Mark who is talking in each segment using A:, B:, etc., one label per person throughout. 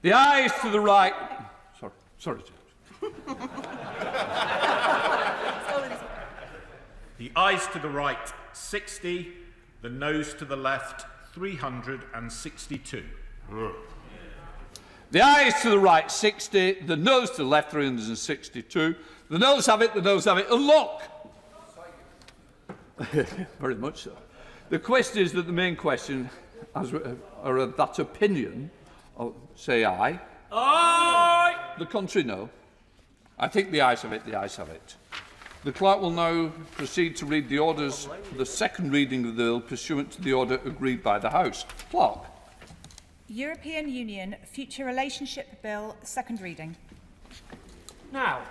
A: The ayes to the right... Sorry, James.
B: The ayes to the right, 60. The noes to the left, 362.
A: The ayes to the right, 60. The noes to the left, 362. The noes have it, and look! Very much so. The question is that the main question, are that opinion, say aye.
C: Aye!
A: The contrary, no. I think the ayes have it, The clerk will now proceed to read the orders for the second reading of the bill pursuant to the order agreed by the House. Clerk.
D: European Union Future Relationship Bill, second reading.
C: Now,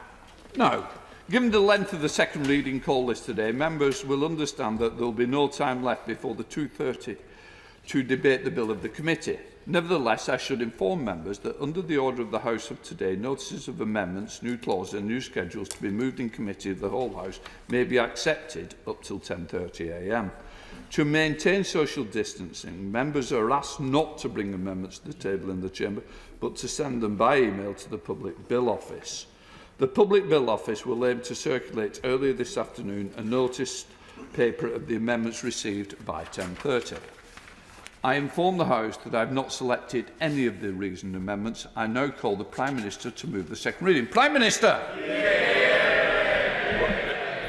A: given the length of the second reading call list today, members will understand that there will be no time left before the 2:30 to debate the bill of the committee. Nevertheless, I should inform members that under the order of the House of today, notices of amendments, new clauses and new schedules to be moved in committee of the whole House may be accepted up till 10:30 a.m. To maintain social distancing, members are asked not to bring amendments to the table in the chamber, but to send them by email to the Public Bill Office. The Public Bill Office will aim to circulate earlier this afternoon a notice paper of the amendments received by 10:30. I inform the House that I have not selected any of the reasoned amendments. I now call the Prime Minister to move the second reading. Prime Minister!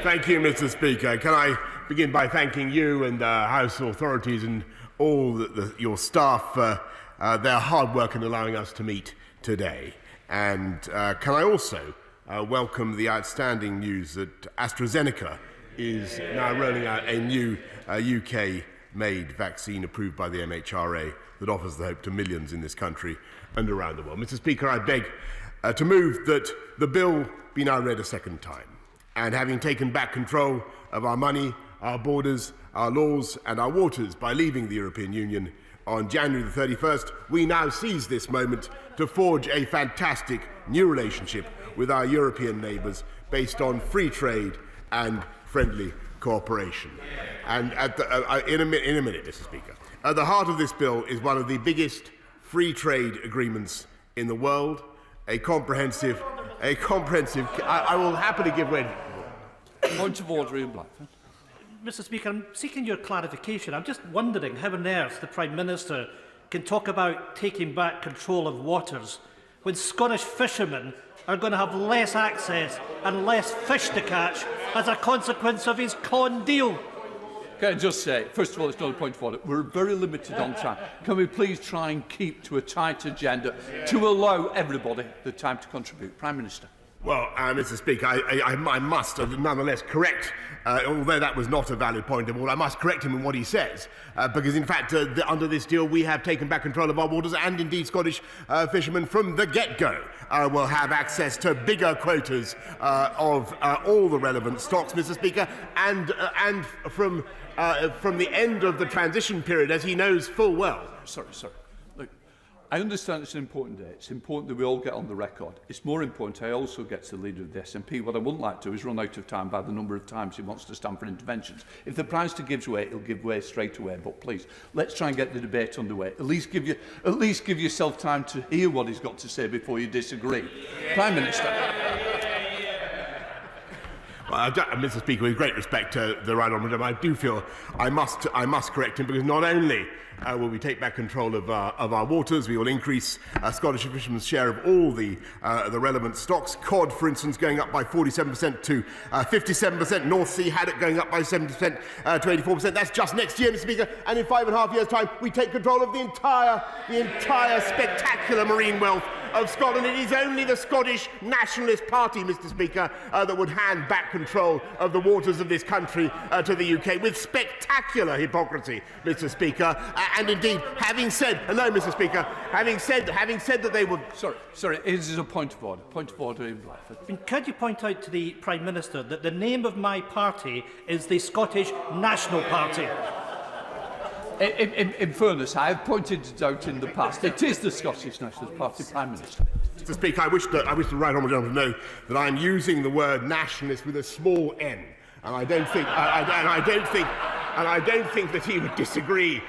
E: Thank you, Mr. Speaker. Can I begin by thanking you and House authorities and all your staff for their hard work in allowing us to meet today. And can I also welcome the outstanding news that AstraZeneca is now rolling out a new UK-made vaccine approved by the MHRA that offers the hope to millions in this country and around the world. Mr. Speaker, I beg to move that the bill be now read a second time. And having taken back control of our money, our borders, our laws and our waters by leaving the European Union on January the 31st, we now seize this moment to forge a fantastic new relationship with our European neighbours based on free trade and friendly cooperation. And in a minute, Mr. Speaker, at the heart of this bill is one of the biggest free trade agreements in the world, a comprehensive. I will happily give way.
A: Point of order, Ian Blackford.
C: Mr. Speaker, I'm seeking your clarification. I'm just wondering how on earth the Prime Minister can talk about taking back control of waters when Scottish fishermen are going to have less access and less fish to catch as a consequence of his con deal.
A: Can I just say, first of all, it's not a point of order. We're very limited on time. Can we please try and keep to a tight agenda to allow everybody the time to contribute? Prime Minister.
E: Well, Mr. Speaker, I must nonetheless correct, although that was not a valid point of order, I must correct him in what he says, because in fact, under this deal, we have taken back control of our waters, and indeed Scottish fishermen from the get-go will have access to bigger quotas of all the relevant stocks, Mr. Speaker, and from the end of the transition period, as he knows full well.
A: Sorry. Look, I understand it's an important day. It's important that we all get on the record. It's more important I also get to the Leader of the SNP. What I wouldn't like to do is run out of time by the number of times he wants to stand for interventions. If the Prime Minister gives way, he'll give way straight away. But please, let's try and get the debate underway. At least give yourself time to hear what he's got to say before you disagree. Prime Minister.
E: Well, Mr. Speaker, with great respect to the right honourable, I do feel I must correct him, because not only will we take back control of our waters, we will increase Scottish fishermen's share of all the relevant stocks. Cod, for instance, going up by 47% to 57%. North Sea haddock going up by 70% to 84%. That's just next year, Mr. Speaker. And in 5.5 years' time, we take control of the entire spectacular marine wealth of Scotland. It is only the Scottish Nationalist Party, Mr. Speaker, that would hand back control of the waters of this country to the UK with spectacular hypocrisy, Mr. Speaker. And indeed, having said that they would...
A: Sorry, it is a point of order. Point of order, Ian Blackford.
C: Could you point out to the Prime Minister that the name of my party is the Scottish National Party?
A: In fairness, I have pointed it out in the past. It is the Scottish National Party, Prime Minister.
E: Mr. Speaker, I wish the right honourable gentleman to know that I am using the word nationalist with a small n, and I don't think And I don't think that he would disagree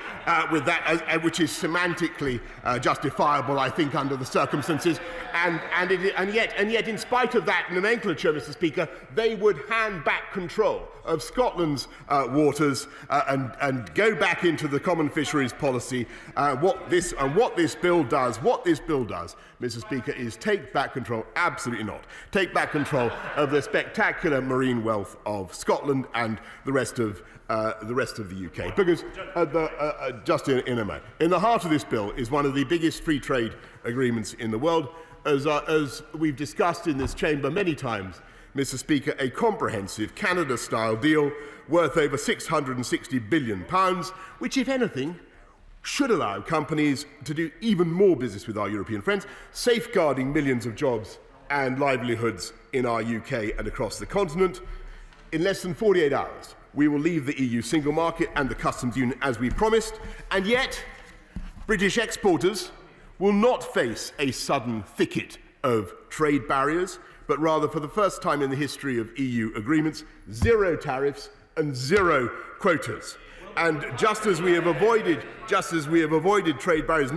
E: with that, which is semantically justifiable, I think, under the circumstances. And yet, in spite of that nomenclature, Mr. Speaker, they would hand back control of Scotland's waters and go back into the common fisheries policy. What this bill does, Mr. Speaker, is take back control. Absolutely not. Take back control of the spectacular marine wealth of Scotland and the rest of the UK. Because just in a moment, in the heart of this bill is one of the biggest free trade agreements in the world, as we've discussed in this chamber many times, Mr. Speaker, a comprehensive Canada-style deal worth over £660 billion, which, if anything, should allow companies to do even more business with our European friends, safeguarding millions of jobs and livelihoods in our UK and across the continent. In less than 48 hours, we will leave the EU single market and the customs union as we promised, and yet British exporters will not face a sudden thicket of trade barriers, but rather, for the first time in the history of EU agreements, zero tariffs and zero quotas. And just as we have avoided trade barriers,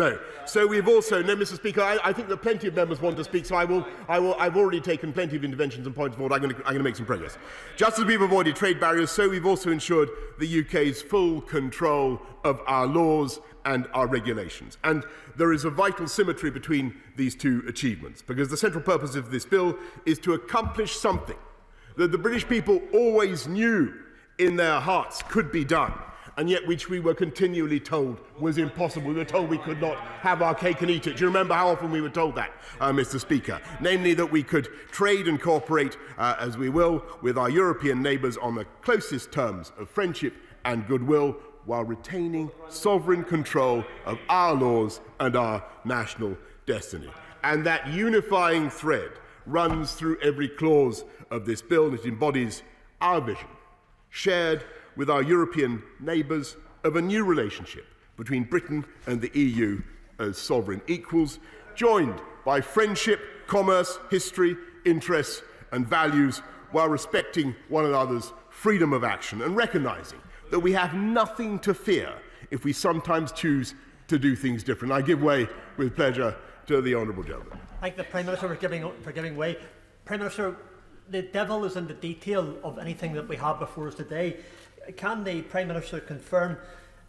E: so we've also, Mr. Speaker, I think that plenty of members want to speak, so I've already taken plenty of interventions and points forward. I'm going to make some progress. Just as we've avoided trade barriers, so we've also ensured the UK's full control of our laws and our regulations. And there is a vital symmetry between these two achievements, because the central purpose of this bill is to accomplish something that the British people always knew in their hearts could be done, and yet which we were continually told was impossible. We were told we could not have our cake and eat it. Do you remember how often we were told that, Mr. Speaker? Namely, that we could trade and cooperate as we will with our European neighbours on the closest terms of friendship and goodwill, while retaining sovereign control of our laws and our national destiny. And that unifying thread runs through every clause of this bill, and it embodies our vision, shared with our European neighbours, of a new relationship between Britain and the EU as sovereign equals, joined by friendship, commerce, history, interests and values, while respecting one another's freedom of action and recognising that we have nothing to fear if we sometimes choose to do things different. I give way with pleasure to the honourable gentleman.
C: Thank the Prime Minister for giving way. Prime Minister, the devil is in the detail of anything that we have before us today. Can the Prime Minister confirm,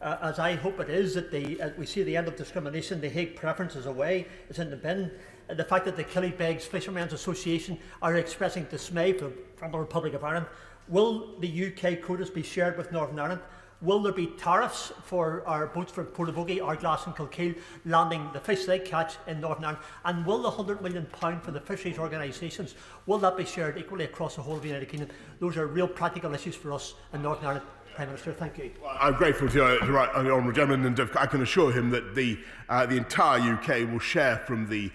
C: as I hope it is, that we see the end of discrimination, the Hague preference is away, it's in the bin, the fact that the Killybegs Fishermen's Association are expressing dismay from the Republic of Ireland? Will the UK quotas be shared with Northern Ireland? Will there be tariffs for our boats from Portavogie, Ardglass and Kilkeel landing the fish they catch in Northern Ireland? And will the £100 million for the fisheries organisations, will that be shared equally across the whole of the United Kingdom? Those are real practical issues for us in Northern Ireland. Prime Minister, thank you.
E: Well, I'm grateful to the honourable gentleman, and I can assure him that the entire UK will share from the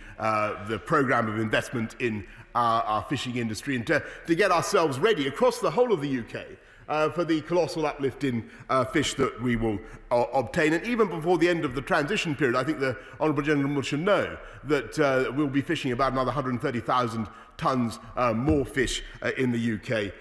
E: programme of investment in our fishing industry, and to get ourselves ready across the whole of the UK for the colossal uplift in fish that we will obtain. And even before the end of the transition period, I think the honourable gentleman should know that we'll be fishing about another 130,000 tonnes more fish in the UK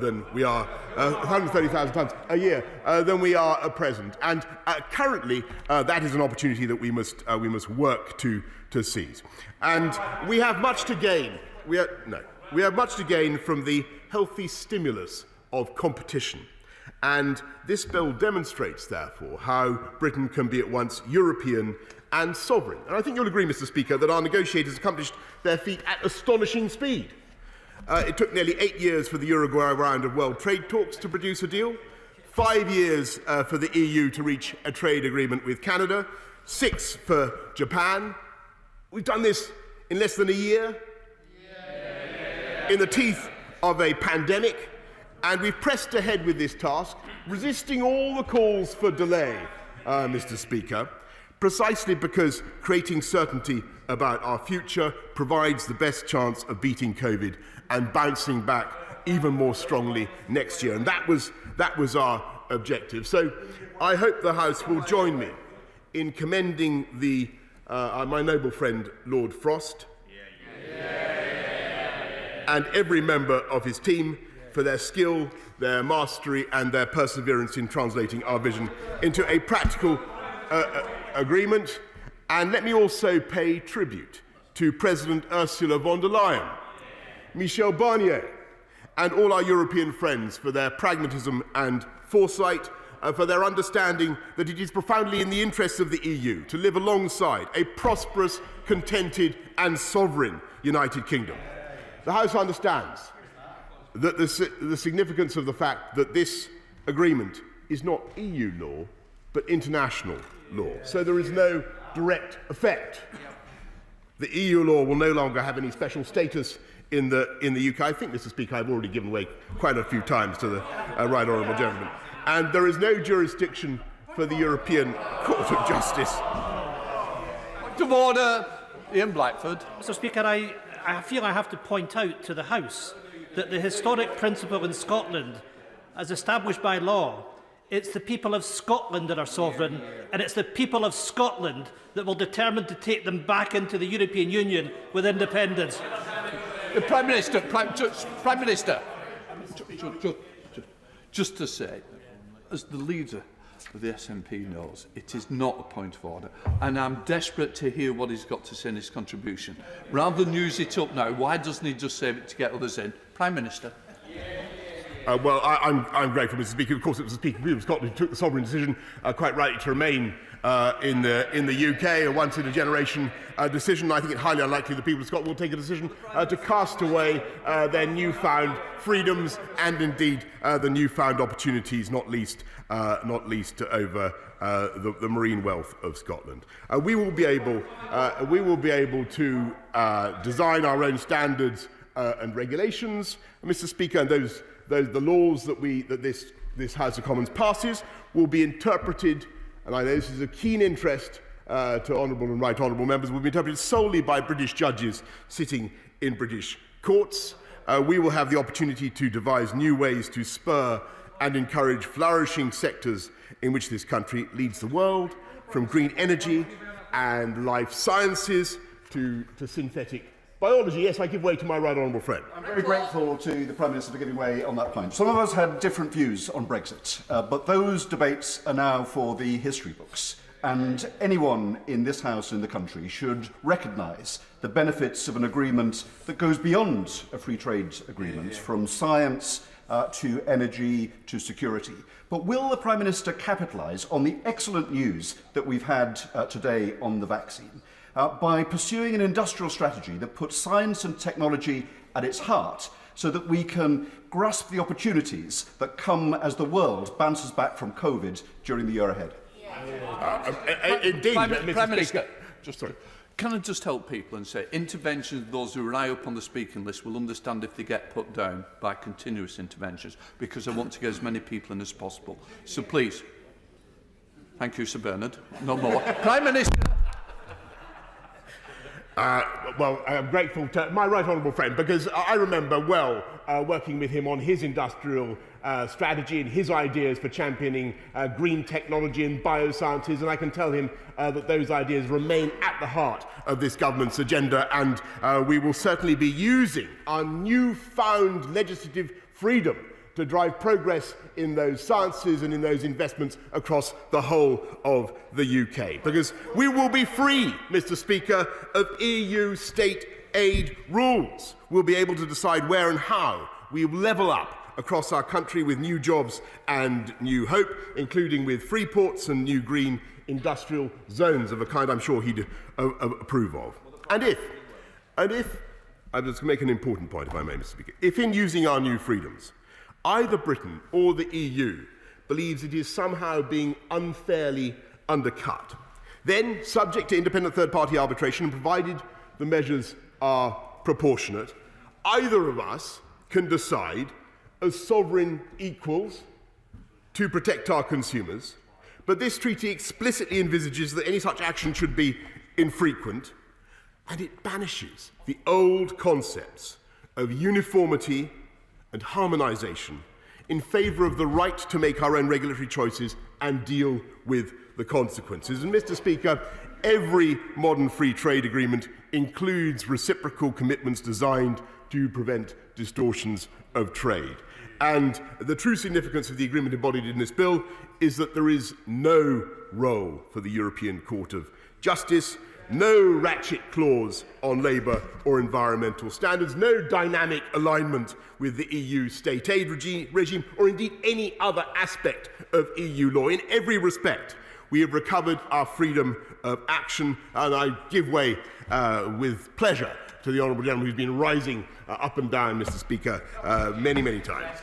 E: than we are, 130,000 tonnes a year than we are at present. And currently, that is an opportunity that we must work to seize. And we have much to gain. We have much to gain from the healthy stimulus of competition. And this bill demonstrates, therefore, how Britain can be at once European and sovereign. And I think you'll agree, Mr. Speaker, that our negotiators accomplished their feat at astonishing speed. It took nearly 8 years for the Uruguay round of world trade talks to produce a deal, 5 years for the EU to reach a trade agreement with Canada, 6 for Japan. We've done this in less than a year, in the teeth of a pandemic, and we've pressed ahead with this task, resisting all the calls for delay, Mr. Speaker, precisely because creating certainty about our future provides the best chance of beating COVID and bouncing back even more strongly next year. And that was our objective. So I hope the House will join me in commending my noble friend Lord Frost and every member of his team for for their skill, their mastery and their perseverance in translating our vision into a practical agreement. And let me also pay tribute to President Ursula von der Leyen, Michel Barnier, and all our European friends for their pragmatism and foresight, for their understanding that it is profoundly in the interests of the EU to live alongside a prosperous, contented and sovereign United Kingdom. The House understands that the significance of the fact that this agreement is not EU law, but international law. So there is no direct effect. The EU law will no longer have any special status in the UK. I think, Mr. Speaker, I've already given way quite a few times to the right honourable gentleman. And there is no jurisdiction for the European Court of Justice.
A: Point of order, Ian Blackford.
C: Mr. Speaker, I feel I have to point out to the House that the historic principle in Scotland, as established by law, it's the people of Scotland that are sovereign, and it's the people of Scotland that will determine to take them back into the European Union with independence.
A: The Prime Minister, Prime Minister, just to say, as the leader of the SNP knows, it is not a point of order, and I'm desperate to hear what he's got to say in his contribution. Rather than use it up now, why doesn't he just save it to get others in? Prime Minister.
E: Well, I'm grateful, Mr. Speaker. Of course, it was the Speaker of Scotland who took the sovereign decision, quite rightly, to remain in the UK, a once-in-a-generation decision. I think it highly unlikely the people of Scotland will take a decision to cast away their newfound freedoms and, indeed, the newfound opportunities, not least over the marine wealth of Scotland. We will be able to design our own standards and regulations, Mr. Speaker, and the laws that this House of Commons passes will be interpreted, and I know this is a keen interest to honourable and right honourable members, will be interpreted solely by British judges sitting in British courts. We will have the opportunity to devise new ways to spur and encourage flourishing sectors in which this country leads the world, from green energy and life sciences to synthetic biology. Yes, I give way to my right honourable friend.
F: I'm very grateful to the Prime Minister for giving way on that point. Some of us had different views on Brexit, but those debates are now for the history books. And anyone in this House and in the country should recognise the benefits of an agreement that goes beyond a free trade agreement, from science to energy to security. But will the Prime Minister capitalise on the excellent news that we've had today on the vaccine? By pursuing an industrial strategy that puts science and technology at its heart, so that we can grasp the opportunities that come as the world bounces back from COVID during the year ahead.
E: Indeed,
A: Prime Minister, can I just help people and say interventions, those who are high up on the speaking list will understand if they get put down by continuous interventions, because I want to get as many people in as possible. So please. Thank you, Sir Bernard. No more. Prime Minister.
E: Well, I'm grateful to my right honourable friend, because I remember well working with him on his industrial strategy and his ideas for championing green technology and biosciences, and I can tell him that those ideas remain at the heart of this government's agenda, and we will certainly be using our newfound legislative freedom to drive progress in those sciences and in those investments across the whole of the UK. Because we will be free, Mr. Speaker, of EU state aid rules. We'll be able to decide where and how we level up across our country with new jobs and new hope, including with free ports and new green industrial zones of a kind I'm sure he'd approve of. And if, I'll just make an important point if I may, Mr. Speaker, if in using our new freedoms, either Britain or the EU believes it is somehow being unfairly undercut, then, subject to independent third-party arbitration and provided the measures are proportionate, either of us can decide as sovereign equals to protect our consumers, but this treaty explicitly envisages that any such action should be infrequent, and it banishes the old concepts of uniformity and harmonisation in favour of the right to make our own regulatory choices and deal with the consequences. And, Mr. Speaker, every modern free trade agreement includes reciprocal commitments designed to prevent distortions of trade. And the true significance of the agreement embodied in this bill is that there is no role for the European Court of Justice, no ratchet clause on labour or environmental standards, no dynamic alignment with the EU state aid regime, or indeed any other aspect of EU law. In every respect, we have recovered our freedom of action, and I give way with pleasure to the honourable gentleman who's been rising up and down, Mr. Speaker, many, many times.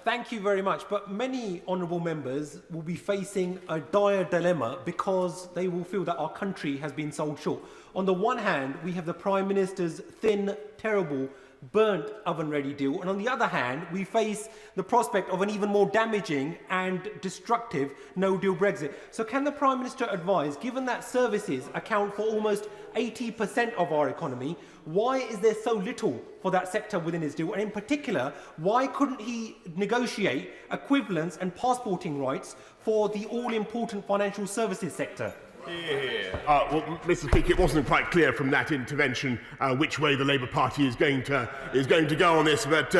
G: Thank you very much. But many honourable members will be facing a dire dilemma because they will feel that our country has been sold short. On the one hand, we have the Prime Minister's thin, terrible, burnt oven-ready deal, and on the other hand, we face the prospect of an even more damaging and destructive no-deal Brexit. So can the Prime Minister advise, given that services account for almost 80% of our economy, why is there so little for that sector within his deal? And in particular, why couldn't he negotiate equivalence and passporting rights for the all-important financial services sector?
E: Well, Mr. Speaker, it wasn't quite clear from that intervention which way the Labour Party is going to go on this, but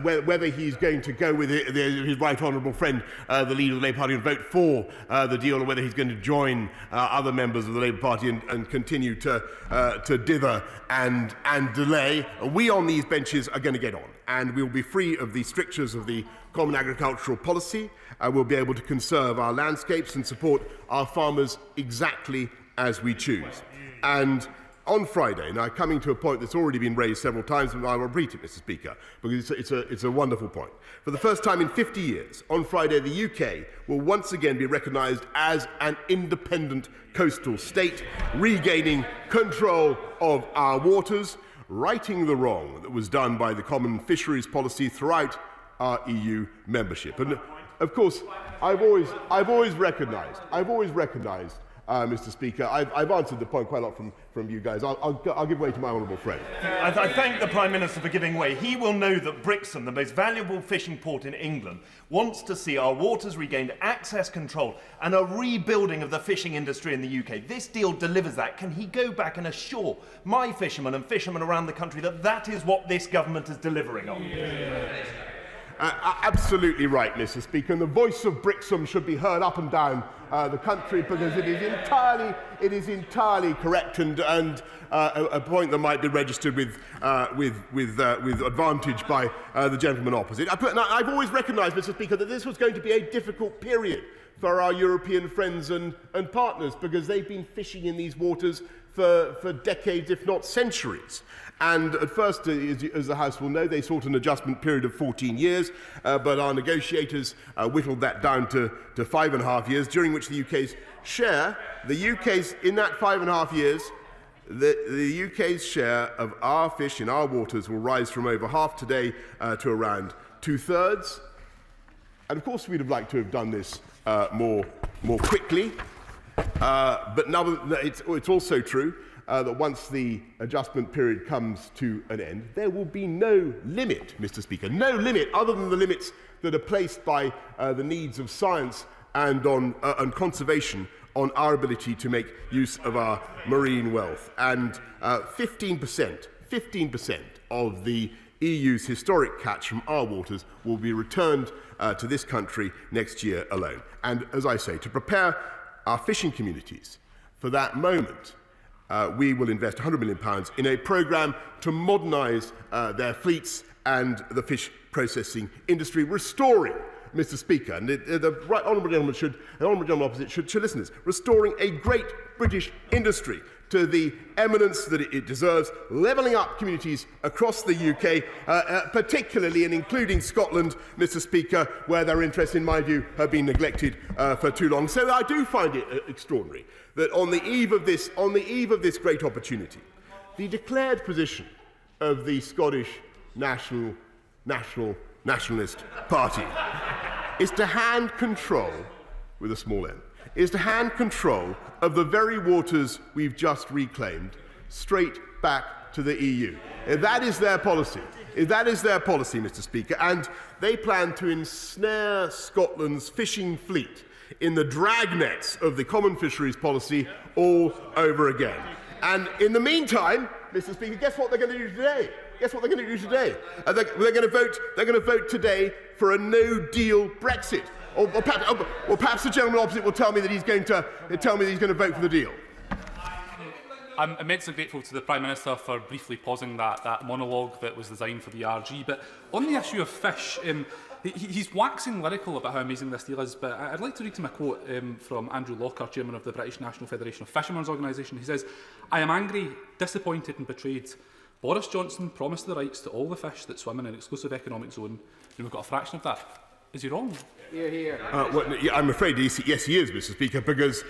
E: whether he's going to go with his right honourable friend, the leader of the Labour Party, and vote for the deal, or whether he's going to join other members of the Labour Party and continue to dither and delay, we on these benches are going to get on, and we will be free of the strictures of the Common Agricultural Policy. We'll be able to conserve our landscapes and support our farmers exactly as we choose. And on Friday, now coming to a point that's already been raised several times, and I will repeat it, Mr. Speaker, because it's a wonderful point. For the first time in 50 years, on Friday, the UK will once again be recognised as an independent coastal state, regaining control of our waters, righting the wrong that was done by the common fisheries policy throughout our EU membership. And of course, I've always recognised, Mr. Speaker, I've answered the point quite a lot from you guys. I'll give way to my honourable friend.
H: I thank the Prime Minister for giving way. He will know that Brixham, the most valuable fishing port in England, wants to see our waters regained, access control, and a rebuilding of the fishing industry in the UK. This deal delivers that. Can he go back and assure my fishermen and fishermen around the country that that is what this government is delivering on?
E: Absolutely right, Mr. Speaker, and the voice of Brixham should be heard up and down the country, because it is entirely correct, and a point that might be registered with advantage by the gentleman opposite. I've always recognised, Mr. Speaker, that this was going to be a difficult period for our European friends and partners, because they've been fishing in these waters for decades, if not centuries. And at first, as the House will know, they sought an adjustment period of 14 years, but our negotiators whittled that down to 5.5 years, during which the UK's share, in that 5.5 years, the UK's share of our fish in our waters will rise from over half today to around 2/3. And of course, we'd have liked to have done this more quickly, but now it's also true that once the adjustment period comes to an end, there will be no limit, Mr. Speaker, no limit other than the limits that are placed by the needs of science and conservation on our ability to make use of our marine wealth. And 15% of the EU's historic catch from our waters will be returned to this country next year alone. And as I say, to prepare our fishing communities for that moment, we will invest £100 million in a programme to modernise their fleets and the fish processing industry, restoring, Mr. Speaker, and the right honourable gentleman opposite should listen to this, restoring a great British industry to the eminence that it deserves, levelling up communities across the UK, particularly and including Scotland, Mr. Speaker, where their interests, in my view, have been neglected for too long. So I do find it extraordinary that on the eve of this great opportunity, the declared position of the Scottish Nationalist Party is to hand control, with a small n, is to hand control of the very waters we've just reclaimed straight back to the EU. That is their policy. That is their policy, Mr. Speaker, and they plan to ensnare Scotland's fishing fleet in the dragnets of the common fisheries policy all over again. And in the meantime, Mr. Speaker, guess what they're going to do today? Guess what they're going to do today? They're going to vote. They're going to vote today for a no-deal Brexit. Or perhaps the gentleman opposite will tell me that he's going to vote for the deal.
I: I'm immensely grateful to the Prime Minister for briefly pausing that monologue that was designed for the RG. But on the issue of fish, he's waxing lyrical about how amazing this deal is. But I'd like to read him a quote from Andrew Locker, Chairman of the British National Federation of Fishermen's Organisation. He says, "I am angry, disappointed and betrayed. Boris Johnson promised the rights to all the fish that swim in an exclusive economic zone, and we've got a fraction of that. Is he wrong?"
E: I'm afraid yes, he is, Mr. Speaker, because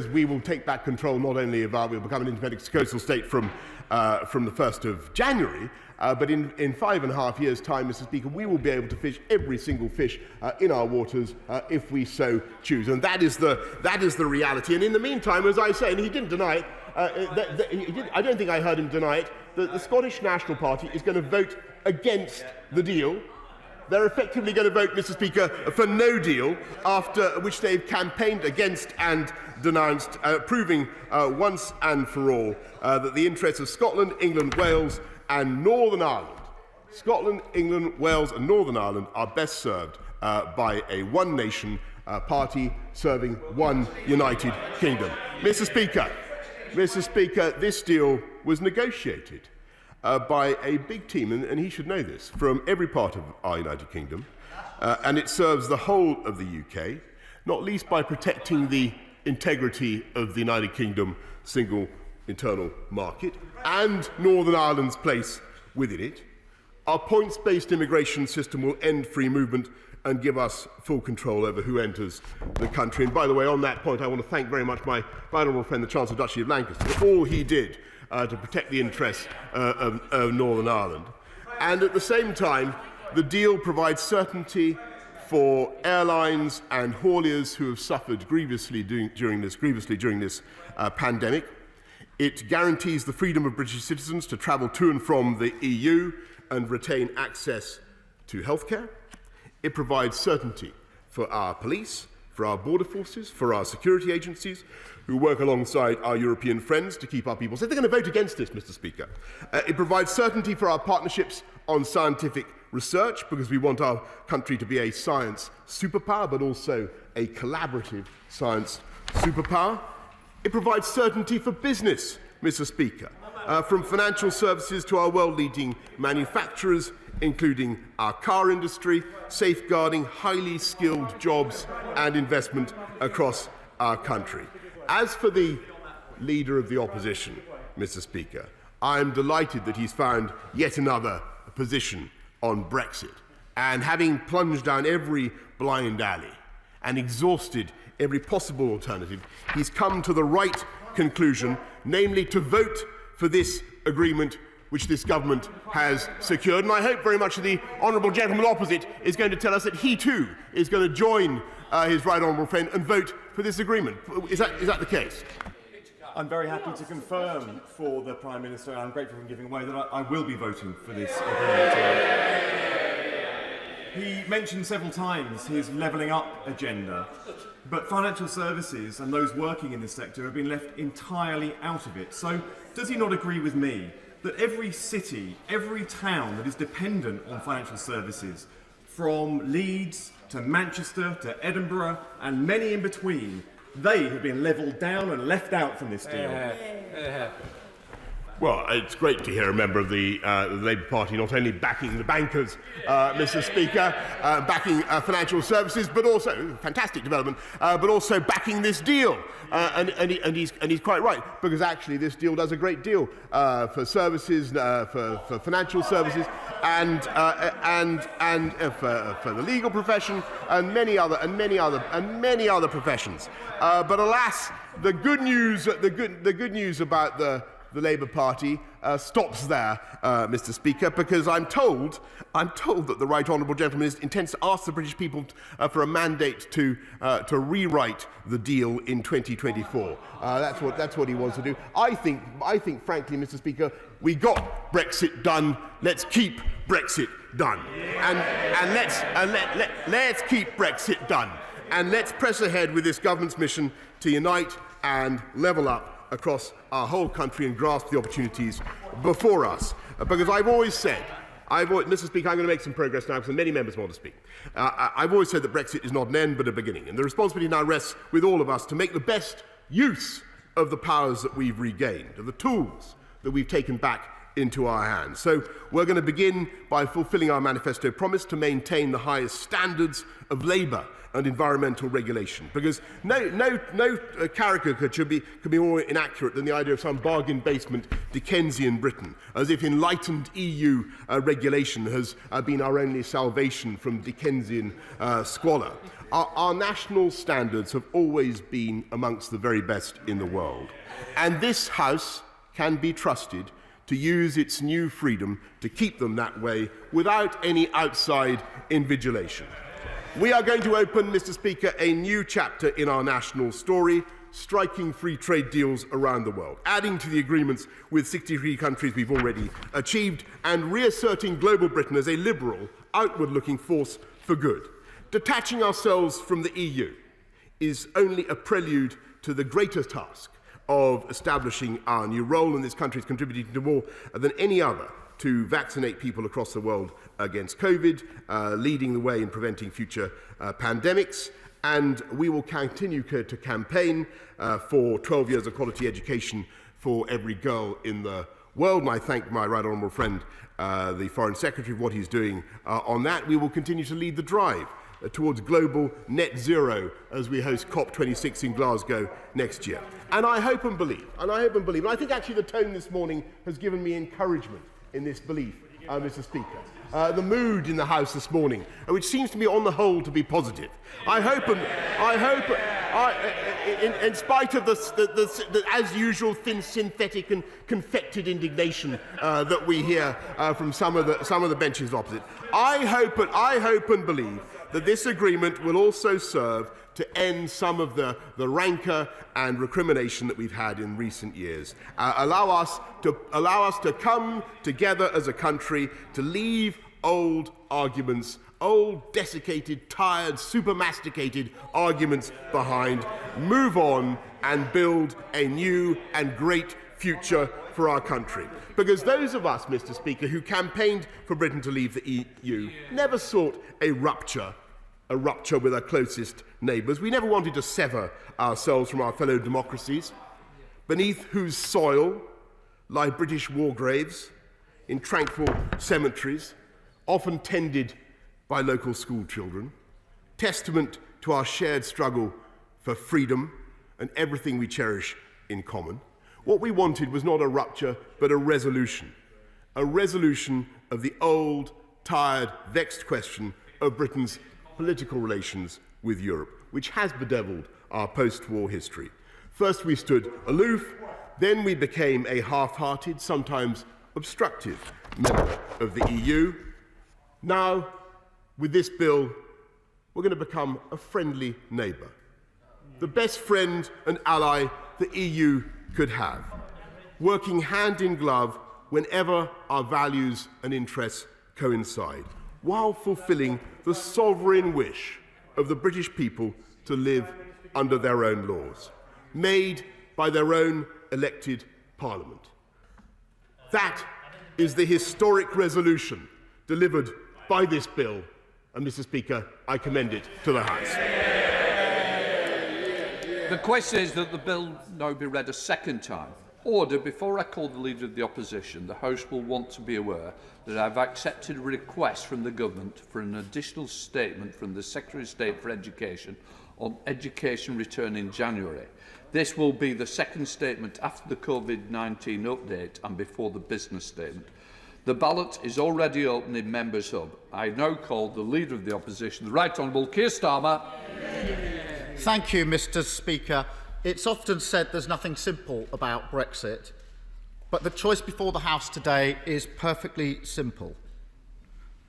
E: we will take back control not only of we'll become an independent coastal state from the 1st of January, but in 5.5 years' time, Mr. Speaker, we will be able to fish every single fish in our waters if we so choose, and that is the reality. And in the meantime, as I say, and he didn't deny it, I don't think I heard him deny it, that the Scottish National Party is going to vote against the deal. They're effectively going to vote, Mr. Speaker, for no deal, after which they've campaigned against and denounced, proving once and for all that the interests of Scotland, England, Wales and Northern Ireland, Scotland, England, Wales and Northern Ireland are best served by a one-nation party serving one united kingdom. Mr. Speaker, this deal was negotiated by a big team, and he should know this, from every part of our United Kingdom, and it serves the whole of the UK, not least by protecting the integrity of the United Kingdom single internal market and Northern Ireland's place within it. Our points-based immigration system will end free movement and give us full control over who enters the country. And by the way, on that point, I want to thank very much my honourable friend, the Chancellor of the Duchy of Lancaster, for all he did to protect the interests of Northern Ireland. And at the same time, the deal provides certainty for airlines and hauliers who have suffered grievously during this pandemic. It guarantees the freedom of British citizens to travel to and from the EU and retain access to healthcare. It provides certainty for our police, for our border forces, for our security agencies, who work alongside our European friends to keep our people safe. They're going to vote against this, Mr. Speaker. It provides certainty for our partnerships on scientific research, because we want our country to be a science superpower, but also a collaborative science superpower. It provides certainty for business, Mr. Speaker, from financial services to our world-leading manufacturers, including our car industry, safeguarding highly skilled jobs and investment across our country. As for the Leader of the Opposition, Mr. Speaker, I am delighted that he's found yet another position on Brexit, and having plunged down every blind alley and exhausted every possible alternative, he's come to the right conclusion, namely to vote for this agreement which this government has secured. And I hope very much that the honourable gentleman opposite is going to tell us that he too is going to join his right honourable friend and vote for this agreement. Is that the case?
J: I'm very happy to confirm for the Prime Minister, and I'm grateful for him giving away, that I will be voting for this agreement. He mentioned several times his levelling up agenda, but financial services and those working in this sector have been left entirely out of it. So does he not agree with me that every city, every town that is dependent on financial services, from Leeds to Manchester to Edinburgh and many in between, they have been levelled down and left out from this deal?
E: Well, it's great to hear a member of the Labour Party not only backing the bankers, Mr. Speaker, backing financial services, but also, fantastic development, but also backing this deal. And he's quite right, because actually this deal does a great deal for services, for financial services, and for the legal profession, and many other professions. But alas, the good news about the Labour Party stops there, Mr. Speaker, because I'm told that the right honourable gentleman intends to ask the British people for a mandate to rewrite the deal in 2024. That's what he wants to do. I think, frankly, Mr. Speaker, we got Brexit done. Let's keep Brexit done, and let's keep Brexit done, and let's press ahead with this government's mission to unite and level up across our whole country and grasp the opportunities before us. Because I've always said, Mr. Speaker, I'm going to make some progress now because many members want to speak. I've always said that Brexit is not an end but a beginning, and the responsibility now rests with all of us to make the best use of the powers that we've regained, of the tools that we've taken back into our hands. So we're going to begin by fulfilling our manifesto promise to maintain the highest standards of labour and environmental regulation, because no caricature could be more inaccurate than the idea of some bargain basement Dickensian Britain, as if enlightened EU regulation has been our only salvation from Dickensian squalor. Our national standards have always been amongst the very best in the world, and this House can be trusted to use its new freedom to keep them that way without any outside invigilation. We are going to open, Mr. Speaker, a new chapter in our national story, striking free trade deals around the world, adding to the agreements with 63 countries we've already achieved, and reasserting global Britain as a liberal, outward-looking force for good. Detaching ourselves from the EU is only a prelude to the greater task of establishing our new role, and this country is contributing to more than any other to vaccinate people across the world against COVID, leading the way in preventing future pandemics. And we will continue to campaign for 12 years of quality education for every girl in the world. And I thank my right honourable friend, the Foreign Secretary, for what he's doing on that. We will continue to lead the drive towards global net zero as we host COP26 in Glasgow next year. And I hope and believe, and I think actually the tone this morning has given me encouragement in this belief, Mr. Speaker. The mood in the House this morning, which seems to me on the whole to be positive. I hope, in spite of the as usual thin synthetic and confected indignation that we hear from some of the benches opposite, I hope and believe that this agreement will also serve to end some of the rancour and recrimination that we've had in recent years. Allow us to come together as a country to leave old arguments, old, desiccated, tired, super-masticated arguments behind, move on and build a new and great future for our country. Because those of us, Mr. Speaker, who campaigned for Britain to leave the EU never sought a rupture with our closest neighbours. We never wanted to sever ourselves from our fellow democracies, beneath whose soil lie British war graves in tranquil cemeteries, often tended by local school children, testament to our shared struggle for freedom and everything we cherish in common. What we wanted was not a rupture, but a resolution of the old, tired, vexed question of Britain's political relations with Europe, which has bedevilled our post-war history. First we stood aloof, then we became a half-hearted, sometimes obstructive member of the EU. Now, with this bill, we're going to become a friendly neighbour, the best friend and ally the EU could have, working hand in glove whenever our values and interests coincide, while fulfilling the sovereign wish of the British people to live under their own laws, made by their own elected parliament. That is the historic resolution delivered by this bill, and Mr. Speaker, I commend it to the House.
A: The question is that the bill now be read a second time. Order, before I call the Leader of the Opposition, the House will want to be aware that I have accepted a request from the Government for an additional statement from the Secretary of State for Education on education return in January. This will be the second statement after the COVID-19 update and before the business statement. The ballot is already open in Members' Hub. I now call the Leader of the Opposition, the Right Honourable Keir Starmer.
K: Thank you, Mr. Speaker. It's often said there's nothing simple about Brexit, but the choice before the House today is perfectly simple.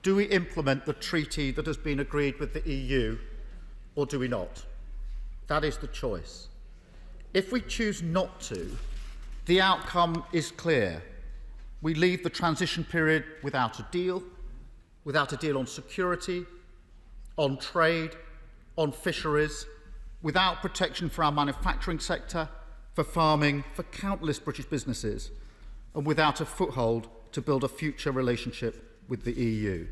K: Do we implement the treaty that has been agreed with the EU, or do we not? That is the choice. If we choose not to, the outcome is clear. We leave the transition period without a deal on security, on trade, on fisheries, without protection for our manufacturing sector, for farming, for countless British businesses. and without a foothold to build a future relationship with the EU.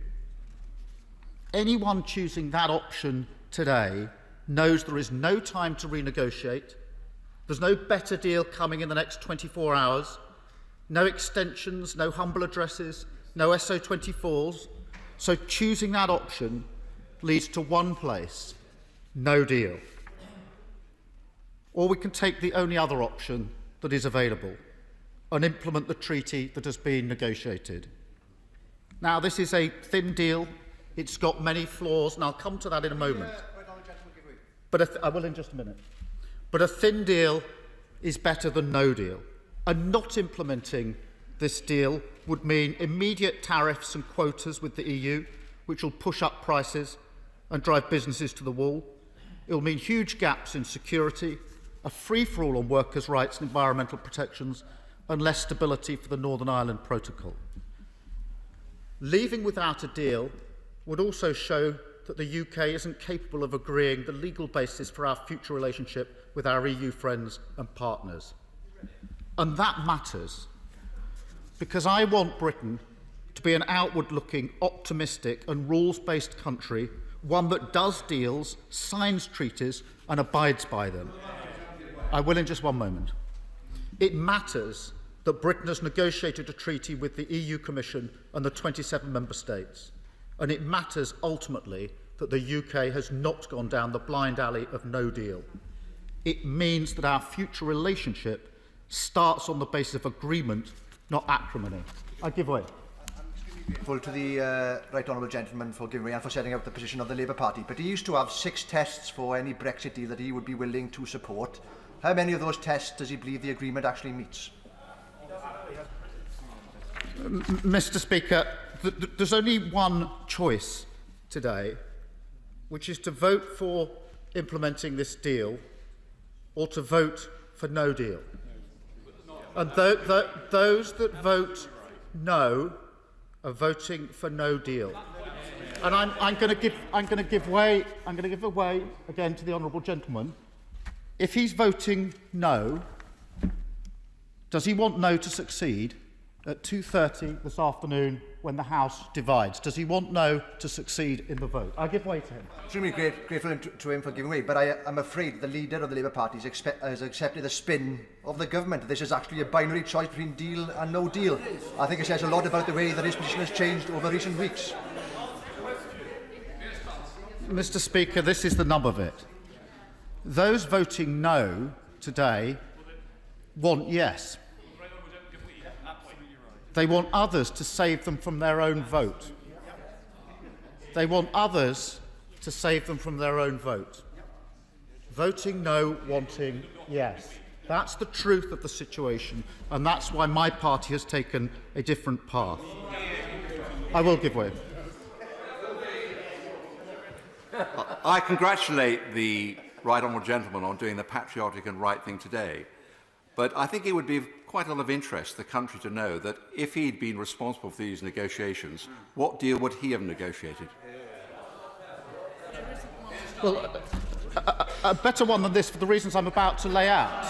K: Anyone choosing that option today knows there is no time to renegotiate, there's no better deal coming in the next 24 hours, no extensions, no humble addresses, no SO24s. So choosing that option leads to one place: no deal. Or we can take the only other option that is available and implement the treaty that has been negotiated. Now, this is a thin deal. It's got many flaws, and I'll come to that in a moment. But I will in just a minute. But a thin deal is better than no deal. And not implementing this deal would mean immediate tariffs and quotas with the EU, which will push up prices and drive businesses to the wall. It will mean huge gaps in security, a free-for-all on workers' rights and environmental protections, and less stability for the Northern Ireland Protocol. Leaving without a deal would also show that the UK isn't capable of agreeing the legal basis for our future relationship with our EU friends and partners. And that matters, because I want Britain to be an outward-looking, optimistic and rules-based country, one that does deals, signs treaties and abides by them. I will in just one moment. It matters that Britain has negotiated a treaty with the EU Commission and the 27 member states. And it matters ultimately that the UK has not gone down the blind alley of no deal. It means that our future relationship starts on the basis of agreement, not acrimony. I give way.
L: Grateful to the right honourable gentleman for giving way and for setting out the position of the Labour Party. But he used to have 6 tests for any Brexit deal that he would be willing to support. How many of those tests does he believe the agreement actually meets?
K: Mr. Speaker, there's only one choice today, which is to vote for implementing this deal or to vote for no deal. And those that vote no are voting for no deal. And I'm going to give way again to the honourable gentleman. If he's voting no, does he want no to succeed at 2:30 this afternoon when the House divides? Does he want no to succeed in the vote? I give way to him.
L: Extremely grateful to him for giving way, but I'm afraid the leader of the Labour Party has accepted the spin of the government. This is actually a binary choice between deal and no deal. I think it says a lot about the way that his position has changed over recent weeks.
K: Mr. Speaker, this is the nub of it. Those voting no today want yes. They want others to save them from their own vote. They want others to save them from their own vote. Voting no, wanting yes. That's the truth of the situation, and that's why my party has taken a different path. I will give way.
M: I congratulate the right honourable gentleman on doing the patriotic and right thing today. But I think it would be of quite a lot of interest to the country to know that if he'd been responsible for these negotiations, what deal would he have negotiated?
K: Well, a better one than this for the reasons I'm about to lay out.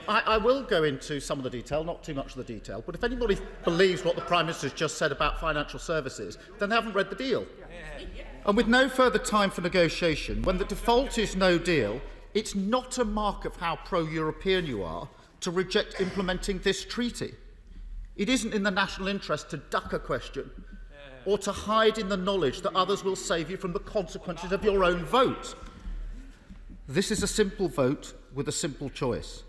K: I will go into some of the detail, not too much of the detail, but if anybody believes what the Prime Minister's just said about financial services, then they haven't read the deal. And with no further time for negotiation, when the default is no deal, it's not a mark of how pro-European you are to reject implementing this treaty. It isn't in the national interest to duck a question or to hide in the knowledge that others will save you from the consequences of your own vote. This is a simple vote with a simple choice.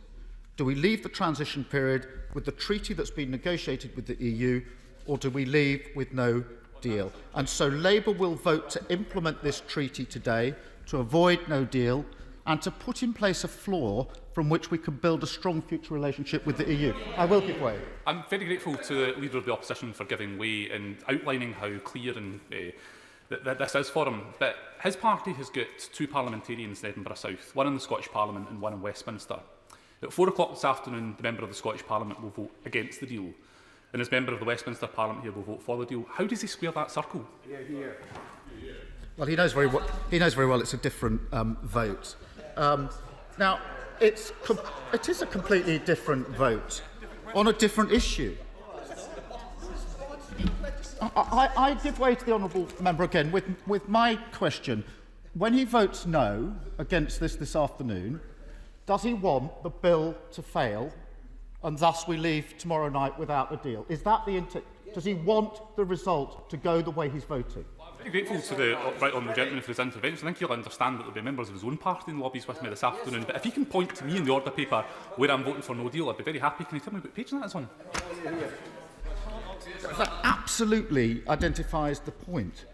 K: Do we leave the transition period with the treaty that's been negotiated with the EU, or do we leave with no deal? And so Labour will vote to implement this treaty today, to avoid no deal, and to put in place a floor from which we can build a strong future relationship with the EU. I will give way.
I: I'm very grateful to the Leader of the Opposition for giving way and outlining how clear and that this is for him. But his party has got 2 parliamentarians in Edinburgh South, one in the Scottish Parliament and one in Westminster. At 4 o'clock this afternoon, the member of the Scottish Parliament will vote against the deal, and as member of the Westminster Parliament here will vote for the deal. How does he square that circle?
K: Well, he knows very well it's a different vote. Now, it is a completely different vote on a different issue. I give way to the honourable member again with my question. When he votes no against this afternoon, does he want the bill to fail and thus we leave tomorrow night without a deal? Is that the intent? Does he want the result to go the way he's voting?
I: I'm very grateful to the right honourable gentleman for his intervention. I think he'll understand that there'll be members of his own party in lobbies with me this afternoon. But if he can point to me in the order paper where I'm voting for no deal, I'd be very happy. Can you tell me what page that is on?
K: That absolutely identifies the point.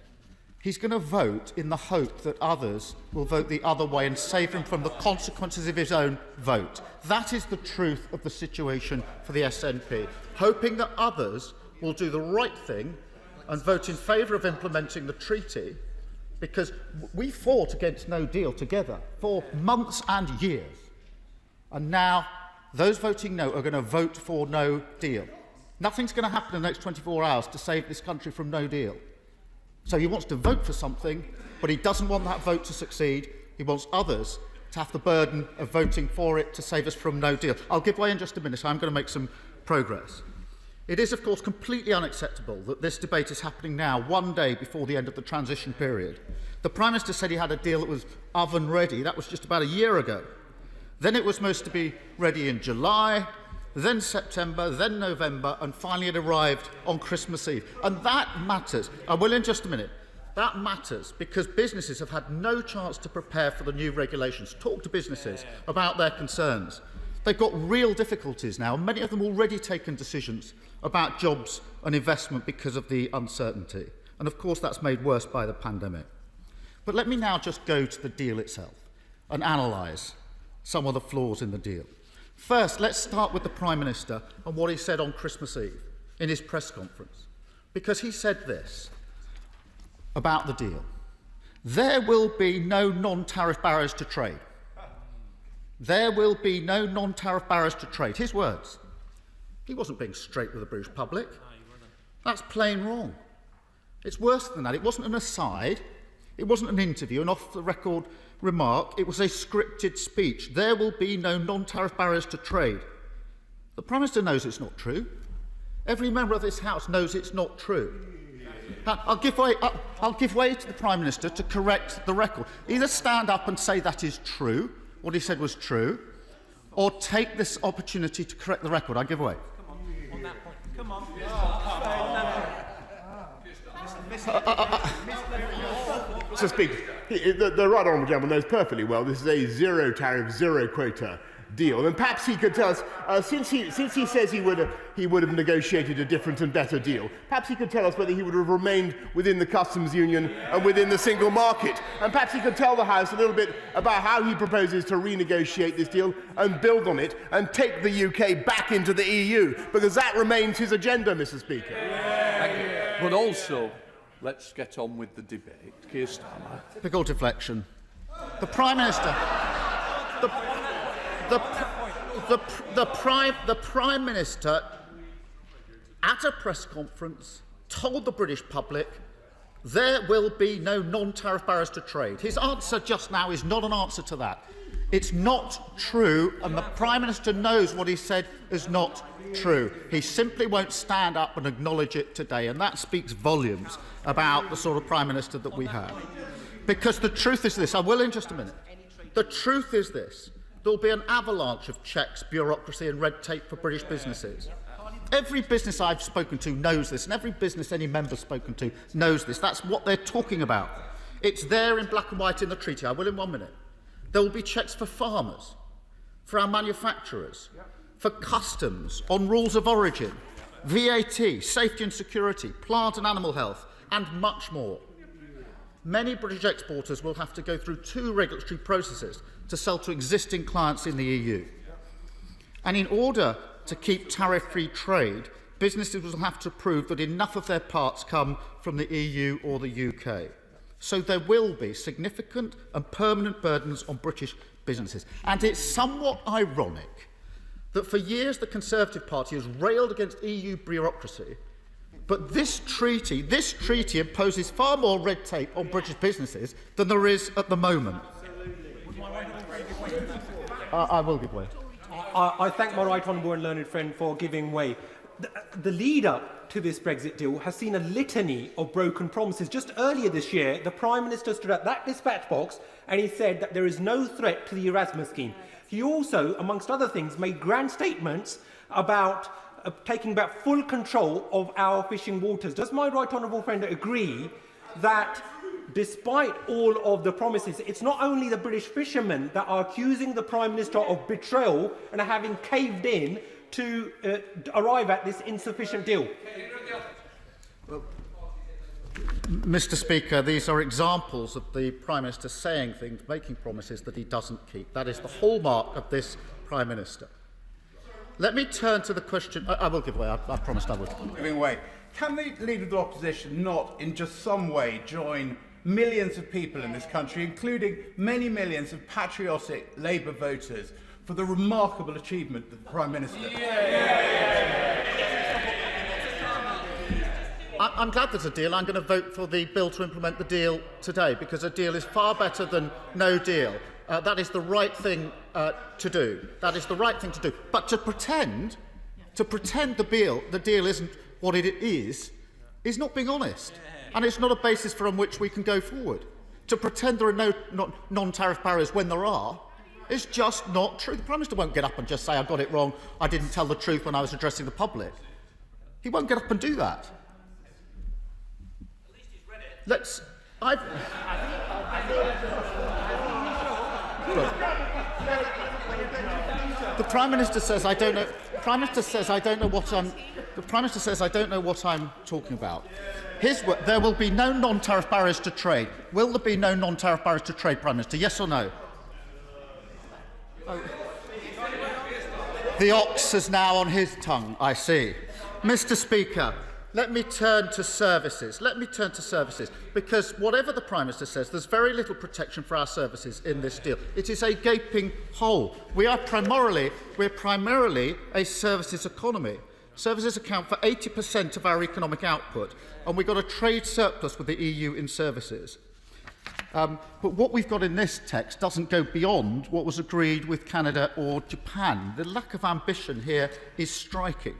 K: He's going to vote in the hope that others will vote the other way and save him from the consequences of his own vote. That is the truth of the situation for the SNP, hoping that others will do the right thing and vote in favour of implementing the treaty, because we fought against no deal together for months and years. And now those voting no are going to vote for no deal. Nothing's going to happen in the next 24 hours to save this country from no deal. So he wants to vote for something, but he doesn't want that vote to succeed. He wants others to have the burden of voting for it to save us from no deal. I'll give way in just a minute. I'm going to make some progress. It is, of course, completely unacceptable that this debate is happening now, one day before the end of the transition period. The Prime Minister said he had a deal that was oven-ready. That was just about a year ago. Then it was supposed to be ready in July, then September, then November, and finally it arrived on Christmas Eve. And that matters. I will in just a minute. That matters because businesses have had no chance to prepare for the new regulations. Talk to businesses about their concerns. They've got real difficulties now. Many of them have already taken decisions about jobs and investment because of the uncertainty. And of course that's made worse by the pandemic. But let me now just go to the deal itself and analyse some of the flaws in the deal. First, let's start with the Prime Minister and what he said on Christmas Eve in his press conference. Because he said this about the deal. There will be no non-tariff barriers to trade. There will be no non-tariff barriers to trade. His words. He wasn't being straight with the British public. That's plain wrong. It's worse than that. It wasn't an aside. It wasn't an interview, an off-the-record remark. It was a scripted speech. There will be no non-tariff barriers to trade. The Prime Minister knows it's not true. Every member of this House knows it's not true. I'll give way to the Prime Minister to correct the record. Either stand up and say that is true, what he said was true, or take this opportunity to correct the record. I give way.
G: Come on, on that point. Come on.
E: Mr. Speaker, the right honourable gentleman knows perfectly well this is a zero tariff, zero quota deal, and perhaps he could tell us, since he says he would have negotiated a different and better deal, perhaps he could tell us whether he would have remained within the customs union and within the single market, and perhaps he could tell the House a little bit about how he proposes to renegotiate this deal and build on it and take the UK back into the EU, because that remains his agenda, Mr. Speaker.
A: But also, let's get on with the debate. Keir Starmer.
K: Typical deflection. The Prime Minister. The Prime Minister, at a press conference, told the British public there will be no non-tariff barriers to trade. His answer just now is not an answer to that. It's not true, and the Prime Minister knows what he said is not true. He simply won't stand up and acknowledge it today, and that speaks volumes about the sort of Prime Minister that we have. Because the truth is this. I will in just a minute. The truth is this. There will be an avalanche of checks, bureaucracy and red tape for British businesses. Every business I've spoken to knows this, and every business any member's spoken to knows this. That's what they're talking about. It's there in black and white in the treaty. I will in 1 minute. There will be checks for farmers, for our manufacturers, for customs, on rules of origin, VAT, safety and security, plant and animal health, and much more. Many British exporters will have to go through 2 regulatory processes to sell to existing clients in the EU. And in order to keep tariff-free trade, businesses will have to prove that enough of their parts come from the EU or the UK. So there will be significant and permanent burdens on British businesses. And it's somewhat ironic that for years the Conservative Party has railed against EU bureaucracy, but this treaty imposes far more red tape on British businesses than there is at the moment. I will give way.
G: I thank my right honourable and learned friend for giving way. The lead-up to this Brexit deal has seen a litany of broken promises. Just earlier this year, the Prime Minister stood at that dispatch box and he said that there is no threat to the Erasmus scheme. He also, amongst other things, made grand statements about taking back full control of our fishing waters. Does my right honourable friend agree that despite all of the promises, it's not only the British fishermen that are accusing the Prime Minister of betrayal and having caved in to arrive at this insufficient deal?
K: Mr. Speaker, these are examples of the Prime Minister saying things, making promises that he doesn't keep. That is the hallmark of this Prime Minister. Let me turn to the question. I will give way. I promised I would.
N: Giving way. Can the Leader of the Opposition not, in just some way, join millions of people in this country, including many millions of patriotic Labour voters, for the remarkable achievement of the Prime Minister?
K: I'm glad there's a deal. I'm going to vote for the bill to implement the deal today, because a deal is far better than no deal. That is the right thing to do. That is the right thing to do. But to pretend the deal isn't what it is not being honest. And it's not a basis from which we can go forward. To pretend there are no non-tariff barriers when there are is just not true. The Prime Minister won't get up and just say, I got it wrong, I didn't tell the truth when I was addressing the public. He won't get up and do that. The Prime Minister says I don't know. The Prime Minister says I don't know what I'm. The Prime Minister says I don't know what I'm talking about. There will be no non-tariff barriers to trade. Will there be no non-tariff barriers to trade, Prime Minister? Yes or no? Oh. The ox is now on his tongue, I see. Mr. Speaker, let me turn to services. Because whatever the Prime Minister says, there's very little protection for our services in this deal. It is a gaping hole. We're primarily a services economy. Services account for 80% of our economic output, and we've got a trade surplus with the EU in services. But what we've got in this text doesn't go beyond what was agreed with Canada or Japan. The lack of ambition here is striking.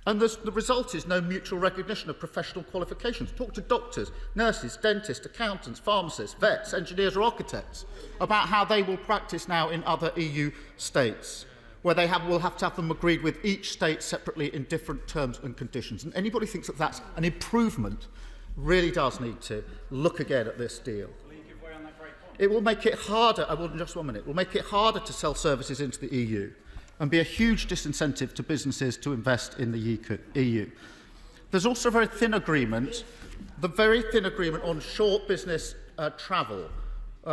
K: And the result is no mutual recognition of professional qualifications. Talk to doctors, nurses, dentists, accountants, pharmacists, vets, engineers or architects about how they will practice now in other EU states, where will have to have them agreed with each state separately in different terms and conditions. And anybody who thinks that that's an improvement really does need to look again at this deal. It will make it harder, just 1 minute, it will make it harder to sell services into the EU and be a huge disincentive to businesses to invest in the EU. There's also a very thin agreement on short business travel,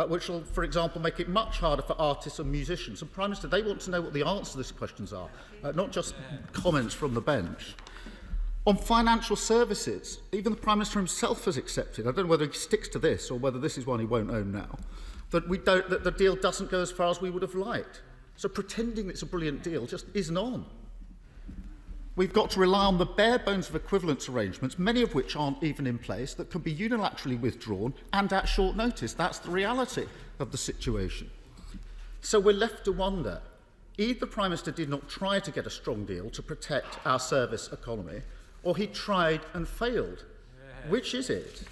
K: which will, for example, make it much harder for artists and musicians. And Prime Minister, they want to know what the answers to these questions are, not just comments from the bench. On financial services, even the Prime Minister himself has accepted, I don't know whether he sticks to this or whether this is one he won't own now, that the deal doesn't go as far as we would have liked. So pretending it's a brilliant deal just isn't on. We've got to rely on the bare bones of equivalence arrangements, many of which aren't even in place, that can be unilaterally withdrawn and at short notice. That's the reality of the situation. So we're left to wonder, either the Prime Minister did not try to get a strong deal to protect our service economy, or he tried and failed. Which is it?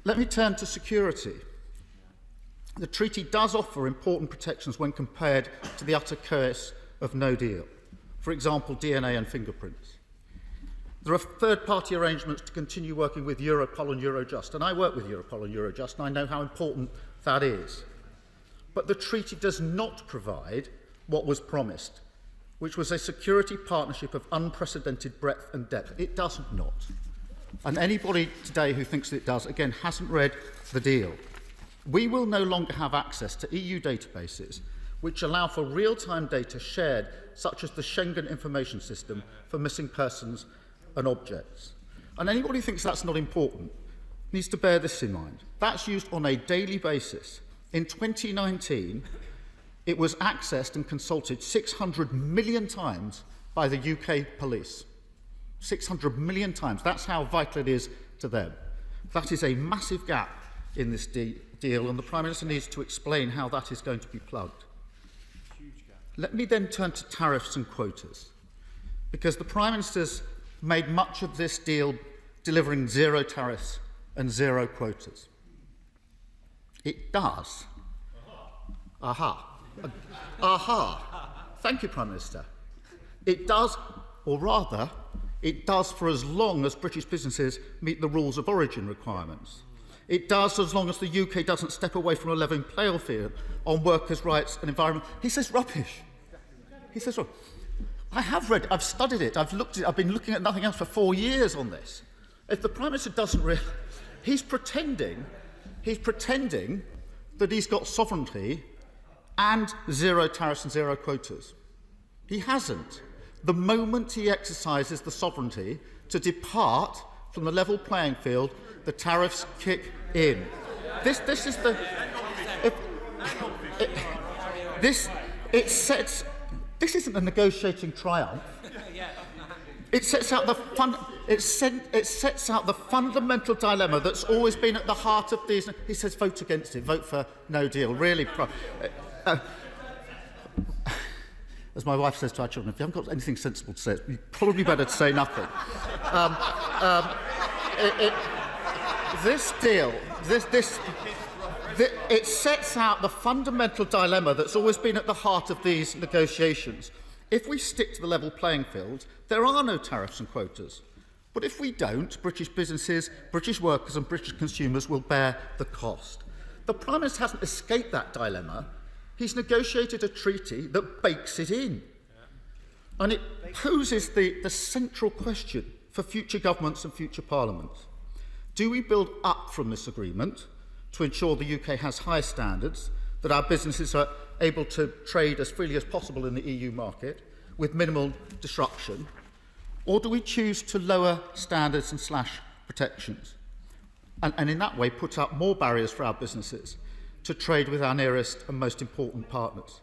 K: Let me turn to security. The treaty does offer important protections when compared to the utter chaos of no deal. For example, DNA and fingerprints. There are third-party arrangements to continue working with Europol and Eurojust, and I work with Europol and Eurojust, and I know how important that is. But the treaty does not provide what was promised, which was a security partnership of unprecedented breadth and depth. It does not. And anybody today who thinks that it does, again, hasn't read the deal. We will no longer have access to EU databases which allow for real-time data shared, such as the Schengen Information System, for missing persons and objects. And anybody who thinks that's not important needs to bear this in mind. That's used on a daily basis. In 2019, it was accessed and consulted 600 million times by the UK police. 600 million times. That's how vital it is to them. That is a massive gap in this deal, and the Prime Minister needs to explain how that is going to be plugged. Let me then turn to tariffs and quotas, because the Prime Minister's made much of this deal delivering zero tariffs and zero quotas. It does. Aha. Aha. Thank you, Prime Minister. It does, or rather, it does for as long as British businesses meet the rules of origin requirements. It does as long as the UK doesn't step away from a level playing field on workers' rights and environment. He says rubbish. He says rubbish. I have read it, I've studied it, I've looked at it, I've been looking at nothing else for 4 years on this. If the Prime Minister doesn't realise, he's pretending that he's got sovereignty and zero tariffs and zero quotas. He hasn't. The moment he exercises the sovereignty to depart from the level playing field, the tariffs kick in. This is the... This isn't a negotiating triumph. It sets out the fundamental dilemma that's always been at the heart of these. He says, vote against it, vote for no deal. Really, as my wife says to our children, if you haven't got anything sensible to say, you probably better to say nothing. This deal, it sets out the fundamental dilemma that's always been at the heart of these negotiations. If we stick to the level playing field, there are no tariffs and quotas. But if we don't, British businesses, British workers and British consumers will bear the cost. The Prime Minister hasn't escaped that dilemma. He's negotiated a treaty that bakes it in. And it poses the central question for future governments and future parliaments. Do we build up from this agreement to ensure the UK has high standards, that our businesses are able to trade as freely as possible in the EU market with minimal disruption, or do we choose to lower standards and slash protections and in that way put up more barriers for our businesses to trade with our nearest and most important partners?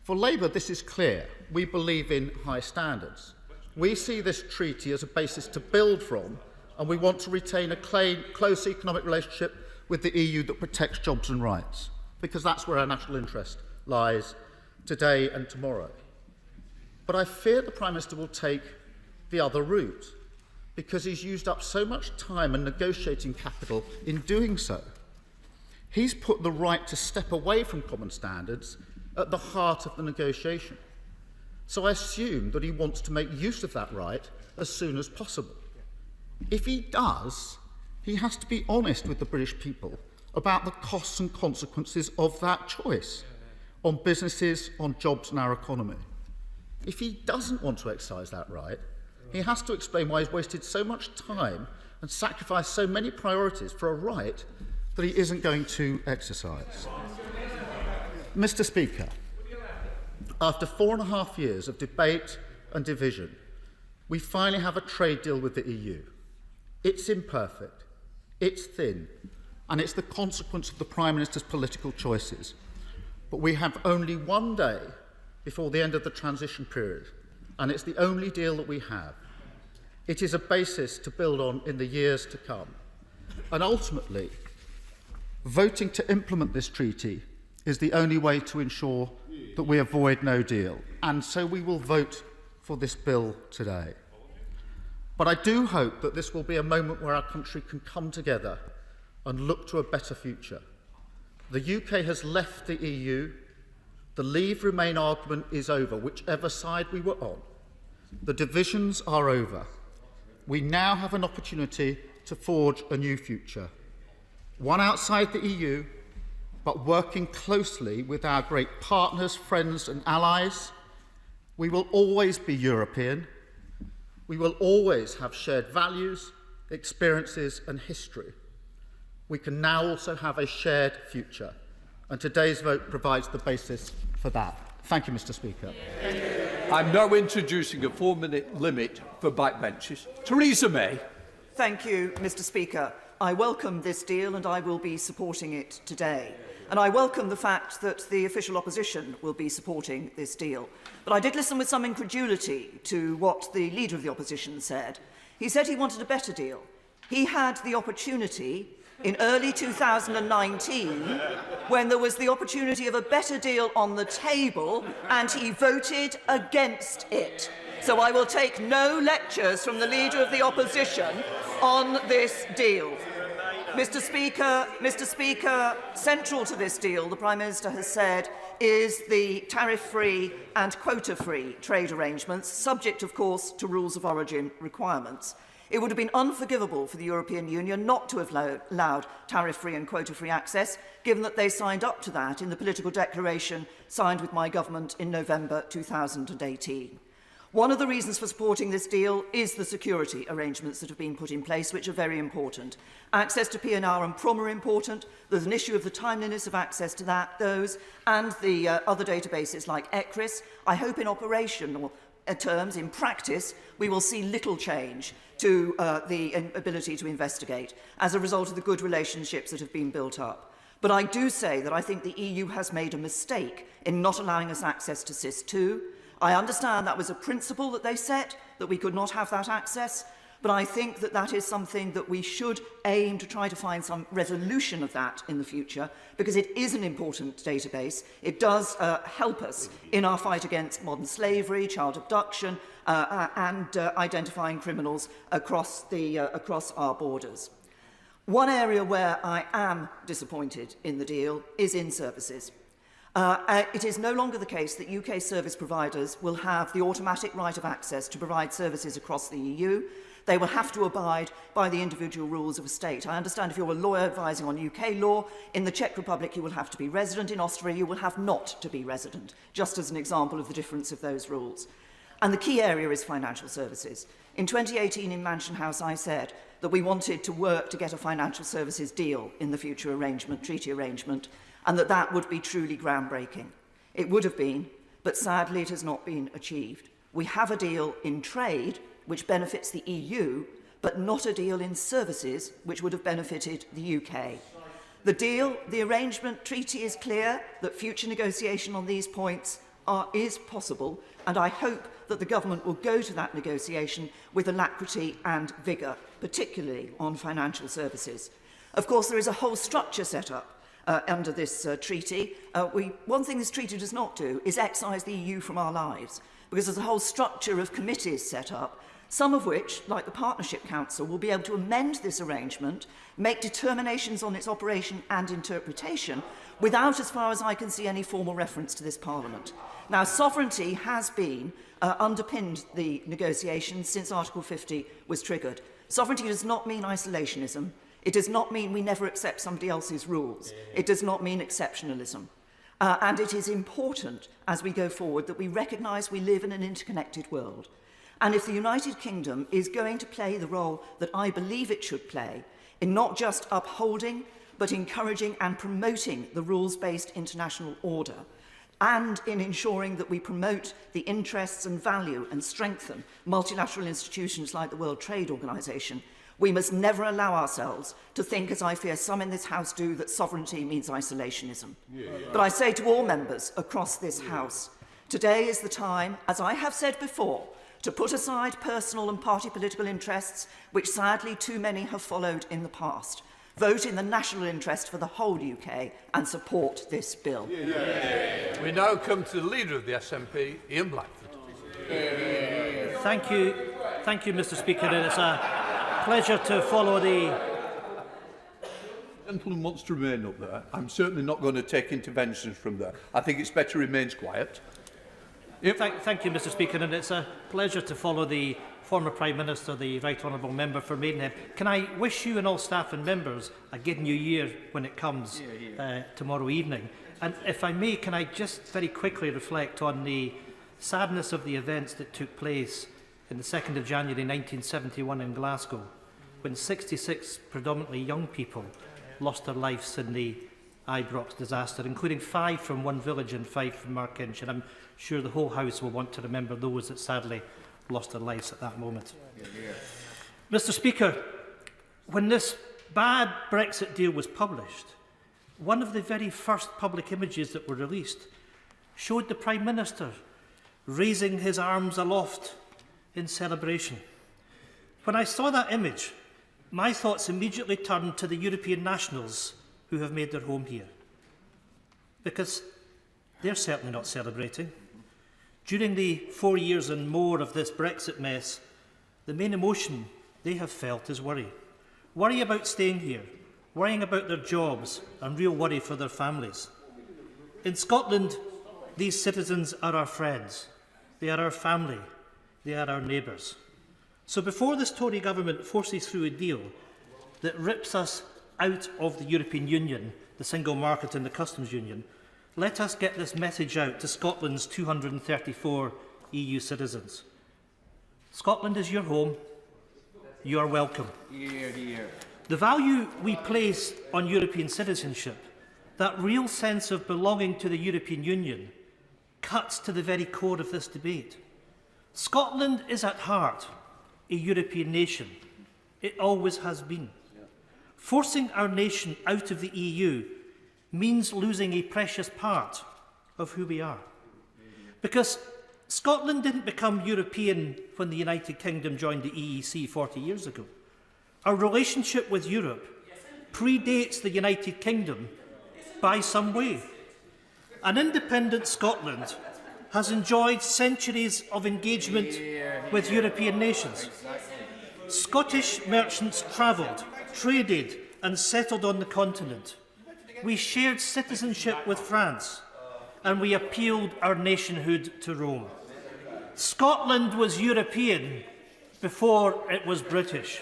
K: For Labour, this is clear. We believe in high standards. We see this treaty as a basis to build from, and we want to retain a close economic relationship with the EU that protects jobs and rights, because that's where our national interest lies today and tomorrow. But I fear the Prime Minister will take the other route, because he's used up so much time and negotiating capital in doing so. He's put the right to step away from common standards at the heart of the negotiation. So I assume that he wants to make use of that right as soon as possible. If he does, he has to be honest with the British people about the costs and consequences of that choice on businesses, on jobs and our economy. If he doesn't want to exercise that right, he has to explain why he's wasted so much time and sacrificed so many priorities for a right that he isn't going to exercise. Mr. Speaker, after 4.5 years of debate and division, we finally have a trade deal with the EU. It's imperfect, it's thin, and it's the consequence of the Prime Minister's political choices. But we have only one day before the end of the transition period, and it's the only deal that we have. It is a basis to build on in the years to come. And ultimately, voting to implement this treaty is the only way to ensure that we avoid no deal. And so we will vote for this bill today. But I do hope that this will be a moment where our country can come together and look to a better future. The UK has left the EU. The Leave Remain argument is over, whichever side we were on. The divisions are over. We now have an opportunity to forge a new future, one outside the EU, but working closely with our great partners, friends and allies. We will always be European. We will always have shared values, experiences and history. We can now also have a shared future, and today's vote provides the basis for that. Thank you, Mr. Speaker.
A: I'm now introducing a 4-minute limit for backbenches. Theresa May.
O: Thank you, Mr. Speaker. I welcome this deal and I will be supporting it today. And I welcome the fact that the official opposition will be supporting this deal. But I did listen with some incredulity to what the Leader of the Opposition said. He said he wanted a better deal. He had the opportunity in early 2019 when there was the opportunity of a better deal on the table and he voted against it. So I will take no lectures from the Leader of the Opposition on this deal. Mr. Speaker, central to this deal, the Prime Minister has said, is the tariff-free and quota-free trade arrangements, subject, of course, to rules of origin requirements. It would have been unforgivable for the European Union not to have allowed tariff-free and quota-free access, given that they signed up to that in the political declaration signed with my government in November 2018. One of the reasons for supporting this deal is the security arrangements that have been put in place, which are very important. Access to PNR and PROM are important. There's an issue of the timeliness of access to those, and the other databases like ECRIS. I hope in operational terms, in practice, we will see little change to the ability to investigate as a result of the good relationships that have been built up. But I do say that I think the EU has made a mistake in not allowing us access to SIS2. I understand that was a principle that they set, that we could not have that access, but I think that that is something that we should aim to try to find some resolution of that in the future, because it is an important database. It does help us in our fight against modern slavery, child abduction, and identifying criminals across our borders. One area where I am disappointed in the deal is in services. It is no longer the case that UK service providers will have the automatic right of access to provide services across the EU. They will have to abide by the individual rules of a state. I understand if you're a lawyer advising on UK law, in the Czech Republic you will have to be resident, in Austria you will have not to be resident, just as an example of the difference of those rules. And the key area is financial services. In 2018 in Mansion House I said that we wanted to work to get a financial services deal in the future arrangement, treaty arrangement, and that would be truly groundbreaking. It would have been, but sadly it has not been achieved. We have a deal in trade which benefits the EU, but not a deal in services which would have benefited the UK. The arrangement treaty is clear that future negotiation on these points is possible, and I hope that the government will go to that negotiation with alacrity and vigour, particularly on financial services. Of course, there is a whole structure set up under this treaty. One thing this treaty does not do is excise the EU from our lives, because there's a whole structure of committees set up, some of which, like the Partnership Council, will be able to amend this arrangement, make determinations on its operation and interpretation, without, as far as I can see, any formal reference to this Parliament. Now, sovereignty has been underpinned the negotiations since Article 50 was triggered. Sovereignty does not mean isolationism. It does not mean we never accept somebody else's rules. It does not mean exceptionalism. And it is important, as we go forward, that we recognise we live in an interconnected world. And if the United Kingdom is going to play the role that I believe it should play, in not just upholding, but encouraging and promoting the rules-based international order, and in ensuring that we promote the interests and value and strengthen multilateral institutions like the World Trade Organization, we must never allow ourselves to think, as I fear some in this House do, that sovereignty means isolationism. But I say to all members across this House, today is the time, as I have said before, to put aside personal and party political interests, which sadly too many have followed in the past. Vote in the national interest for the whole UK and support this bill.
A: We now come to the Leader of the SNP, Ian Blackford.
C: Thank you, Mr. Speaker. And it's a pleasure to follow the...
A: The gentleman wants to remain up there. I'm certainly not going to take interventions from there. I think it's better remains quiet.
C: Thank you, Mr. Speaker, and it's a pleasure to follow the former Prime Minister, the Right Honourable Member for Maidenhead. Can I wish you and all staff and members a good new year when it comes tomorrow evening? And if I may, can I just very quickly reflect on the sadness of the events that took place in the 2nd of January 1971 in Glasgow, when 66 predominantly young people lost their lives in the Ibrox disaster, including 5 from one village and 5 from Markinch. And I'm sure the whole House will want to remember those that sadly lost their lives at that moment. Mr. Speaker, when this bad Brexit deal was published, one of the very first public images that were released showed the Prime Minister raising his arms aloft in celebration. When I saw that image, my thoughts immediately turn to the European nationals who have made their home here, because they're certainly not celebrating. During the 4 years and more of this Brexit mess, the main emotion they have felt is worry. Worry about staying here, worrying about their jobs, and real worry for their families. In Scotland, these citizens are our friends, they are our family, they are our neighbours. So before this Tory government forces through a deal that rips us out of the European Union, the single market and the customs union, let us get this message out to Scotland's 234 EU citizens. Scotland is your home. You are welcome.
N: Hear, hear.
C: The value we place on European citizenship, that real sense of belonging to the European Union, cuts to the very core of this debate. Scotland is at heart a European nation. It always has been. Forcing our nation out of the EU means losing a precious part of who we are. Because Scotland didn't become European when the United Kingdom joined the EEC 40 years ago. Our relationship with Europe predates the United Kingdom by some way. An independent Scotland has enjoyed centuries of engagement with European nations. Scottish merchants travelled, traded and settled on the continent. We shared citizenship with France, and we appealed our nationhood to Rome. Scotland was European before it was British.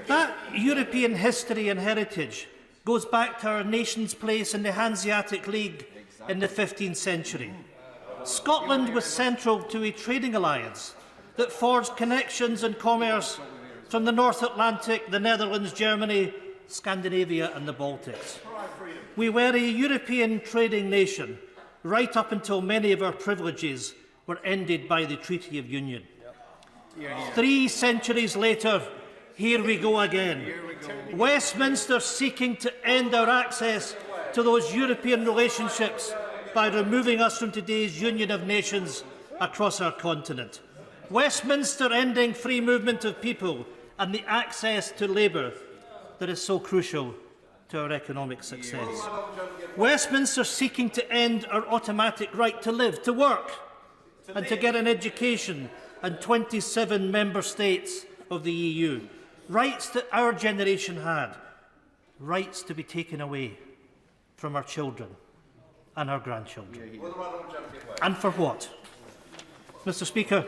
C: That European history and heritage goes back to our nation's place in the Hanseatic League in the 15th century. Scotland was central to a trading alliance that forged connections and commerce from the North Atlantic, the Netherlands, Germany, Scandinavia and the Baltics. We were a European trading nation right up until many of our privileges were ended by the Treaty of Union. 3 centuries later, here we go again. Westminster seeking to end our access to those European relationships by removing us from today's Union of Nations across our continent. Westminster ending free movement of people and the access to labour that is so crucial to our economic success. Westminster seeking to end our automatic right to live, to work and to get an education in 27 member states of the EU. Rights that our generation had, rights to be taken away from our children and our grandchildren. And for what? Mr. Speaker,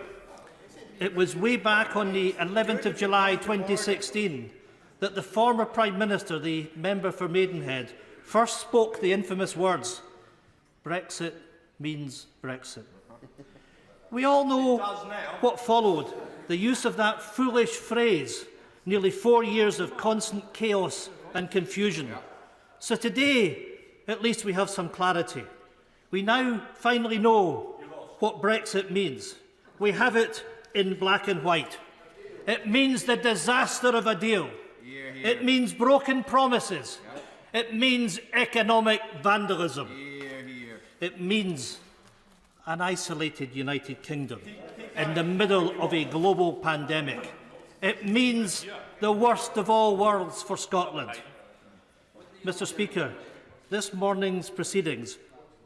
C: it was way back on the 11th of July 2016 that the former Prime Minister, the member for Maidenhead, first spoke the infamous words, "Brexit means Brexit." We all know what followed, the use of that foolish phrase, nearly 4 years of constant chaos and confusion. So today, at least we have some clarity. We now finally know what Brexit means. We have it in black and white. It means the disaster of a deal. It means broken promises. It means economic vandalism. It means an isolated United Kingdom in the middle of a global pandemic. It means the worst of all worlds for Scotland. Mr. Speaker, this morning's proceedings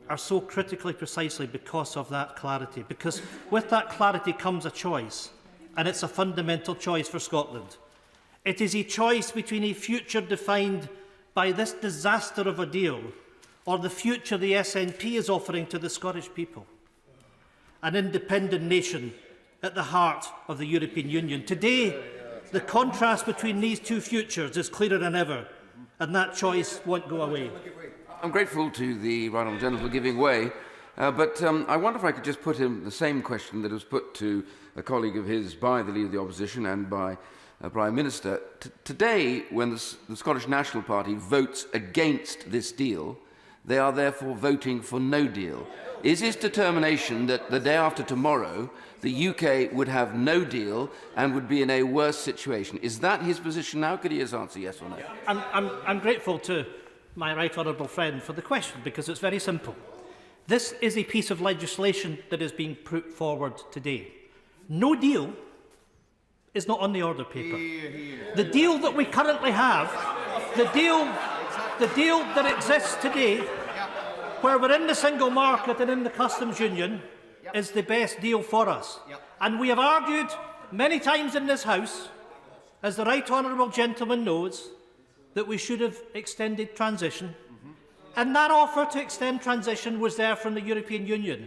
C: are so critically precisely because of that clarity, because with that clarity comes a choice, and it's a fundamental choice for Scotland. It is a choice between a future defined by this disaster of a deal or the future the SNP is offering to the Scottish people. An independent nation at the heart of the European Union. Today, the contrast between these two futures is clearer than ever, and that choice won't go away.
P: I'm grateful to the right honourable gentleman for giving way, but I wonder if I could just put him the same question that was put to a colleague of his by the Leader of the Opposition and by Prime Minister. Today, when the Scottish National Party votes against this deal, they are therefore voting for no deal. Is his determination that the day after tomorrow, the UK would have no deal and would be in a worse situation? Is that his position now? Could he just answer yes or no?
C: I'm grateful to my right honourable friend for the question, because it's very simple. This is a piece of legislation that is being put forward today. No deal is not on the order paper. The deal that we currently have, the deal that exists today, where we're in the single market and in the customs union, is the best deal for us. And we have argued many times in this House, as the right honourable gentleman knows, that we should have extended transition. And that offer to extend transition was there from the European Union.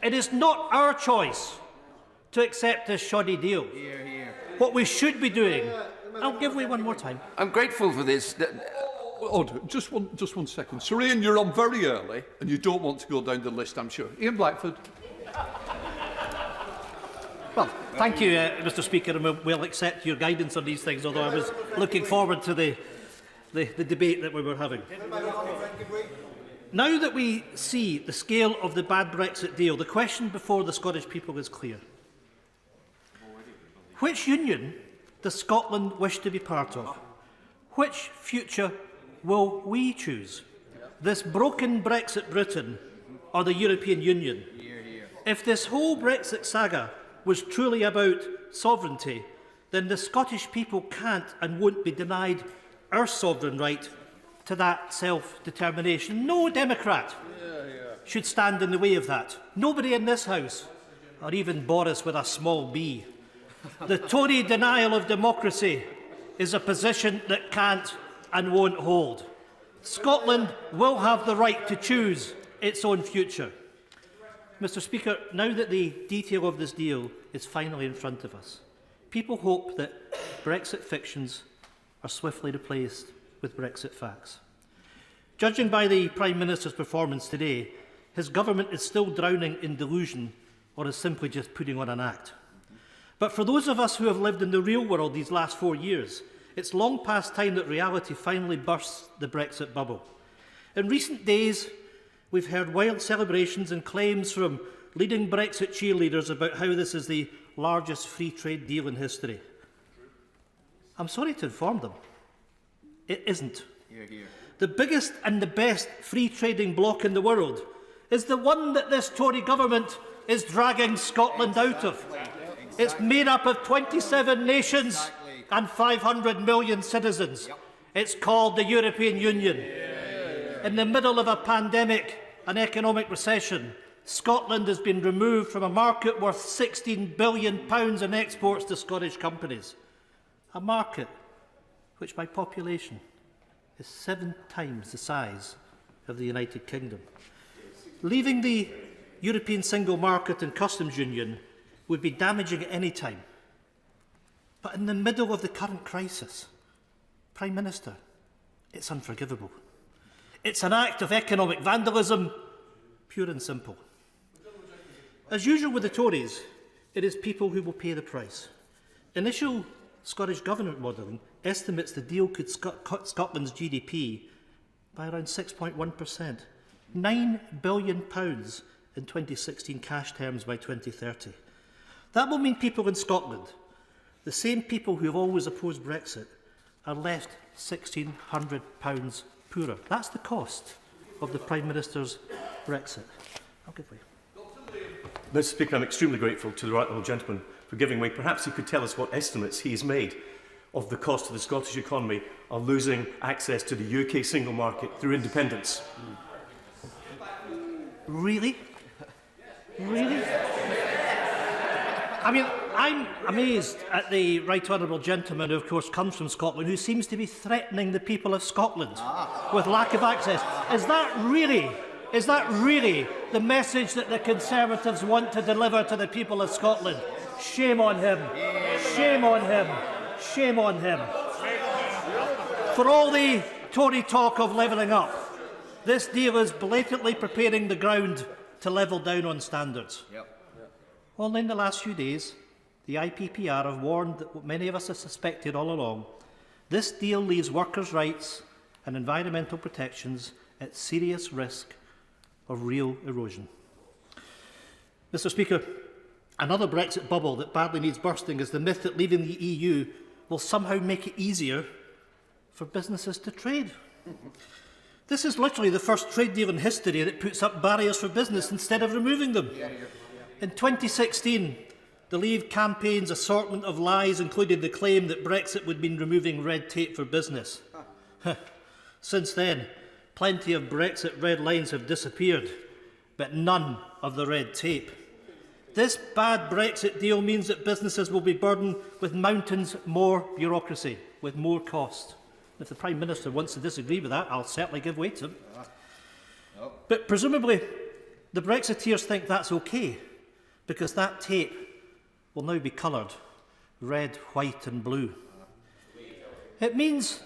C: It is not our choice to accept this shoddy deal. What we should be doing... I'll give way one more time.
P: I'm grateful for this.
A: Just one second. Sir Ian, you're on very early, and you don't want to go down the list, I'm sure. Ian Blackford.
C: Well, thank you, Mr Speaker, and we'll accept your guidance on these things, although I was looking forward to the debate that we were having. Now that we see the scale of the bad Brexit deal, the question before the Scottish people is clear. Which union does Scotland wish to be part of? Which future will we choose? This broken Brexit Britain or the European Union? If this whole Brexit saga was truly about sovereignty, then the Scottish people can't and won't be denied our sovereign right to that self-determination. No Democrat should stand in the way of that. Nobody in this House, or even Boris with a small b. The Tory denial of democracy is a position that can't and won't hold. Scotland will have the right to choose its own future. Mr Speaker, now that the detail of this deal is finally in front of us, people hope that Brexit fictions are swiftly replaced with Brexit facts. Judging by the Prime Minister's performance today, his government is still drowning in delusion or is simply just putting on an act. But for those of us who have lived in the real world these last 4 years, it's long past time that reality finally bursts the Brexit bubble. In recent days, we've heard wild celebrations and claims from leading Brexit cheerleaders about how this is the largest free trade deal in history. I'm sorry to inform them, it isn't. The biggest and the best free trading bloc in the world is the one that this Tory government is dragging Scotland out of. It's made up of 27 nations and 500 million citizens. It's called the European Union. In the middle of a pandemic and economic recession, Scotland has been removed from a market worth £16 billion in exports to Scottish companies. A market which by population is 7 times the size of the United Kingdom. Leaving the European single market and customs union would be damaging at any time. But in the middle of the current crisis, Prime Minister, it's unforgivable. It's an act of economic vandalism, pure and simple. As usual with the Tories, it is people who will pay the price. Initial Scottish Government modelling estimates the deal could cut Scotland's GDP by around 6.1%, £9 billion in 2016 cash terms by 2030. That will mean people in Scotland, the same people who have always opposed Brexit, are left £1,600 poorer. That's the cost of the Prime Minister's Brexit. I'll give way.
Q: Mr Speaker, I'm extremely grateful to the right honourable gentleman for giving way. Perhaps he could tell us what estimates he has made of the cost to the Scottish economy of losing access to the UK single market through independence.
C: Really? Really? I mean, I'm amazed at the right honourable gentleman who, of course, comes from Scotland, who seems to be threatening the people of Scotland with lack of access. Is that really the message that the Conservatives want to deliver to the people of Scotland? Shame on him. Shame on him. Shame on him. For all the Tory talk of levelling up, this deal is blatantly preparing the ground to level down on standards. Only in the last few days, the IPPR have warned that what many of us have suspected all along. This deal leaves workers' rights and environmental protections at serious risk of real erosion. Mr Speaker, another Brexit bubble that badly needs bursting is the myth that leaving the EU will somehow make it easier for businesses to trade. This is literally the first trade deal in history that puts up barriers for business instead of removing them. In 2016, The Leave campaign's assortment of lies included the claim that Brexit would mean removing red tape for business. Since then, plenty of Brexit red lines have disappeared, but none of the red tape. This bad Brexit deal means that businesses will be burdened with mountains more bureaucracy, with more cost. If the Prime Minister wants to disagree with that, I'll certainly give way to him. But presumably, the Brexiteers think that's okay, because that tape will now be coloured red, white and blue. It means,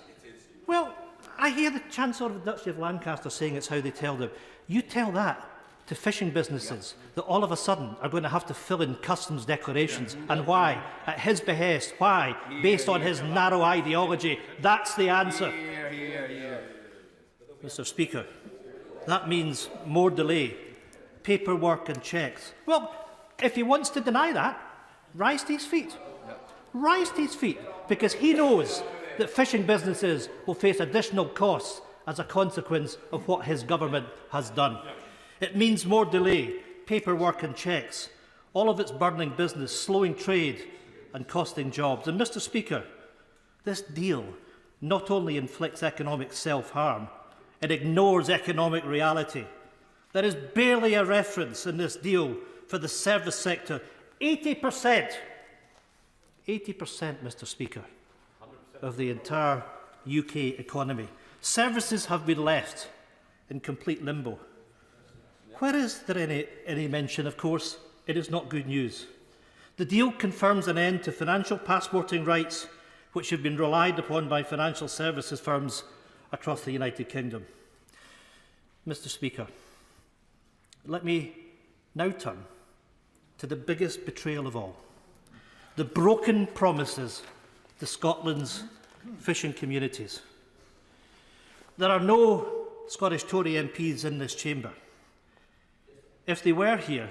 C: well, I hear the Chancellor of the Duchy of Lancaster saying it's how they tell them. You tell that to fishing businesses that all of a sudden are going to have to fill in customs declarations. And why? At his behest. Why? Based on his narrow ideology. That's the answer. Mr. Speaker, that means more delay, paperwork and checks. Well, if he wants to deny that, rise to his feet. Rise to his feet, because he knows that fishing businesses will face additional costs as a consequence of what his government has done. It means more delay, paperwork and checks, all of it's burdening business, slowing trade and costing jobs. And Mr. Speaker, this deal not only inflicts economic self-harm, it ignores economic reality. There is barely a reference in this deal for the service sector. 80%, Mr. Speaker, of the entire UK economy. Services have been left in complete limbo. Where is there any mention, of course, it is not good news. The deal confirms an end to financial passporting rights which have been relied upon by financial services firms across the United Kingdom. Mr. Speaker, let me now turn to the biggest betrayal of all, the broken promises to Scotland's fishing communities. There are no Scottish Tory MPs in this chamber. If they were here,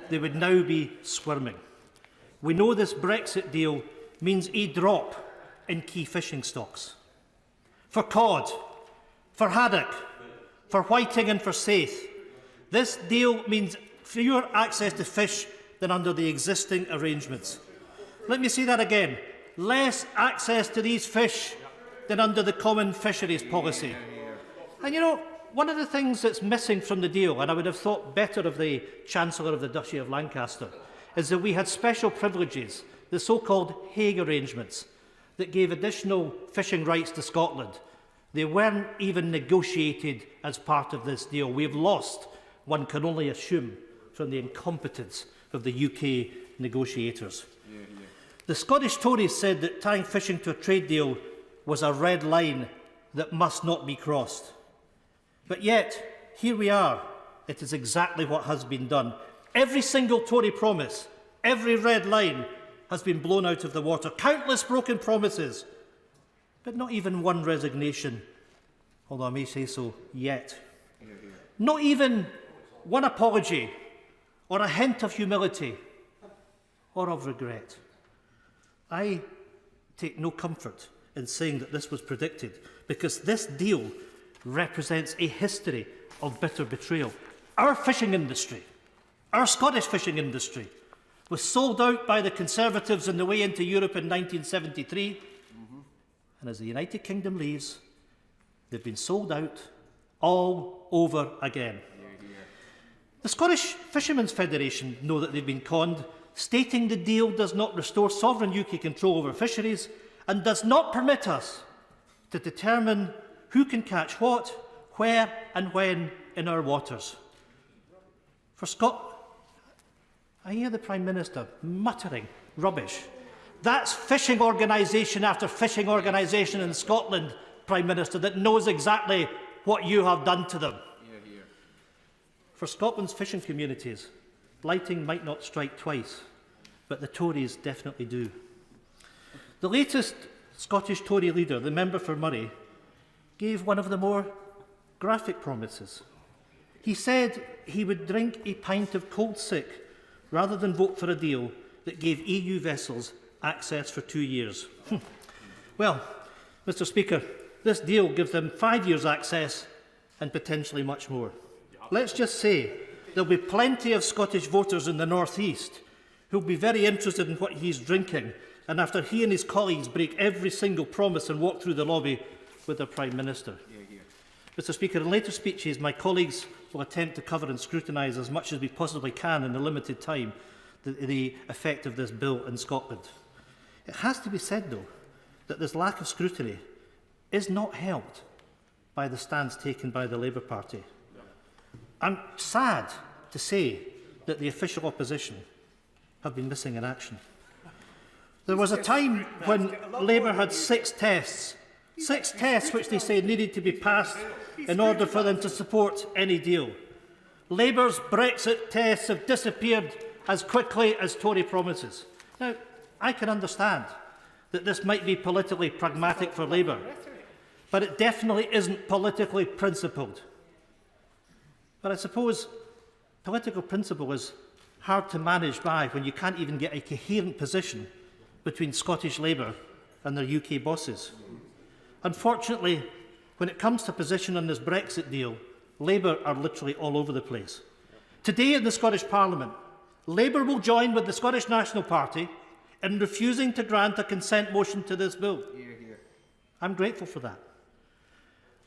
C: they would now be squirming. We know this Brexit deal means a drop in key fishing stocks. For cod, for haddock, for whiting and for saithe, this deal means fewer access to fish than under the existing arrangements. Let me say that again. Less access to these fish than under the common fisheries policy. And you know, one of the things that's missing from the deal, and I would have thought better of the Chancellor of the Duchy of Lancaster, is that we had special privileges, the so-called Hague arrangements, that gave additional fishing rights to Scotland. They weren't even negotiated as part of this deal. We have lost, one can only assume, from the incompetence of the UK negotiators. The Scottish Tories said that tying fishing to a trade deal was a red line that must not be crossed. But yet, here we are. It is exactly what has been done. Every single Tory promise, every red line has been blown out of the water. Countless broken promises, but not even one resignation, although I may say so yet. Not even one apology or a hint of humility or of regret. I take no comfort in saying that this was predicted, because this deal represents a history of bitter betrayal. Our fishing industry, our Scottish fishing industry, was sold out by the Conservatives on the way into Europe in 1973. And as the United Kingdom leaves, they've been sold out all over again. The Scottish Fishermen's Federation know that they've been conned, stating the deal does not restore sovereign UK control over fisheries and does not permit us to determine who can catch what, where and when in our waters. For I hear the Prime Minister muttering rubbish. That's fishing organisation after fishing organisation in Scotland, Prime Minister, that knows exactly what you have done to them. For Scotland's fishing communities, blighting might not strike twice, but the Tories definitely do. The latest Scottish Tory leader, the member for Moray, gave one of the more graphic promises. He said he would drink a pint of cold sick rather than vote for a deal that gave EU vessels access for 2 years. Well, Mr. Speaker, this deal gives them 5 years access and potentially much more. Let's just say there'll be plenty of Scottish voters in the North East who'll be very interested in what he's drinking, and after he and his colleagues break every single promise and walk through the lobby with their Prime Minister. Mr. Speaker, in later speeches, my colleagues will attempt to cover and scrutinise as much as we possibly can in the limited time the effect of this bill in Scotland. It has to be said, though, that this lack of scrutiny is not helped by the stance taken by the Labour Party. I'm sad to say that the official opposition have been missing in action. There was a time when Labour had 6 tests which they say needed to be passed in order for them to support any deal. Labour's Brexit tests have disappeared as quickly as Tory promises. Now, I can understand that this might be politically pragmatic for Labour, but it definitely isn't politically principled. But I suppose political principle is hard to manage by when you can't even get a coherent position between Scottish Labour and their UK bosses. Unfortunately, when it comes to position on this Brexit deal, Labour are literally all over the place. Today in the Scottish Parliament, Labour will join with the Scottish National Party in refusing to grant a consent motion to this bill. I'm grateful for that.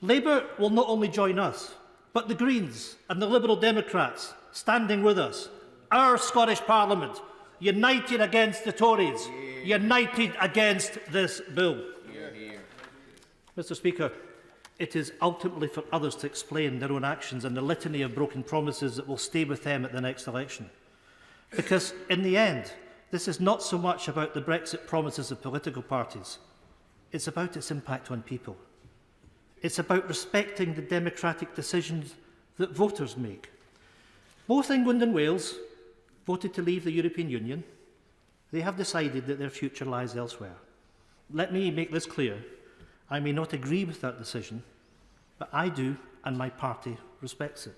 C: Labour will not only join us, but the Greens and the Liberal Democrats standing with us, our Scottish Parliament, united against the Tories, united against this bill. Mr. Speaker, it is ultimately for others to explain their own actions and the litany of broken promises that will stay with them at the next election. Because in the end, this is not so much about the Brexit promises of political parties. It's about its impact on people. It's about respecting the democratic decisions that voters make. Both England and Wales voted to leave the European Union. They have decided that their future lies elsewhere. Let me make this clear. I may not agree with that decision, but I do, and my party respects it.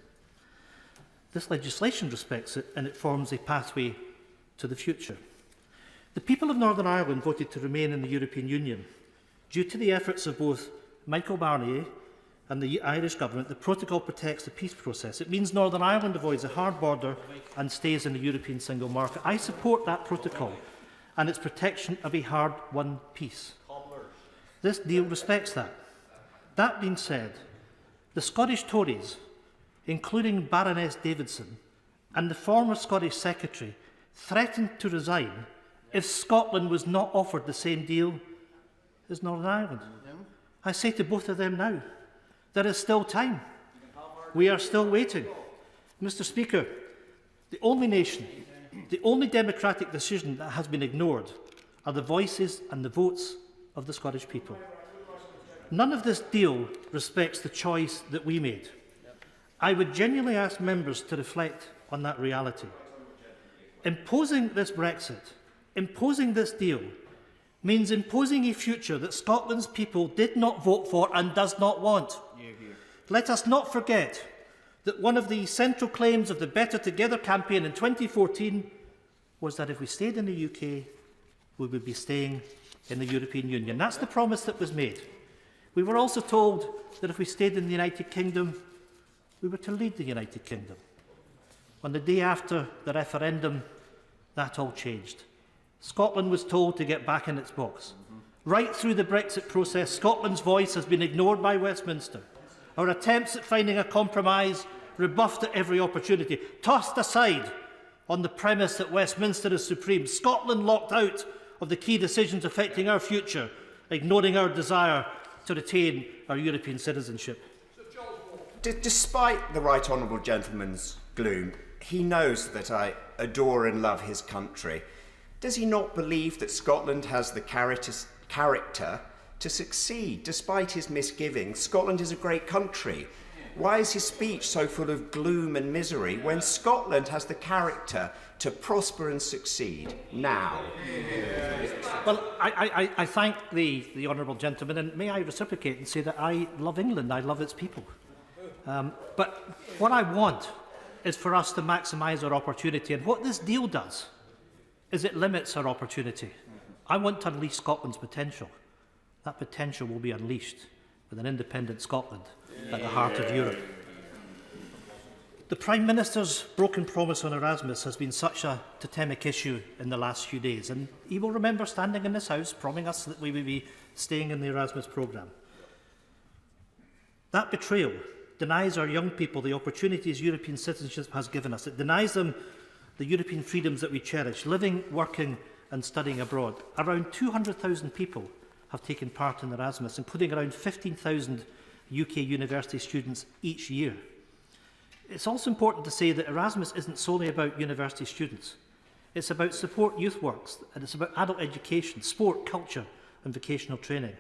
C: This legislation respects it, and it forms a pathway to the future. The people of Northern Ireland voted to remain in the European Union. Due to the efforts of both Michael Barnier and the Irish Government, the protocol protects the peace process. It means Northern Ireland avoids a hard border and stays in the European single market. I support that protocol and its protection of a hard-won peace. This deal respects that. That being said, the Scottish Tories, including Baroness Davidson and the former Scottish Secretary, threatened to resign if Scotland was not offered the same deal as Northern Ireland. I say to both of them now, there is still time. We are still waiting. Mr. Speaker, the only nation, the only democratic decision that has been ignored are the voices and the votes of the Scottish people. None of this deal respects the choice that we made. I would genuinely ask members to reflect on that reality. Imposing this Brexit, imposing this deal, means imposing a future that Scotland's people did not vote for and does not want. Let us not forget that one of the central claims of the Better Together campaign in 2014 was that if we stayed in the UK, we would be staying in the European Union. That's the promise that was made. We were also told that if we stayed in the United Kingdom, we were to lead the United Kingdom. On the day after the referendum, that all changed. Scotland was told to get back in its box. Right through the Brexit process, Scotland's voice has been ignored by Westminster. Our attempts at finding a compromise rebuffed at every opportunity, tossed aside on the premise that Westminster is supreme. Scotland locked out of the key decisions affecting our future, ignoring our desire to retain our European citizenship.
R: Despite the Right Honourable Gentleman's gloom, he knows that I adore and love his country. Does he not believe that Scotland has the character to succeed? Despite his misgivings, Scotland is a great country. Why is his speech so full of gloom and misery when Scotland has the character to prosper and succeed now?
C: Well, I thank the Honourable Gentleman, and may I reciprocate and say that I love England, I love its people. But what I want is for us to maximise our opportunity, and what this deal does is it limits our opportunity. I want to unleash Scotland's potential. That potential will be unleashed with an independent Scotland at the heart of Europe. The Prime Minister's broken promise on Erasmus has been such a totemic issue in the last few days, and he will remember standing in this House promising us that we would be staying in the Erasmus programme. That betrayal denies our young people the opportunities European citizenship has given us. It denies them the European freedoms that we cherish, living, working and studying abroad. Around 200,000 people have taken part in Erasmus, including around 15,000 UK university students each year. It's also important to say that Erasmus isn't solely about university students. It's about support youth works, and it's about adult education, sport, culture and vocational training.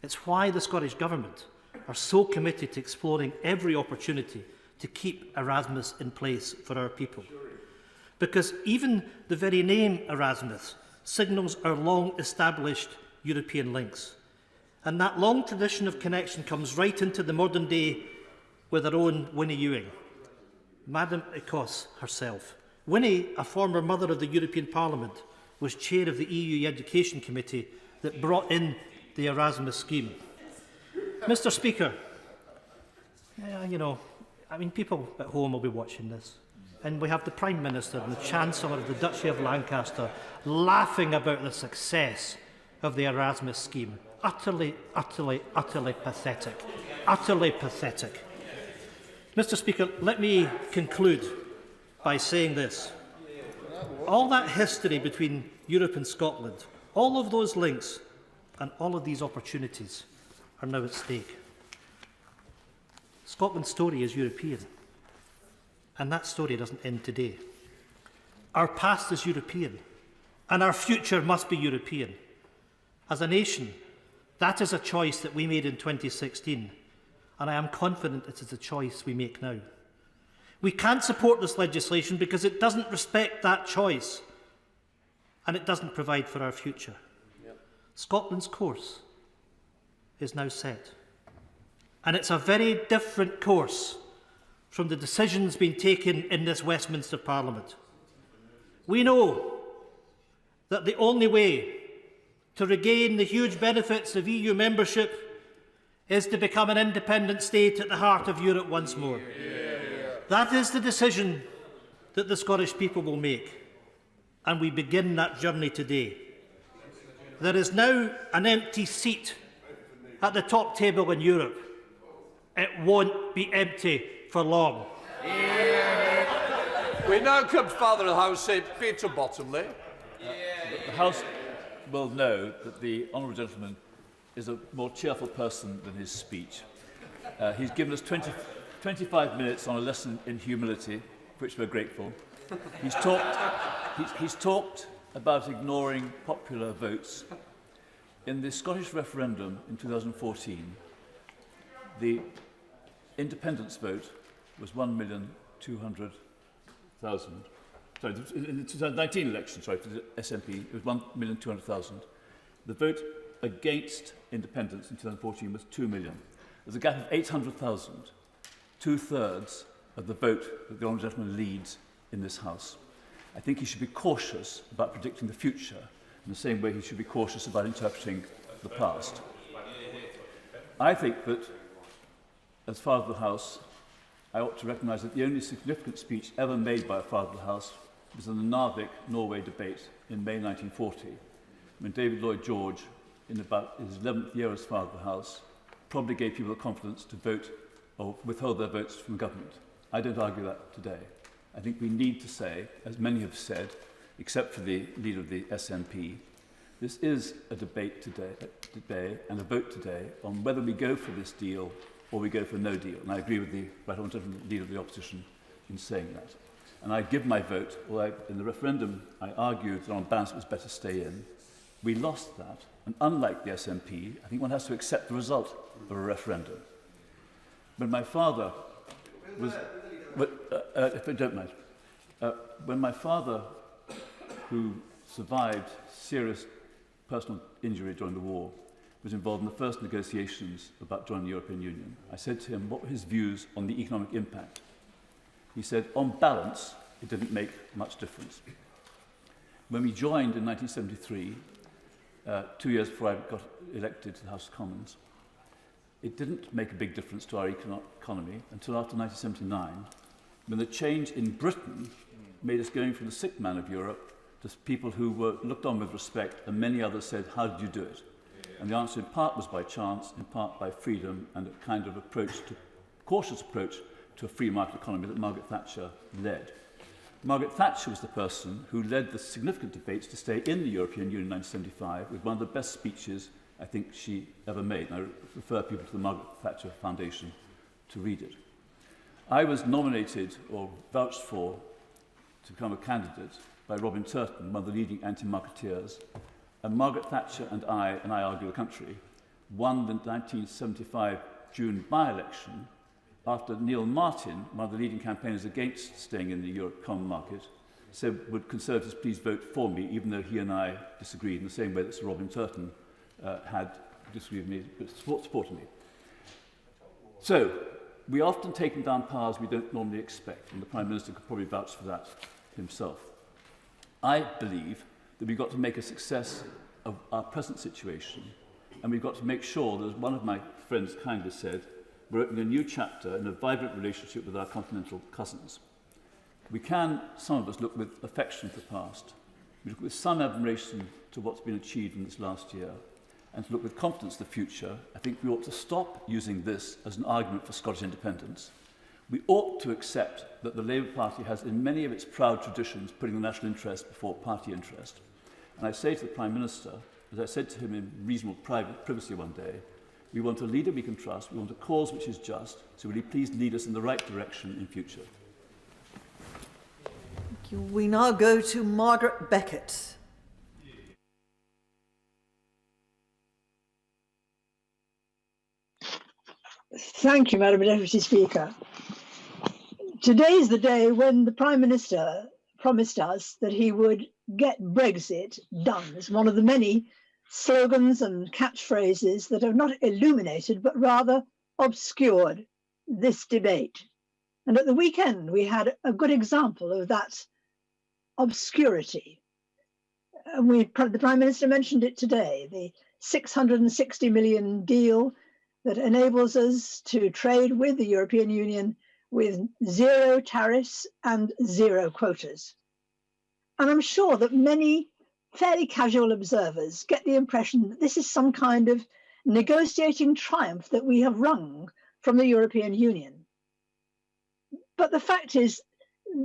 C: It's why the Scottish Government are so committed to exploring every opportunity to keep Erasmus in place for our people. Because even the very name Erasmus signals our long-established European links. And that long tradition of connection comes right into the modern day with our own Winnie Ewing, Madame Ecosse herself. Winnie, a former member of the European Parliament, was chair of the EU Education Committee that brought in the Erasmus scheme. Mr. Speaker, people at home will be watching this, and we have the Prime Minister and the Chancellor of the Duchy of Lancaster laughing about the success of the Erasmus scheme. Utterly, utterly, utterly pathetic. Utterly pathetic. Mr. Speaker, let me conclude by saying this. All that history between Europe and Scotland, all of those links and all of these opportunities are now at stake. Scotland's story is European, and that story doesn't end today. Our past is European, and our future must be European. As a nation, that is a choice that we made in 2016, and I am confident it is a choice we make now. We can't support this legislation because it doesn't respect that choice, and it doesn't provide for our future. Scotland's course is now set, and it's a very different course from the decisions being taken in this Westminster Parliament. We know that the only way to regain the huge benefits of EU membership is to become an independent state at the heart of Europe once more. That is the decision that the Scottish people will make, and we begin that journey today. There is now an empty seat at the top table in Europe. It won't be empty for long.
A: We now come to Father of the House, Peter Bottomley.
S: The House will know that the honourable gentleman is a more cheerful person than his speech. He's given us 25 minutes on a lesson in humility, for which we're grateful. He's talked about ignoring popular votes. In the Scottish referendum in 2014, the independence vote was 1,200,000. Sorry, in the 2019 election, for the SNP, it was 1,200,000. The vote against independence in 2014 was 2 million. There's a gap of 800,000, two-thirds of the vote that the honourable gentleman leads in this House. I think he should be cautious about predicting the future in the same way he should be cautious about interpreting the past. I think that, as Father of the House, I ought to recognise that the only significant speech ever made by a Father of the House was in the Narvik, Norway debate in May 1940, when David Lloyd George, in about his 11th year as Father of the House, probably gave people the confidence to vote or withhold their votes from government. I don't argue that today. I think we need to say, as many have said, except for the leader of the SNP, this is a debate today and a vote today on whether we go for this deal or we go for no deal. And I agree with the right honourable leader of the opposition in saying that. And I give my vote, although in the referendum I argued that on balance it was better stay in. We lost that, and unlike the SNP, I think one has to accept the result of a referendum. When my father was... if I don't mind. When my father, who survived serious personal injury during the war, was involved in the first negotiations about joining the European Union, I said to him, what were his views on the economic impact? He said, on balance, it didn't make much difference. When we joined in 1973, 2 years before I got elected to the House of Commons, it didn't make a big difference to our economy until after 1979, when the change in Britain made us going from the sick man of Europe to people who were looked on with respect, and many others said, how did you do it? And the answer in part was by chance, in part by freedom, and a kind of cautious approach to a free market economy that Margaret Thatcher led. Margaret Thatcher was the person who led the significant debates to stay in the European Union in 1975 with one of the best speeches I think she ever made. And I refer people to the Margaret Thatcher Foundation to read it. I was nominated or vouched for to become a candidate by Robin Turton, one of the leading anti-marketeers, and Margaret Thatcher and I argue the country, won the 1975 June by-election after Neil Martin, one of the leading campaigners against staying in the Europe common market, said, would Conservatives please vote for me, even though he and I disagreed in the same way that Sir Robin Turton had disagreed with me, but supported me. So, we often take down powers we don't normally expect, and the Prime Minister could probably vouch for that himself. I believe that we've got to make a success of our present situation, and we've got to make sure that, as one of my friends kindly said, we're opening a new chapter in a vibrant relationship with our continental cousins. We can, some of us, look with affection to the past. We look with some admiration to what's been achieved in this last year, and to look with confidence to the future. I think we ought to stop using this as an argument for Scottish independence. We ought to accept that the Labour Party has, in many of its proud traditions, putting the national interest before party interest. And I say to the Prime Minister, as I said to him in reasonable privacy one day, we want a leader we can trust, we want a cause which is just, so will you please lead us in the right direction in future?
T: Thank you. We now go to Margaret Beckett.
U: Thank you, Madam Deputy Speaker. Today is the day when the Prime Minister promised us that he would get Brexit done. It's one of the many slogans and catchphrases that have not illuminated but rather obscured this debate. And at the weekend we had a good example of that obscurity. The Prime Minister mentioned it today, the 660 million deal that enables us to trade with the European Union with zero tariffs and zero quotas. And I'm sure that many fairly casual observers get the impression that this is some kind of negotiating triumph that we have wrung from the European Union. But the fact is,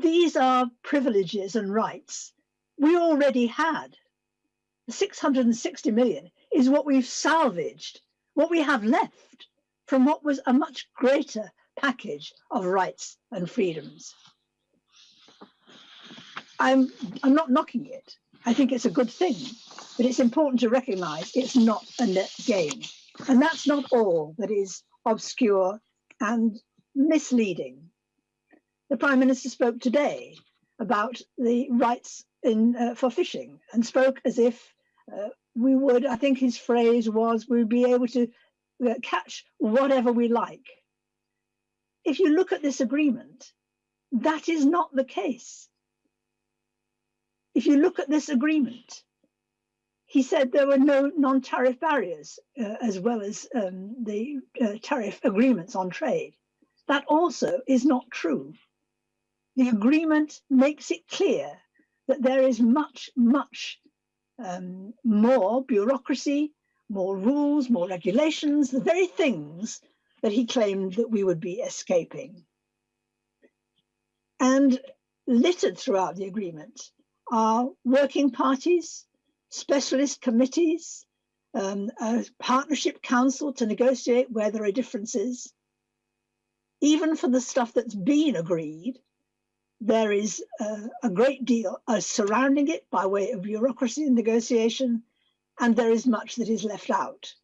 U: these are privileges and rights we already had. The 660 million is what we've salvaged, what we have left from what was a much greater package of rights and freedoms. I'm not knocking it. I think it's a good thing, but it's important to recognise it's not a net gain. And that's not all that is obscure and misleading. The Prime Minister spoke today about the rights for fishing and spoke as if we would, I think his phrase was, we'd be able to catch whatever we like. If you look at this agreement, that is not the case. If you look at this agreement, he said there were no non-tariff barriers as well as the tariff agreements on trade. That also is not true. The agreement makes it clear that there is much, much more bureaucracy, more rules, more regulations, the very things that he claimed that we would be escaping. And littered throughout the agreement are working parties, specialist committees, a partnership council to negotiate where there are differences. Even for the stuff that's been agreed, there is a great deal surrounding it by way of bureaucracy and negotiation, and there is much that is left out.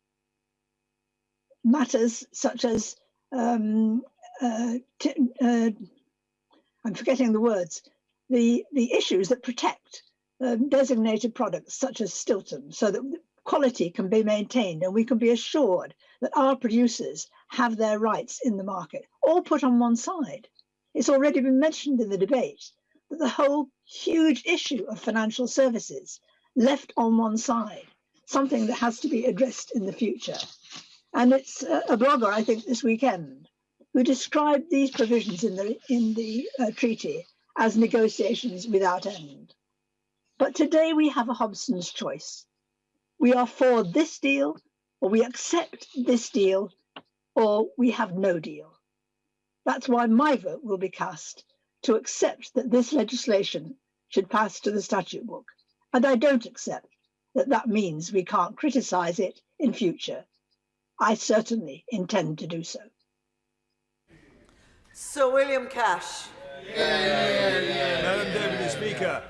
U: Matters such as, I'm forgetting the words, the issues that protect designated products such as Stilton, so that quality can be maintained and we can be assured that our producers have their rights in the market, all put on one side. It's already been mentioned in the debate that the whole huge issue of financial services left on one side, something that has to be addressed in the future. And it's a blogger, I think, this weekend who described these provisions in the treaty as negotiations without end. But today we have a Hobson's choice. We are for this deal, or we accept this deal, or we have no deal. That's why my vote will be cast to accept that this legislation should pass to the statute book. And I don't accept that that means we can't criticise it in future. I certainly intend to do so.
T: Sir William Cash.
B: Madam Deputy Speaker,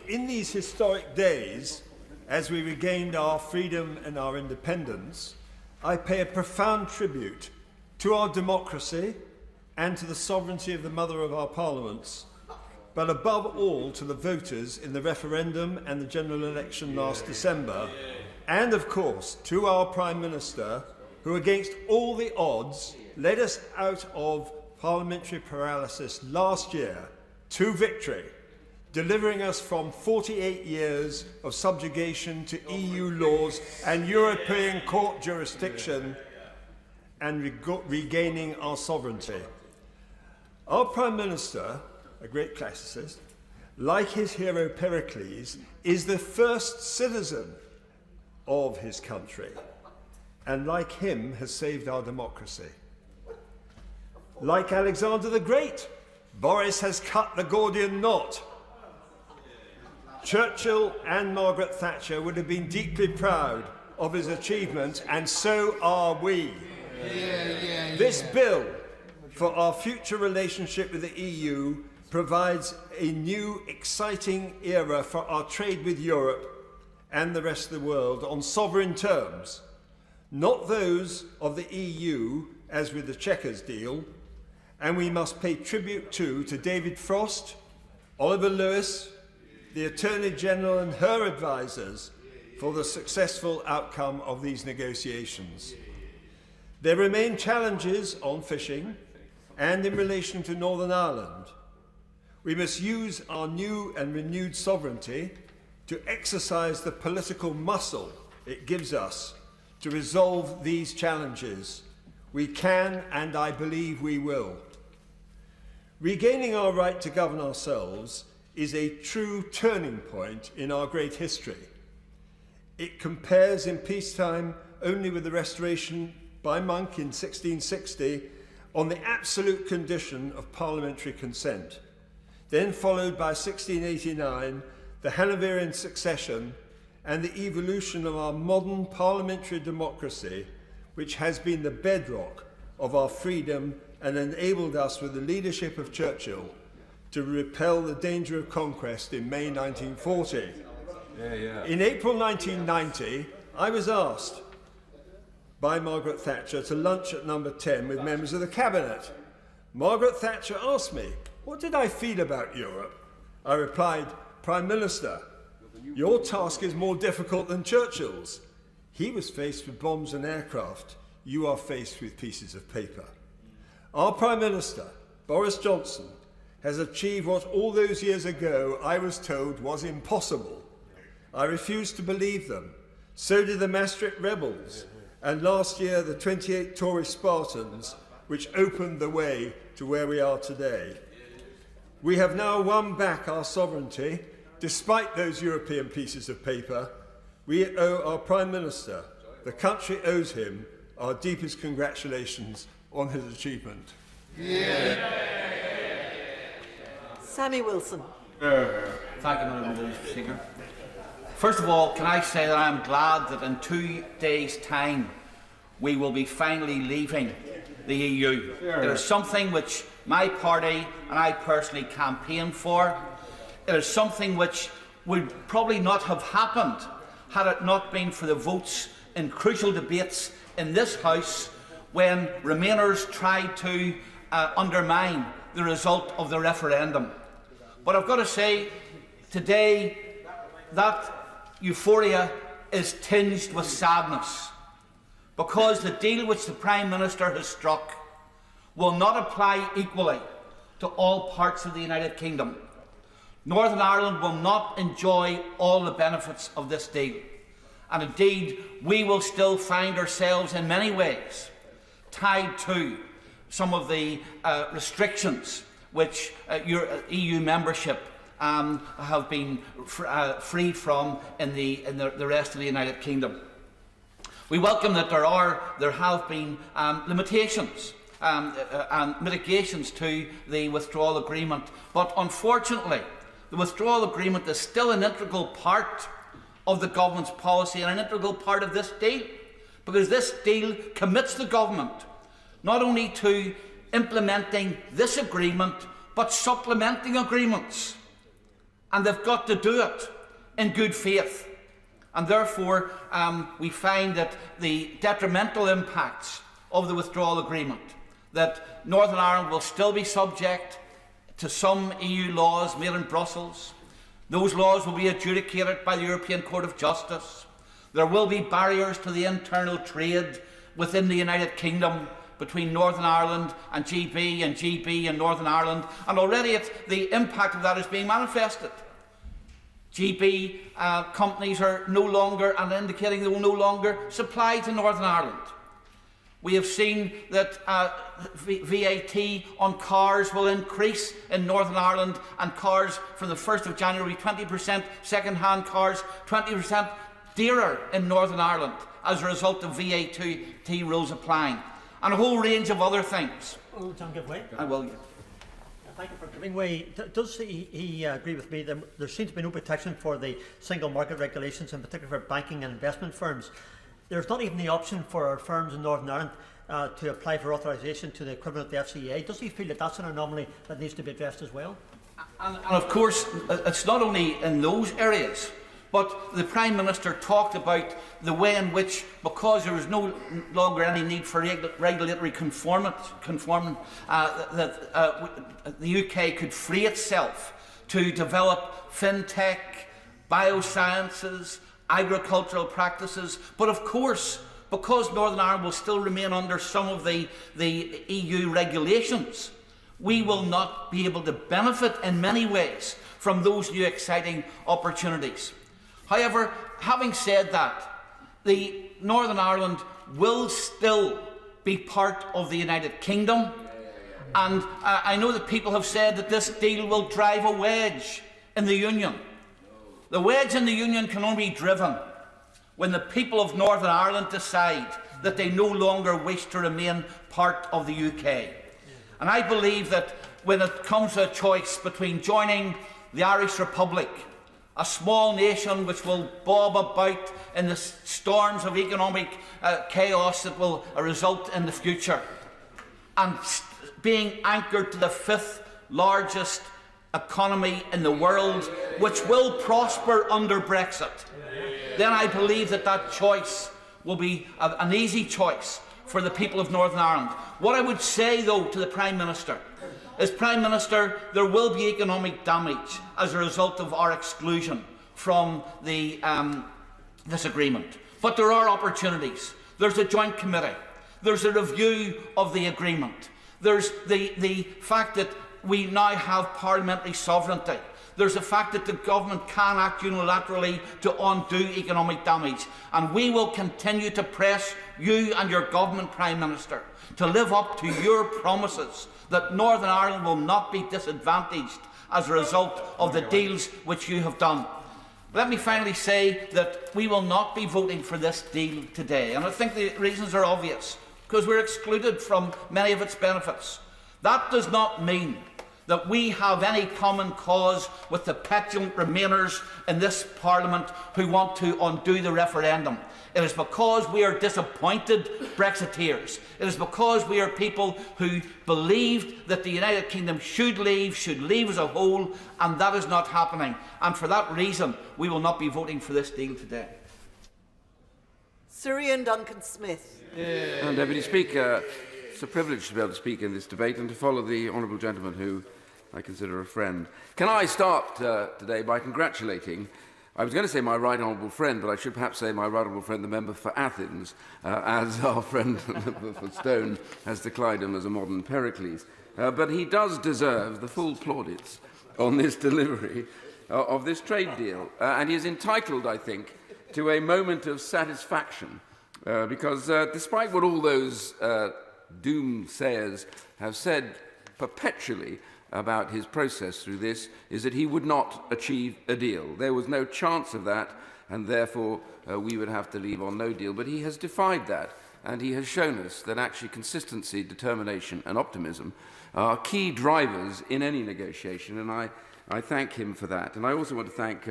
B: in these historic days, as we regained our freedom and our independence, I pay a profound tribute to our democracy and to the sovereignty of the mother of our parliaments, but above all to the voters in the referendum and the general election last December, and of course to our Prime Minister, who against all the odds led us out of parliamentary paralysis last year to victory, delivering us from 48 years of subjugation to EU laws and European court jurisdiction and regaining our sovereignty. Our Prime Minister, a great classicist, like his hero Pericles, is the first citizen of his country, and like him has saved our democracy. Like Alexander the Great, Boris has cut the Gordian knot. Churchill and Margaret Thatcher would have been deeply proud of his achievement, and so are we. This bill for our future relationship with the EU provides a new, exciting era for our trade with Europe and the rest of the world on sovereign terms, not those of the EU as with the Chequers deal, and we must pay tribute to David Frost, Oliver Lewis, the Attorney General and her advisers for the successful outcome of these negotiations. There remain challenges on fishing and in relation to Northern Ireland. We must use our new and renewed sovereignty to exercise the political muscle it gives us to resolve these challenges. We can, and I believe we will. Regaining our right to govern ourselves is a true turning point in our great history. It compares in peacetime only with the restoration by Monk in 1660 on the absolute condition of parliamentary consent, then followed by 1689, the Hanoverian succession, and the evolution of our modern parliamentary democracy, which has been the bedrock of our freedom and enabled us, with the leadership of Churchill, to repel the danger of conquest in May 1940. In April 1990, I was asked by Margaret Thatcher to lunch at number 10 with members of the Cabinet. Margaret Thatcher asked me, what did I feel about Europe? I replied, Prime Minister, your task is more difficult than Churchill's. He was faced with bombs and aircraft. You are faced with pieces of paper. Our Prime Minister, Boris Johnson, has achieved what all those years ago I was told was impossible. I refused to believe them. So did the Maastricht rebels, and last year the 28 Tory Spartans, which opened the way to where we are today. We have now won back our sovereignty, despite those European pieces of paper. We owe our Prime Minister, the country owes him, our deepest congratulations on his achievement.
T: Sammy Wilson.
V: Thank you, Madam Speaker. First of all, can I say that I am glad that in 2 days' time we will be finally leaving the EU. It is something which my party and I personally campaigned for. It is something which would probably not have happened had it not been for the votes in crucial debates in this House when Remainers tried to undermine the result of the referendum. But I've got to say, today, that euphoria is tinged with sadness, because the deal which the Prime Minister has struck will not apply equally to all parts of the United Kingdom. Northern Ireland will not enjoy all the benefits of this deal, and indeed we will still find ourselves in many ways tied to some of the restrictions which your EU membership have been free from in the rest of the United Kingdom. We welcome that there have been limitations and mitigations to the withdrawal agreement, but unfortunately the withdrawal agreement is still an integral part of the government's policy and an integral part of this deal, because this deal commits the government not only to implementing this agreement but supplementing agreements, and they've got to do it in good faith. And therefore we find that the detrimental impacts of the withdrawal agreement, that Northern Ireland will still be subject to some EU laws made in Brussels. Those laws will be adjudicated by the European Court of Justice. There will be barriers to the internal trade within the United Kingdom between Northern Ireland and GB and Northern Ireland, and already the impact of that is being manifested. GB companies are no longer, and indicating they will no longer supply to Northern Ireland. We have seen that VAT on cars will increase in Northern Ireland, and cars from the 1st of January 20%, second-hand cars 20% dearer in Northern Ireland as a result of VAT rules applying, and a whole range of other things.
D: Oh, Tom, give way.
V: I will.
D: Thank you for giving way. Does he agree with me that there seems to be no protection for the single market regulations, in particular for banking and investment firms? There's not even the option for our firms in Northern Ireland to apply for authorisation to the equivalent of the FCA. Does he feel that that's an anomaly that needs to be addressed as well?
V: And of course, it's not only in those areas, but the Prime Minister talked about the way in which, because there was no longer any need for regulatory conformity, that the UK could free itself to develop fintech, biosciences, agricultural practices. But of course, because Northern Ireland will still remain under some of the EU regulations, we will not be able to benefit in many ways from those new exciting opportunities. However, having said that, the Northern Ireland will still be part of the United Kingdom, and I know that people have said that this deal will drive a wedge in the Union. The wedge in the Union can only be driven when the people of Northern Ireland decide that they no longer wish to remain part of the UK. And I believe that when it comes to a choice between joining the Irish Republic, a small nation which will bob about in the storms of economic chaos that will result in the future, and being anchored to the 5th largest economy in the world, which will prosper under Brexit, then I believe that that choice will be an easy choice for the people of Northern Ireland. What I would say, though, to the Prime Minister is, Prime Minister, there will be economic damage as a result of our exclusion from this agreement. But there are opportunities. There's a joint committee. There's a review of the agreement. There's the fact that we now have parliamentary sovereignty. There's the fact that the government can act unilaterally to undo economic damage. And we will continue to press you and your government, Prime Minister, to live up to your promises that Northern Ireland will not be disadvantaged as a result of the deals which you have done. Let me finally say that we will not be voting for this deal today. And I think the reasons are obvious, because we're excluded from many of its benefits. That does not mean that we have any common cause with the petulant remainers in this Parliament who want to undo the referendum. It is because we are disappointed Brexiteers. It is because we are people who believed that the United Kingdom should leave as a whole, and that is not happening. And for that reason, we will not be voting for this deal today.
T: Syrian Duncan-Smith.
P: And Deputy Speaker, it's a privilege to be able to speak in this debate and to follow the honourable gentleman who I consider a friend. Can I start today by congratulating, I was going to say my right honourable friend, but I should perhaps say my right honourable friend, the member for Athens, as our friend for Stone has declined him as a modern Pericles. But he does deserve the full plaudits on this delivery of this trade deal. And he is entitled, I think, to a moment of satisfaction, because despite what all those doomsayers have said perpetually about his process through this is that he would not achieve a deal. There was no chance of that, and therefore we would have to leave on no deal. But he has defied that, and he has shown us that actually consistency, determination and optimism are key drivers in any negotiation, and I thank him for that. And I also want to thank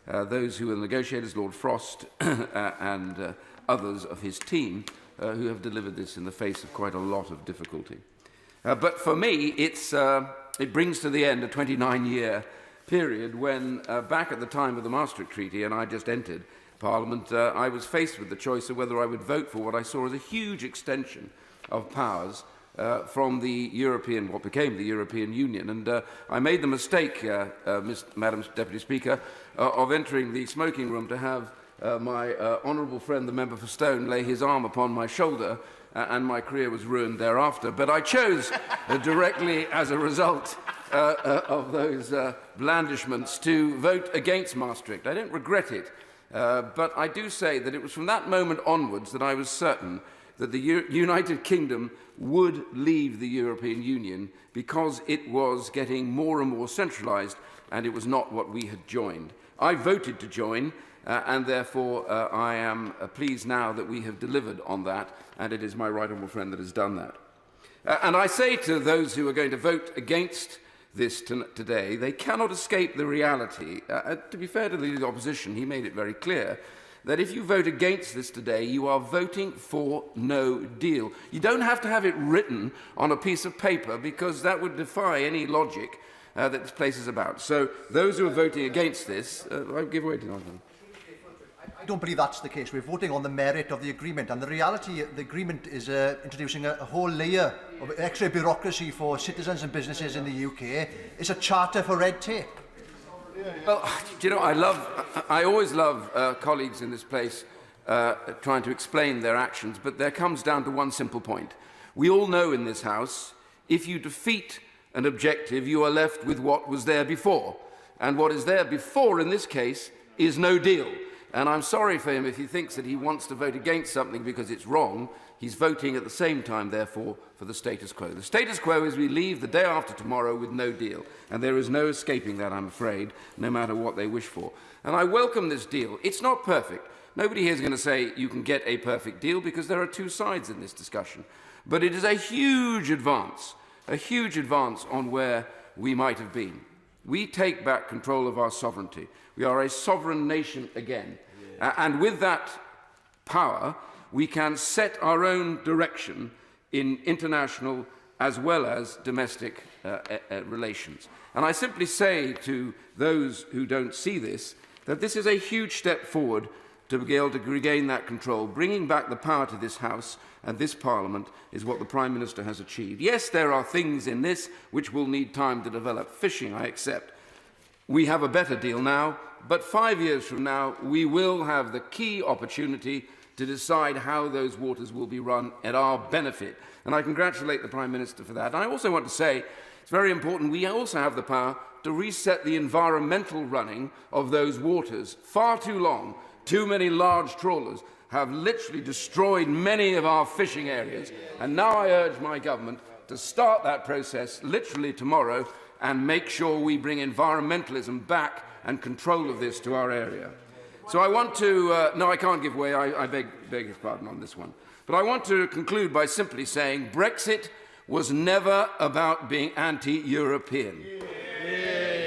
P: those who were the negotiators, Lord Frost and others of his team, who have delivered this in the face of quite a lot of difficulty. But for me, it brings to the end a 29-year period when, back at the time of the Maastricht Treaty, and I just entered Parliament, I was faced with the choice of whether I would vote for what I saw as a huge extension of powers from the what became the European Union. And I made the mistake, Madam Deputy Speaker, of entering the smoking room to have my honourable friend, the member for Stone, lay his arm upon my shoulder, and my career was ruined thereafter. But I chose directly as a result of those blandishments to vote against Maastricht. I don't regret it, but I do say that it was from that moment onwards that I was certain that the United Kingdom would leave the European Union because it was getting more and more centralised, and it was not what we had joined. I voted to join, and therefore I am pleased now that we have delivered on that, and it is my right honourable friend that has done that. And I say to those who are going to vote against this today, they cannot escape the reality. To be fair to the opposition, he made it very clear that if you vote against this today, you are voting for no deal. You don't have to have it written on a piece of paper, because that would defy any logic that this place is about. So those who are voting against this, I give way to Jonathan.
L: I don't believe that's the case. We're voting on the merit of the agreement, and the reality, the agreement is introducing a whole layer of extra bureaucracy for citizens and businesses in the UK. It's a charter for red tape.
P: Well, do you know, I always love colleagues in this place trying to explain their actions, but there comes down to one simple point. We all know in this House, if you defeat an objective, you are left with what was there before. And what is there before, in this case, is no deal. And I'm sorry for him if he thinks that he wants to vote against something because it's wrong. He's voting at the same time, therefore, for the status quo. The status quo is we leave the day after tomorrow with no deal. And there is no escaping that, I'm afraid, no matter what they wish for. And I welcome this deal. It's not perfect. Nobody here is going to say you can get a perfect deal, because there are two sides in this discussion. But it is a huge advance on where we might have been. We take back control of our sovereignty. We are a sovereign nation again. And with that power, we can set our own direction in international as well as domestic relations. And I simply say to those who don't see this, that this is a huge step forward to be able to regain that control. Bringing back the power to this House and this Parliament is what the Prime Minister has achieved. Yes, there are things in this which will need time to develop. Fishing, I accept. We have a better deal now, but 5 years from now, we will have the key opportunity to decide how those waters will be run at our benefit. And I congratulate the Prime Minister for that. And I also want to say, it's very important, we also have the power to reset the environmental running of those waters. Far too long, too many large trawlers have literally destroyed many of our fishing areas. And now I urge my government to start that process literally tomorrow and make sure we bring environmentalism back and control of this to our area. So I want to, no, I can't give way, I beg his pardon on this one. But I want to conclude by simply saying Brexit was never about being anti-European.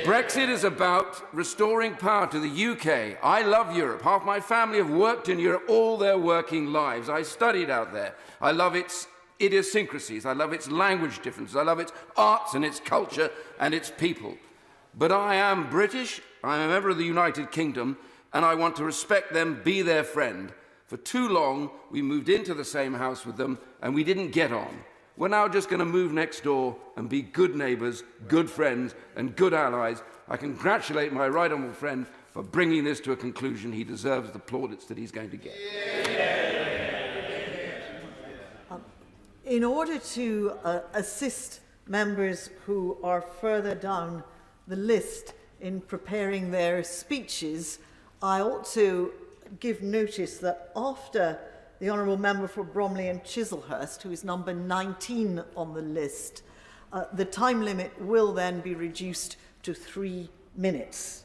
P: Brexit is about restoring power to the UK. I love Europe. Half my family have worked in Europe all their working lives. I studied out there. I love its idiosyncrasies. I love its language differences. I love its arts and its culture and its people. But I am British. I'm a member of the United Kingdom, and I want to respect them, be their friend. For too long, we moved into the same house with them, and we didn't get on. We're now just going to move next door and be good neighbours, good friends, and good allies. I congratulate my right honourable friend for bringing this to a conclusion. He deserves the plaudits that he's going to get.
T: In order to assist members who are further down the list in preparing their speeches, I ought to give notice that after the Honourable Member for Bromley and Chislehurst, who is number 19 on the list. The time limit will then be reduced to 3 minutes.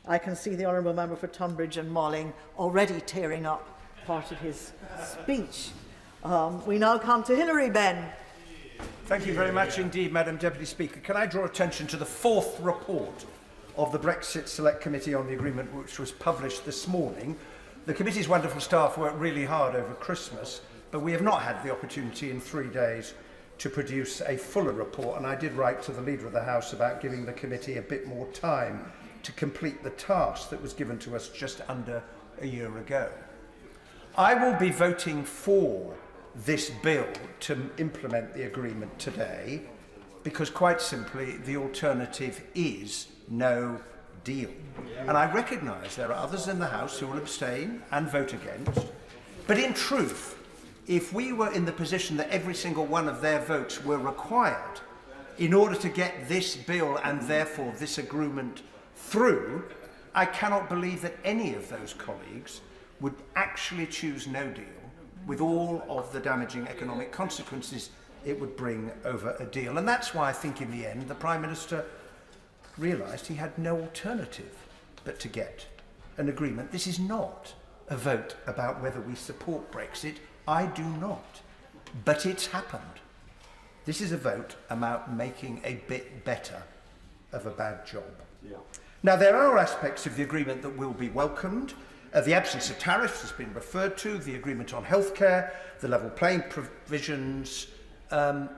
T: I can see the Honourable Member for Tunbridge and Malling already tearing up part of his speech. We now come to Hilary Benn.
F: Thank you very much indeed, Madam Deputy Speaker. Can I draw attention to the 4th report of the Brexit Select Committee on the agreement, which was published this morning? The committee's wonderful staff worked really hard over Christmas, but we have not had the opportunity in 3 days to produce a fuller report, and I did write to the Leader of the House about giving the committee a bit more time to complete the task that was given to us just under a year ago. I will be voting for this bill to implement the agreement today because, quite simply, the alternative is no deal. And I recognise there are others in the House who will abstain and vote against, but in truth, if we were in the position that every single one of their votes were required in order to get this bill and therefore this agreement through, I cannot believe that any of those colleagues would actually choose no deal with all of the damaging economic consequences it would bring over a deal. And that's why I think in the end the Prime Minister realised he had no alternative but to get an agreement. This is not a vote about whether we support Brexit. I do not. But it's happened. This is a vote about making a bit better of a bad job. Yeah. Now, there are aspects of the agreement that will be welcomed. The absence of tariffs has been referred to, the agreement on healthcare, the level playing provisions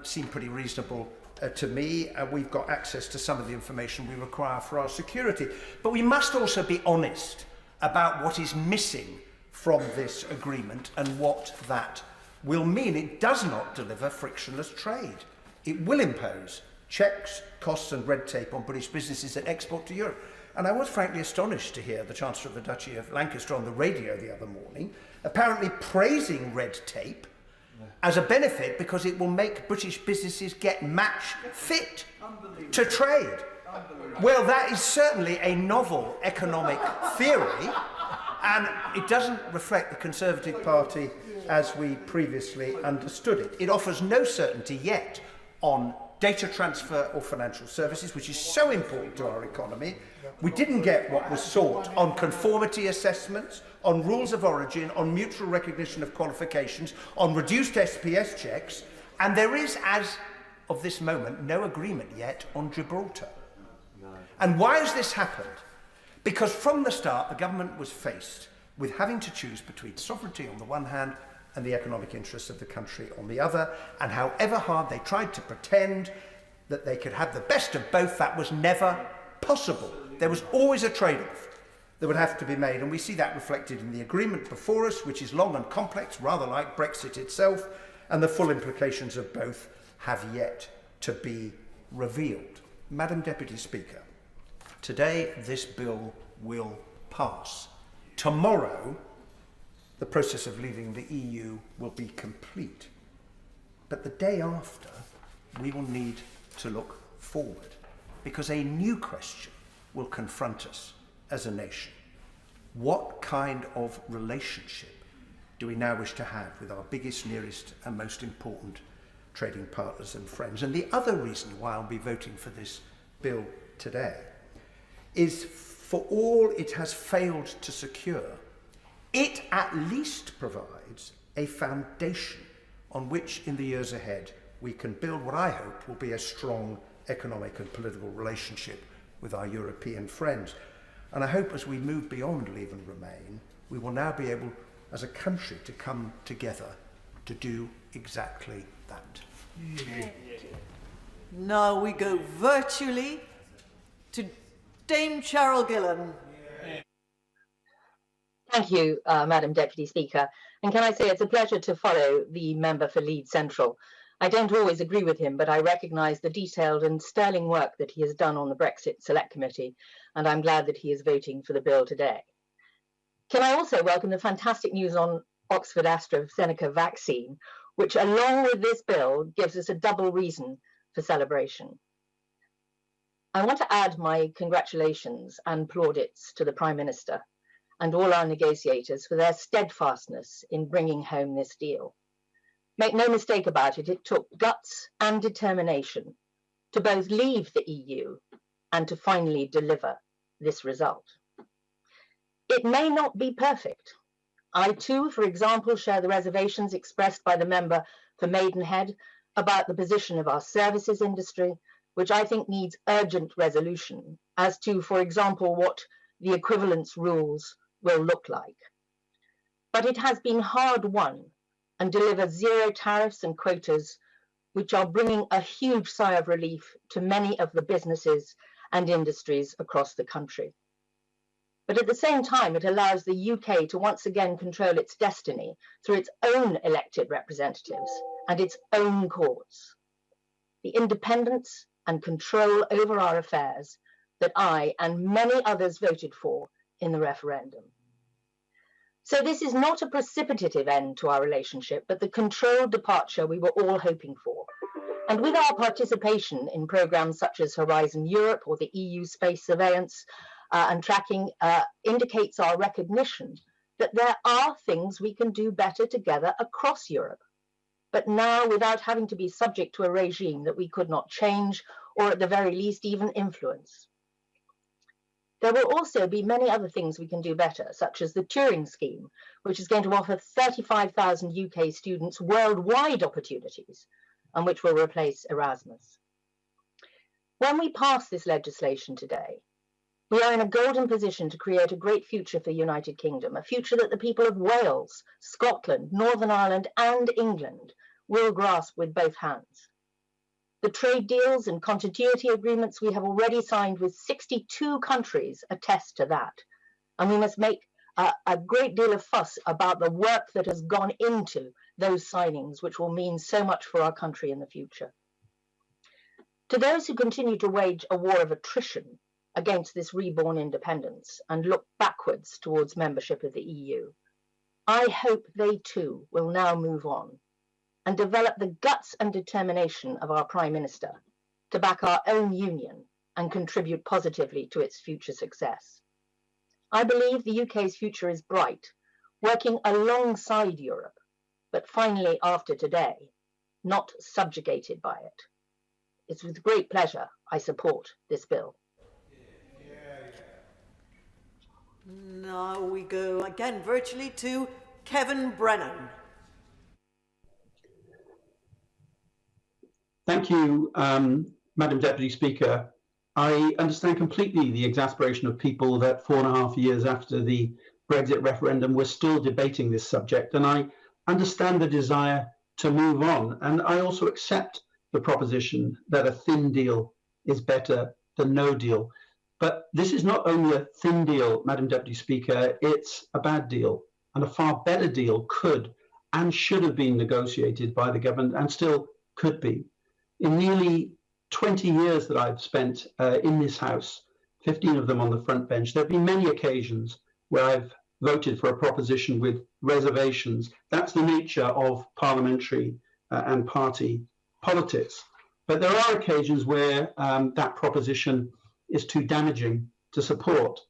F: seem pretty reasonable to me. We've got access to some of the information we require for our security. But we must also be honest about what is missing from this agreement and what that will mean. It does not deliver frictionless trade. It will impose checks, costs and red tape on British businesses that export to Europe. And I was frankly astonished to hear the Chancellor of the Duchy of Lancaster on the radio the other morning apparently praising red tape as a benefit because it will make British businesses get match fit to trade. Well, that is certainly a novel economic theory, and it doesn't reflect the Conservative Party as we previously understood it. It offers no certainty yet on data transfer or financial services, which is so important to our economy. We didn't get what was sought on conformity assessments, on rules of origin, on mutual recognition of qualifications, on reduced SPS checks, and there is, as of this moment, no agreement yet on Gibraltar. No. And why has this happened? Because from the start, the government was faced with having to choose between sovereignty on the one hand and the economic interests of the country on the other, and however hard they tried to pretend that they could have the best of both, that was never possible. There was always a trade-off that would have to be made, and we see that reflected in the agreement before us, which is long and complex, rather like Brexit itself, and the full implications of both have yet to be revealed. Madam Deputy Speaker, today this bill will pass. Tomorrow, the process of leaving the EU will be complete. But the day after, we will need to look forward, because a new question will confront us as a nation. What kind of relationship do we now wish to have with our biggest, nearest and most important trading partners and friends? And the other reason why I'll be voting for this bill today is, for all it has failed to secure, it at least provides a foundation on which in the years ahead we can build what I hope will be a strong economic and political relationship with our European friends. And I hope as we move beyond Leave and Remain, we will now be able as a country to come together to do exactly that.
T: Now we go virtually to Dame Cheryl Gillan.
H: Thank you, Madam Deputy Speaker. And can I say it's a pleasure to follow the member for Leeds Central. I don't always agree with him, but I recognise the detailed and sterling work that he has done on the Brexit Select Committee, and I'm glad that he is voting for the bill today. Can I also welcome the fantastic news on Oxford AstraZeneca vaccine, which along with this bill gives us a double reason for celebration. I want to add my congratulations and plaudits to the Prime Minister and all our negotiators for their steadfastness in bringing home this deal. Make no mistake about it, it took guts and determination to both leave the EU and to finally deliver this result. It may not be perfect. I too, for example, share the reservations expressed by the member for Maidenhead about the position of our services industry, which I think needs urgent resolution as to, for example, what the equivalence rules will look like. But it has been hard won and delivers zero tariffs and quotas, which are bringing a huge sigh of relief to many of the businesses and industries across the country. But at the same time, it allows the UK to once again control its destiny through its own elected representatives and its own courts. The independence and control over our affairs that I and many others voted for in the referendum. So this is not a precipitative end to our relationship, but the controlled departure we were all hoping for. And with our participation in programs such as Horizon Europe or the EU space surveillance and tracking indicates our recognition that there are things we can do better together across Europe, but now without having to be subject to a regime that we could not change or at the very least even influence. There will also be many other things we can do better, such as the Turing Scheme, which is going to offer 35,000 UK students worldwide opportunities and which will replace Erasmus. When we pass this legislation today, we are in a golden position to create a great future for the United Kingdom, a future that the people of Wales, Scotland, Northern Ireland and England will grasp with both hands. The trade deals and continuity agreements we have already signed with 62 countries attest to that. And we must make a great deal of fuss about the work that has gone into those signings, which will mean so much for our country in the future. To those who continue to wage a war of attrition against this reborn independence and look backwards towards membership of the EU, I hope they too will now move on and develop the guts and determination of our Prime Minister to back our own union and contribute positively to its future success. I believe the UK's future is bright, working alongside Europe, but finally after today, not subjugated by it. It's with great pleasure I support this bill.
T: Now we go again virtually to Kevin Brennan.
J: Thank you, Madam Deputy Speaker. I understand completely the exasperation of people that 4.5 years after the Brexit referendum we're still debating this subject, and I understand the desire to move on. And I also accept the proposition that a thin deal is better than no deal. But this is not only a thin deal, Madam Deputy Speaker, it's a bad deal. And a far better deal could and should have been negotiated by the government and still could be. In nearly 20 years that I've spent in this House, 15 of them on the front bench, there have been many occasions where I've voted for a proposition with reservations. That's the nature of parliamentary and party politics. But there are occasions where that proposition is too damaging to support.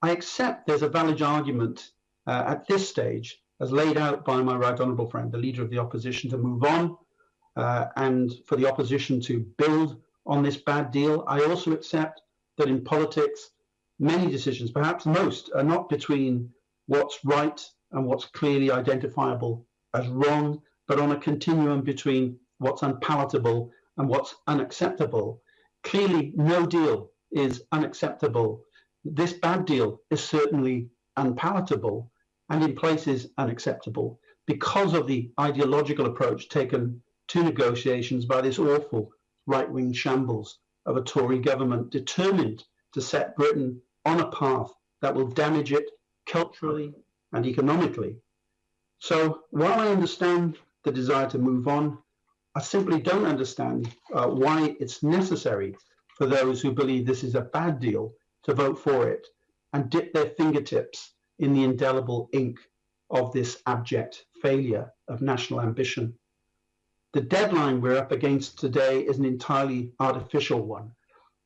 J: I accept there's a valid argument at this stage, as laid out by my right honourable friend, the Leader of the Opposition, to move on and for the opposition to build on this bad deal. I also accept that in politics, many decisions, perhaps most, are not between what's right and what's clearly identifiable as wrong, but on a continuum between what's unpalatable and what's unacceptable. Clearly, no deal is unacceptable. This bad deal is certainly unpalatable and in places unacceptable because of the ideological approach taken to negotiations by this awful right-wing shambles of a Tory government determined to set Britain on a path that will damage it culturally and economically. So while I understand the desire to move on, I simply don't understand why it's necessary for those who believe this is a bad deal to vote for it and dip their fingertips in the indelible ink of this abject failure of national ambition. The deadline we're up against today is an entirely artificial one,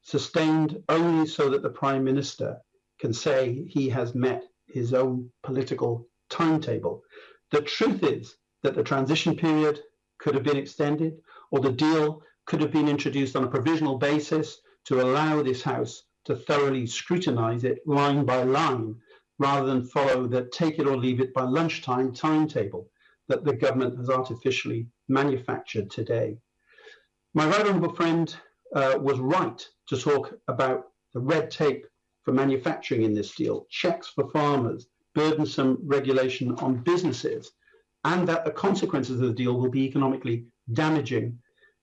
J: sustained only so that the Prime Minister can say he has met his own political timetable. The truth is that the transition period could have been extended, or the deal could have been introduced on a provisional basis to allow this House to thoroughly scrutinise it line by line, rather than follow the take it or leave it by lunchtime timetable that the government has artificially manufactured today. My right honourable friend was right to talk about the red tape for manufacturing in this deal, checks for farmers, burdensome regulation on businesses, and that the consequences of the deal will be economically damaging.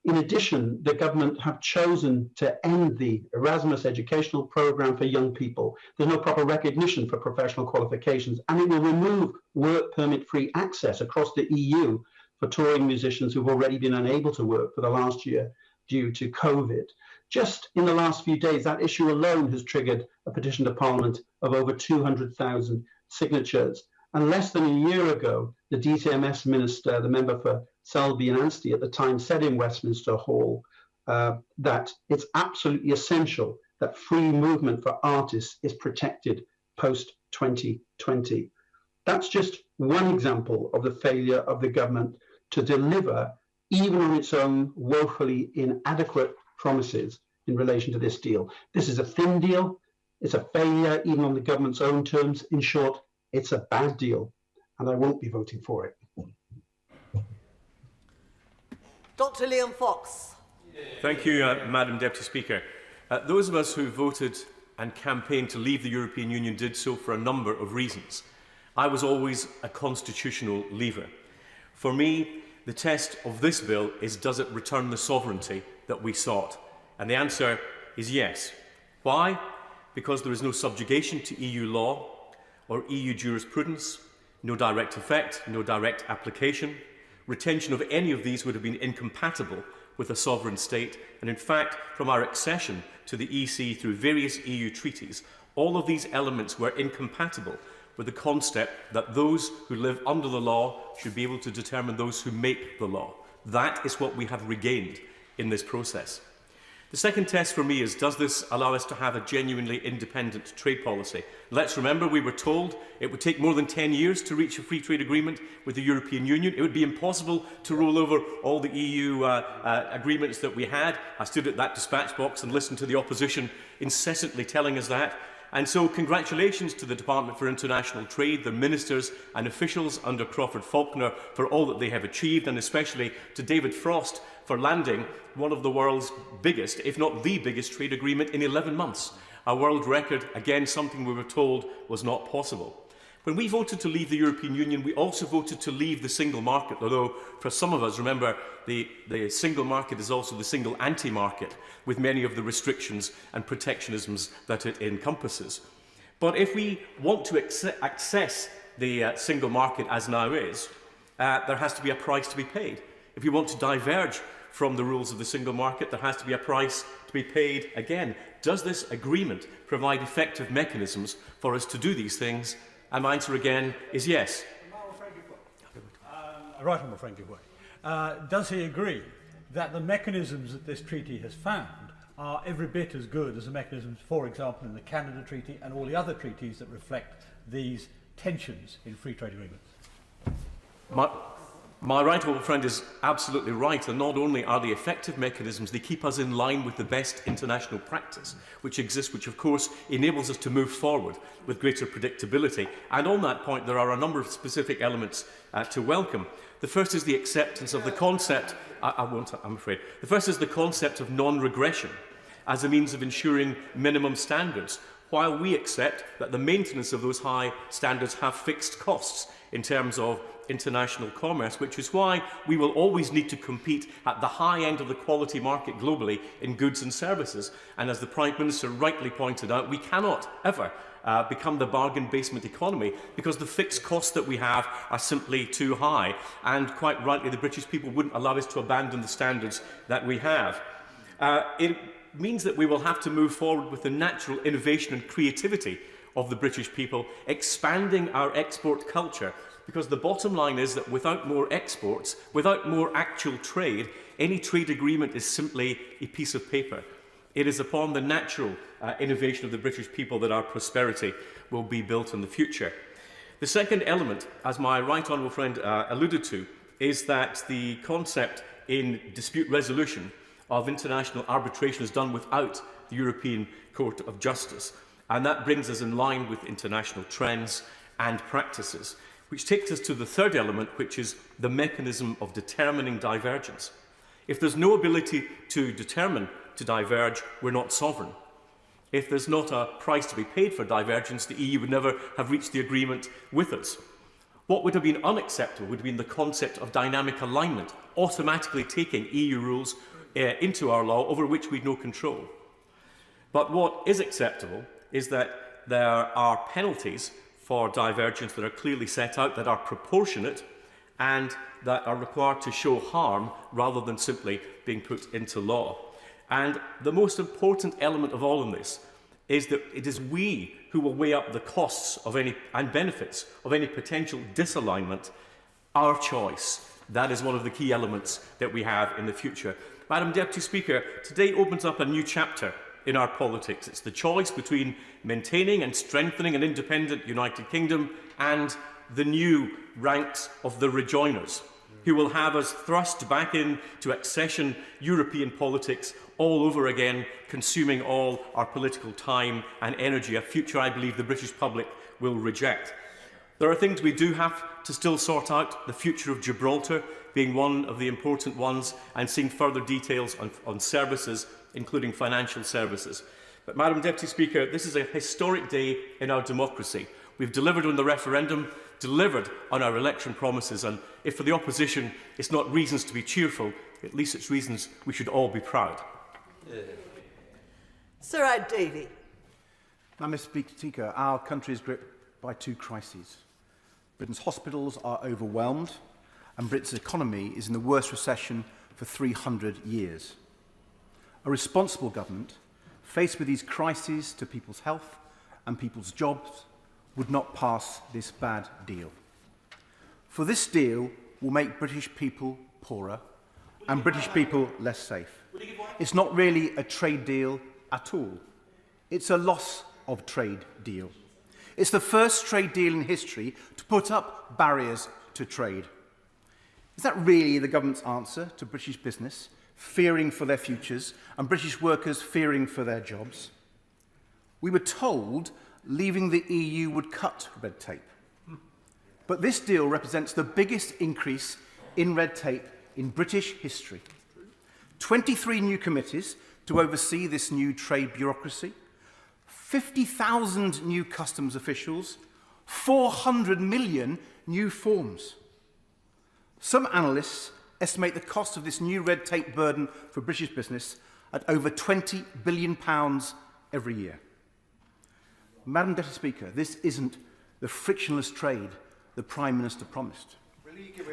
J: In addition, the government have chosen to end the Erasmus educational programme for young people. There's no proper recognition for professional qualifications, and it will remove work permit-free access across the EU for touring musicians who've already been unable to work for the last year due to COVID. Just in the last few days, that issue alone has triggered a petition to Parliament of over 200,000 signatures. And less than a year ago, the DCMS minister, the member for Selby and Anstey at the time, said in Westminster Hall that it's absolutely essential that free movement for artists is protected post-2020. That's just one example of the failure of the government to deliver, even on its own woefully inadequate promises in relation to this deal. This is a thin deal. It's a failure even on the government's own terms. In short, it's a bad deal, and I won't be voting for it.
I: Dr. Liam Fox.
Q: Thank you, Madam Deputy Speaker. Those of us who voted and campaigned to leave the European Union did so for a number of reasons. I was always a constitutional leaver. For me, the test of this bill is, does it return the sovereignty that we sought? And the answer is yes. Why? Because there is no subjugation to EU law or EU jurisprudence, no direct effect, no direct application. Retention of any of these would have been incompatible with a sovereign state, and in fact, from our accession to the EC through various EU treaties, all of these elements were incompatible with the concept that those who live under the law should be able to determine those who make the law. That is what we have regained in this process. The second test for me is, does this allow us to have a genuinely independent trade policy? Let's remember, we were told it would take more than 10 years to reach a free trade agreement with the European Union. It would be impossible to roll over all the EU agreements that we had. I stood at that dispatch box and listened to the opposition incessantly telling us that. And so congratulations to the Department for International Trade, the ministers and officials under Crawford Faulkner for all that they have achieved, and especially to David Frost for landing one of the world's biggest, if not the biggest, trade agreement in 11 months. A world record, again, something we were told was not possible. When we voted to leave the European Union, we also voted to leave the single market, although for some of us, remember, the single market is also the single anti-market, with many of the restrictions and protectionisms that it encompasses. But if we want to access the single market as now is, there has to be a price to be paid. If we want to diverge from the rules of the single market, there has to be a price to be paid again. Does this agreement provide effective mechanisms for us to do these things? And my answer again is yes.
M: Right Honourable Frankie Boy. Does he agree that the mechanisms that this treaty has found are every bit as good as the mechanisms, for example, in the Canada Treaty and all the other treaties that reflect these tensions in free trade agreements?
Q: My right honourable friend is absolutely right, and not only are they effective mechanisms, they keep us in line with the best international practice which exists, which of course enables us to move forward with greater predictability. And on that point, there are a number of specific elements to welcome. The first is the acceptance of the concept, I'm afraid. The first is the concept of non-regression as a means of ensuring minimum standards, while we accept that the maintenance of those high standards have fixed costs in terms of international commerce, which is why we will always need to compete at the high end of the quality market globally in goods and services. And as the Prime Minister rightly pointed out, we cannot ever become the bargain basement economy because the fixed costs that we have are simply too high. And quite rightly, the British people wouldn't allow us to abandon the standards that we have. It means that we will have to move forward with the natural innovation and creativity of the British people, expanding our export culture. Because the bottom line is that without more exports, without more actual trade, any trade agreement is simply a piece of paper. It is upon the natural innovation of the British people that our prosperity will be built in the future. The second element, as my right honourable friend alluded to, is that the concept in dispute resolution of international arbitration is done without the European Court of Justice. And that brings us in line with international trends and practices, which takes us to the third element, which is the mechanism of determining divergence. If there's no ability to determine to diverge, we're not sovereign. If there's not a price to be paid for divergence, the EU would never have reached the agreement with us. What would have been unacceptable would have been the concept of dynamic alignment, automatically taking EU rules into our law over which we'd no control. But what is acceptable is that there are penalties for divergence that are clearly set out, that are proportionate, and that are required to show harm rather than simply being put into law. And the most important element of all in this is that it is we who will weigh up the costs of any and benefits of any potential disalignment. Our choice. That is one of the key elements that we have in the future. Madam Deputy Speaker, today opens up a new chapter in our politics. It's the choice between maintaining and strengthening an independent United Kingdom and the new ranks of the rejoiners, who will have us thrust back into accession European politics all over again, consuming all our political time and energy, a future I believe the British public will reject. There are things we do have to still sort out, the future of Gibraltar being one of the important ones, and seeing further details on services, including financial services. But, Madam Deputy Speaker, this is a historic day in our democracy. We've delivered on the referendum, delivered on our election promises, and if for the opposition it's not reasons to be cheerful, at least it's reasons we should all be proud.
I: Sir Ed Davey.
F: Madam Speaker, our country is gripped by two crises. Britain's hospitals are overwhelmed, and Britain's economy is in the worst recession for 300 years. A responsible government, faced with these crises to people's health and people's jobs, would not pass this bad deal. For this deal will make British people poorer and British people less safe. It's not really a trade deal at all. It's a loss of trade deal. It's the first trade deal in history to put up barriers to trade. Is that really the government's answer to British business, fearing for their futures, and British workers fearing for their jobs? We were told leaving the EU would cut red tape. But this deal represents the biggest increase in red tape in British history. 23 new committees to oversee this new trade bureaucracy, 50,000 new customs officials, 400 million new forms. Some analysts estimate the cost of this new red tape burden for British business at over £20 billion every year. Madam Deputy Speaker, this isn't the frictionless trade the Prime Minister promised.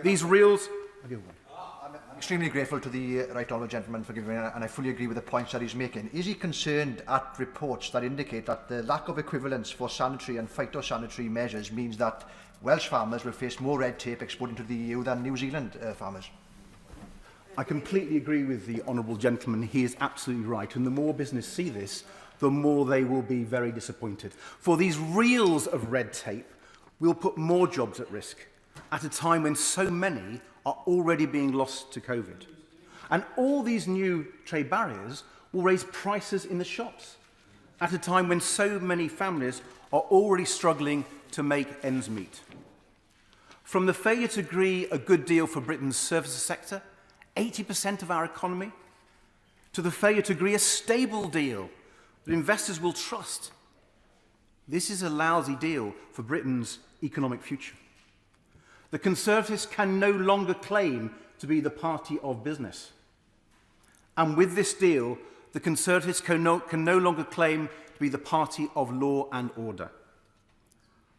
F: These reels...
L: I'm extremely grateful to the right honourable gentleman for giving me, and I fully agree with the points that he's making. Is he concerned at reports that indicate that the lack of equivalence for sanitary and phytosanitary measures means that Welsh farmers will face more red tape exporting to the EU than New Zealand farmers?
F: I completely agree with the honourable gentleman. He is absolutely right. And the more business see this, the more they will be very disappointed. For these reels of red tape will put more jobs at risk at a time when so many are already being lost to COVID. And all these new trade barriers will raise prices in the shops at a time when so many families are already struggling to make ends meet. From the failure to agree a good deal for Britain's services sector, 80% of our economy, to the failure to agree a stable deal that investors will trust. This is a lousy deal for Britain's economic future. The Conservatives can no longer claim to be the party of business. And with this deal, the Conservatives can no longer claim to be the party of law and order.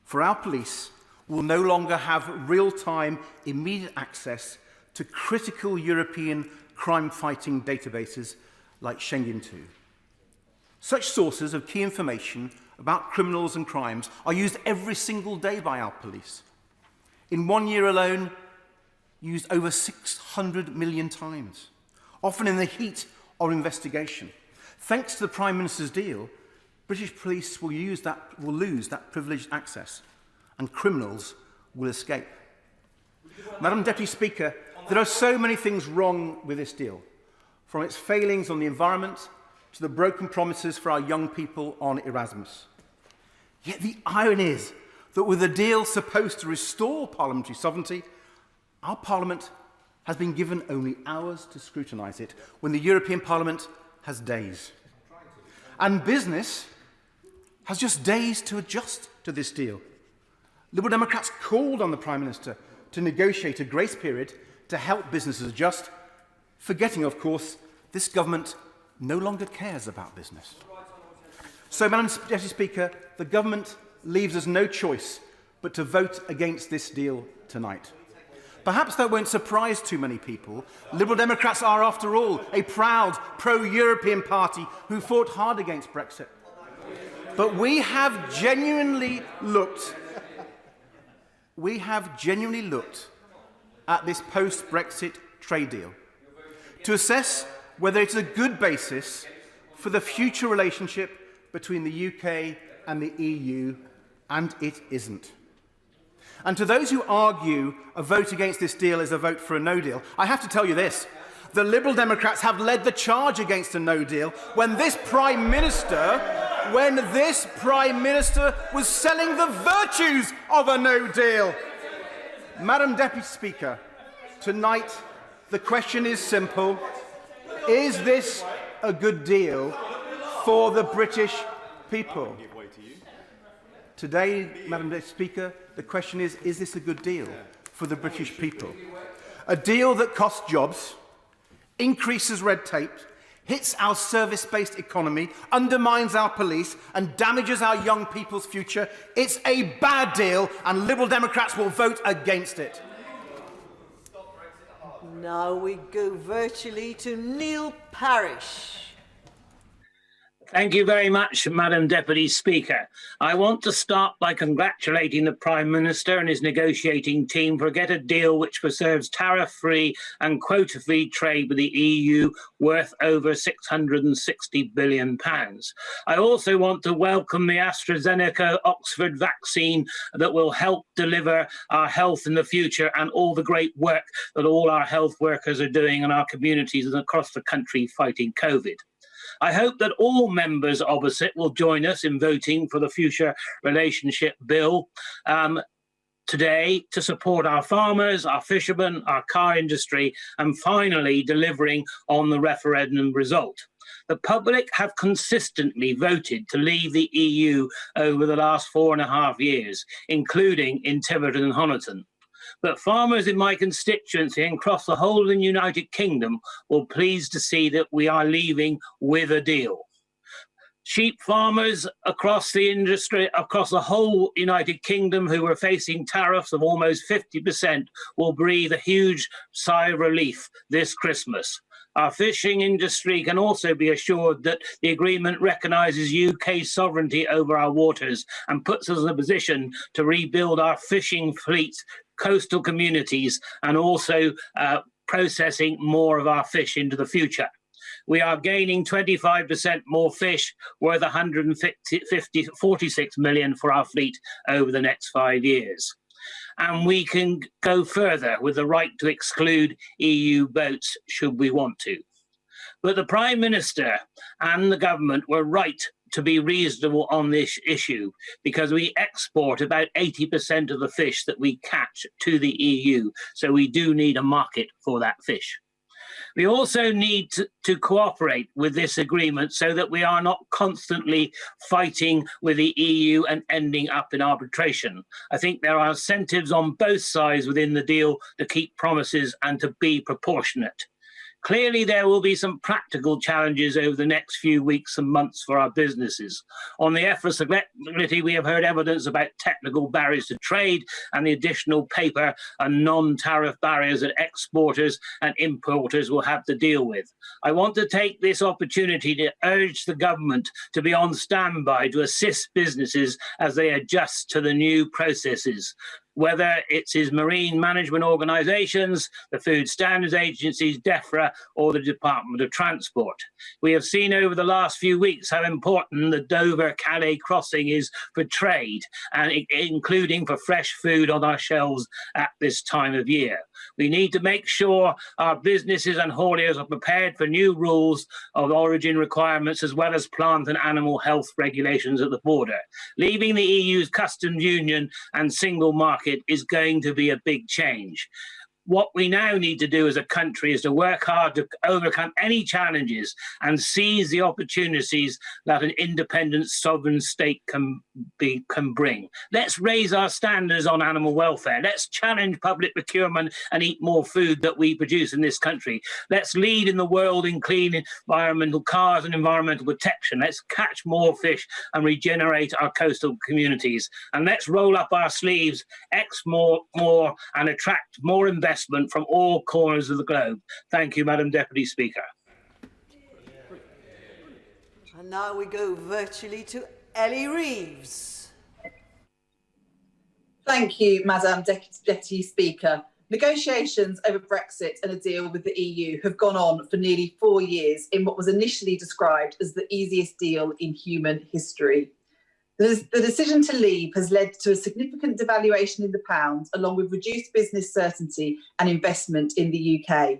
F: For our police will no longer have real-time, immediate access to critical European crime-fighting databases like Schengen II. Such sources of key information about criminals and crimes are used every single day by our police. In 1 year alone, used over 600 million times, often in the heat of investigation. Thanks to the Prime Minister's deal, British police will lose that privileged access, and criminals will escape. Madam Deputy Speaker, there are so many things wrong with this deal, from its failings on the environment to the broken promises for our young people on Erasmus. Yet the irony is that with a deal supposed to restore parliamentary sovereignty, our Parliament has been given only hours to scrutinise it, when the European Parliament has days. And business has just days to adjust to this deal. Liberal Democrats called on the Prime Minister to negotiate a grace period to help businesses adjust, forgetting, of course, this government no longer cares about business. So, Madam Deputy Speaker, the government leaves us no choice but to vote against this deal tonight. Perhaps that won't surprise too many people. Liberal Democrats are, after all, a proud pro-European party who fought hard against Brexit. But we have genuinely looked at this post-Brexit trade deal to assess whether it's a good basis for the future relationship between the UK and the EU, and it isn't. And to those who argue a vote against this deal is a vote for a no deal, I have to tell you this. The Liberal Democrats have led the charge against a no deal when this Prime Minister was selling the virtues of a no deal. Madam Deputy Speaker, tonight the question is simple. Is this a good deal for the British people? Today, Madam Deputy Speaker, the question is this a good deal for the British people? A deal that costs jobs, increases red tape, hits our service-based economy, undermines our police and damages our young people's future. It's a bad deal, and Liberal Democrats will vote against it.
I: Now we go virtually to Neil Parish.
E: Thank you very much, Madam Deputy Speaker. I want to start by congratulating the Prime Minister and his negotiating team for a deal which preserves tariff-free and quota-free trade with the EU worth over £660 billion. I also want to welcome the AstraZeneca Oxford vaccine that will help deliver our health in the future, and all the great work that all our health workers are doing in our communities and across the country fighting COVID. I hope that all members opposite will join us in voting for the Future Relationship Bill today to support our farmers, our fishermen, our car industry, and finally delivering on the referendum result. The public have consistently voted to leave the EU over the last 4.5 years, including in Tiverton and Honiton. But farmers in my constituency and across the whole of the United Kingdom will be pleased to see that we are leaving with a deal. Sheep farmers across the industry, across the whole United Kingdom, who are facing tariffs of almost 50%, will breathe a huge sigh of relief this Christmas. Our fishing industry can also be assured that the agreement recognises UK sovereignty over our waters and puts us in a position to rebuild our fishing fleet, coastal communities, and also processing more of our fish into the future. We are gaining 25% more fish, worth 146 million for our fleet over the next 5 years. And we can go further with the right to exclude EU boats should we want to. But the Prime Minister and the government were right to be reasonable on this issue, because we export about 80% of the fish that we catch to the EU. So we do need a market for that fish. We also need to cooperate with this agreement so that we are not constantly fighting with the EU and ending up in arbitration. I think there are incentives on both sides within the deal to keep promises and to be proportionate. Clearly, there will be some practical challenges over the next few weeks and months for our businesses. On the effortlessity, we have heard evidence about technical barriers to trade and the additional paper and non-tariff barriers that exporters and importers will have to deal with. I want to take this opportunity to urge the government to be on standby to assist businesses as they adjust to the new processes. whether it's his marine management organisations, the Food Standards Agencies, DEFRA, or the Department of Transport. We have seen over the last few weeks how important the Dover-Calais crossing is for trade, and including for fresh food on our shelves at this time of year. We need to make sure our businesses and hauliers are prepared for new rules of origin requirements, as well as plant and animal health regulations at the border. Leaving the EU's customs union and single market is going to be a big change. What we now need to do as a country is to work hard to overcome any challenges and seize the opportunities that an independent sovereign state can bring. Let's raise our standards on animal welfare. Let's challenge public procurement and eat more food that we produce in this country. Let's lead in the world in clean environmental cars and environmental protection. Let's catch more fish and regenerate our coastal communities. And let's roll up our sleeves, export more and attract more investment from all corners of the globe. Thank you, Madam Deputy Speaker.
I: And now we go virtually to Ellie Reeves.
G: Thank you, Madam Deputy Speaker. Negotiations over Brexit and a deal with the EU have gone on for nearly 4 years in what was initially described as the easiest deal in human history. The decision to leave has led to a significant devaluation in the pound, along with reduced business certainty and investment in the UK.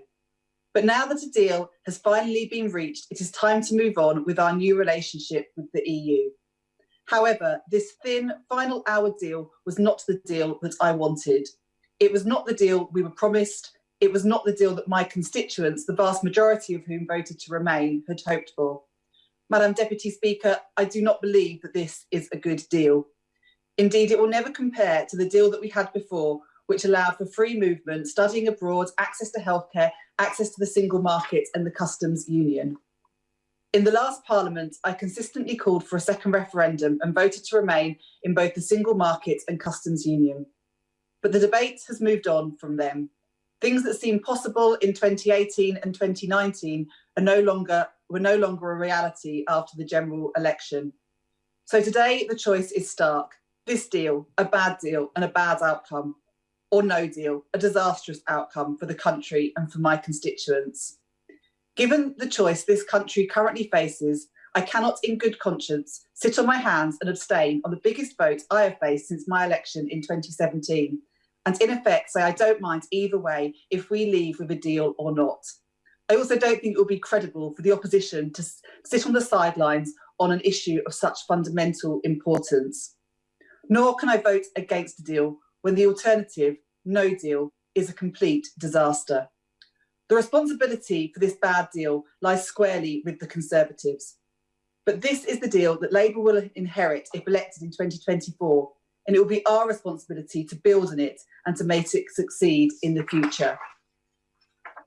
G: But now that a deal has finally been reached, it is time to move on with our new relationship with the EU. However, this thin, final hour deal was not the deal that I wanted. It was not the deal we were promised. It was not the deal that my constituents, the vast majority of whom voted to remain, had hoped for. Madam Deputy Speaker, I do not believe that this is a good deal. Indeed, it will never compare to the deal that we had before, which allowed for free movement, studying abroad, access to healthcare, access to the single market and the customs union. In the last Parliament, I consistently called for a second referendum and voted to remain in both the single market and customs union. But the debate has moved on from them. Things that seemed possible in 2018 and 2019 were no longer a reality after the general election. So today, the choice is stark. This deal, a bad deal and a bad outcome, or no deal, a disastrous outcome for the country and for my constituents. Given the choice this country currently faces, I cannot in good conscience sit on my hands and abstain on the biggest vote I have faced since my election in 2017, and in effect say I don't mind either way if we leave with a deal or not. I also don't think it will be credible for the opposition to sit on the sidelines on an issue of such fundamental importance. Nor can I vote against a deal when the alternative, no deal, is a complete disaster. The responsibility for this bad deal lies squarely with the Conservatives. But this is the deal that Labour will inherit if elected in 2024, and it will be our responsibility to build on it and to make it succeed in the future.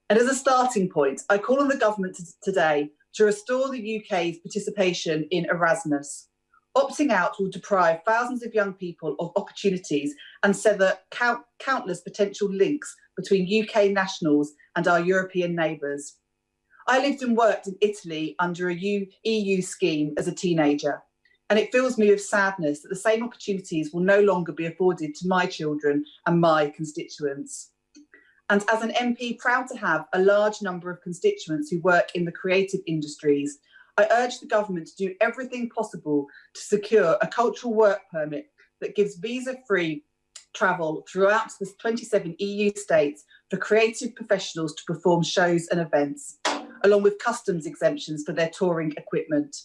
G: And as a starting point, I call on the government today to restore the UK's participation in Erasmus. Opting out will deprive thousands of young people of opportunities and sever countless potential links between UK nationals and our European neighbours. I lived and worked in Italy under a EU scheme as a teenager, and it fills me with sadness that the same opportunities will no longer be afforded to my children and my constituents. And as an MP proud to have a large number of constituents who work in the creative industries, I urge the government to do everything possible to secure a cultural work permit that gives visa-free travel throughout the 27 EU states for creative professionals to perform shows and events, along with customs exemptions for their touring equipment.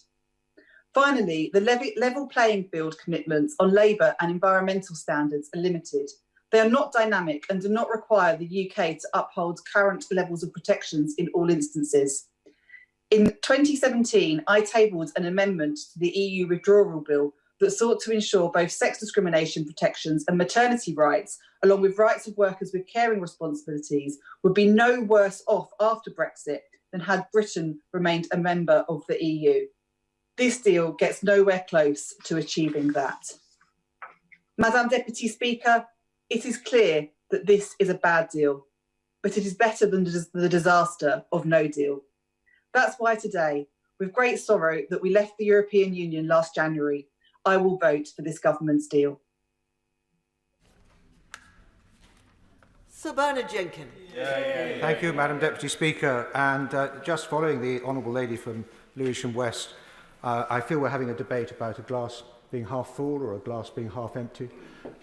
G: Finally, the level playing field commitments on labour and environmental standards are limited. They are not dynamic and do not require the UK to uphold current levels of protections in all instances. In 2017, I tabled an amendment to the EU withdrawal bill that sought to ensure both sex discrimination protections and maternity rights, along with rights of workers with caring responsibilities, would be no worse off after Brexit than had Britain remained a member of the EU. This deal gets nowhere close to achieving that. Madam Deputy Speaker, it is clear that this is a bad deal, but it is better than the disaster of no deal. That's why today, with great sorrow that we left the European Union last January, I will vote for this government's deal.
I: Sir Bernard Jenkin.
F: Thank you, Madam Deputy Speaker. And just following the Honourable Lady from Lewisham West, I feel we're having a debate about a glass being half full or a glass being half empty.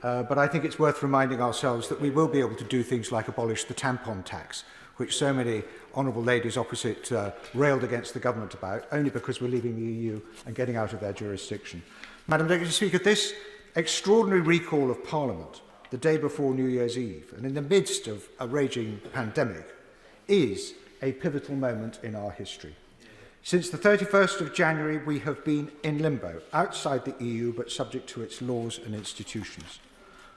F: But I think it's worth reminding ourselves that we will be able to do things like abolish the tampon tax, which so many honourable ladies opposite railed against the government about, only because we're leaving the EU and getting out of their jurisdiction. Madam Deputy Speaker, this extraordinary recall of Parliament the day before New Year's Eve, and in the midst of a raging pandemic, is a pivotal moment in our history. Since the 31st of January, we have been in limbo, outside the EU, but subject to its laws and institutions.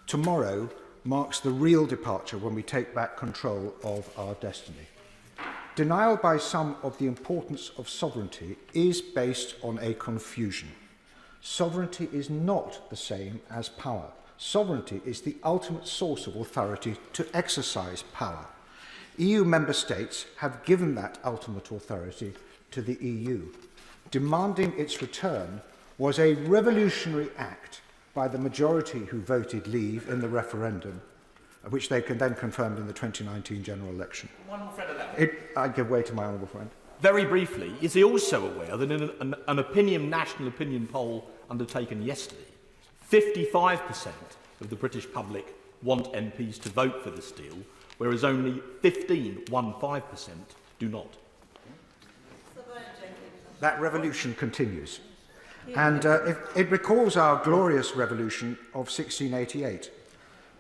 F: Tomorrow marks the real departure when we take back control of our destiny. Denial by some of the importance of sovereignty is based on a confusion. Sovereignty is not the same as power. Sovereignty is the ultimate source of authority to exercise power. EU member states have given that ultimate authority to the EU. Demanding its return was a revolutionary act by the majority who voted leave in the referendum, which they can then confirmed in the 2019 general election. I give way to my honourable friend.
K: Very briefly, is he also aware that in an national opinion poll undertaken yesterday, 55% of the British public want MPs to vote for this deal, whereas only 15% do not?
F: That revolution continues. And it recalls our glorious revolution of 1688,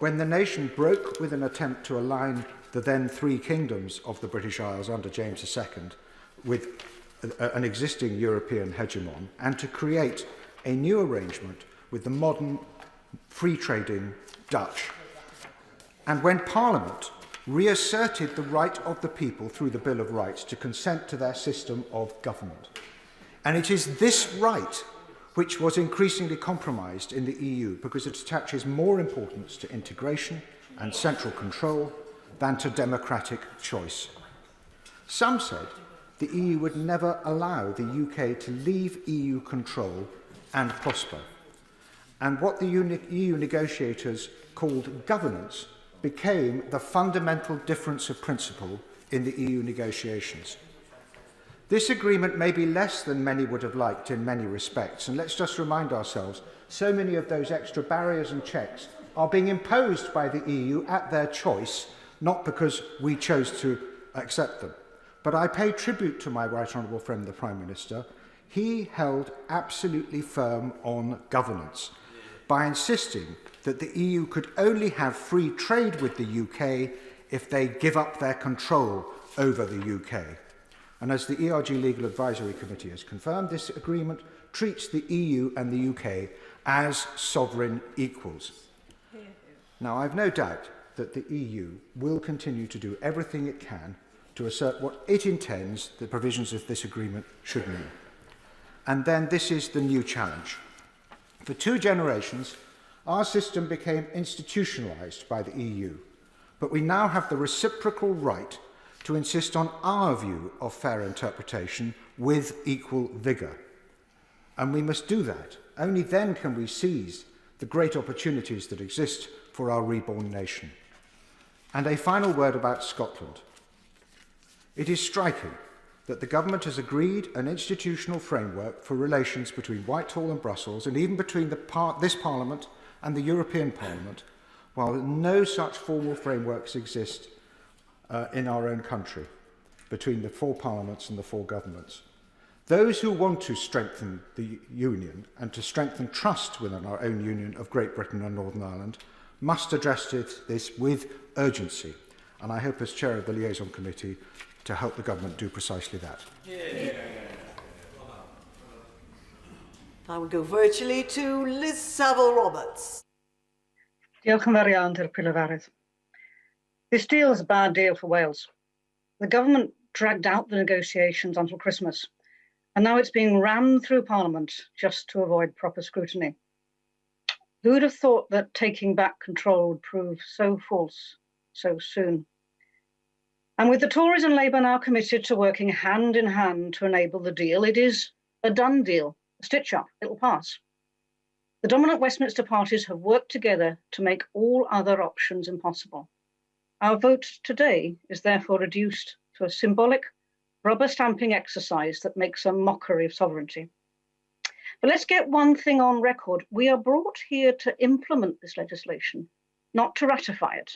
F: when the nation broke with an attempt to align the then three kingdoms of the British Isles under James II with an existing European hegemon, and to create a new arrangement with the modern free-trading Dutch. And when Parliament reasserted the right of the people through the Bill of Rights to consent to their system of government. And it is this right which was increasingly compromised in the EU because it attaches more importance to integration and central control than to democratic choice. Some said the EU would never allow the UK to leave EU control and prosper. And what the EU negotiators called governance became the fundamental difference of principle in the EU negotiations. This agreement may be less than many would have liked in many respects, and let's just remind ourselves, so many of those extra barriers and checks are being imposed by the EU at their choice, not because we chose to accept them. But I pay tribute to my right honourable friend, the Prime Minister. He held absolutely firm on governance by insisting that the EU could only have free trade with the UK if they give up their control over the UK. And as the ERG Legal Advisory Committee has confirmed, this agreement treats the EU and the UK as sovereign equals. Now, I've no doubt that the EU will continue to do everything it can to assert what it intends the provisions of this agreement should mean. And then this is the new challenge. For 2 generations, our system became institutionalised by the EU, but we now have the reciprocal right to insist on our view of fair interpretation with equal vigour. And we must do that. Only then can we seize the great opportunities that exist for our reborn nation. And a final word about Scotland. It is striking that the government has agreed an institutional framework for relations between Whitehall and Brussels, and even between this Parliament and the European Parliament, while no such formal frameworks exist in our own country between the 4 parliaments and the 4 governments. Those who want to strengthen the Union and to strengthen trust within our own Union of Great Britain and Northern Ireland must address this with urgency. And I hope as Chair of the Liaison Committee to help the government do precisely that.
I: I will go virtually to Liz Saville-Roberts.
O: Diolch yn fawr iawn, Dir Pilafarydd. This deal is a bad deal for Wales. The government dragged out the negotiations until Christmas, and now it's being rammed through Parliament just to avoid proper scrutiny. Who would have thought that taking back control would prove so false so soon? And with the Tories and Labour now committed to working hand in hand to enable the deal, it is a done deal, a stitch-up, it'll pass. The dominant Westminster parties have worked together to make all other options impossible. Our vote today is therefore reduced to a symbolic rubber stamping exercise that makes a mockery of sovereignty. But let's get one thing on record. We are brought here to implement this legislation, not to ratify it,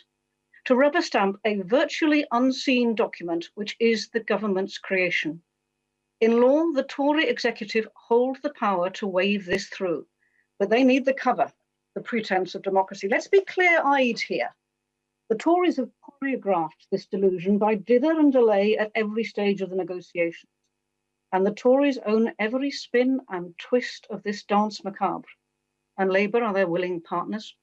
O: to rubber stamp a virtually unseen document which is the government's creation. In law, the Tory executive hold the power to wave this through, but they need the cover, the pretense of democracy. Let's be clear-eyed here. The Tories have choreographed this delusion by dither and delay at every stage of the negotiations, and the Tories own every spin and twist of this dance macabre, and Labour are their willing partners.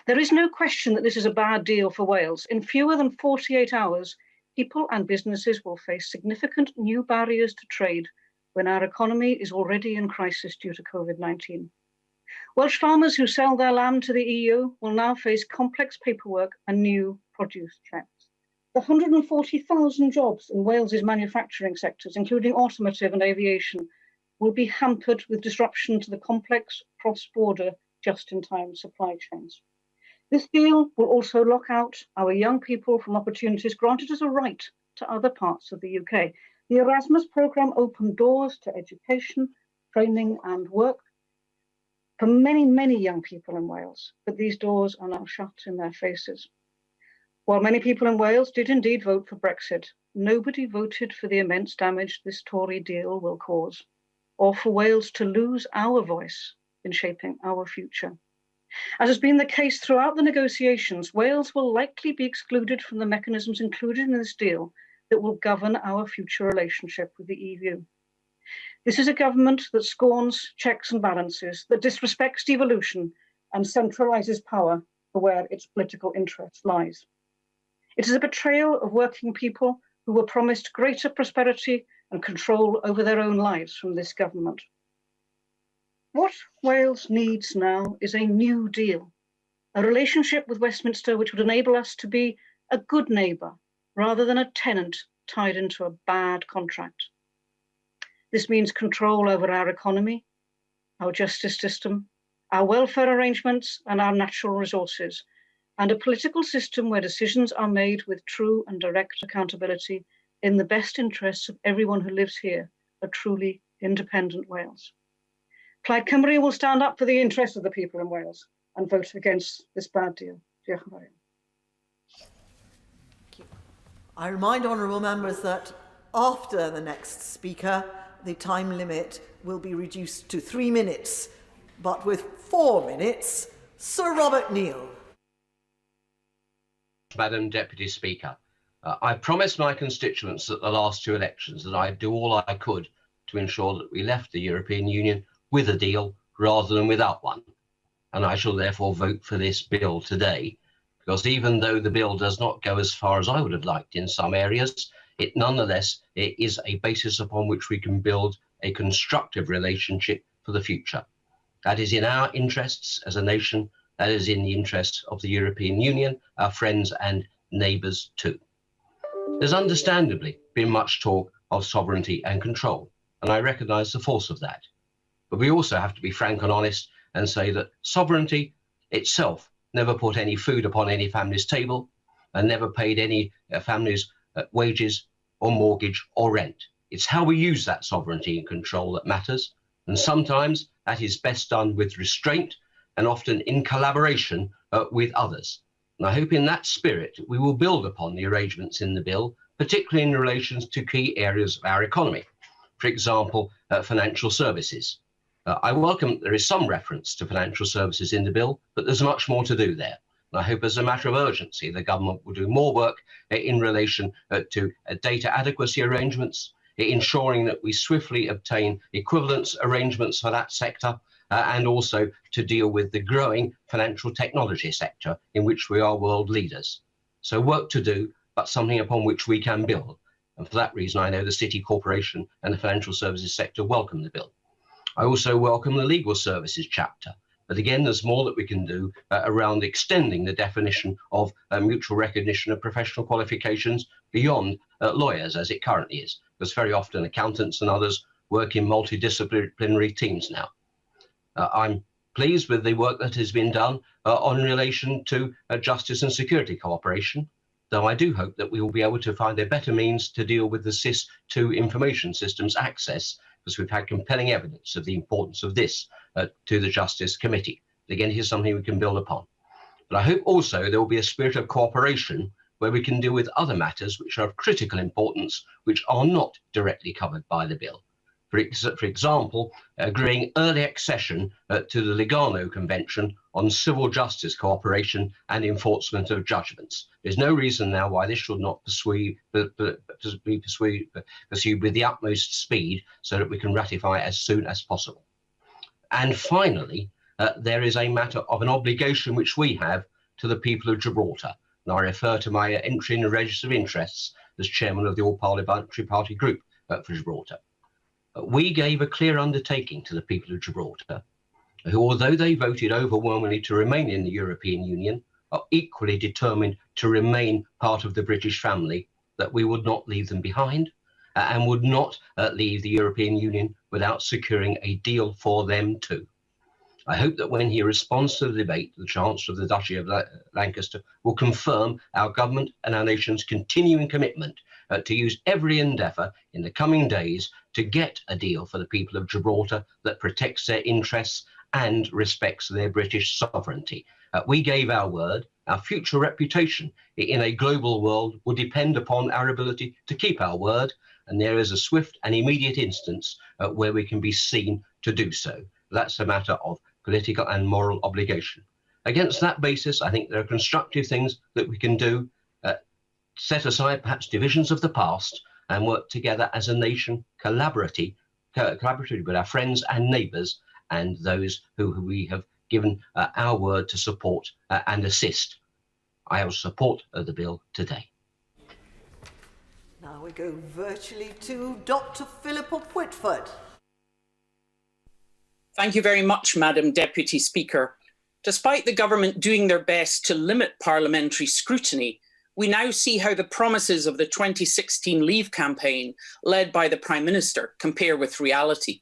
O: There is no question that this is a bad deal for Wales. In fewer than 48 hours, people and businesses will face significant new barriers to trade when our economy is already in crisis due to COVID-19. Welsh farmers who sell their lamb to the EU will now face complex paperwork and new produce checks. The 140,000 jobs in Wales's manufacturing sectors, including automotive and aviation, will be hampered with disruption to the complex cross-border just-in-time supply chains. This deal will also lock out our young people from opportunities granted as a right to other parts of the UK. The Erasmus programme opened doors to education, training and work for many, many young people in Wales, but these doors are now shut in their faces. While many people in Wales did indeed vote for Brexit, nobody voted for the immense damage this Tory deal will cause, or for Wales to lose our voice in shaping our future. As has been the case throughout the negotiations, Wales will likely be excluded from the mechanisms included in this deal that will govern our future relationship with the EU. This is a government that scorns checks and balances, that disrespects devolution and centralises power for where its political interest lies. It is a betrayal of working people who were promised greater prosperity and control over their own lives from this government. What Wales needs now is a new deal, a relationship with Westminster which would enable us to be a good neighbour rather than a tenant tied into a bad contract. This means control over our economy, our justice system, our welfare arrangements and our natural resources, and a political system where decisions are made with true and direct accountability in the best interests of everyone who lives here, a truly independent Wales. Plaid Cymru will stand up for the interests of the people in Wales and vote against this bad deal. Diolch yn fawr iawn.
T: I remind honourable members that after the next speaker, the time limit will be reduced to 3 minutes, but with 4 minutes, Sir Robert Neal.
N: Madam Deputy Speaker, I promised my constituents at the last two elections that I'd do all I could to ensure that we left the European Union with a deal rather than without one. And I shall therefore vote for this bill today, because even though the bill does not go as far as I would have liked in some areas, it nonetheless is a basis upon which we can build a constructive relationship for the future. That is in our interests as a nation, that is in the interests of the European Union, our friends and neighbours too. There's understandably been much talk of sovereignty and control, and I recognise the force of that. But we also have to be frank and honest and say that sovereignty itself never put any food upon any family's table and never paid any family's wages or mortgage or rent. It's how we use that sovereignty and control that matters, and sometimes that is best done with restraint and often in collaboration with others. And I hope in that spirit we will build upon the arrangements in the bill, particularly in relation to key areas of our economy, for example, financial services. I welcome there is some reference to financial services in the bill, but there's much more to do there. And I hope as a matter of urgency, the government will do more work in relation to data adequacy arrangements, ensuring that we swiftly obtain equivalence arrangements for that sector, and also to deal with the growing financial technology sector in which we are world leaders. So work to do, but something upon which we can build. And for that reason, I know the City Corporation and the financial services sector welcome the bill. I also welcome the legal services chapter. But again, there's more that we can do around extending the definition of mutual recognition of professional qualifications beyond lawyers as it currently is, because very often accountants and others work in multidisciplinary teams now. I'm pleased with the work that has been done on relation to justice and security cooperation. though I do hope that we will be able to find a better means to deal with the SIS2 information systems access, because we've had compelling evidence of the importance of this to the Justice Committee. Again, here's something we can build upon. But I hope also there will be a spirit of cooperation where we can deal with other matters which are of critical importance, which are not directly covered by the bill. For example, agreeing early accession to the Lugano Convention on civil justice cooperation and enforcement of judgments. There's no reason now why this should not be pursued with the utmost speed so that we can ratify as soon as possible. And finally, there is a matter of an obligation which we have to the people of Gibraltar. And I refer to my entry in the Register of Interests as chairman of the All-Parliamentary Party Group for Gibraltar. We gave a clear undertaking to the people of Gibraltar, who, although they voted overwhelmingly to remain in the European Union, are equally determined to remain part of the British family, that we would not leave them behind and would not leave the European Union without securing a deal for them too. I hope that when he responds to the debate, the Chancellor of the Duchy of Lancaster will confirm our government and our nation's continuing commitment to use every endeavour in the coming days to get a deal for the people of Gibraltar that protects their interests and respects their British sovereignty. We gave our word. Our future reputation in a global world will depend upon our ability to keep our word, and there is a swift and immediate instance where we can be seen to do so. That's a matter of political and moral obligation. Against that basis, I think there are constructive things that we can do, set aside perhaps divisions of the past and work together as a nation collaboratively with our friends and neighbours and those who we have given our word to support and assist. I will support the bill today.
I: Now we go virtually to Dr. Philippa Whitford.
C: Thank you very much, Madam Deputy Speaker. Despite the government doing their best to limit parliamentary scrutiny, we now see how the promises of the 2016 Leave campaign, led by the Prime Minister, compare with reality.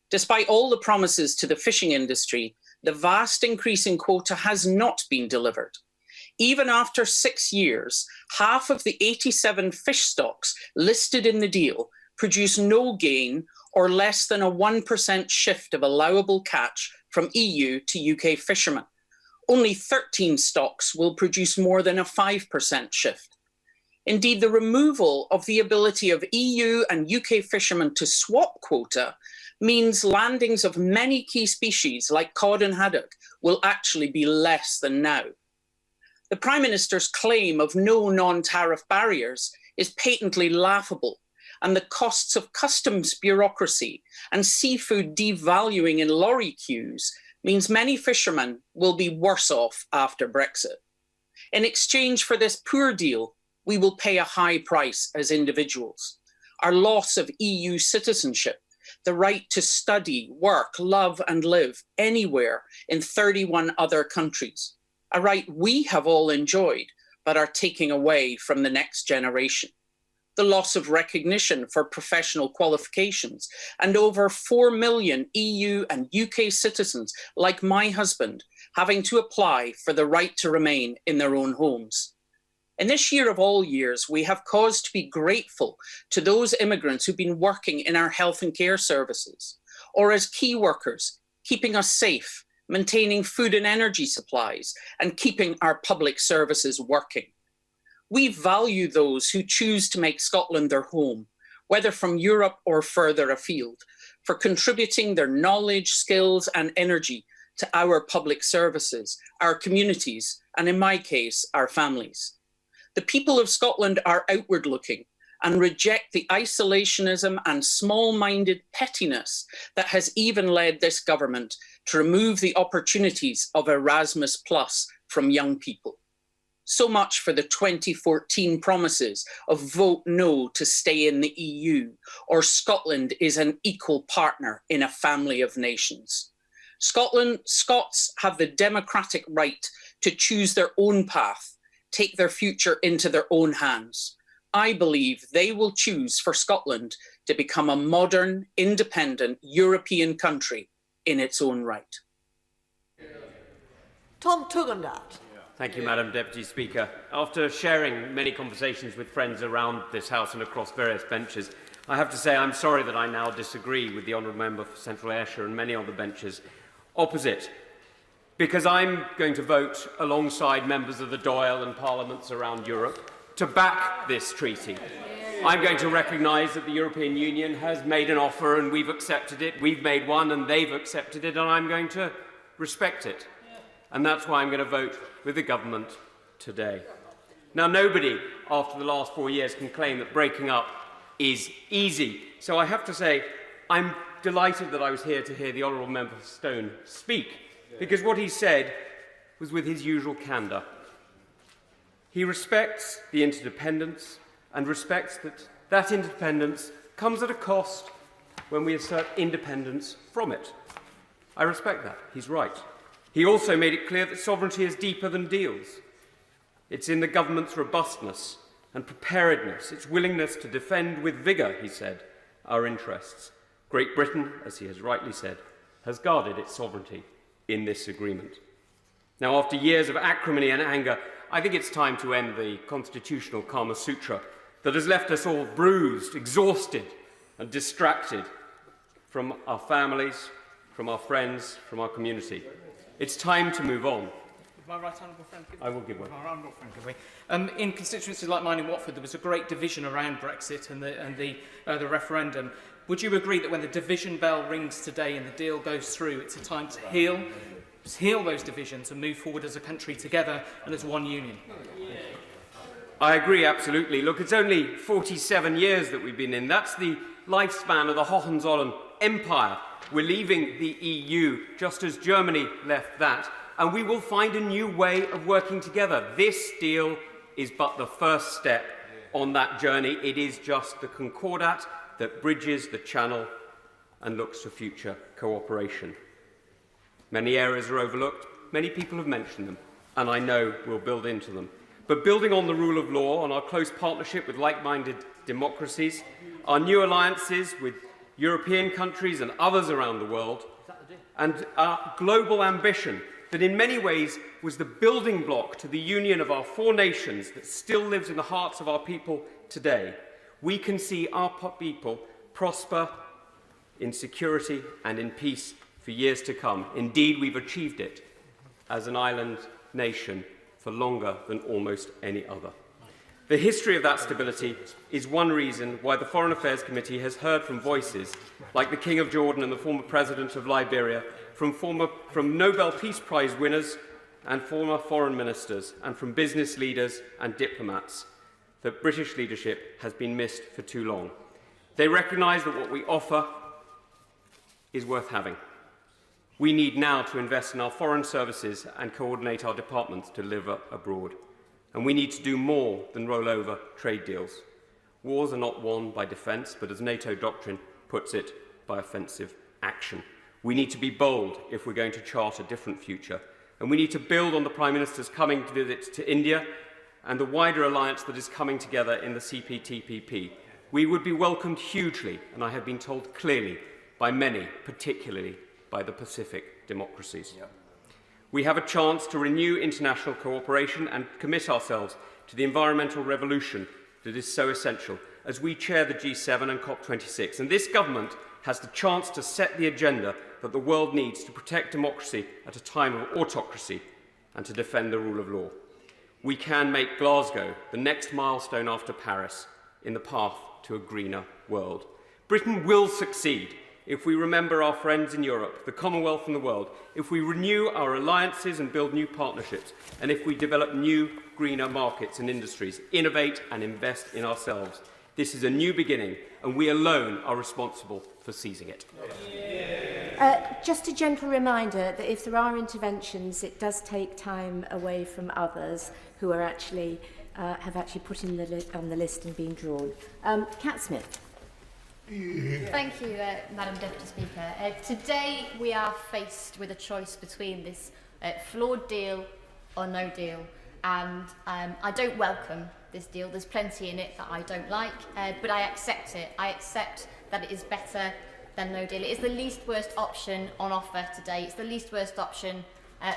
C: Despite all the promises to the fishing industry, the vast increase in quota has not been delivered. Even after 6 years, half of the 87 fish stocks listed in the deal produce no gain or less than a 1% shift of allowable catch from EU to UK fishermen. Only 13 stocks will produce more than a 5% shift. Indeed, the removal of the ability of EU and UK fishermen to swap quota means landings of many key species like cod and haddock will actually be less than now. The Prime Minister's claim of no non-tariff barriers is patently laughable, and the costs of customs bureaucracy and seafood devaluing in lorry queues means many fishermen will be worse off after Brexit. In exchange for this poor deal, we will pay a high price as individuals. Our loss of EU citizenship, the right to study, work, love and live anywhere in 31 other countries, a right we have all enjoyed but are taking away from the next generation. The loss of recognition for professional qualifications, and over 4 million EU and UK citizens, like my husband, having to apply for the right to remain in their own homes. In this year of all years, we have cause to be grateful to those immigrants who've been working in our health and care services, or as key workers, keeping us safe, maintaining food and energy supplies, and keeping our public services working. We value those who choose to make Scotland their home, whether from Europe or further afield, for contributing their knowledge, skills and energy to our public services, our communities, and in my case, our families. The people of Scotland are outward looking and reject the isolationism and small-minded pettiness that has even led this government to remove the opportunities of Erasmus Plus from young people. So much for the 2014 promises of vote no to stay in the EU, or Scotland is an equal partner in a family of nations. Scots have the democratic right to choose their own path, take their future into their own hands. I believe they will choose for Scotland to become a modern, independent European country in its own right.
I: Tom Tugendhat.
A: Thank you, Madam Deputy Speaker. After sharing many conversations with friends around this House and across various benches, I have to say I'm sorry that I now disagree with the Honourable Member for Central Ayrshire and many on the benches opposite, because I'm going to vote alongside members of the Dáil and parliaments around Europe to back this treaty. I'm going to recognise that the European Union has made an offer and we've accepted it. We've made one and they've accepted it, and I'm going to respect it. And that's why I'm going to vote with the government today. Now, nobody after the last 4 years can claim that breaking up is easy. So I have to say I'm delighted that I was here to hear the Honourable Member for Stone speak, because what he said was with his usual candour. He respects the interdependence and respects that that independence comes at a cost when we assert independence from it. I respect that. He's right. He also made it clear that sovereignty is deeper than deals. It's in the government's robustness and preparedness, its willingness to defend with vigour, he said, our interests. Great Britain, as he has rightly said, has guarded its sovereignty in this agreement. Now, after years of acrimony and anger, I think it's time to end the constitutional Kama Sutra that has left us all bruised, exhausted and distracted from our families, from our friends, from our community. It's time to move on.
R: My right honourable friend give
A: I will give way.
R: My right honourable friend give way. In constituencies like mine in Watford, there was a great division around Brexit and the referendum. Would you agree that when the division bell rings today and the deal goes through, it's a time to heal those divisions and move forward as a country together and as one union?
A: I agree, absolutely. Look, it's only 47 years that we've been in. That's the lifespan of the Hohenzollern Empire. We're leaving the EU just as Germany left that, and we will find a new way of working together. This deal is but the first step on that journey. It is just the concordat that bridges the channel and looks to future cooperation. Many areas are overlooked. Many people have mentioned them, and I know we'll build into them. But building on the rule of law, on our close partnership with like-minded democracies, our new alliances with European countries and others around the world, and our global ambition that in many ways was the building block to the union of our four nations that still lives in the hearts of our people today, we can see our people prosper in security and in peace for years to come. Indeed, we've achieved it as an island nation for longer than almost any other. The history of that stability is one reason why the Foreign Affairs Committee has heard from voices like the King of Jordan and the former President of Liberia, from Nobel Peace Prize winners and former foreign ministers, and from business leaders and diplomats, that British leadership has been missed for too long. They recognise that what we offer is worth having. We need now to invest in our foreign services and coordinate our departments to deliver abroad. And we need to do more than roll over trade deals. Wars are not won by defence, but as NATO doctrine puts it, by offensive action. We need to be bold if we're going to chart a different future. And we need to build on the Prime Minister's coming visit to India and the wider alliance that is coming together in the CPTPP. We would be welcomed hugely, and I have been told clearly, by many, particularly by the Pacific democracies. We have a chance to renew international cooperation and commit ourselves to the environmental revolution that is so essential as we chair the G7 and COP26. And this government has the chance to set the agenda that the world needs to protect democracy at a time of autocracy and to defend the rule of law. We can make Glasgow the next milestone after Paris in the path to a greener world. Britain will succeed if we remember our friends in Europe, the Commonwealth and the world, if we renew our alliances and build new partnerships, and if we develop new, greener markets and industries, innovate and invest in ourselves. This is a new beginning, and we alone are responsible for seizing it.
W: Just a gentle reminder that if there are interventions, it does take time away from others who are actually have actually put in on the list and been drawn. Cat Smith.
X: Thank you, Madam Deputy Speaker. Today we are faced with a choice between this flawed deal or no deal, and I don't welcome this deal. There's plenty in it that I don't like, but I accept it. I accept that it is better than no deal. It is the least worst option on offer today. It's the least worst option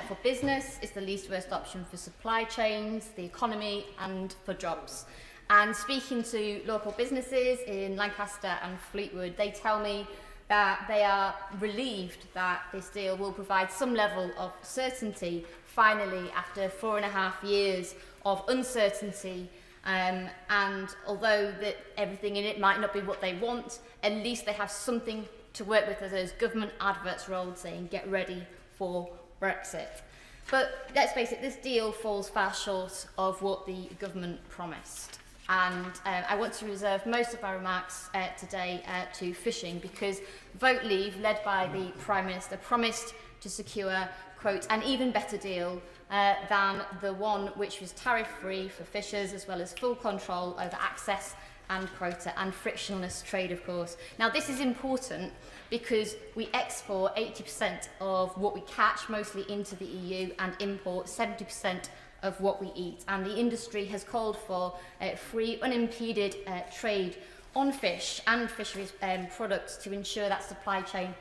X: for business, it's the least worst option for supply chains, the economy and for jobs. And speaking to local businesses in Lancaster and Fleetwood, they tell me that they are relieved that this deal will provide some level of certainty finally after 4.5 years of uncertainty. And although that everything in it might not be what they want, at least they have something to work with, as those government adverts rolled saying, get ready for Brexit. But let's face it, this deal falls far short of what the government promised. And I want to reserve most of my remarks today to fishing, because Vote Leave, led by the Prime Minister, promised to secure, quote, an even better deal than the one which was tariff-free for fishers, as well as full control over access and quota and frictionless trade, of course. Now, this is important because we export 80% of what we catch, mostly into the EU, and import 70% of what we eat. And the industry has called for free, unimpeded trade on fish and fisheries products to ensure that supply chain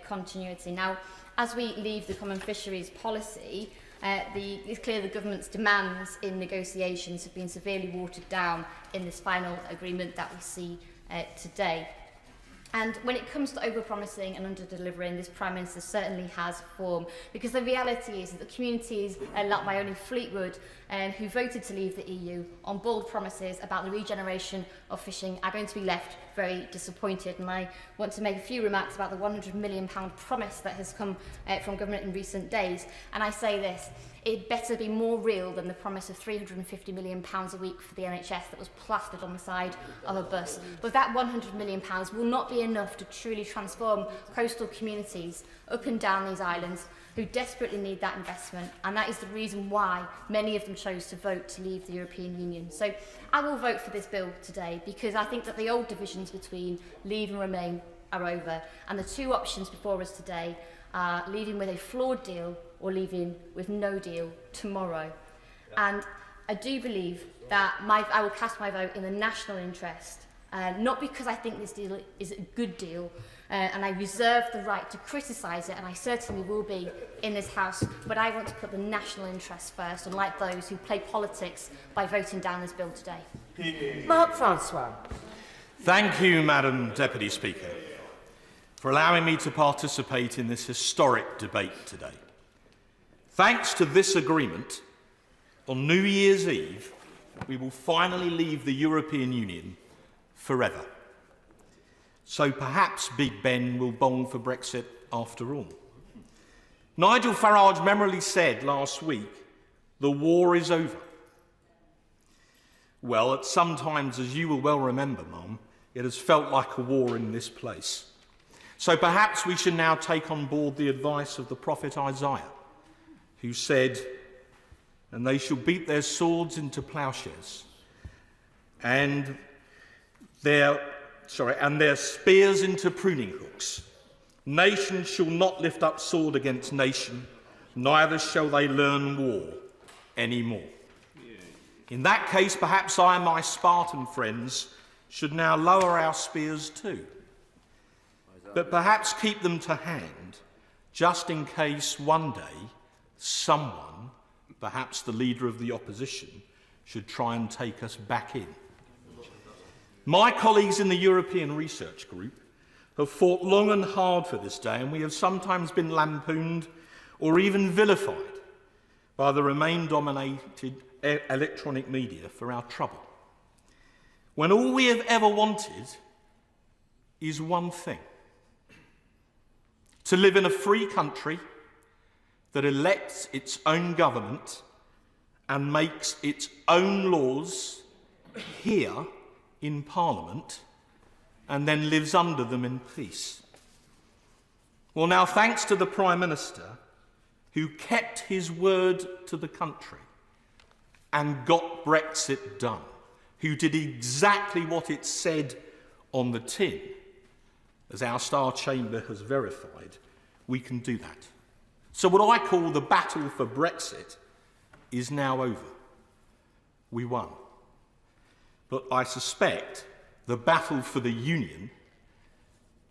X: continuity. Now, as we leave the common fisheries policy, it's clear the government's demands in negotiations have been severely watered down in this final agreement that we see today. And when it comes to overpromising and under-delivering, this Prime Minister certainly has form, because the reality is that the communities like my own in Fleetwood, who voted to leave the EU on bold promises about the regeneration of fishing, are going to be left very disappointed. And I want to make a few remarks about the £100 million promise that has come from government in recent days. And I say this: it better be more real than the promise of £350 million a week for the NHS that was plastered on the side of a bus. But that £100 million will not be enough to truly transform coastal communities up and down these islands who desperately need that investment, and that is the reason why many of them chose to vote to leave the European Union. So I will vote for this bill today, because I think that the old divisions between leave and remain are over, and the two options before us today are leaving with a flawed deal or leaving with no deal tomorrow. And I do believe that I will cast my vote in the national interest, not because I think this deal is a good deal, and I reserve the right to criticise it, and I certainly will be in this House, but I want to put the national interest first, unlike those who play politics by voting down this bill today.
B: Mark Francois.
K: Thank you, Madam Deputy Speaker, for allowing me to participate in this historic debate today. Thanks to this agreement, on New Year's Eve, we will finally leave the European Union forever. So perhaps Big Ben will bong for Brexit after all. Nigel Farage memorably said last week, the war is over. Well, at some times, as you will well remember, Mum, it has felt like a war in this place. So perhaps we should now take on board the advice of the prophet Isaiah, who said, and they shall beat their swords into plowshares, and their spears into pruning hooks. Nation shall not lift up sword against nation, neither shall they learn war anymore. In that case, perhaps I and my Spartan friends should now lower our spears too, but perhaps keep them to hand, just in case one day someone, perhaps the leader of the opposition, should try and take us back in. My colleagues in the European Research Group have fought long and hard for this day, and we have sometimes been lampooned or even vilified by the Remain-dominated electronic media for our trouble, when all we have ever wanted is one thing: to live in a free country that elects its own government and makes its own laws here in Parliament, and then lives under them in peace. Well, now, thanks to the Prime Minister, who kept his word to the country and got Brexit done, who did exactly what it said on the tin, as our Star Chamber has verified, we can do that. So what I call the battle for Brexit is now over. We won. But I suspect the battle for the Union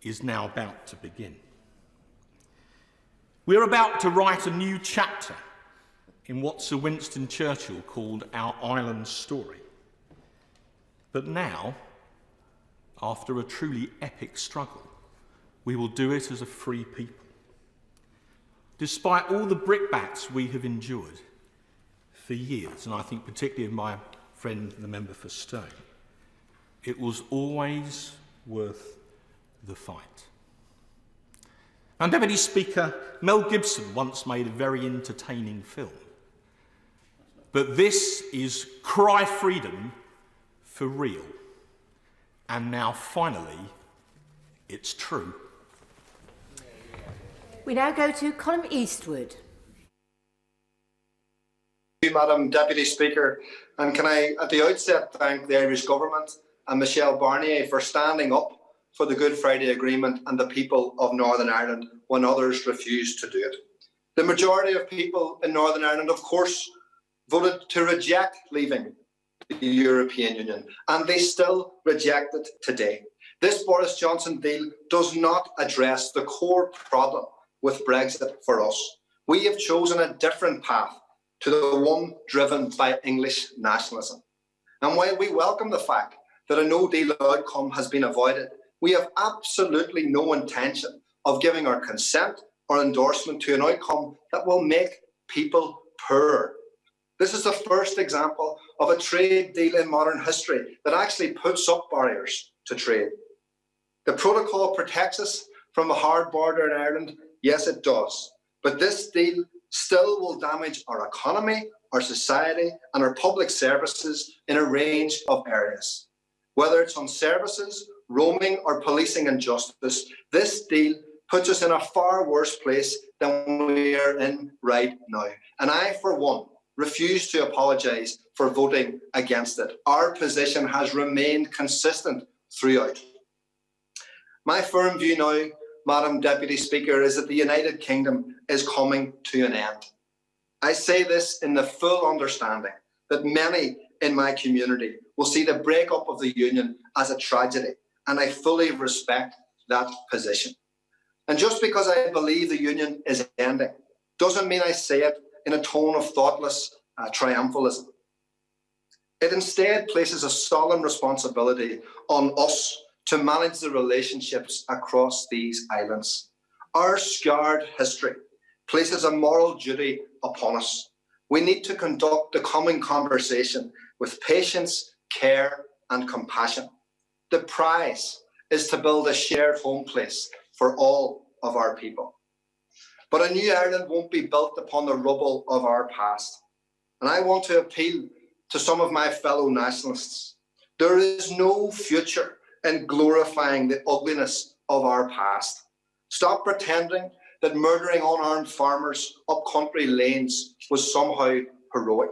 K: is now about to begin. We're about to write a new chapter in what Sir Winston Churchill called our island story. But now, after a truly epic struggle, we will do it as a free people. Despite all the brickbats we have endured for years, and I think particularly of my friend, the member for Stone, it was always worth the fight. And Deputy Speaker, Mel Gibson once made a very entertaining film. But this is Cry Freedom for real. And now, finally, it's true.
W: We now go to Colm Eastwood.
B: Thank you, Madam Deputy Speaker. And can I, at the outset, thank the Irish Government and Michel Barnier for standing up for the Good Friday Agreement and the people of Northern Ireland when others refused to do it. The majority of people in Northern Ireland, of course, voted to reject leaving the European Union, and they still reject it today. This Boris Johnson deal does not address the core problem with Brexit for us. We have chosen a different path to the one driven by English nationalism. And while we welcome the fact that a no-deal outcome has been avoided, we have absolutely no intention of giving our consent or endorsement to an outcome that will make people poorer. This is the first example of a trade deal in modern history that actually puts up barriers to trade. The protocol protects us from a hard border in Ireland. Yes, it does. But this deal still will damage our economy, our society, and our public services in a range of areas. Whether it's on services, roaming, or policing and justice, this deal puts us in a far worse place than we are in right now. And I, for one, refuse to apologise for voting against it. Our position has remained consistent throughout. My firm view now, Madam Deputy Speaker, is that the United Kingdom is coming to an end. I say this in the full understanding that many in my community will see the breakup of the Union as a tragedy, and I fully respect that position. And just because I believe the Union is ending doesn't mean I say it in a tone of thoughtless triumphalism. It instead places a solemn responsibility on us to manage the relationships across these islands. Our scarred history places a moral duty upon us. We need to conduct the coming conversation with patience, care, and compassion. The prize is to build a shared home place for all of our people. But a new Ireland won't be built upon the rubble of our past. And I want to appeal to some of my fellow nationalists. There is no future in glorifying the ugliness of our past. Stop pretending that murdering unarmed farmers up country lanes was somehow heroic.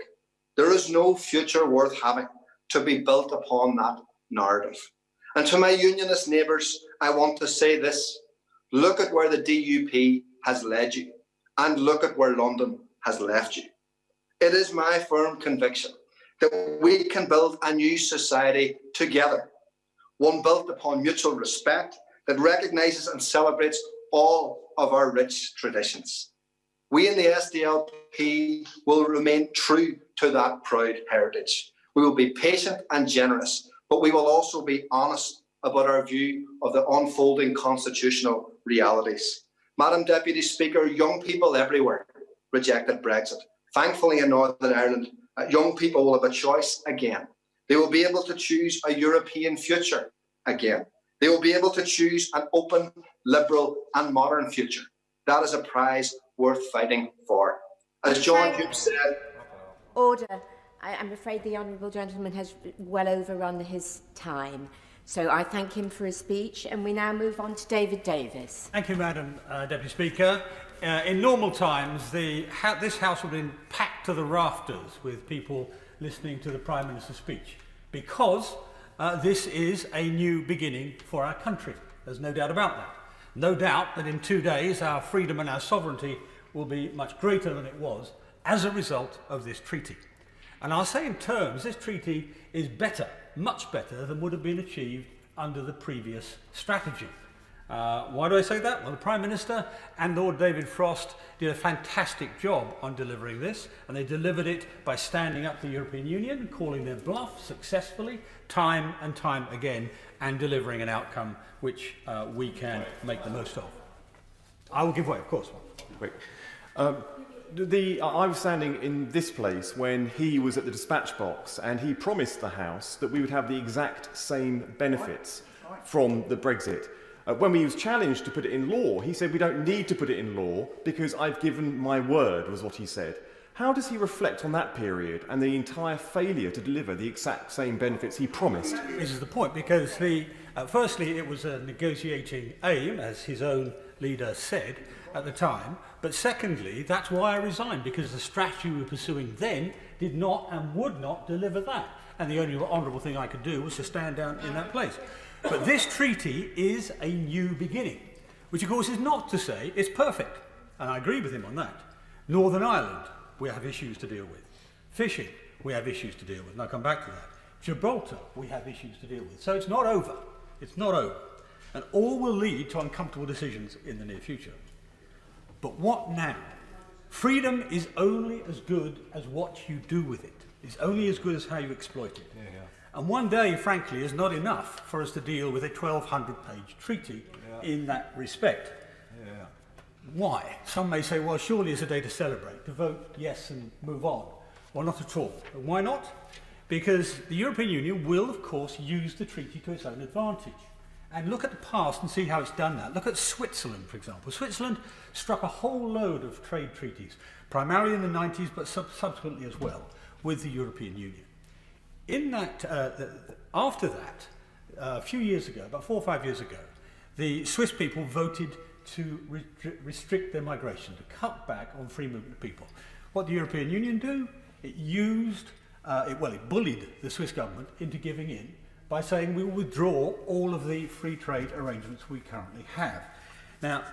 B: There is no future worth having to be built upon that narrative. And to my unionist neighbours, I want to say this: look at where the DUP has led you, and look at where London has left you. It is my firm conviction that we can build a new society together, one built upon mutual respect that recognises and celebrates all of our rich traditions. We in the SDLP will remain true to that proud heritage. We will be patient and generous, but we will also be honest about our view of the unfolding constitutional realities. Madam Deputy Speaker, young people everywhere rejected Brexit. Thankfully in Northern Ireland, young people will have a choice again. They will be able to choose a European future again. They will be able to choose an open, liberal and modern future. That is a prize worth fighting for. As John Hughes said...
W: Order. I'm afraid the Honourable Gentleman has well overrun his time. So I thank him for his speech, and we now move on to David Davis.
M: Thank you, Madam Deputy Speaker. In normal times, this House would have been packed to the rafters with people listening to the Prime Minister's speech, because this is a new beginning for our country. There's no doubt about that. No doubt that in 2 days our freedom and our sovereignty will be much greater than it was as a result of this treaty. And I'll say in terms, this treaty is better, much better than would have been achieved under the previous strategy. Why do I say that? Well, the Prime Minister and Lord David Frost did a fantastic job on delivering this, and they delivered it by standing up to the European Union, calling their bluff successfully, time and time again, and delivering an outcome which we can make the most of. I will give way, of course.
D: Great. I was standing in this place when he was at the dispatch box, and he promised the House that we would have the exact same benefits from the Brexit. When we was challenged to put it in law, he said we don't need to put it in law because I've given my word, was what he said. How does he reflect on that period and the entire failure to deliver the exact same benefits he promised?
M: This is the point, because firstly, it was a negotiating aim, as his own leader said at the time, but secondly, that's why I resigned, because the strategy we were pursuing then did not and would not deliver that. And the only honourable thing I could do was to stand down in that place. But this treaty is a new beginning, which of course is not to say it's perfect, and I agree with him on that. Northern Ireland, we have issues to deal with. Fishing, we have issues to deal with, and I'll come back to that. Gibraltar, we have issues to deal with. So it's not over. It's not over. And all will lead to uncomfortable decisions in the near future. But what now? Freedom is only as good as what you do with it. It's only as good as how you exploit it. And one day, frankly, is not enough for us to deal with a 1,200-page treaty in that respect. Why? Some may say, well, surely it's a day to celebrate, to vote yes and move on. Well, not at all. And why not? Because the European Union will, of course, use the treaty to its own advantage. And look at the past and see how it's done that. Look at Switzerland, for example. Switzerland struck a whole load of trade treaties, primarily in the 90s, but subsequently as well, with the European Union. In that, after that, a few years ago, about 4 or 5 years ago, the Swiss people voted to restrict their migration, to cut back on free movement of people. What did the European Union do? It it bullied the Swiss government into giving in by saying we will withdraw all of the free trade arrangements we currently have. Now,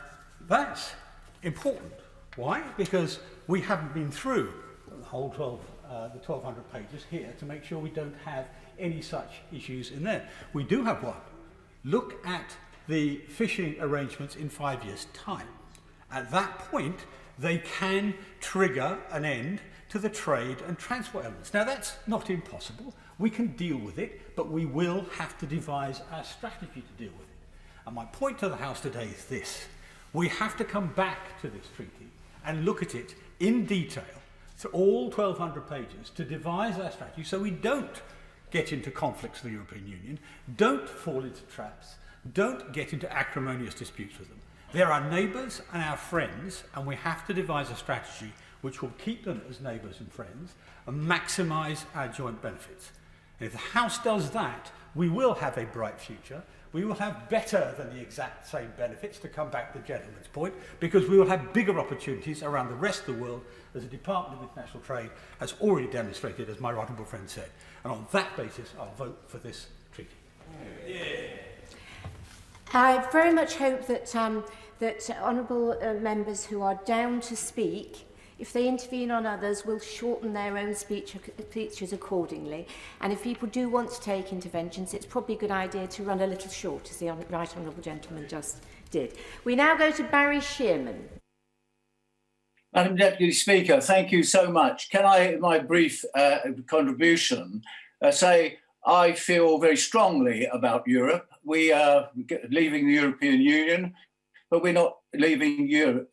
M: that's important. Why? Because we haven't been through the whole 1,200 pages here to make sure we don't have any such issues in there. We do have one. Look at the fishing arrangements in 5 years' time. At that point, they can trigger an end to the trade and transport elements. Now, that's not impossible. We can deal with it, but we will have to devise our strategy to deal with it. And my point to the House today is this. We have to come back to this treaty and look at it in detail, through all 1,200 pages, to devise our strategy so we don't get into conflicts with the European Union, don't fall into traps, don't get into acrimonious disputes with them. They're our neighbours and our friends, and we have to devise a strategy which will keep them as neighbours and friends and maximise our joint benefits. And if the House does that, we will have a bright future. We will have better than the exact same benefits, to come back to the gentleman's point, because we will have bigger opportunities around the rest of the world, as the Department of International Trade has already demonstrated, as my honourable friend said. And on that basis, I'll vote for this treaty.
W: I very much hope that honourable members who are down to speak, if they intervene on others, will shorten their own speeches accordingly. And if people do want to take interventions, it's probably a good idea to run a little short, as the right honourable gentleman just did. We now go to Barry Shearman.
S: Madam Deputy Speaker, thank you so much. Can I, in my brief contribution, say I feel very strongly about Europe. We are leaving the European Union, but we're not leaving Europe.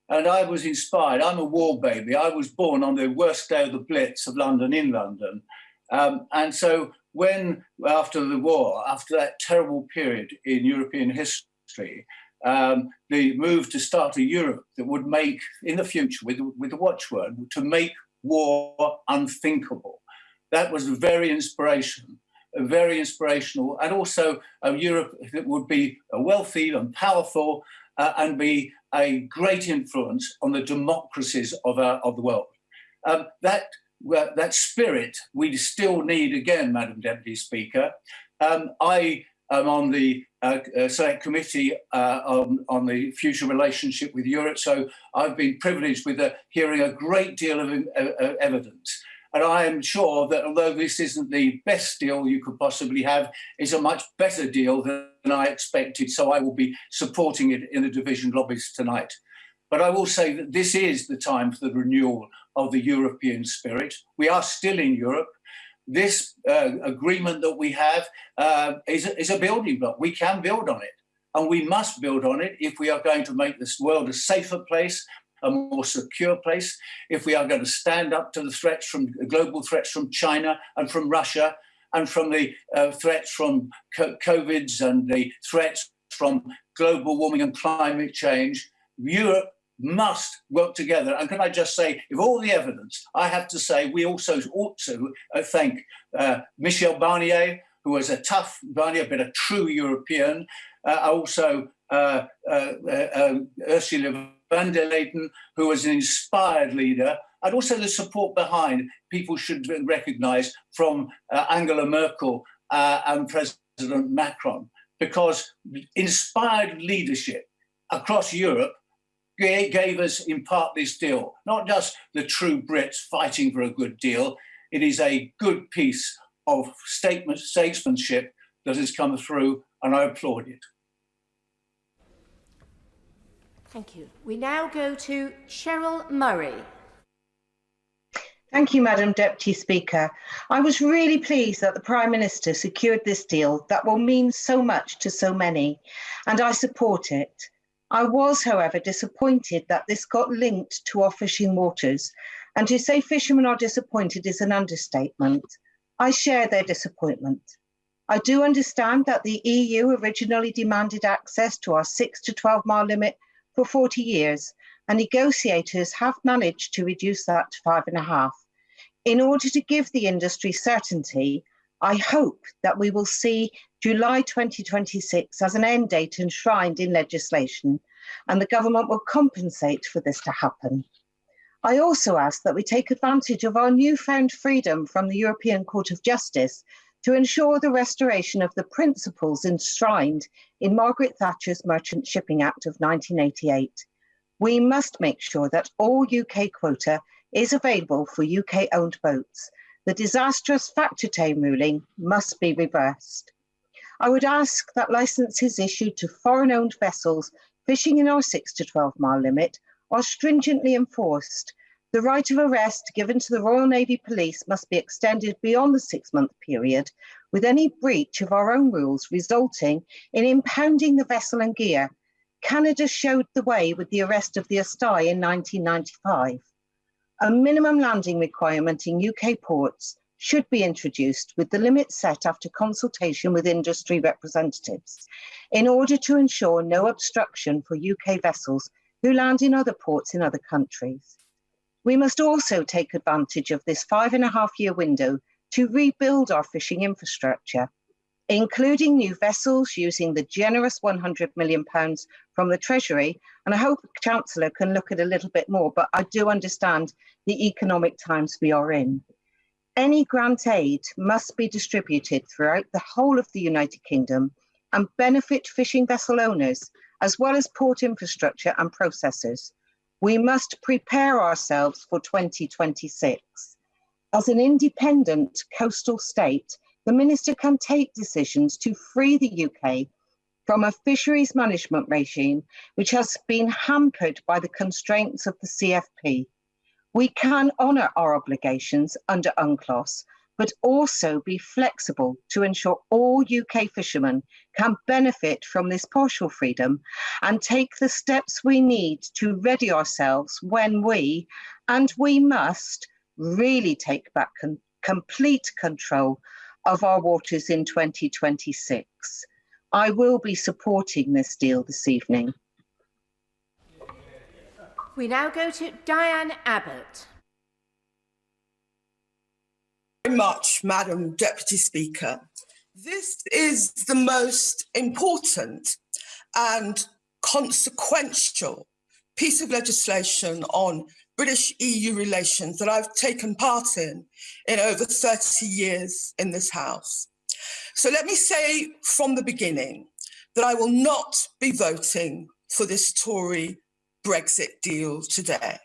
S: And I was inspired. I'm a war baby. I was born on the worst day of the Blitz of London in London. And so when, after the war, after that terrible period in European history, the move to start a Europe that would make, in the future, with the watchword, to make war unthinkable. That was very inspirational, and also a Europe that would be wealthy and powerful and be a great influence on the democracies of the world. That spirit we still need again, Madam Deputy Speaker. I am on the Select Committee on the future relationship with Europe, so I've been privileged with hearing a great deal of evidence. And I am sure that although this isn't the best deal you could possibly have, it's a much better deal than I expected, so I will be supporting it in the division lobbies tonight. But I will say that this is the time for the renewal of the European spirit. We are still in Europe. This agreement that we have is a building block. We can build on it, and we must build on it if we are going to make this world a safer place, a more secure place, if we are going to stand up to the threats from global threats from China and from Russia, and from the threats from COVIDs and the threats from global warming and climate change. Europe must work together. And can I just say, if all the evidence, I have to say, we also ought to thank Michel Barnier, who was a tough Barnier, but a true European, also Ursula von der Leyen, who was an inspired leader, and also the support behind people should recognise from Angela Merkel and President Macron, because inspired leadership across Europe gave us in part this deal, not just the true Brits fighting for a good deal. It is a good piece of statesmanship that has come through, and I applaud it.
W: Thank you. We now go to Cheryl Murray.
H: Thank you, Madam Deputy Speaker. I was really pleased that the Prime Minister secured this deal that will mean so much to so many, and I support it. I was, however, disappointed that this got linked to our fishing waters, and to say fishermen are disappointed is an understatement. I share their disappointment. I do understand that the EU originally demanded access to our 6 to 12 mile limit for 40 years, and negotiators have managed to reduce that to 5.5. In order to give the industry certainty, I hope that we will see July 2026 as an end date enshrined in legislation, and the government will compensate for this to happen. I also ask that we take advantage of our newfound freedom from the European Court of Justice to ensure the restoration of the principles enshrined in Margaret Thatcher's Merchant Shipping Act of 1988. We must make sure that all UK quota is available for UK-owned boats. The disastrous factor-tame ruling must be reversed. I would ask that licences issued to foreign-owned vessels fishing in our 6 to 12 mile limit are stringently enforced. The right of arrest given to the Royal Navy Police must be extended beyond the 6-month period, with any breach of our own rules resulting in impounding the vessel and gear. Canada showed the way with the arrest of the Astay in 1995. A minimum landing requirement in UK ports should be introduced, with the limit set after consultation with industry representatives, in order to ensure no obstruction for UK vessels who land in other ports in other countries. We must also take advantage of this 5.5-year window to rebuild our fishing infrastructure, including new vessels using the generous £100 million from the Treasury. And I hope the Chancellor can look at a little bit more, but I do understand the economic times we are in. Any grant aid must be distributed throughout the whole of the United Kingdom and benefit fishing vessel owners, as well as port infrastructure and processors. We must prepare ourselves for 2026. As an independent coastal state, the Minister can take decisions to free the UK from a fisheries management regime which has been hampered by the constraints of the CFP. We can honour our obligations under UNCLOS, but also be flexible to ensure all UK fishermen can benefit from this partial freedom and take the steps we need to ready ourselves when we, and we must, really take back complete control of our waters in 2026. I will be supporting this deal this evening.
W: We now go to Diane Abbott.
P: Very much, Madam Deputy Speaker. This is the most important and consequential piece of legislation on British-EU relations that I've taken part in over 30 years in this House. So let me say from the beginning that I will not be voting for this Tory Brexit deal today.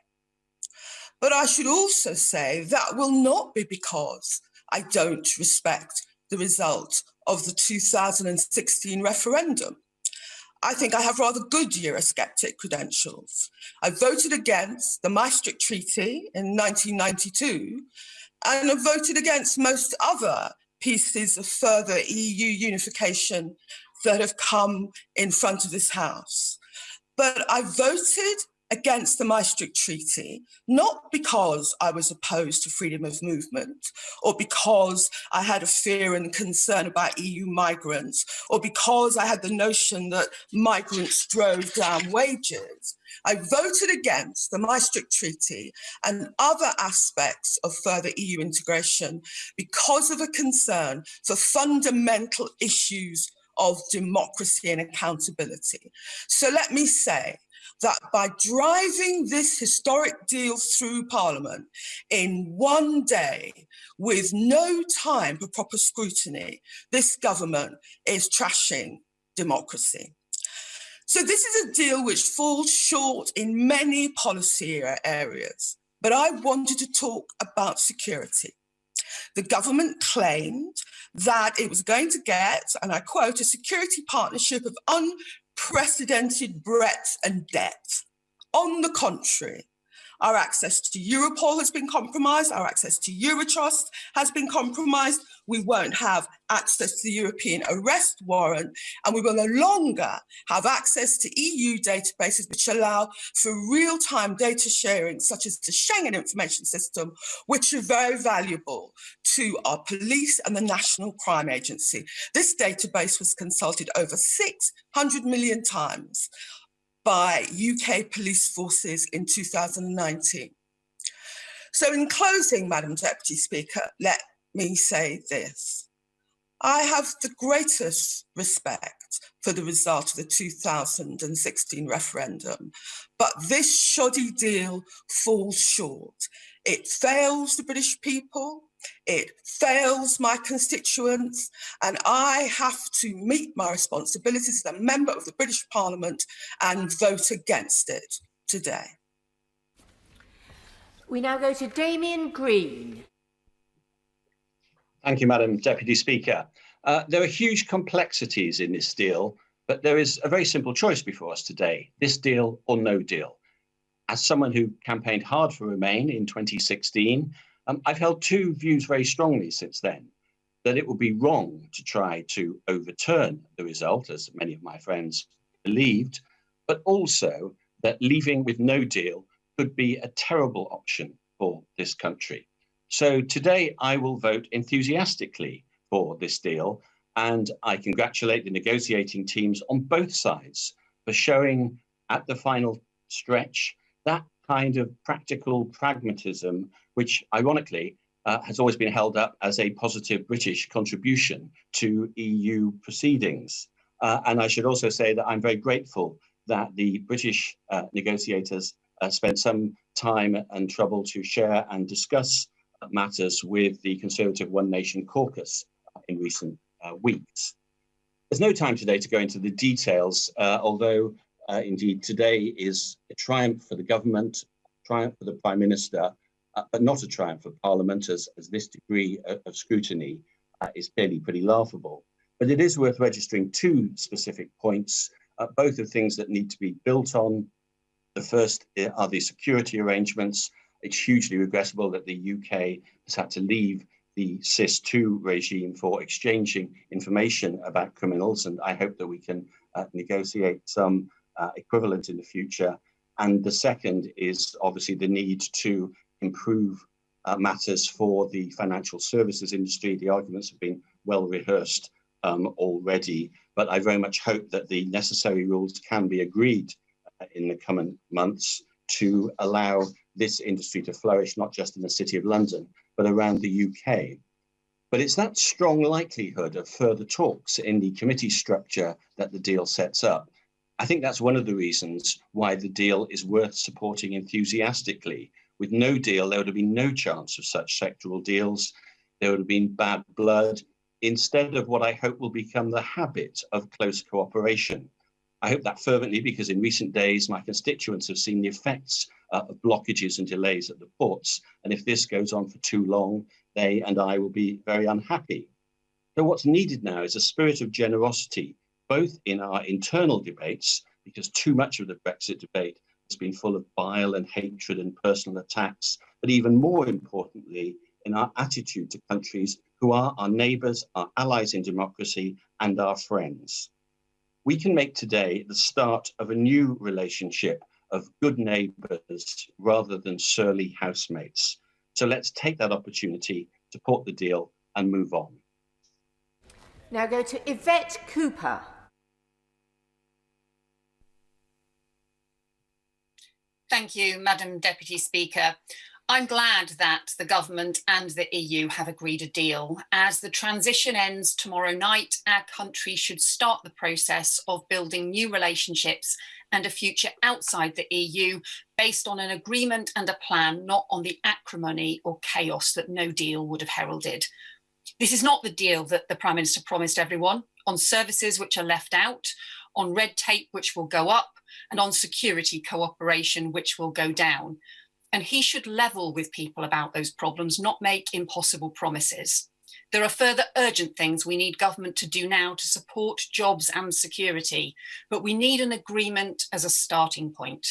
P: But I should also say that will not be because I don't respect the result of the 2016 referendum. I think I have rather good Eurosceptic credentials. I voted against the Maastricht Treaty in 1992, and I voted against most other pieces of further EU unification that have come in front of this House. But I voted against the Maastricht Treaty, not because I was opposed to freedom of movement, or because I had a fear and concern about EU migrants, or because I had the notion that migrants drove down wages. I voted against the Maastricht Treaty and other aspects of further EU integration because of a concern for fundamental issues of democracy and accountability. So let me say that by driving this historic deal through Parliament in one day with no time for proper scrutiny, this government is trashing democracy. So this is a deal which falls short in many policy areas, but I wanted to talk about security. The government claimed that it was going to get, and I quote, a security partnership of unprecedented breadth and depth. On the contrary, our access to Europol has been compromised, our access to Eurotrust has been compromised, we won't have access to the European arrest warrant, and we will no longer have access to EU databases which allow for real-time data sharing, such as the Schengen Information System, which are very valuable to our police and the National Crime Agency. This database was consulted over 600 million times by UK police forces in 2019. So in closing, Madam Deputy Speaker, let me say this. I have the greatest respect for the result of the 2016 referendum, but this shoddy deal falls short. It fails the British people, it fails my constituents, and I have to meet my responsibilities as a member of the British Parliament and vote against it today.
W: We now go to Damien Green.
J: Thank you, Madam Deputy Speaker. There are huge complexities in this deal, but there is a very simple choice before us today, this deal or no deal. As someone who campaigned hard for Remain in 2016, I've held two views very strongly since then, that it would be wrong to try to overturn the result, as many of my friends believed, but also that leaving with no deal could be a terrible option for this country. So today I will vote enthusiastically for this deal, and I congratulate the negotiating teams on both sides for showing at the final stretch that kind of practical pragmatism, which ironically has always been held up as a positive British contribution to EU proceedings. And I should also say that I'm very grateful that the British negotiators spent some time and trouble to share and discuss matters with the Conservative One Nation caucus in recent weeks. There's no time today to go into the details, although indeed today is a triumph for the government, triumph for the Prime Minister, but not a triumph for Parliament, as this degree of scrutiny is clearly pretty laughable. But it is worth registering two specific points, both of things that need to be built on. The first are the security arrangements. It's hugely regrettable that the UK has had to leave the SIS2 regime for exchanging information about criminals, and I hope that we can negotiate some equivalent in the future. And the second is obviously the need to improve matters for the financial services industry. The arguments have been well rehearsed already, but I very much hope that the necessary rules can be agreed in the coming months to allow this industry to flourish, not just in the City of London, but around the UK. But it's that strong likelihood of further talks in the committee structure that the deal sets up. I think that's one of the reasons why the deal is worth supporting enthusiastically. With no deal, there would have been no chance of such sectoral deals. There would have been bad blood, instead of what I hope will become the habit of close cooperation. I hope that fervently, because in recent days, my constituents have seen the effects of blockages and delays at the ports. And if this goes on for too long, they and I will be very unhappy. So what's needed now is a spirit of generosity, both in our internal debates, because too much of the Brexit debate has been full of bile and hatred and personal attacks, but even more importantly, in our attitude to countries who are our neighbours, our allies in democracy, and our friends. We can make today the start of a new relationship of good neighbours rather than surly housemates. So let's take that opportunity, support the deal, and move on.
W: Now go to Yvette Cooper.
L: Thank you, Madam Deputy Speaker. I'm glad that the government and the EU have agreed a deal. As the transition ends tomorrow night, our country should start the process of building new relationships and a future outside the EU based on an agreement and a plan, not on the acrimony or chaos that no deal would have heralded. This is not the deal that the Prime Minister promised everyone, on services which are left out, on red tape which will go up, and on security cooperation which will go down. And he should level with people about those problems, not make impossible promises. There are further urgent things we need government to do now to support jobs and security, but we need an agreement as a starting point.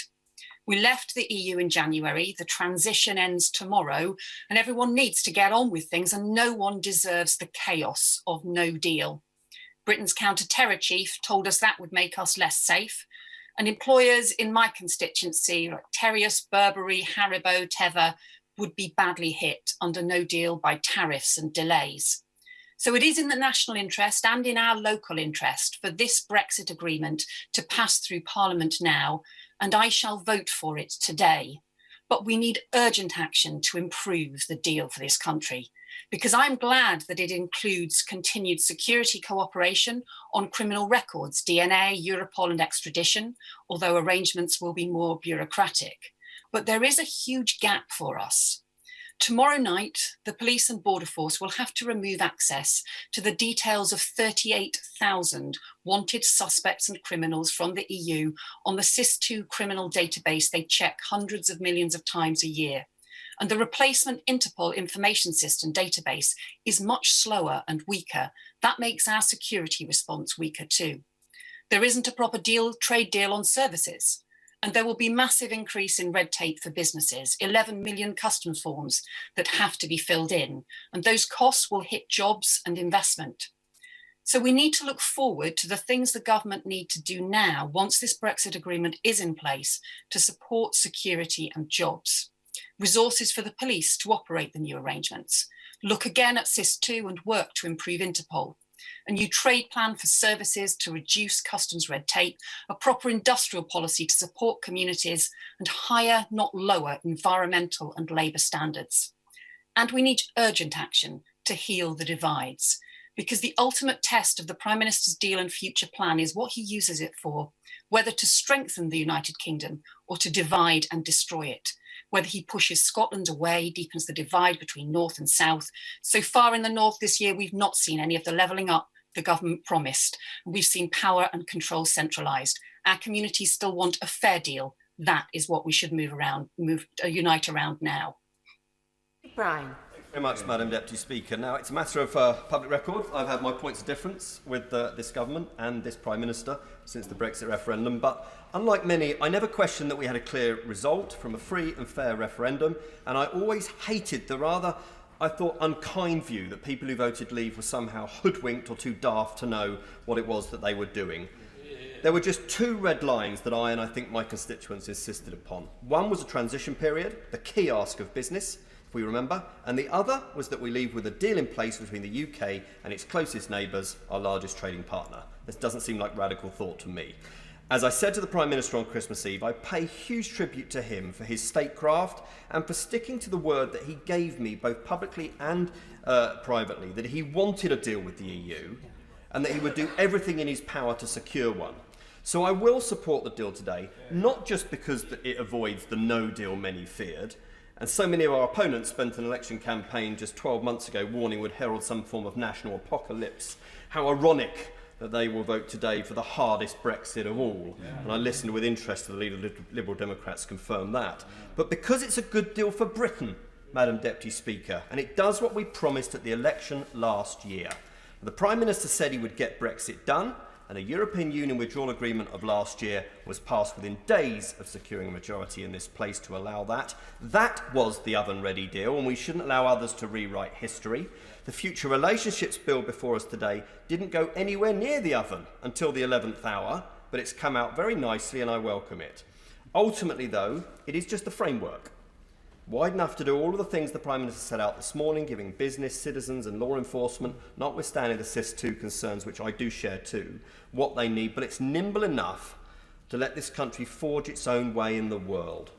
L: We left the EU in January, the transition ends tomorrow, and everyone needs to get on with things, and no one deserves the chaos of no deal. Britain's counter-terror chief told us that would make us less safe, and employers in my constituency, like Terrius, Burberry, Haribo, Teva, would be badly hit under no deal by tariffs and delays. So it is in the national interest and in our local interest for this Brexit agreement to pass through Parliament now, and I shall vote for it today. But we need urgent action to improve the deal for this country, because I'm glad that it includes continued security cooperation on criminal records, DNA, Europol and extradition, although arrangements will be more bureaucratic. But there is a huge gap for us. Tomorrow night, the police and border force will have to remove access to the details of 38,000 wanted suspects and criminals from the EU on the SIS2 criminal database they check hundreds of millions of times a year. And the replacement Interpol information system database is much slower and weaker. That makes our security response weaker too. There isn't a proper trade deal on services. And there will be massive increase in red tape for businesses, 11 million customs forms that have to be filled in, and those costs will hit jobs and investment. So we need to look forward to the things the government need to do now, once this Brexit agreement is in place, to support security and jobs. Resources for the police to operate the new arrangements. Look again at SIS2 and work to improve Interpol. A new trade plan for services to reduce customs red tape, a proper industrial policy to support communities, and higher, not lower, environmental and labour standards. And we need urgent action to heal the divides, because the ultimate test of the Prime Minister's deal and future plan is what he uses it for, whether to strengthen the United Kingdom or to divide and destroy it. Whether he pushes Scotland away, deepens the divide between North and South. So far in the North this year, we've not seen any of the levelling up the government promised. We've seen power and control centralised. Our communities still want a fair deal. That is what we should unite around now.
W: Brian.
Q: Thank you very much, Madam Deputy Speaker. Now, it's a matter of public record. I've had my points of difference with this government and this Prime Minister since the Brexit referendum, but unlike many, I never questioned that we had a clear result from a free and fair referendum, and I always hated the rather, I thought, unkind view that people who voted leave were somehow hoodwinked or too daft to know what it was that they were doing. There were just two red lines that I and I think my constituents insisted upon. One was a transition period, the key ask of business, if we remember, and the other was that we leave with a deal in place between the UK and its closest neighbours, our largest trading partner. This doesn't seem like radical thought to me. As I said to the Prime Minister on Christmas Eve, I pay huge tribute to him for his statecraft and for sticking to the word that he gave me, both publicly and privately, that he wanted a deal with the EU and that he would do everything in his power to secure one. So I will support the deal today, not just because it avoids the no deal many feared, and so many of our opponents spent an election campaign just 12 months ago warning would herald some form of national apocalypse. How ironic that they will vote today for the hardest Brexit of all. And I listened with interest to the leader of the Liberal Democrats confirm that. But because it's a good deal for Britain, Madam Deputy Speaker, and it does what we promised at the election last year, The Prime Minister said he would get Brexit done, and a European Union withdrawal agreement of last year was passed within days of securing a majority in this place to allow that. That was the oven-ready deal, and we shouldn't allow others to rewrite history. The Future Relationships Bill before us today didn't go anywhere near the oven until the 11th hour, but it's come out very nicely and I welcome it. Ultimately, though, it is just a framework. Wide enough to do all of the things the Prime Minister set out this morning, giving business, citizens and law enforcement, notwithstanding the SIS2 concerns, which I do share too, what they need, but it's nimble enough to let this country forge its own way in the world.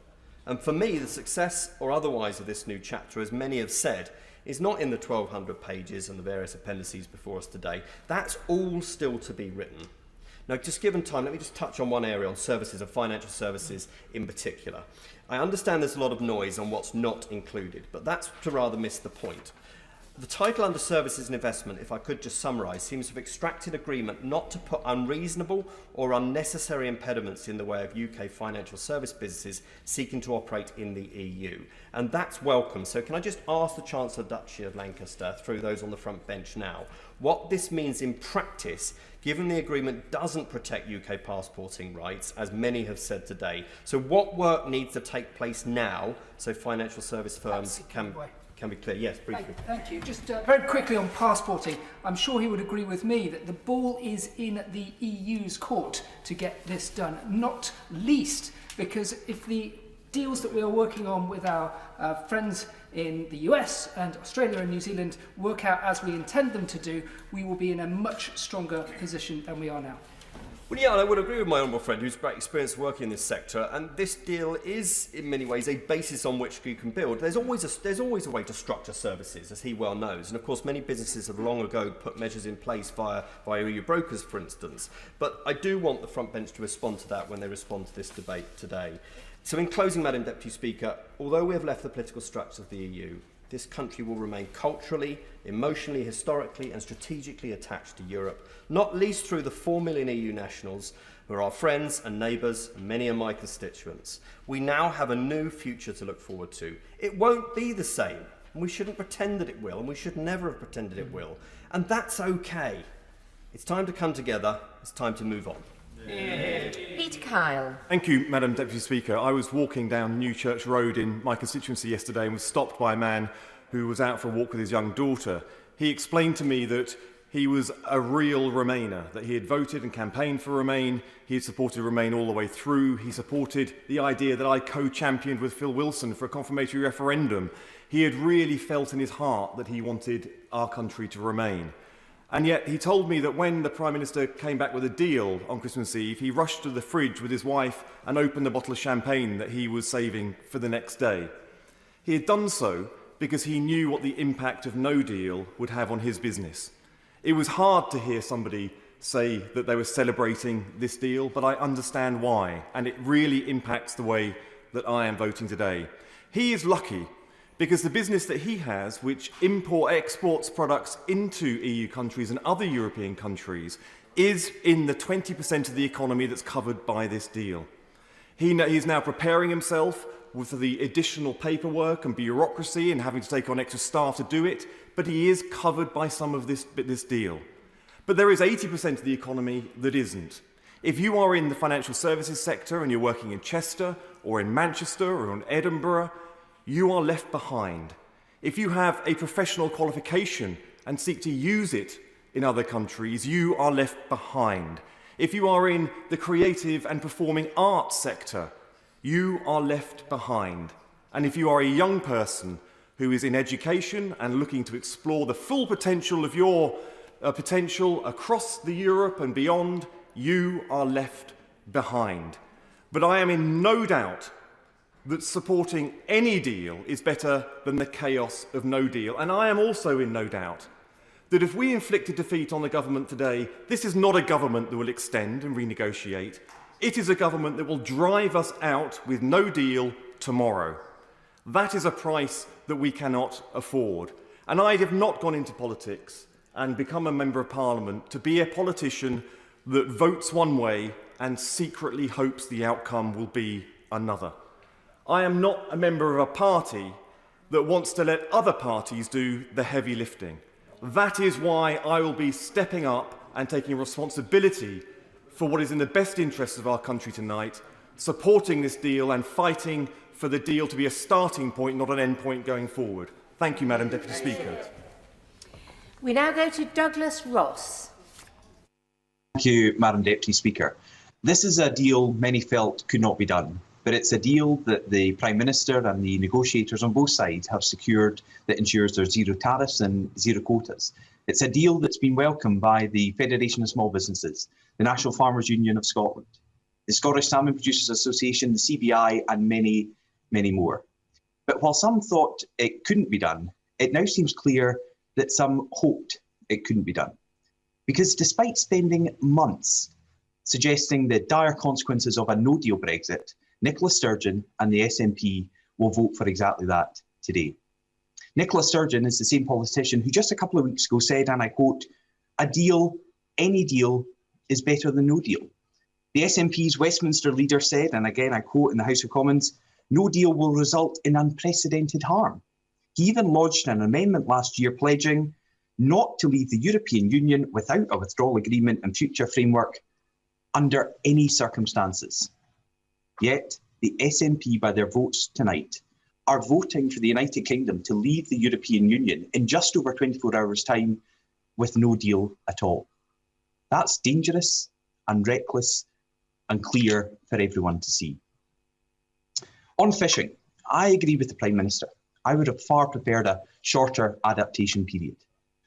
Q: And for me, the success or otherwise of this new chapter, as many have said, is not in the 1,200 pages and the various appendices before us today. That's all still to be written. Now, just given time, let me just touch on one area, on services and financial services in particular. I understand there's a lot of noise on what's not included, but that's to rather miss the point. The title under Services and Investment, if I could just summarise, seems to have extracted agreement not to put unreasonable or unnecessary impediments in the way of UK financial service businesses seeking to operate in the EU. And that's welcome. So can I just ask the Chancellor Duchy of Lancaster, through those on the front bench now, what this means in practice, given the agreement doesn't protect UK passporting rights, as many have said today. So what work needs to take place now so financial service firms can be clear? Yes, briefly.
E: Thank you. Just very quickly on passporting, I'm sure he would agree with me that the ball is in the EU's court to get this done, not least because if the deals that we are working on with our friends in the US and Australia and New Zealand work out as we intend them to do, we will be in a much stronger position than we are now.
Q: Well, yeah, and I would agree with my honourable friend who's great experience working in this sector, and this deal is, in many ways, a basis on which you can build. There's always a way to structure services, as he well knows, and of course many businesses have long ago put measures in place via EU brokers, for instance. But I do want the front bench to respond to that when they respond to this debate today. So in closing, Madam Deputy Speaker, although we have left the political structure of the EU, this country will remain culturally, emotionally, historically and strategically attached to Europe, not least through the 4 million EU nationals who are our friends and neighbours, and many are my constituents. We now have a new future to look forward to. It won't be the same, and we shouldn't pretend that it will, and we should never have pretended it will. And that's okay. It's time to come together. It's time to move on.
G: Peter Kyle.
D: Thank you, Madam Deputy Speaker. I was walking down New Church Road in my constituency yesterday and was stopped by a man who was out for a walk with his young daughter. He explained to me that he was a real Remainer, that he had voted and campaigned for Remain, he had supported Remain all the way through, he supported the idea that I co-championed with Phil Wilson for a confirmatory referendum. He had really felt in his heart that he wanted our country to remain. And yet he told me that when the Prime Minister came back with a deal on Christmas Eve, he rushed to the fridge with his wife and opened a bottle of champagne that he was saving for the next day. He had done so because he knew what the impact of no deal would have on his business. It was hard to hear somebody say that they were celebrating this deal, but I understand why, and it really impacts the way that I am voting today. He is lucky because the business that he has, which exports products into EU countries and other European countries, is in the 20% of the economy that's covered by this deal. He is now preparing himself for the additional paperwork and bureaucracy and having to take on extra staff to do it, but he is covered by some of this deal. But there is 80% of the economy that isn't. If you are in the financial services sector and you're working in Chester or in Manchester or in Edinburgh, you are left behind. If you have a professional qualification and seek to use it in other countries, you are left behind. If you are in the creative and performing arts sector, you are left behind. And if you are a young person who is in education and looking to explore the full potential of your potential across the Europe and beyond, you are left behind. But I am in no doubt that supporting any deal is better than the chaos of no deal. And I am also in no doubt that if we inflict a defeat on the government today, this is not a government that will extend and renegotiate. It is a government that will drive us out with no deal tomorrow. That is a price that we cannot afford. And I have not gone into politics and become a member of Parliament to be a politician that votes one way and secretly hopes the outcome will be another. I am not a member of a party that wants to let other parties do the heavy lifting. That is why I will be stepping up and taking responsibility for what is in the best interests of our country tonight, supporting this deal and fighting for the deal to be a starting point, not an end point going forward. Thank you, Madam Deputy Speaker.
W: We now go to Douglas Ross.
F: Thank you, Madam Deputy Speaker. This is a deal many felt could not be done, but it's a deal that the Prime Minister and the negotiators on both sides have secured that ensures there's zero tariffs and zero quotas. It's a deal that's been welcomed by the Federation of Small Businesses, the National Farmers Union of Scotland, the Scottish Salmon Producers Association, the CBI, and many, many more. But while some thought it couldn't be done, it now seems clear that some hoped it couldn't be done. Because despite spending months suggesting the dire consequences of a no-deal Brexit, Nicola Sturgeon and the SNP will vote for exactly that today. Nicola Sturgeon is the same politician who just a couple of weeks ago said, and I quote, "A deal, any deal, is better than no deal." The SNP's Westminster leader said, and again I quote in the House of Commons, "No deal will result in unprecedented harm." He even lodged an amendment last year pledging not to leave the European Union without a withdrawal agreement and future framework under any circumstances. Yet, the SNP, by their votes tonight, are voting for the United Kingdom to leave the European Union in just over 24 hours' time with no deal at all. That's dangerous and reckless and clear for everyone to see. On fishing, I agree with the Prime Minister. I would have far preferred a shorter adaptation period.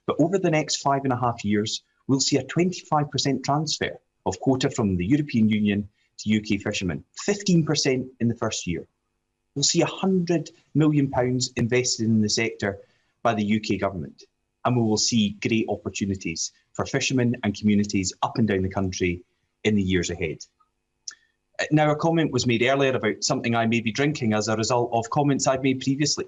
F: But over the next 5.5 years, we'll see a 25% transfer of quota from the European Union to UK fishermen, 15% in the first year. We'll see £100 million invested in the sector by the UK government, and we will see great opportunities for fishermen and communities up and down the country in the years ahead. Now, a comment was made earlier about something I may be drinking as a result of comments I've made previously.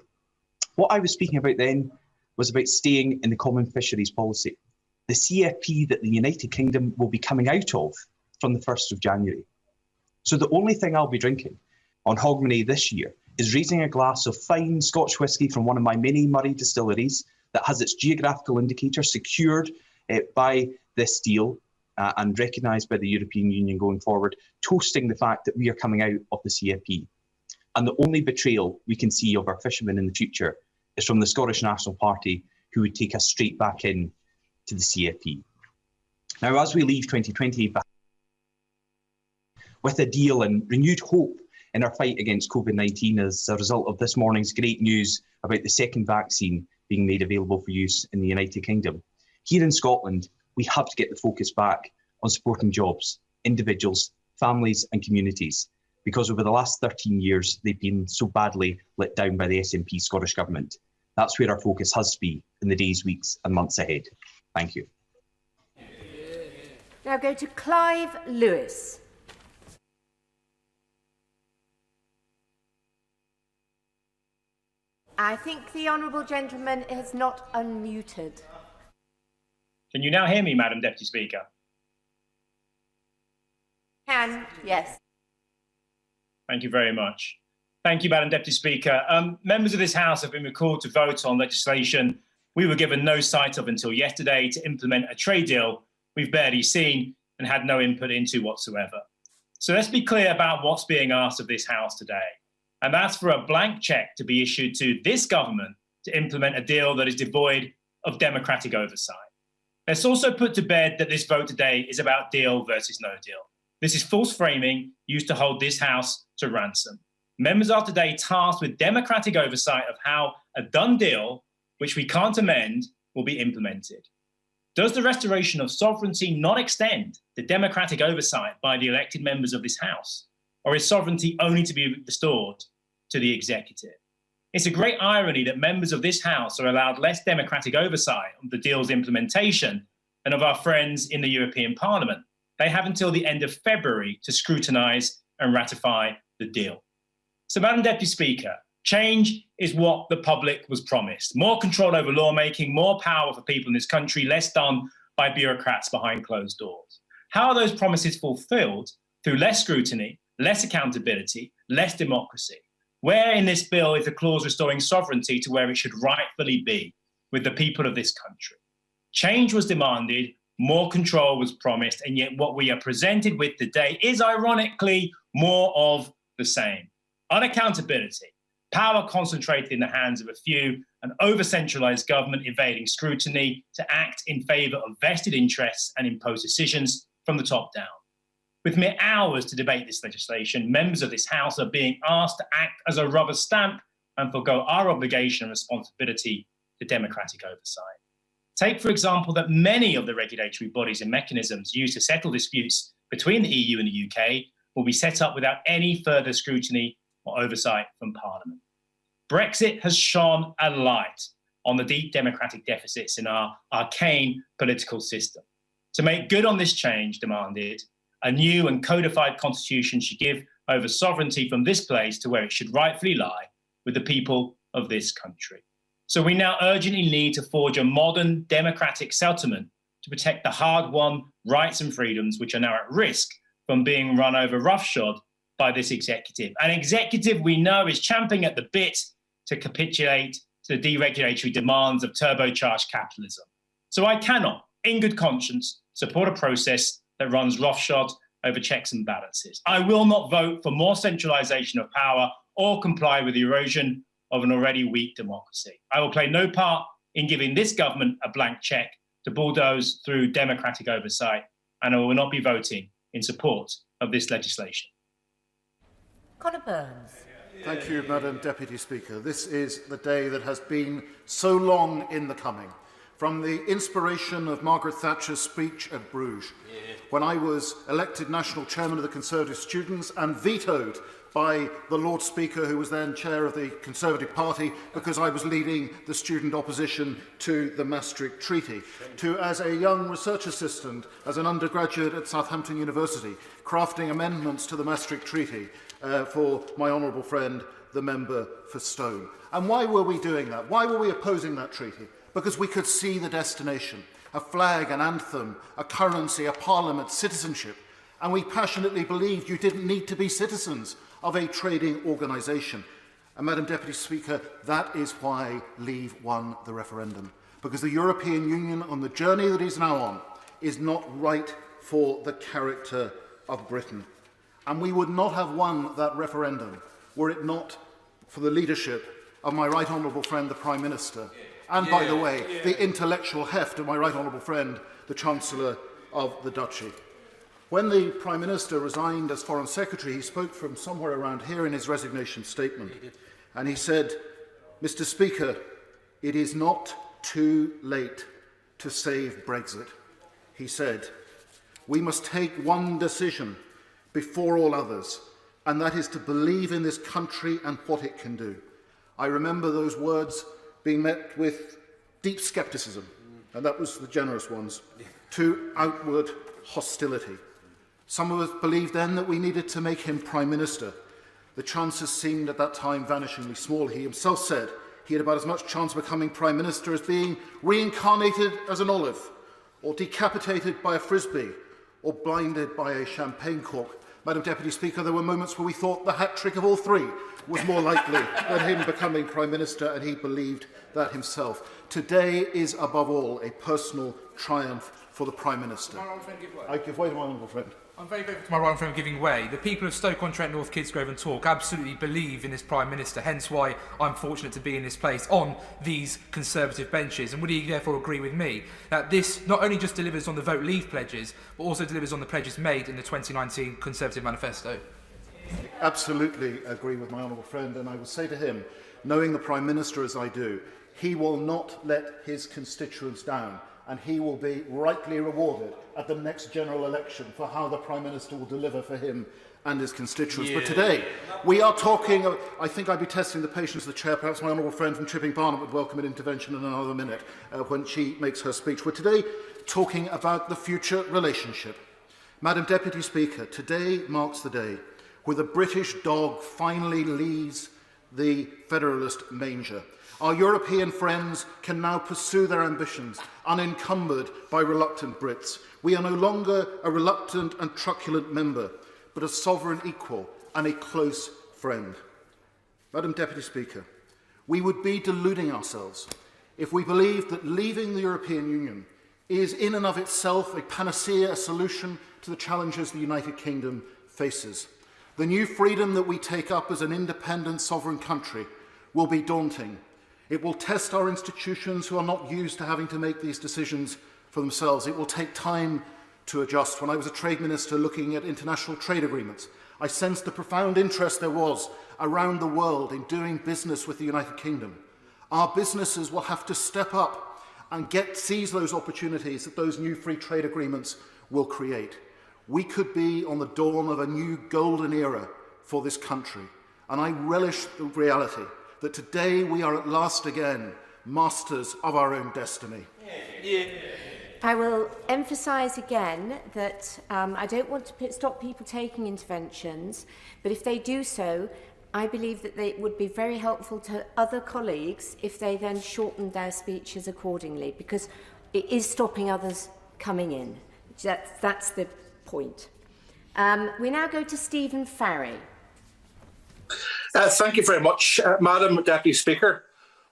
F: What I was speaking about then was about staying in the common fisheries policy, the CFP that the United Kingdom will be coming out of from the 1st of January. So the only thing I'll be drinking on Hogmanay this year is raising a glass of fine Scotch whisky from one of my many Murray distilleries that has its geographical indicator secured by this deal and recognised by the European Union going forward, toasting the fact that we are coming out of the CFP. And the only betrayal we can see of our fishermen in the future is from the Scottish National Party, who would take us straight back in to the CFP. Now, as we leave 2020 with a deal and renewed hope in our fight against COVID-19 as a result of this morning's great news about the second vaccine being made available for use in the United Kingdom, here in Scotland, we have to get the focus back on supporting jobs, individuals, families and communities, because over the last 13 years, they've been so badly let down by the SNP Scottish Government. That's where our focus has to be in the days, weeks and months ahead. Thank you.
W: Now go to Clive Lewis. I think the honourable gentleman is not unmuted.
O: Can you now hear me, Madam Deputy Speaker?
W: Can, yes.
O: Thank you very much. Thank you, Madam Deputy Speaker. Members of this House have been recalled to vote on legislation we were given no sight of until yesterday to implement a trade deal we've barely seen and had no input into whatsoever. So let's be clear about what's being asked of this House today. And that's for a blank cheque to be issued to this government to implement a deal that is devoid of democratic oversight. Let's also put to bed that this vote today is about deal versus no deal. This is false framing used to hold this House to ransom. Members are today tasked with democratic oversight of how a done deal, which we can't amend, will be implemented. Does the restoration of sovereignty not extend to democratic oversight by the elected members of this House? Or is sovereignty only to be restored to the executive? It's a great irony that members of this House are allowed less democratic oversight of the deal's implementation than of our friends in the European Parliament. They have until the end of February to scrutinise and ratify the deal. So, Madam Deputy Speaker, change is what the public was promised. More control over lawmaking, more power for people in this country, less done by bureaucrats behind closed doors. How are those promises fulfilled? Through less scrutiny, less accountability, less democracy. Where in this bill is the clause restoring sovereignty to where it should rightfully be, with the people of this country? Change was demanded, more control was promised, and yet what we are presented with today is ironically more of the same. Unaccountability, power concentrated in the hands of a few, an over-centralised government evading scrutiny to act in favour of vested interests and impose decisions from the top down. With mere hours to debate this legislation, members of this House are being asked to act as a rubber stamp and forgo our obligation and responsibility to democratic oversight. Take, for example, that many of the regulatory bodies and mechanisms used to settle disputes between the EU and the UK will be set up without any further scrutiny or oversight from Parliament. Brexit has shone a light on the deep democratic deficits in our arcane political system. To make good on this change demanded, a new and codified constitution should give over sovereignty from this place to where it should rightfully lie, with the people of this country. So we now urgently need to forge a modern democratic settlement to protect the hard-won rights and freedoms which are now at risk from being run over roughshod by this executive. An executive we know is champing at the bit to capitulate to the deregulatory demands of turbocharged capitalism. So I cannot, in good conscience, support a process that runs roughshod over checks and balances. I will not vote for more centralisation of power or comply with the erosion of an already weak democracy. I will play no part in giving this government a blank cheque to bulldoze through democratic oversight, and I will not be voting in support of this legislation.
G: Conor Burns.
N: Thank you, Madam Deputy Speaker. This is the day that has been so long in the coming. From the inspiration of Margaret Thatcher's speech at Bruges, when I was elected National Chairman of the Conservative Students and vetoed by the Lord Speaker, who was then chair of the Conservative Party, because I was leading the student opposition to the Maastricht Treaty, to as a young research assistant, as an undergraduate at Southampton University, crafting amendments to the Maastricht Treaty for my honourable friend, the member for Stone. And why were we doing that? Why were we opposing that treaty? Because we could see the destination, a flag, an anthem, a currency, a parliament, citizenship. And we passionately believed you didn't need to be citizens of a trading organisation. And Madam Deputy Speaker, that is why Leave won the referendum. Because the European Union, on the journey that it's now on, is not right for the character of Britain. And we would not have won that referendum were it not for the leadership of my right honourable friend, the Prime Minister, and, by the way, the intellectual heft of my right honourable friend, the Chancellor of the Duchy. When the Prime Minister resigned as Foreign Secretary, he spoke from somewhere around here in his resignation statement, and he said, "Mr. Speaker, it is not too late to save Brexit." He said, "We must take one decision before all others, and that is to believe in this country and what it can do." I remember those words being met with deep scepticism, and that was the generous ones, to outward hostility. Some of us believed then that we needed to make him Prime Minister. The chances seemed at that time vanishingly small. He himself said he had about as much chance of becoming Prime Minister as being reincarnated as an olive, or decapitated by a frisbee, or blinded by a champagne cork. Madam Deputy Speaker, there were moments where we thought the hat-trick of all three was more likely than him becoming Prime Minister, and he believed that himself. Today is, above all, a personal triumph for the Prime Minister. I give way to my honourable friend.
T: I'm very grateful to my right friend for giving way. The people of Stoke-on-Trent, North Kidsgrove and Tork absolutely believe in this Prime Minister, hence why I'm fortunate to be in this place on these Conservative benches. And would he therefore agree with me that this not only just delivers on the Vote Leave pledges, but also delivers on the pledges made in the 2019 Conservative Manifesto?
N: Absolutely agree with my honourable friend, and I will say to him, knowing the Prime Minister as I do, he will not let his constituents down, and he will be rightly rewarded at the next general election for how the Prime Minister will deliver for him and his constituents. But today, we are talking, I think I'd be testing the patience of the Chair. Perhaps my honourable friend from Chipping Barnet would welcome an intervention in another minute when she makes her speech. We're today talking about the future relationship. Madam Deputy Speaker, today marks the day where the British dog finally leaves the federalist manger. Our European friends can now pursue their ambitions unencumbered by reluctant Brits. We are no longer a reluctant and truculent member, but a sovereign equal and a close friend. Madam Deputy Speaker, we would be deluding ourselves if we believed that leaving the European Union is in and of itself a panacea, a solution to the challenges the United Kingdom faces. The new freedom that we take up as an independent sovereign country will be daunting. It will test our institutions who are not used to having to make these decisions for themselves. It will take time to adjust. When I was a trade minister looking at international trade agreements, I sensed the profound interest there was around the world in doing business with the United Kingdom. Our businesses will have to step up and seize those opportunities that those new free trade agreements will create. We could be on the dawn of a new golden era for this country, and I relish the reality that today we are at last again masters of our own destiny.
W: I will emphasise again that I don't want to stop people taking interventions, but if they do so, I believe that it would be very helpful to other colleagues if they then shortened their speeches accordingly, because it is stopping others coming in. That's the point. We now go to Stephen Farry.
C: Thank you very much, Madam Deputy Speaker.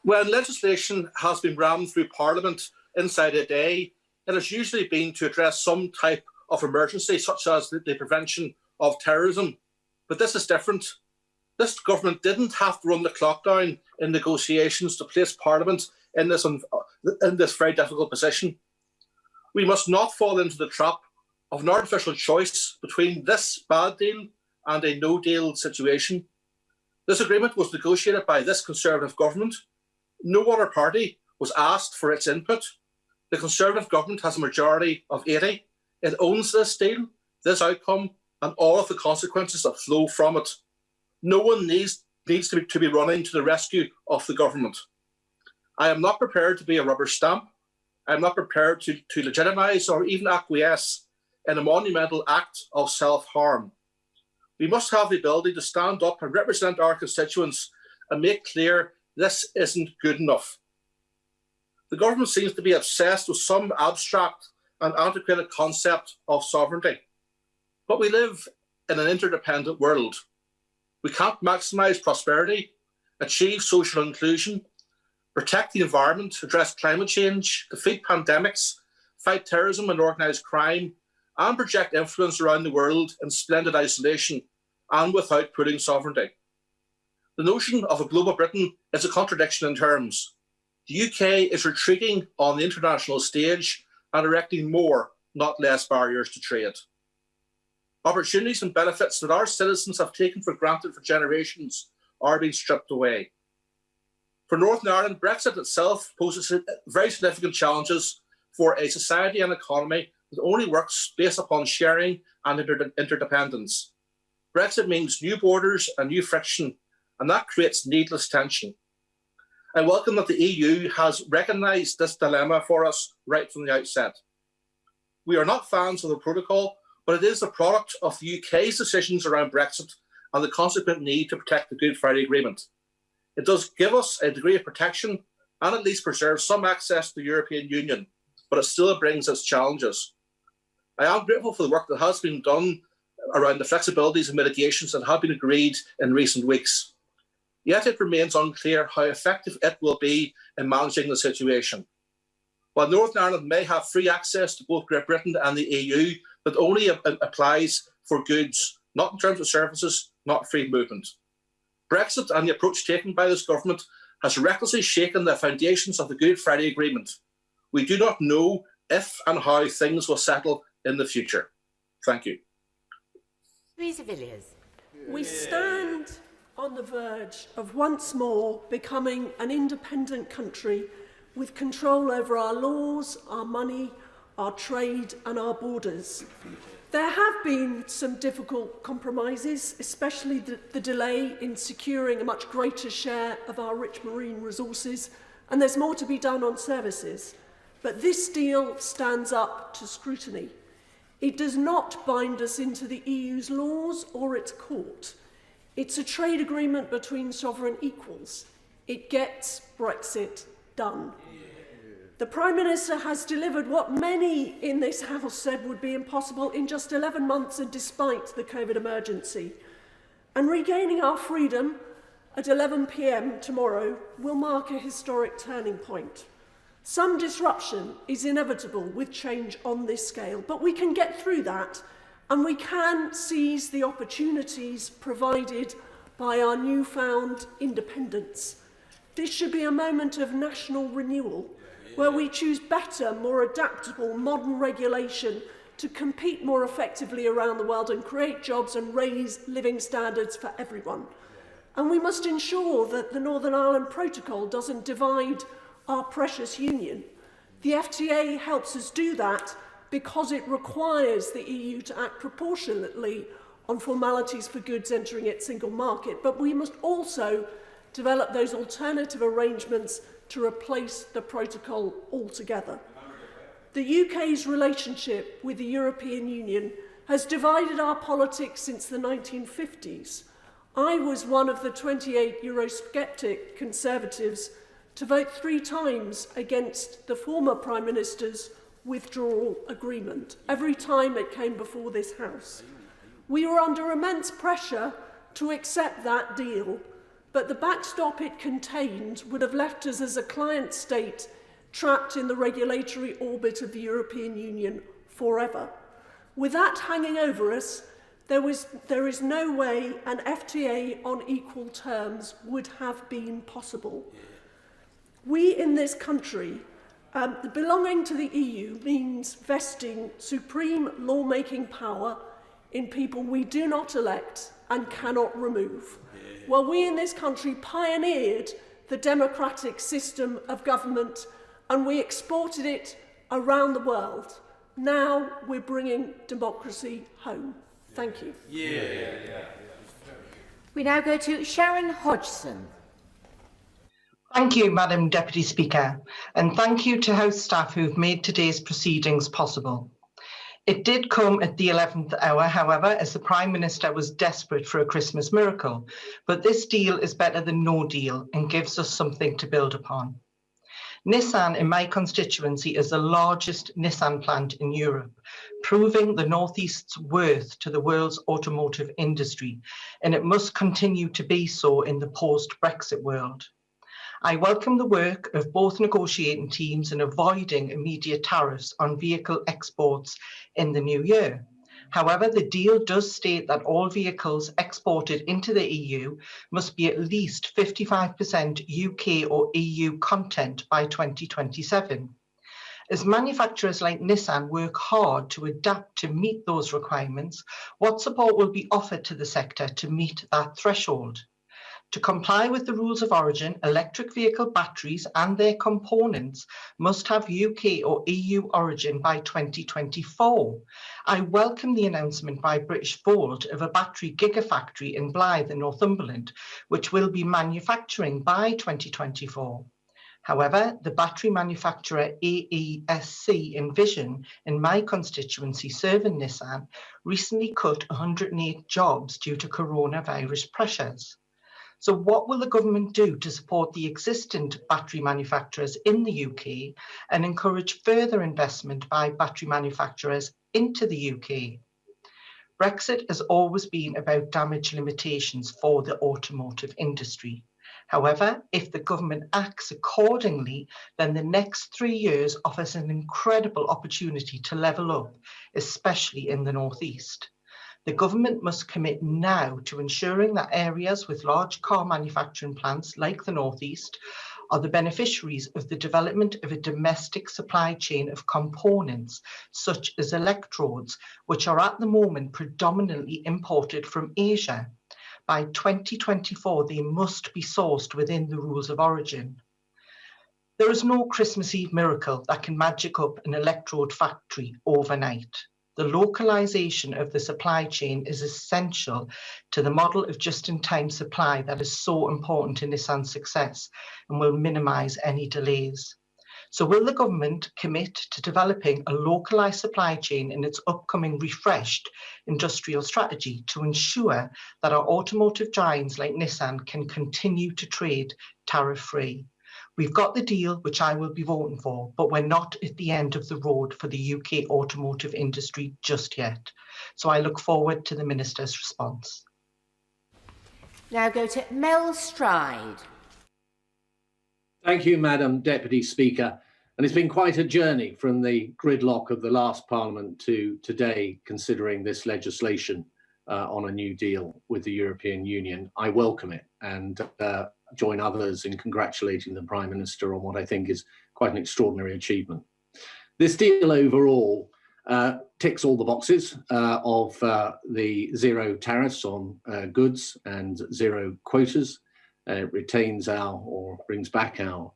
C: When legislation has been rammed through Parliament inside a day, it has usually been to address some type of emergency, such as the prevention of terrorism. But this is different. This government didn't have to run the clock down in negotiations to place Parliament in this very difficult position. We must not fall into the trap of an artificial choice between this bad deal and a no-deal situation. This agreement was negotiated by this Conservative government. No other party was asked for its input. The Conservative government has a majority of 80. It owns this deal, this outcome, and all of the consequences that flow from it. No one needs to be running to the rescue of the government. I am not prepared to be a rubber stamp. I am not prepared to legitimise or even acquiesce in a monumental act of self-harm. We must have the ability to stand up and represent our constituents and make clear this isn't good enough. The government seems to be obsessed with some abstract and antiquated concept of sovereignty. But we live in an interdependent world. We can't maximise prosperity, achieve social inclusion, protect the environment, address climate change, defeat pandemics, fight terrorism and organised crime, and project influence around the world in splendid isolation and without putting sovereignty. The notion of a global Britain is a contradiction in terms. The UK is retreating on the international stage and erecting more, not less, barriers to trade. Opportunities and benefits that our citizens have taken for granted for generations are being stripped away. For Northern Ireland, Brexit itself poses very significant challenges for a society and economy that only works based upon sharing and interdependence. Brexit means new borders and new friction, and that creates needless tension. I welcome that the EU has recognised this dilemma for us right from the outset. We are not fans of the protocol, but it is the product of the UK's decisions around Brexit and the consequent need to protect the Good Friday Agreement. It does give us a degree of protection and at least preserve some access to the European Union, but it still brings its challenges. I am grateful for the work that has been done around the flexibilities and mitigations that have been agreed in recent weeks. Yet it remains unclear how effective it will be in managing the situation. While Northern Ireland may have free access to both Great Britain and the EU, that only applies for goods, not in terms of services, not free movement. Brexit and the approach taken by this government has recklessly shaken the foundations of the Good Friday Agreement. We do not know if and how things will settle in the future. Thank you.
W: Theresa Villiers.
I: We stand on the verge of once more becoming an independent country with control over our laws, our money, our trade and our borders. There have been some difficult compromises, especially the delay in securing a much greater share of our rich marine resources, and there's more to be done on services. But this deal stands up to scrutiny. It does not bind us into the EU's laws or its court. It's a trade agreement between sovereign equals. It gets Brexit done. The Prime Minister has delivered what many in this House said would be impossible in just 11 months and despite the COVID emergency. And regaining our freedom at 11 p.m. tomorrow will mark a historic turning point. Some disruption is inevitable with change on this scale, but we can get through that and we can seize the opportunities provided by our newfound independence. This should be a moment of national renewal, where we choose better, more adaptable, modern regulation to compete more effectively around the world and create jobs and raise living standards for everyone. And we must ensure that the Northern Ireland Protocol doesn't divide our precious union. The FTA helps us do that because it requires the EU to act proportionately on formalities for goods entering its single market, but we must also develop those alternative arrangements to replace the protocol altogether. The UK's relationship with the European Union has divided our politics since the 1950s. I was one of the 28 Eurosceptic Conservatives to vote 3 times against the former Prime Minister's withdrawal agreement, every time it came before this House. We were under immense pressure to accept that deal, but the backstop it contained would have left us as a client state trapped in the regulatory orbit of the European Union forever. With that hanging over us, there is no way an FTA on equal terms would have been possible. We in this country, belonging to the EU means vesting supreme lawmaking power in people we do not elect and cannot remove. Well, we in this country pioneered the democratic system of government and we exported it around the world. Now we're bringing democracy home. Thank you.
W: We now go to Sharon Hodgson.
A: Thank you, Madam Deputy Speaker, and thank you to House staff who've made today's proceedings possible. It did come at the 11th hour, however, as the Prime Minister was desperate for a Christmas miracle, but this deal is better than no deal and gives us something to build upon. Nissan in my constituency is the largest Nissan plant in Europe, proving the North East's worth to the world's automotive industry, and it must continue to be so in the post-Brexit world. I welcome the work of both negotiating teams in avoiding immediate tariffs on vehicle exports in the new year. However, the deal does state that all vehicles exported into the EU must be at least 55% UK or EU content by 2027. As manufacturers like Nissan work hard to adapt to meet those requirements, what support will be offered to the sector to meet that threshold? To comply with the rules of origin, electric vehicle batteries and their components must have UK or EU origin by 2024. I welcome the announcement by British Volt of a battery gigafactory in Blyth in Northumberland, which will be manufacturing by 2024. However, the battery manufacturer AESC Envision in my constituency serving Nissan recently cut 108 jobs due to coronavirus pressures. So what will the government do to support the existing battery manufacturers in the UK and encourage further investment by battery manufacturers into the UK? Brexit has always been about damage limitations for the automotive industry. However, if the government acts accordingly, then the next 3 years offers an incredible opportunity to level up, especially in the North East. The government must commit now to ensuring that areas with large car manufacturing plants like the North East are the beneficiaries of the development of a domestic supply chain of components such as electrodes, which are at the moment predominantly imported from Asia. By 2024, they must be sourced within the rules of origin. There is no Christmas Eve miracle that can magic up an electrode factory overnight. The localization of the supply chain is essential to the model of just-in-time supply that is so important to Nissan's success and will minimize any delays. So will the government commit to developing a localized supply chain in its upcoming refreshed industrial strategy to ensure that our automotive giants like Nissan can continue to trade tariff-free? We've got the deal, which I will be voting for, but we're not at the end of the road for the UK automotive industry just yet. So I look forward to the Minister's response.
W: Now go to Mel Stride.
R: Thank you, Madam Deputy Speaker. And it's been quite a journey from the gridlock of the last Parliament to today, considering this legislation on a new deal with the European Union. I welcome it and join others in congratulating the Prime Minister on what I think is quite an extraordinary achievement. This deal overall ticks all the boxes of the zero tariffs on goods and zero quotas. It retains or brings back our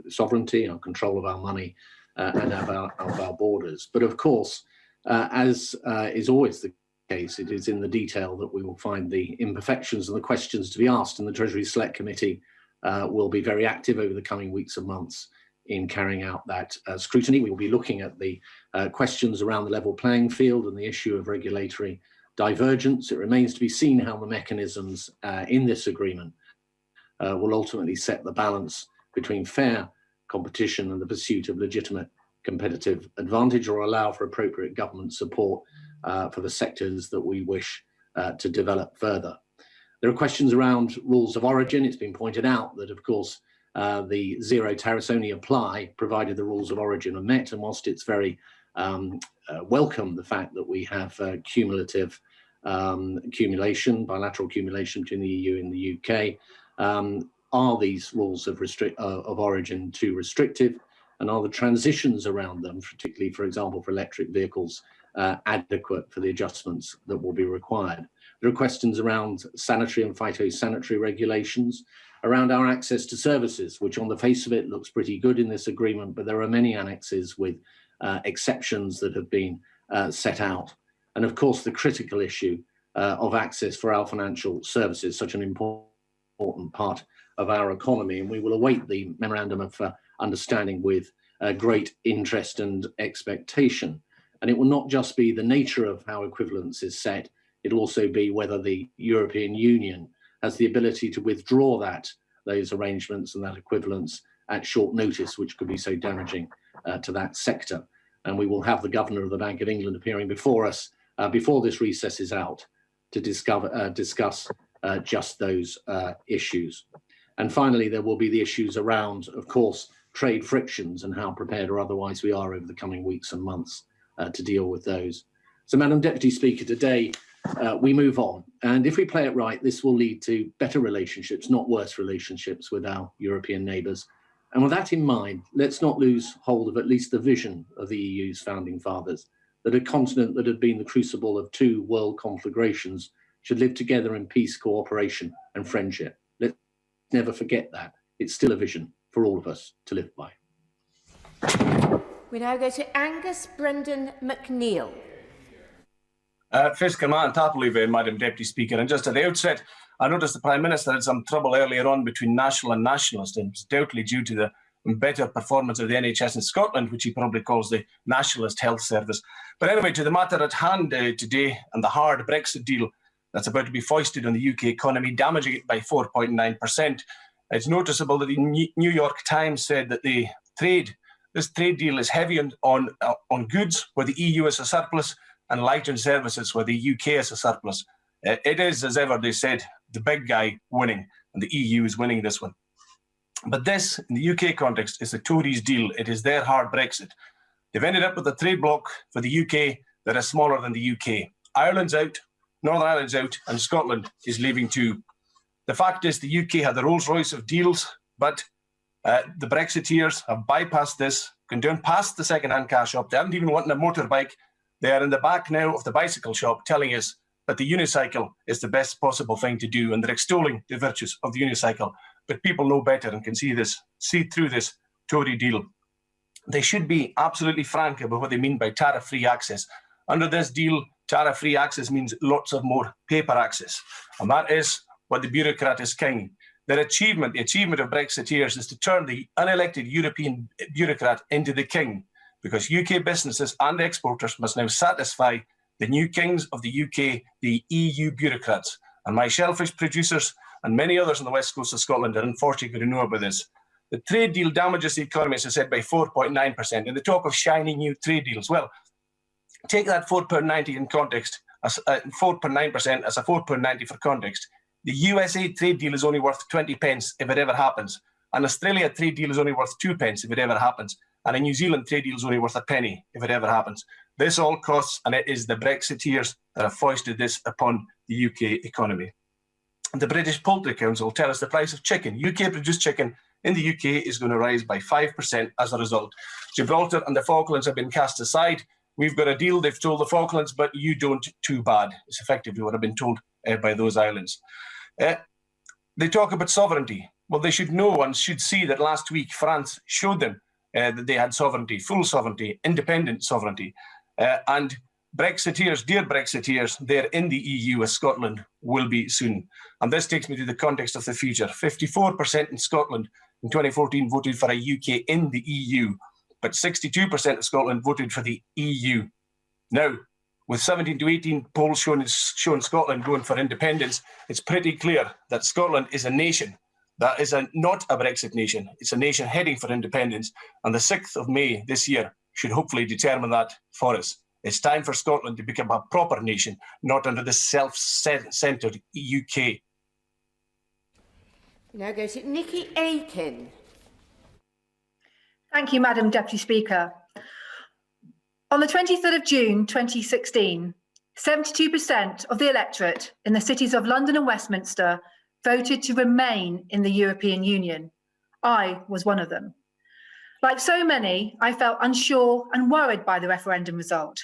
R: sovereignty, our control of our money, and of our borders. But of course, as is always the case, it is in the detail that we will find the imperfections and the questions to be asked, and the Treasury Select Committee will be very active over the coming weeks and months in carrying out that scrutiny. We will be looking at the questions around the level playing field and the issue of regulatory divergence. It remains to be seen how the mechanisms in this agreement will ultimately set the balance between fair competition and the pursuit of legitimate competitive advantage, or allow for appropriate government support for the sectors that we wish to develop further. There are questions around rules of origin. It's been pointed out that, of course, the zero tariffs only apply provided the rules of origin are met, and whilst it's very welcome the fact that we have cumulative accumulation, bilateral accumulation between the EU and the UK, are these rules of origin too restrictive, and are the transitions around them, particularly, for example, for electric vehicles, adequate for the adjustments that will be required? There are questions around sanitary and phytosanitary regulations, around our access to services, which on the face of it looks pretty good in this agreement, but there are many annexes with exceptions that have been set out. And of course, the critical issue of access for our financial services, such an important part of our economy. And we will await the memorandum of understanding with great interest and expectation. And it will not just be the nature of how equivalence is set, it'll also be whether the European Union has the ability to withdraw those arrangements and that equivalence at short notice, which could be so damaging to that sector. And we will have the Governor of the Bank of England appearing before us before this recess is out to discuss just those issues. And finally, there will be the issues around, of course, trade frictions and how prepared or otherwise we are over the coming weeks and months to deal with those. So, Madam Deputy Speaker, today we move on. And if we play it right, this will lead to better relationships, not worse relationships with our European neighbours. And with that in mind, let's not lose hold of at least the vision of the EU's founding fathers, that a continent that had been the crucible of two world conflagrations should live together in peace, cooperation and friendship. Let's never forget that. It's still a vision for all of us to live by.
W: We now go to Angus Brendan McNeill.
U: First command, happily, Madam Deputy Speaker. And just at the outset, I noticed the Prime Minister had some trouble earlier on between national and nationalist, and it's doubtly due to the better performance of the NHS in Scotland, which he probably calls the Nationalist Health Service. But anyway, to the matter at hand today and the hard Brexit deal that's about to be foisted on the UK economy, damaging it by 4.9%. It's noticeable that the New York Times said that this trade deal is heavy on goods, where the EU is a surplus, and light on services, where the UK is a surplus. It is, as ever, they said, the big guy winning, and the EU is winning this one. But this, in the UK context, is the Tories' deal. It is their hard Brexit. They've ended up with a trade bloc for the UK that is smaller than the UK. Ireland's out, Northern Ireland's out, and Scotland is leaving too. The fact is the UK had the Rolls Royce of deals, but the Brexiteers have bypassed this, gone down past the second-hand car shop. They haven't even wanted a motorbike. They are in the back now of the bicycle shop telling us that the unicycle is the best possible thing to do, and they're extolling the virtues of the unicycle. But people know better and can see through this Tory deal. They should be absolutely frank about what they mean by tariff-free access. Under this deal, tariff-free access means lots of more paper access. And that is what the bureaucrat is king. Their achievement, the achievement of Brexiteers, is to turn the unelected European bureaucrat into the king, because UK businesses and exporters must now satisfy the new kings of the UK, the EU bureaucrats. And my shellfish producers and many others on the west coast of Scotland are unfortunately going to know about this. The trade deal damages the economy, as I said, by 4.9%. And they talk of shiny new trade deals. Well, take that 4.90 in context, as 4.9% as a 4.90 for context. The USA trade deal is only worth 20 pence if it ever happens. An Australia trade deal is only worth 2 pence if it ever happens. And a New Zealand trade deal is only worth a penny if it ever happens. This all costs, and it is the Brexiteers that have foisted this upon the UK economy. The British Poultry Council tell us the price of chicken, UK-produced chicken, in the UK is going to rise by 5% as a result. Gibraltar and the Falklands have been cast aside. We've got a deal, they've told the Falklands, but you don't, too bad. It's effectively what I've been told by those islands. They talk about sovereignty. Well, they should know and should see that last week France showed them that they had sovereignty, full sovereignty, independent sovereignty. And Brexiteers, dear Brexiteers, they're in the EU as Scotland will be soon. And this takes me to the context of the future. 54% in Scotland in 2014 voted for a UK in the EU, but 62% of Scotland voted for the EU. Now, with 17 to 18 polls showing Scotland going for independence, it's pretty clear that Scotland is a nation that is not a Brexit nation. It's a nation heading for independence. And the 6th of May this year should hopefully determine that for us. It's time for Scotland to become a proper nation, not under the self-centred UK.
W: Now go to Nikki Aiken.
B: Thank you, Madam Deputy Speaker. On the 23rd of June 2016, 72% of the electorate in the cities of London and Westminster voted to remain in the European Union. I was one of them. Like so many, I felt unsure and worried by the referendum result.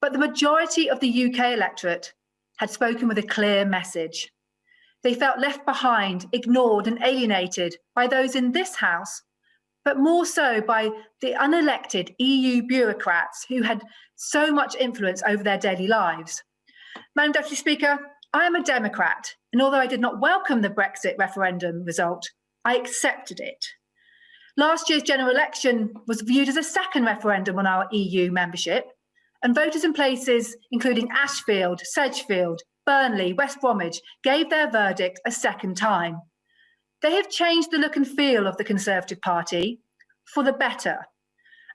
B: But the majority of the UK electorate had spoken with a clear message. They felt left behind, ignored and alienated by those in this House, but more so by the unelected EU bureaucrats who had so much influence over their daily lives. Madam Deputy Speaker, I am a Democrat, and although I did not welcome the Brexit referendum result, I accepted it. Last year's general election was viewed as a second referendum on our EU membership, and voters in places including Ashfield, Sedgefield, Burnley, West Bromwich gave their verdict a second time. They have changed the look and feel of the Conservative Party for the better,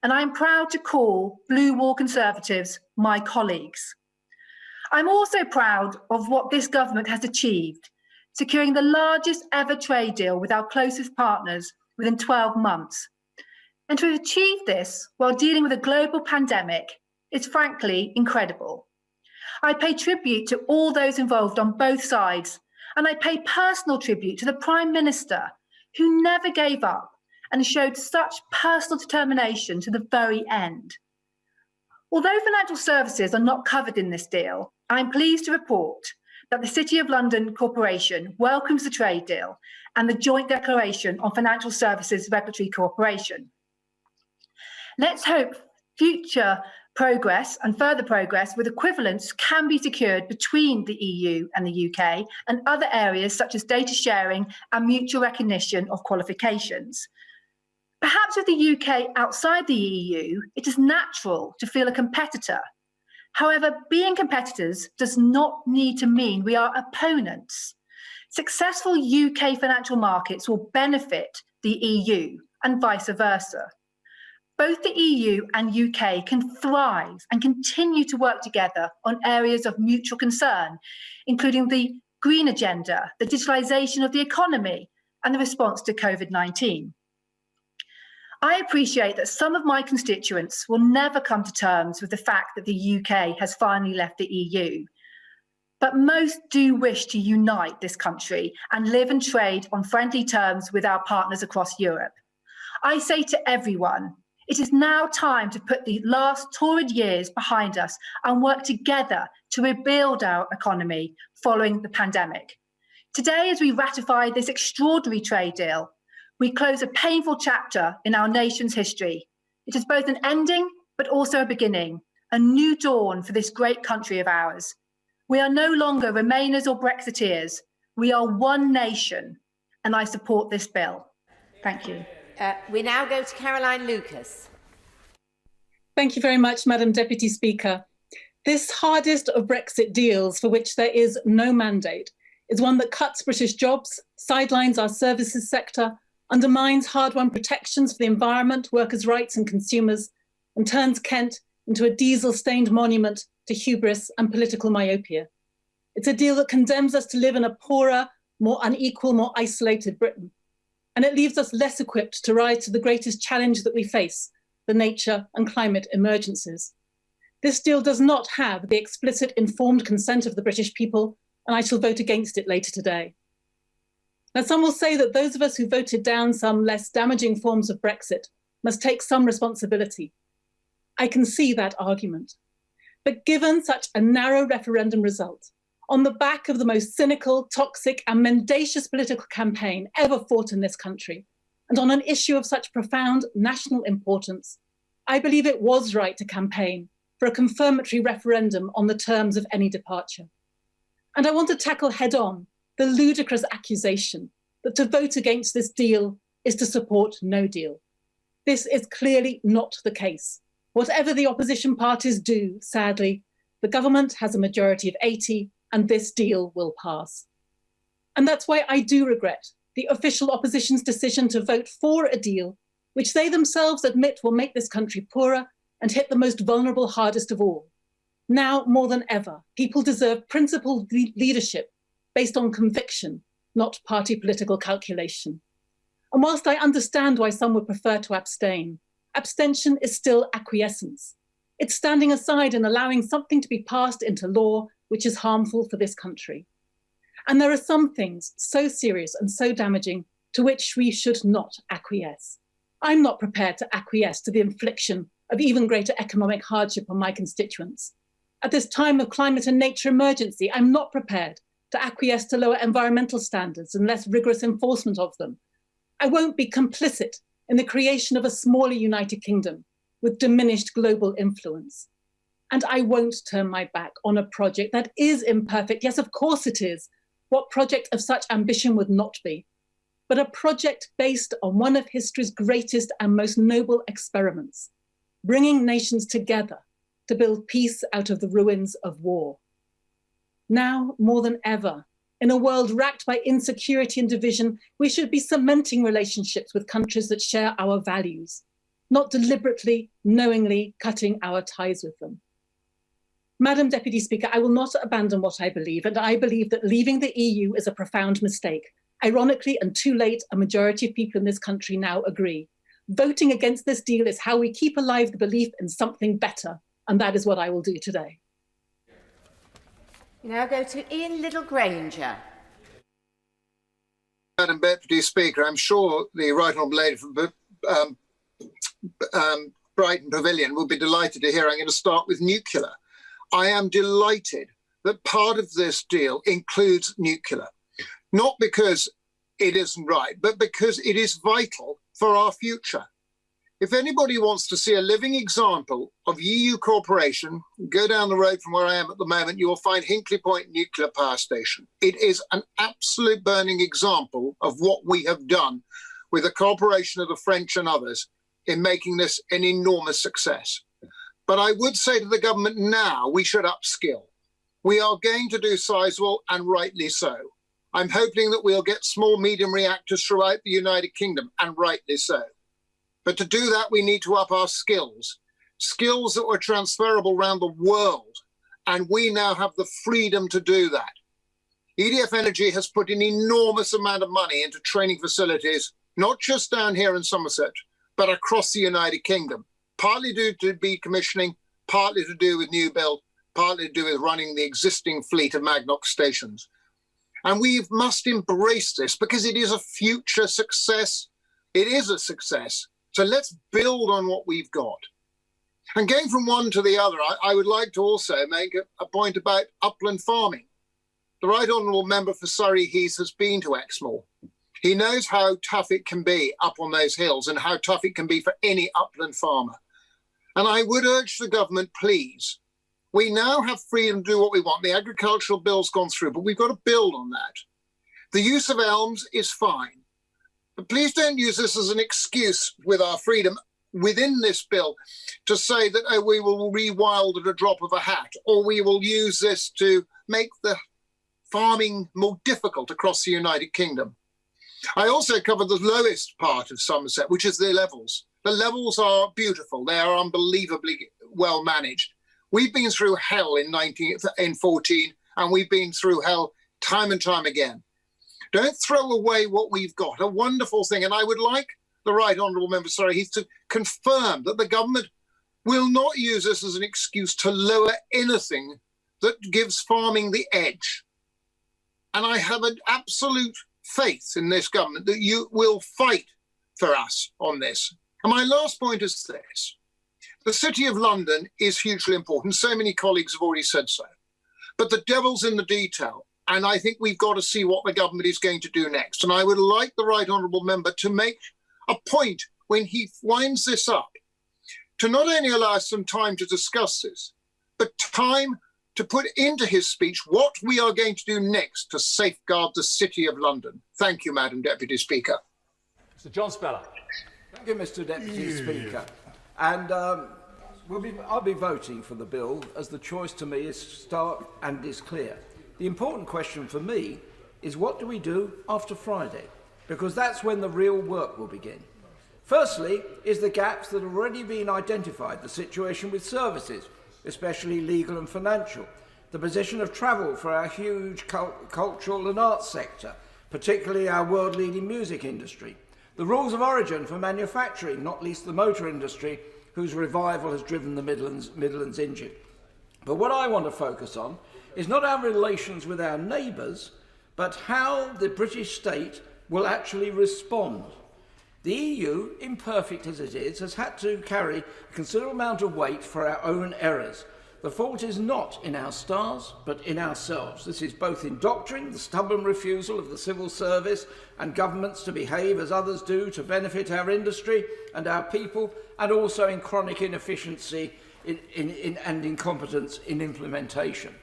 B: and I'm proud to call Blue Wall Conservatives my colleagues. I'm also proud of what this government has achieved, securing the largest ever trade deal with our closest partners within 12 months. And to have achieved this while dealing with a global pandemic is frankly incredible. I pay tribute to all those involved on both sides, and I pay personal tribute to the Prime Minister, who never gave up and showed such personal determination to the very end. Although financial services are not covered in this deal, I'm pleased to report that the City of London Corporation welcomes the trade deal and the joint declaration on financial services regulatory cooperation. Let's hope future progress and further progress with equivalence can be secured between the EU and the UK and other areas such as data sharing and mutual recognition of qualifications. Perhaps with the UK outside the EU, it is natural to feel a competitor. However, being competitors does not need to mean we are opponents. Successful UK financial markets will benefit the EU and vice versa. Both the EU and UK can thrive and continue to work together on areas of mutual concern, including the green agenda, the digitalisation of the economy, and the response to COVID-19. I appreciate that some of my constituents will never come to terms with the fact that the UK has finally left the EU. But most do wish to unite this country and live and trade on friendly terms with our partners across Europe. I say to everyone, it is now time to put the last torrid years behind us and work together to rebuild our economy following the pandemic. Today, as we ratify this extraordinary trade deal, we close a painful chapter in our nation's history. It is both an ending, but also a beginning, a new dawn for this great country of ours. We are no longer Remainers or Brexiteers. We are one nation, and I support this bill. Thank you.
W: We now go to Caroline Lucas.
K: Thank you very much, Madam Deputy Speaker. This hardest of Brexit deals for which there is no mandate is one that cuts British jobs, sidelines our services sector, undermines hard-won protections for the environment, workers' rights and consumers, and turns Kent into a diesel-stained monument to hubris and political myopia. It's a deal that condemns us to live in a poorer, more unequal, more isolated Britain. and it leaves us less equipped to rise to the greatest challenge that we face, the nature and climate emergencies. This deal does not have the explicit informed consent of the British people, and I shall vote against it later today. Now, some will say that those of us who voted down some less damaging forms of Brexit must take some responsibility. I can see that argument. But given such a narrow referendum result, on the back of the most cynical, toxic, and mendacious political campaign ever fought in this country, and on an issue of such profound national importance, I believe it was right to campaign for a confirmatory referendum on the terms of any departure. And I want to tackle head on the ludicrous accusation that to vote against this deal is to support no deal. This is clearly not the case. Whatever the opposition parties do, sadly, the government has a majority of 80 and this deal will pass. And that's why I do regret the official opposition's decision to vote for a deal which they themselves admit will make this country poorer and hit the most vulnerable hardest of all. Now, more than ever, people deserve principled leadership based on conviction, not party political calculation. And whilst I understand why some would prefer to abstain, abstention is still acquiescence. It's standing aside and allowing something to be passed into law which is harmful for this country. And there are some things so serious and so damaging to which we should not acquiesce. I'm not prepared to acquiesce to the infliction of even greater economic hardship on my constituents. At this time of climate and nature emergency, I'm not prepared to acquiesce to lower environmental standards and less rigorous enforcement of them. I won't be complicit in the creation of a smaller United Kingdom with diminished global influence. And I won't turn my back on a project that is imperfect. Yes, of course it is. What project of such ambition would not be? But a project based on one of history's greatest and most noble experiments, bringing nations together to build peace out of the ruins of war. Now, more than ever, in a world racked by insecurity and division, we should be cementing relationships with countries that share our values, not deliberately, knowingly cutting our ties with them. Madam Deputy Speaker, I will not abandon what I believe, and I believe that leaving the EU is a profound mistake. Ironically, and too late, a majority of people in this country now agree. Voting against this deal is how we keep alive the belief in something better, and that is what I will do today.
G: We now go to Ian Littlegranger.
M: Madam Deputy Speaker, I'm sure the Right Honourable Lady from Brighton Pavilion will be delighted to hear I'm going to start with nuclear. I am delighted that part of this deal includes nuclear, not because it isn't right, but because it is vital for our future. If anybody wants to see a living example of EU cooperation, go down the road from where I am at the moment, you will find Hinkley Point Nuclear Power Station. It is an absolute burning example of what we have done with the cooperation of the French and others in making this an enormous success. But I would say to the government now, we should upskill. We are going to do sizable, and rightly so. I'm hoping that we'll get small, medium reactors throughout the United Kingdom, and rightly so. But to do that, we need to up our skills that were transferable around the world. And we now have the freedom to do that. EDF Energy has put an enormous amount of money into training facilities, not just down here in Somerset, but across the United Kingdom. Partly due to decommissioning, partly to do with new build, partly to do with running the existing fleet of Magnox stations. And we must embrace this because it is a future success. It is a success. So let's build on what we've got. And going from one to the other, I would like to also make a point about upland farming. The Right Honourable Member for Surrey Heath has been to Exmoor. He knows how tough it can be up on those hills and how tough it can be for any upland farmer. And I would urge the government, please, we now have freedom to do what we want. The agricultural bill's gone through, but we've got to build on that. The use of elms is fine, but please don't use this as an excuse with our freedom within this bill to say that, oh, we will rewild at a drop of a hat, or we will use this to make the farming more difficult across the United Kingdom. I also covered the lowest part of Somerset, which is the levels. The levels are beautiful. They are unbelievably well managed. We've been through hell in 14, and we've been through hell time and time again. Don't throw away what we've got, a wonderful thing. And I would like the Right Honourable Member Heath to confirm that the government will not use this as an excuse to lower anything that gives farming the edge. And I have an absolute faith in this government that you will fight for us on this. And my last point is this. The City of London is hugely important. So many colleagues have already said so. But the devil's in the detail. And I think we've got to see what the government is going to do next. And I would like the Right Honourable Member to make a point when he winds this up, to not only allow us some time to discuss this, but time to put into his speech what we are going to do next to safeguard the City of London. Thank you, Madam Deputy Speaker.
H: Mr. John Speller.
S: Thank you, Mr. Deputy Speaker. And I'll be voting for the bill, as the choice to me is stark and is clear. The important question for me is, what do we do after Friday? Because that's when the real work will begin. Firstly, is the gaps that have already been identified, the situation with services, especially legal and financial, the position of travel for our huge cultural and arts sector, particularly our world-leading music industry, the rules of origin for manufacturing, not least the motor industry, whose revival has driven the Midlands engine. But what I want to focus on is not our relations with our neighbours, but how the British state will actually respond. The EU, imperfect as it is, has had to carry a considerable amount of weight for our own errors. The fault is not in our stars, but in ourselves. This is both in doctrine, the stubborn refusal of the civil service and governments to behave as others do to benefit our industry and our people, and also in chronic inefficiency and incompetence in implementation.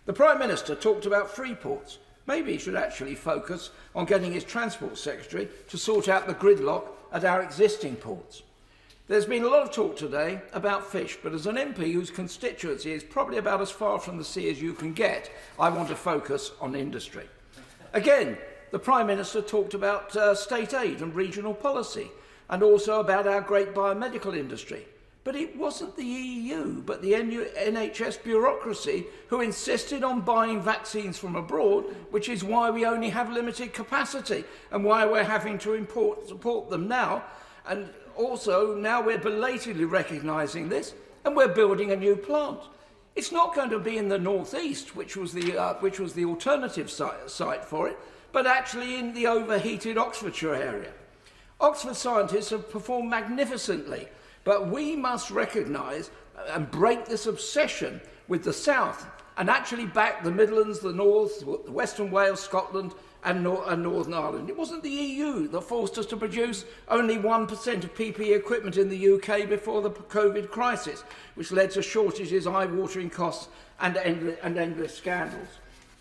S: The Prime Minister talked about free ports. Maybe he should actually focus on getting his Transport Secretary to sort out the gridlock at our existing ports. There's been a lot of talk today about fish, but as an MP whose constituency is probably about as far from the sea as you can get, I want to focus on industry. Again, the Prime Minister talked about state aid and regional policy, and also about our great biomedical industry. But it wasn't the EU, but the NHS bureaucracy who insisted on buying vaccines from abroad, which is why we only have limited capacity and why we're having to support them now. And also now we're belatedly recognising this and we're building a new plant. It's not going to be in the northeast, which was the alternative site for it, but actually in the overheated Oxfordshire area. Oxford scientists have performed magnificently. But we must recognise and break this obsession with the South and actually back the Midlands, the North, Western Wales, Scotland and Northern Ireland. It wasn't the EU that forced us to produce only 1% of PPE equipment in the UK before the COVID crisis, which led to shortages, eye-watering costs and endless scandals.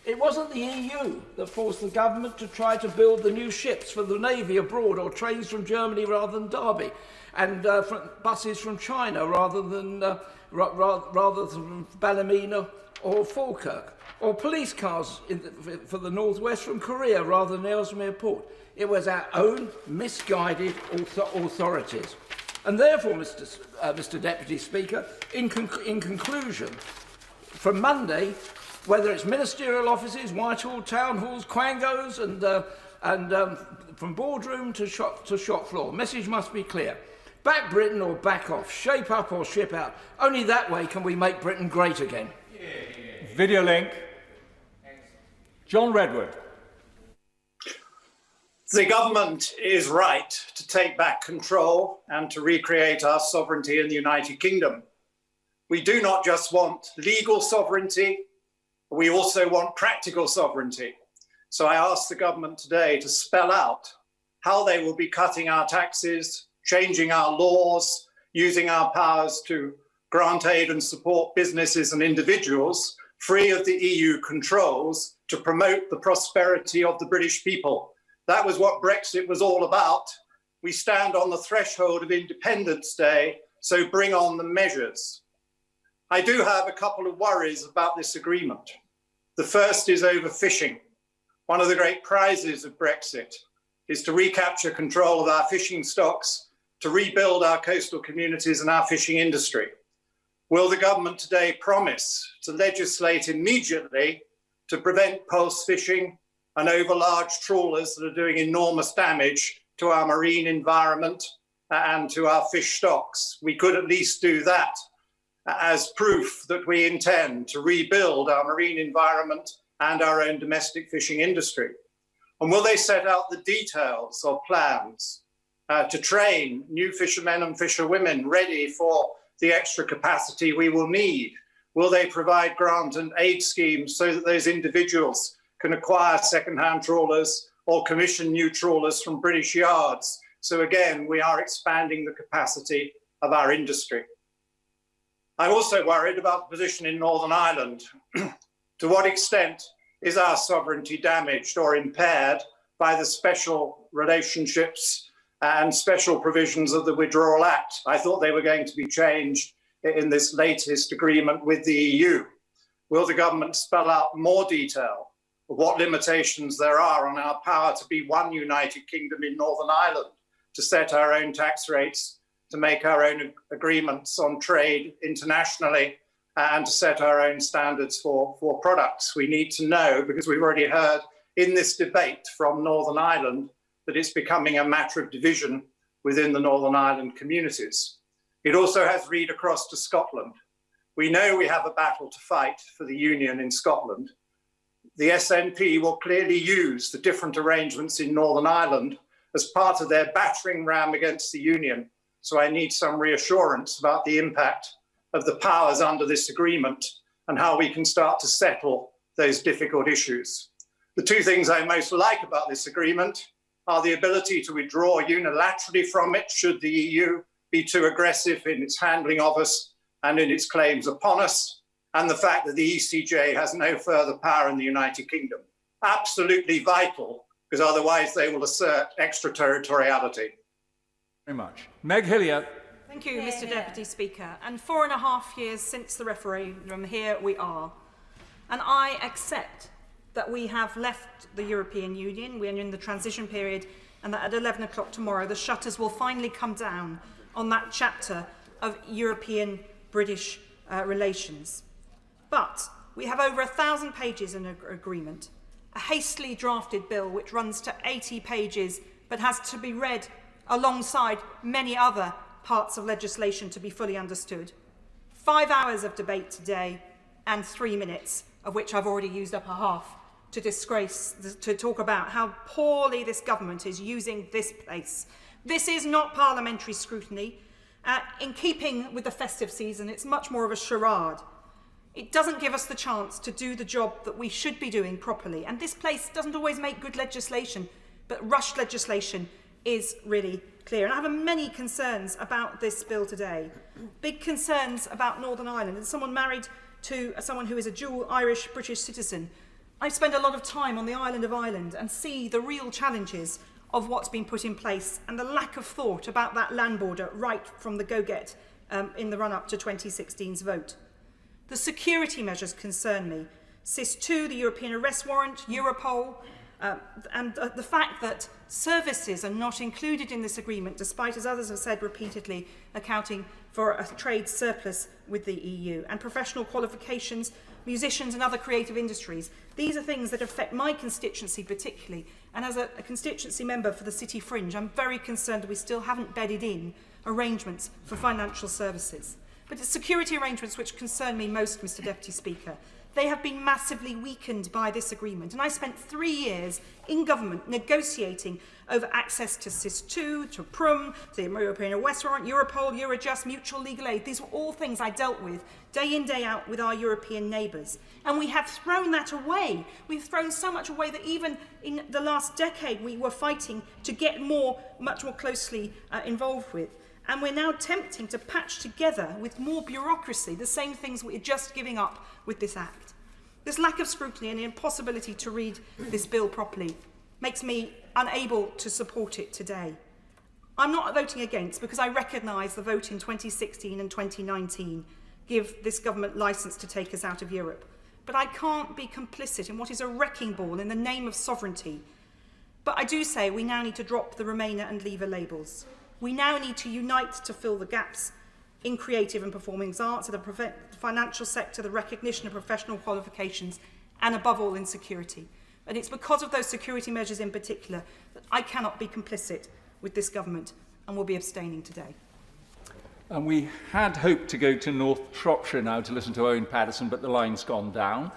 S: It wasn't the EU that forced the government to try to build the new ships for the Navy abroad, or trains from Germany rather than Derby, and buses from China rather than Ballymena or Falkirk, or police cars for the northwest from Korea rather than Ellesmere Port. It was our own misguided authorities. And therefore, Mr. Deputy Speaker, in conclusion, from Monday, whether it's ministerial offices, Whitehall, town halls, quangos, and from boardroom to shop floor, message must be clear. Back Britain or back off, shape up or ship out. Only that way can we make Britain great again.
H: Video link. John Redwood.
V: The government is right to take back control and to recreate our sovereignty in the United Kingdom. We do not just want legal sovereignty, we also want practical sovereignty. So I ask the government today to spell out how they will be cutting our taxes, changing our laws, using our powers to grant aid and support businesses and individuals free of the EU controls to promote the prosperity of the British people. That was what Brexit was all about. We stand on the threshold of Independence Day, so bring on the measures. I do have a couple of worries about this agreement. The first is overfishing. One of the great prizes of Brexit is to recapture control of our fishing stocks, to rebuild our coastal communities and our fishing industry. Will the government today promise to legislate immediately to prevent pulse fishing and over large trawlers that are doing enormous damage to our marine environment and to our fish stocks. We could at least do that as proof that we intend to rebuild our marine environment and our own domestic fishing industry. And will they set out the details of plans to train new fishermen and fisherwomen ready for the extra capacity we will need? Will they provide grant and aid schemes so that those individuals can acquire second-hand trawlers or commission new trawlers from British yards? So again, we are expanding the capacity of our industry. I'm also worried about the position in Northern Ireland. To what extent is our sovereignty damaged or impaired by the special relationships and special provisions of the Withdrawal Act? I thought they were going to be changed in this latest agreement with the EU. Will the government spell out more detail of what limitations there are on our power to be one United Kingdom in Northern Ireland, to set our own tax rates, to make our own agreements on trade internationally, and to set our own standards for products? We need to know, because we've already heard in this debate from Northern Ireland that it's becoming a matter of division within the Northern Ireland communities. It also has read across to Scotland. We know we have a battle to fight for the union in Scotland. The SNP will clearly use the different arrangements in Northern Ireland as part of their battering ram against the union. So I need some reassurance about the impact of the powers under this agreement and how we can start to settle those difficult issues. The two things I most like about this agreement are the ability to withdraw unilaterally from it should the EU be too aggressive in its handling of us and in its claims upon us, and the fact that the ECJ has no further power in the United Kingdom. Absolutely vital, because otherwise they will assert extraterritoriality.
H: Very much. Meg Hillier.
J: Thank you, Mr. Deputy Speaker. And 4.5 years since the referendum, here we are. And I accept that we have left the European Union, we are in the transition period, and that at 11 o'clock tomorrow the shutters will finally come down on that chapter of European-British relations. But we have over 1,000 pages in an agreement, a hastily drafted bill which runs to 80 pages but has to be read alongside many other parts of legislation to be fully understood. 5 hours of debate today and 3 minutes, of which I've already used up a half, to talk about how poorly this government is using this place. This is not parliamentary scrutiny. In keeping with the festive season, it's much more of a charade. It doesn't give us the chance to do the job that we should be doing properly. And this place doesn't always make good legislation, but rushed legislation is really clear. And I have many concerns about this bill today. Big concerns about Northern Ireland. As someone married to someone who is a dual Irish-British citizen, I spend a lot of time on the island of Ireland and see the real challenges of what's been put in place and the lack of thought about that land border right from the go-get in the run-up to 2016's vote. The security measures concern me. SIS2, the European arrest warrant, Europol, and the fact that services are not included in this agreement, despite, as others have said repeatedly, accounting for a trade surplus with the EU, and professional qualifications, musicians and other creative industries. These are things that affect my constituency particularly, and as a constituency member for the City Fringe, I'm very concerned that we still haven't bedded in arrangements for financial services. But it's security arrangements which concern me most, Mr. Deputy Speaker. They have been massively weakened by this agreement, and I spent 3 years in government negotiating over access to SIS2, to PRUM, to the European arrest warrant, Europol, Eurojust, mutual legal aid. These were all things I dealt with day in, day out with our European neighbours. And we have thrown that away. We've thrown so much away that even in the last decade we were fighting to get much more closely involved with. And we're now attempting to patch together with more bureaucracy the same things we're just giving up with this act. This lack of scrutiny and the impossibility to read this bill properly makes me unable to support it today. I'm not voting against because I recognise the vote in 2016 and 2019 give this government licence to take us out of Europe. But I can't be complicit in what is a wrecking ball in the name of sovereignty. But I do say we now need to drop the Remainer and Leaver labels. We now need to unite to fill the gaps in creative and performing arts, in the financial sector, the recognition of professional qualifications, and above all in security. And it's because of those security measures in particular that I cannot be complicit with this government and will be abstaining today.
H: And we had hoped to go to North Shropshire now to listen to Owen Paterson, but the line's gone down.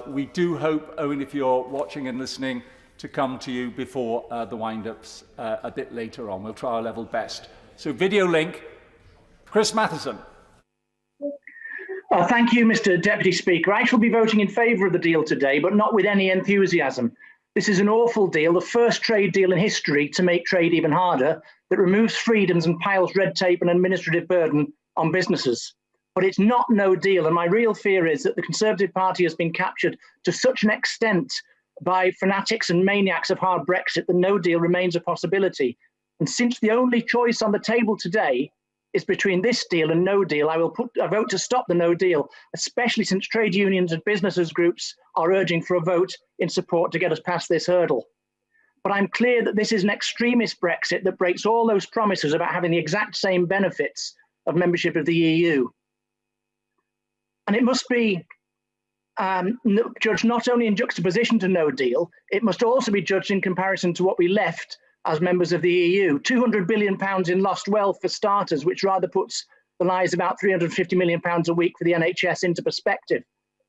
H: We do hope, Owen, if you're watching and listening, to come to you before the wind-ups a bit later on. We'll try our level best. So video link, Chris Matheson.
E: Thank you, Mr. Deputy Speaker. I shall be voting in favour of the deal today, but not with any enthusiasm. This is an awful deal, the first trade deal in history to make trade even harder, that removes freedoms and piles red tape and administrative burden on businesses. But it's not no deal, and my real fear is that the Conservative Party has been captured to such an extent by fanatics and maniacs of hard Brexit that no deal remains a possibility. And since the only choice on the table today is between this deal and no deal, I will put a vote to stop the no deal, especially since trade unions and businesses groups are urging for a vote in support to get us past this hurdle. But I'm clear that this is an extremist Brexit that breaks all those promises about having the exact same benefits of membership of the EU. And it must be judged not only in juxtaposition to no deal, it must also be judged in comparison to what we left as members of the EU. £200 billion in lost wealth for starters, which rather puts the lives of about £350 million a week for the NHS into perspective.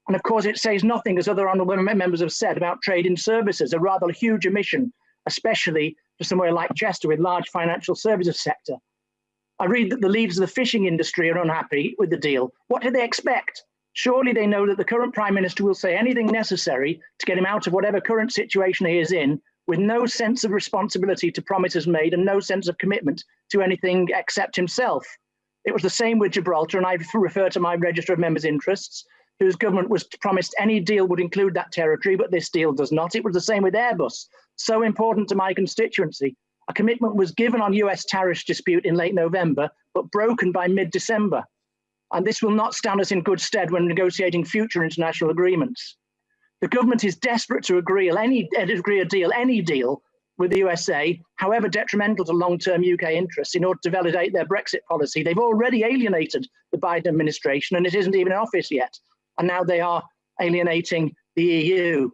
E: And of course, it says nothing, as other honourable members have said, about trade in services, a rather huge omission, especially for somewhere like Chester with large financial services sector. I read that the leaders of the fishing industry are unhappy with the deal. What do they expect? Surely they know that the current Prime Minister will say anything necessary to get him out of whatever current situation he is in, with no sense of responsibility to promises made and no sense of commitment to anything except himself. It was the same with Gibraltar, and I refer to my register of members' interests, whose government was promised any deal would include that territory, but this deal does not. It was the same with Airbus, so important to my constituency. A commitment was given on US tariff dispute in late November, but broken by mid-December. And this will not stand us in good stead when negotiating future international agreements. The government is desperate to agree any deal with the USA, however detrimental to long-term UK interests, in order to validate their Brexit policy. They've already alienated the Biden administration, and it isn't even in office yet. And now they are alienating the EU.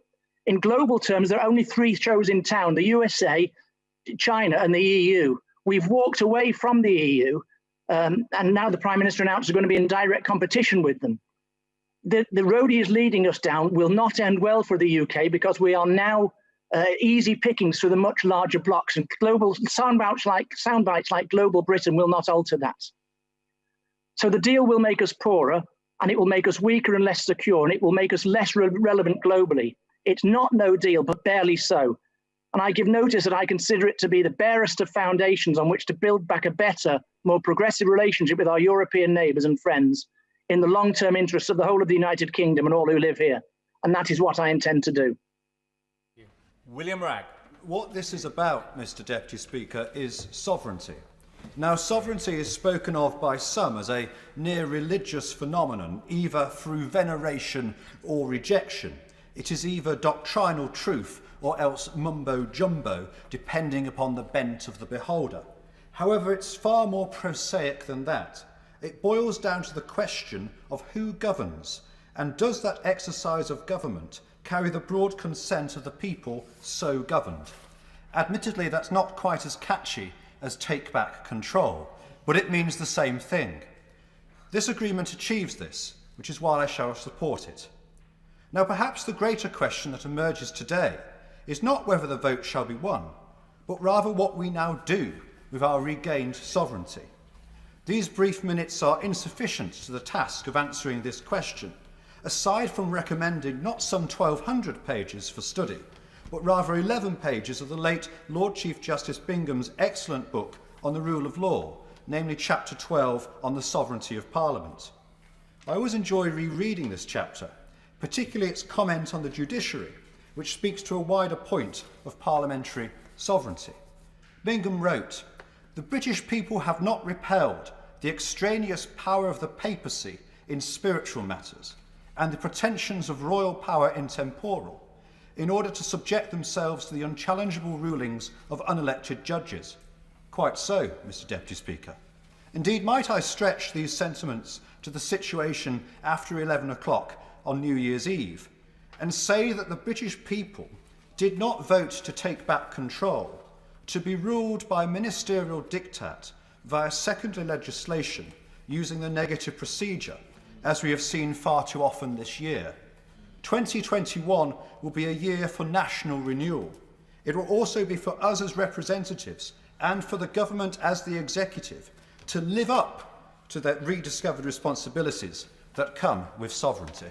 E: In global terms, there are only three shows in town: the USA, China, and the EU. We've walked away from the EU, and now the Prime Minister announced we're going to be in direct competition with them. The road he is leading us down will not end well for the UK, because we are now easy pickings for the much larger blocks, and global soundbites like Global Britain will not alter that. So the deal will make us poorer, and it will make us weaker and less secure, and it will make us less relevant globally. It's not no deal, but barely so. And I give notice that I consider it to be the barest of foundations on which to build back a better, more progressive relationship with our European neighbours and friends, in the long-term interests of the whole of the United Kingdom and all who live here. And that is what I intend to do.
H: William Ragg.
L: What this is about, Mr. Deputy Speaker, is sovereignty. Now, sovereignty is spoken of by some as a near-religious phenomenon, either through veneration or rejection. It is either doctrinal truth or else mumbo-jumbo, depending upon the bent of the beholder. However, it's far more prosaic than that. It boils down to the question of who governs, and does that exercise of government carry the broad consent of the people so governed? Admittedly, that's not quite as catchy as take back control, but it means the same thing. This agreement achieves this, which is why I shall support it. Now, perhaps the greater question that emerges today is not whether the vote shall be won, but rather what we now do with our regained sovereignty. These brief minutes are insufficient to the task of answering this question, aside from recommending not some 1,200 pages for study, but rather 11 pages of the late Lord Chief Justice Bingham's excellent book on the rule of law, namely chapter 12 on the sovereignty of Parliament. I always enjoy rereading this chapter, particularly its comment on the judiciary, which speaks to a wider point of parliamentary sovereignty. Bingham wrote, "The British people have not repelled the extraneous power of the papacy in spiritual matters, and the pretensions of royal power in temporal, in order to subject themselves to the unchallengeable rulings of unelected judges." Quite so, Mr. Deputy Speaker. Indeed, might I stretch these sentiments to the situation after 11 o'clock on New Year's Eve, and say that the British people did not vote to take back control, to be ruled by ministerial diktat via secondary legislation using the negative procedure, as we have seen far too often this year. 2021 will be a year for national renewal. It will also be for us as representatives and for the government as the executive to live up to the rediscovered responsibilities that come with sovereignty.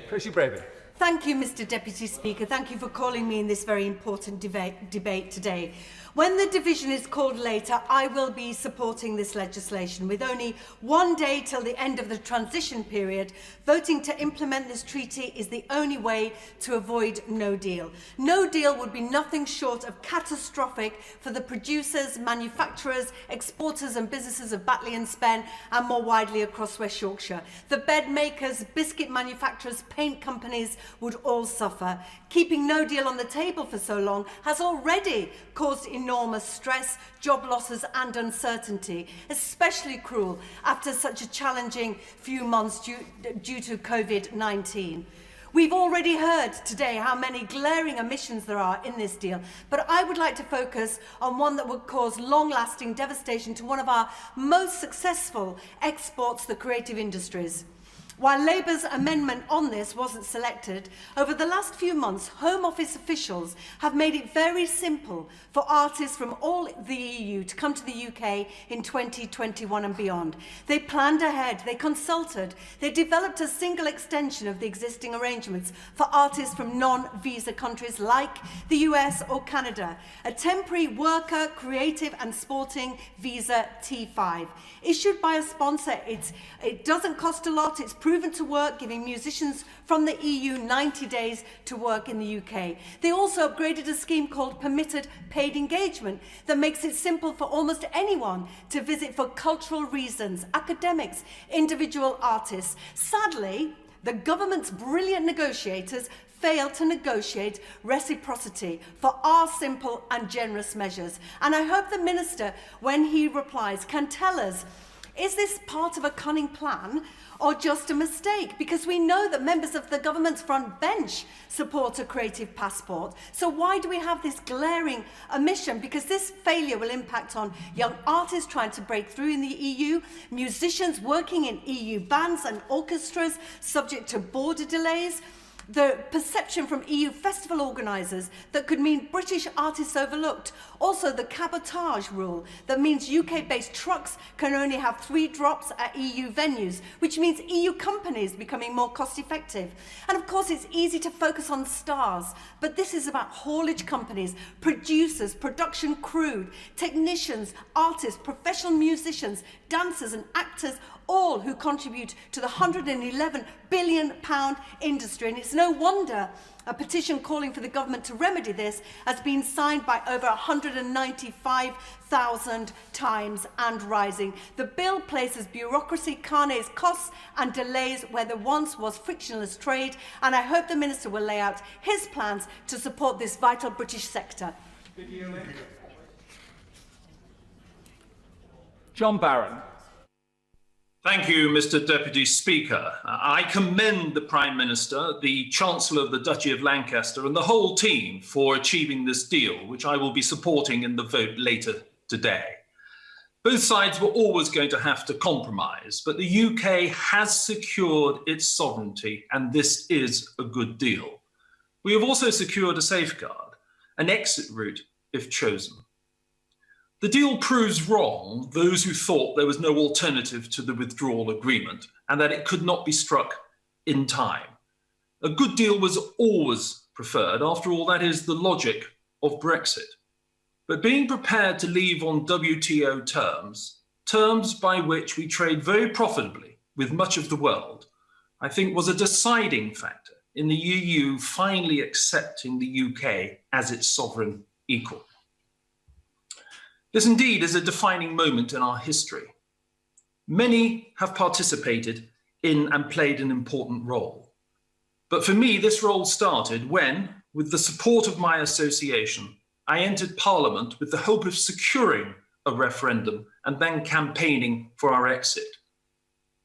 H: Tracy Brabin.
D: Thank you, Mr. Deputy Speaker. Thank you for calling me in this very important debate today. When the division is called later, I will be supporting this legislation. With only one day till the end of the transition period, voting to implement this treaty is the only way to avoid no deal. No deal would be nothing short of catastrophic for the producers, manufacturers, exporters and businesses of Batley and Spen and more widely across West Yorkshire. The bed makers, biscuit manufacturers, paint companies would all suffer. Keeping no deal on the table for so long has already caused enormous stress, job losses and uncertainty, especially cruel after such a challenging few months due to COVID-19. We've already heard today how many glaring omissions there are in this deal, but I would like to focus on one that would cause long-lasting devastation to one of our most successful exports, the creative industries. While Labour's amendment on this wasn't selected, over the last few months, Home Office officials have made it very simple for artists from all the EU to come to the UK in 2021 and beyond. They planned ahead, they consulted, they developed a single extension of the existing arrangements for artists from non-visa countries like the US or Canada, a temporary worker, creative and sporting visa T5. Issued by a sponsor, it doesn't cost a lot, it's proven to work, giving musicians from the EU 90 days to work in the UK. They also upgraded a scheme called Permitted Paid Engagement that makes it simple for almost anyone to visit for cultural reasons, academics, individual artists. Sadly, the government's brilliant negotiators failed to negotiate reciprocity for our simple and generous measures. And I hope the Minister, when he replies, can tell us, is this part of a cunning plan or just a mistake? Because we know that members of the government's front bench support a creative passport. So why do we have this glaring omission? Because this failure will impact on young artists trying to break through in the EU, musicians working in EU bands and orchestras subject to border delays, the perception from EU festival organisers that could mean British artists overlooked. Also the cabotage rule that means UK-based trucks can only have 3 drops at EU venues, which means EU companies becoming more cost-effective. And of course it's easy to focus on stars, but this is about haulage companies, producers, production crew, technicians, artists, professional musicians, dancers and actors, all who contribute to the £111 billion industry. And it's no wonder a petition calling for the government to remedy this has been signed by over 195,000 times and rising. The bill places bureaucracy, carnets, costs and delays where there once was frictionless trade, and I hope the Minister will lay out his plans to support this vital British sector.
H: John Barron.
P: Thank you, Mr. Deputy Speaker. I commend the Prime Minister, the Chancellor of the Duchy of Lancaster and the whole team for achieving this deal, which I will be supporting in the vote later today. Both sides were always going to have to compromise, but the UK has secured its sovereignty, and this is a good deal. We have also secured a safeguard, an exit route if chosen. The deal proves wrong those who thought there was no alternative to the withdrawal agreement and that it could not be struck in time. A good deal was always preferred. After all, that is the logic of Brexit. But being prepared to leave on WTO terms, terms by which we trade very profitably with much of the world, I think was a deciding factor in the EU finally accepting the UK as its sovereign equal. This indeed is a defining moment in our history. Many have participated in and played an important role. But for me, this role started when, with the support of my association, I entered Parliament with the hope of securing a referendum and then campaigning for our exit.